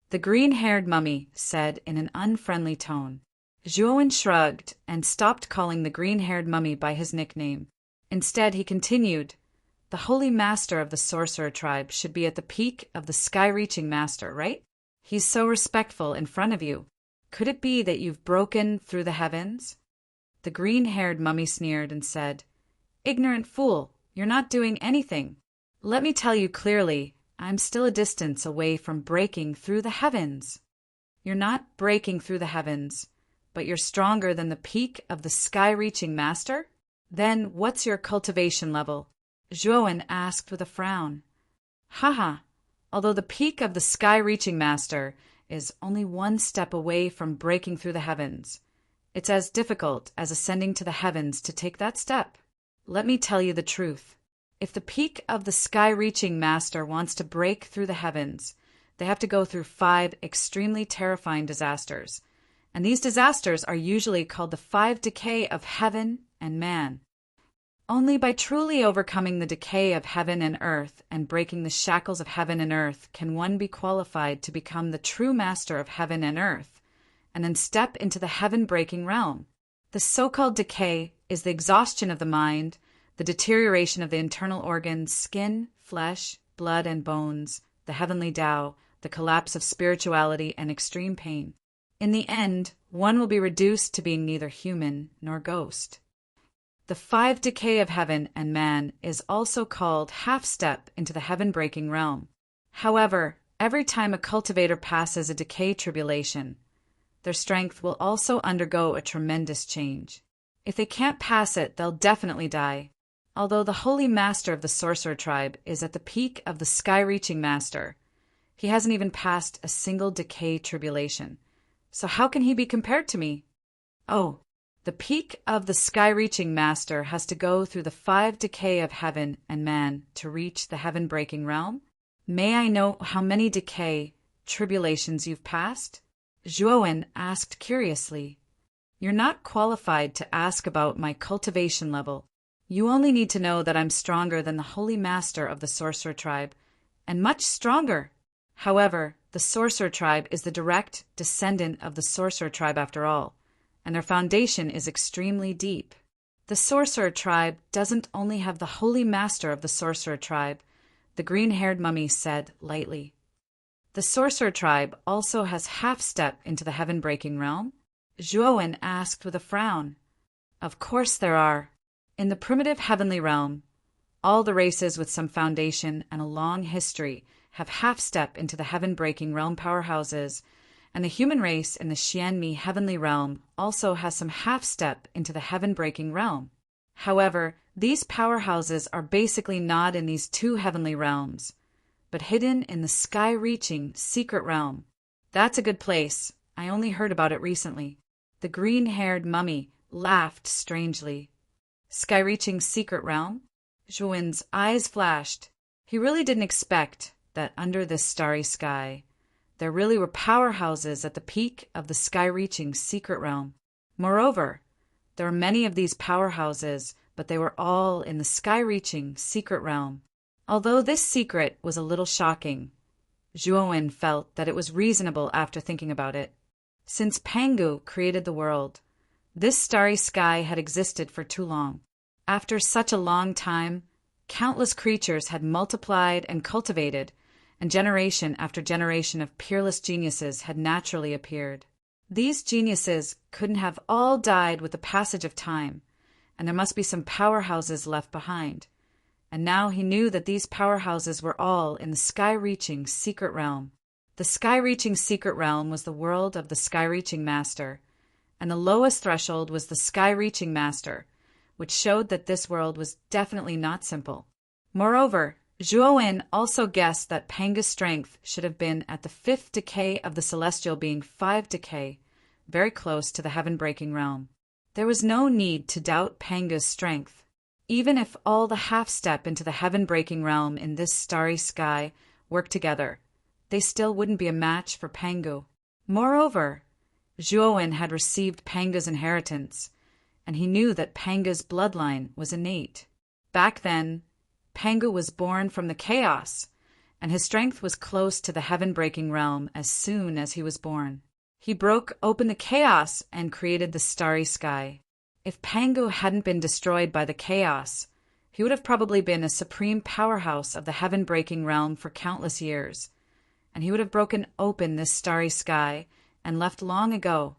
The green-haired mummy said in an unfriendly tone. Zhuowen shrugged and stopped calling the green-haired mummy by his nickname. Instead, he continued, the holy master of the sorcerer tribe should be at the peak of the sky-reaching master, right? He's so respectful in front of you. Could it be that you've broken through the heavens? The green-haired mummy sneered and said, Ignorant fool, you're not doing anything. Let me tell you clearly, I'm still a distance away from breaking through the heavens. You're not breaking through the heavens, but you're stronger than the peak of the sky-reaching master? Then what's your cultivation level? Zhuowen asked with a frown. Haha, although the peak of the sky-reaching master is only 1 step away from breaking through the heavens, it's as difficult as ascending to the heavens to take that step. Let me tell you the truth. If the peak of the sky-reaching master wants to break through the heavens, they have to go through 5 extremely terrifying disasters, and these disasters are usually called the 5 decay of heaven and man. Only by truly overcoming the decay of heaven and earth and breaking the shackles of heaven and earth can one be qualified to become the true master of heaven and earth, and then step into the heaven-breaking realm. The so-called decay is the exhaustion of the mind, the deterioration of the internal organs, skin, flesh, blood, and bones, the heavenly Tao, the collapse of spirituality, and extreme pain. In the end, one will be reduced to being neither human nor ghost. The 5 decay of heaven and man is also called half-step into the heaven-breaking realm. However, every time a cultivator passes a decay tribulation, their strength will also undergo a tremendous change. If they can't pass it, they'll definitely die. Although the holy master of the sorcerer tribe is at the peak of the sky-reaching master, he hasn't even passed a single decay tribulation. So how can he be compared to me? Oh, the peak of the sky-reaching master has to go through the 5 decay of heaven and man to reach the heaven-breaking realm? May I know how many decay tribulations you've passed? Zhuowen asked curiously. You're not qualified to ask about my cultivation level. You only need to know that I'm stronger than the holy master of the sorcerer tribe, and much stronger. However, the sorcerer tribe is the direct descendant of the sorcerer tribe after all, and their foundation is extremely deep. The sorcerer tribe doesn't only have the holy master of the sorcerer tribe, the green-haired mummy said lightly. The sorcerer tribe also has half-step into the heaven-breaking realm? Zhuowen asked with a frown. Of course there are. In the primitive heavenly realm, all the races with some foundation and a long history have half-step into the heaven-breaking realm powerhouses, and the human race in the Xianmi heavenly realm also has some half-step into the heaven-breaking realm. However, these powerhouses are basically not in these 2 heavenly realms, but hidden in the sky-reaching secret realm. That's a good place. I only heard about it recently. The green-haired mummy laughed strangely. Sky-reaching secret realm? Zhuowen's eyes flashed. He really didn't expect that under this starry sky, there really were powerhouses at the peak of the sky-reaching secret realm. Moreover, there were many of these powerhouses, but they were all in the sky-reaching secret realm. Although this secret was a little shocking, Zhuowen felt that it was reasonable after thinking about it. Since Pangu created the world, This starry sky had existed for too long. After such a long time, countless creatures had multiplied and cultivated, and generation after generation of peerless geniuses had naturally appeared. These geniuses couldn't have all died with the passage of time, and there must be some powerhouses left behind. And now he knew that these powerhouses were all in the sky-reaching secret realm. The sky-reaching secret realm was the world of the sky-reaching master, and the lowest threshold was the sky-reaching master, which showed that this world was definitely not simple. Moreover, Zhuo also guessed that Panga's strength should have been at the 5th decay of the celestial being 5 decay, very close to the heaven-breaking realm. There was no need to doubt Panga's strength. Even if all the half-step into the heaven-breaking realm in this starry sky worked together, they still wouldn't be a match for Pangu. Moreover, Zhuo had received Panga's inheritance, and he knew that Panga's bloodline was innate. Back then, Pangu was born from the chaos, and his strength was close to the heaven-breaking realm as soon as he was born. He broke open the chaos and created the starry sky. If Pangu hadn't been destroyed by the chaos, he would have probably been a supreme powerhouse of the heaven-breaking realm for countless years, and he would have broken open this starry sky and left long ago,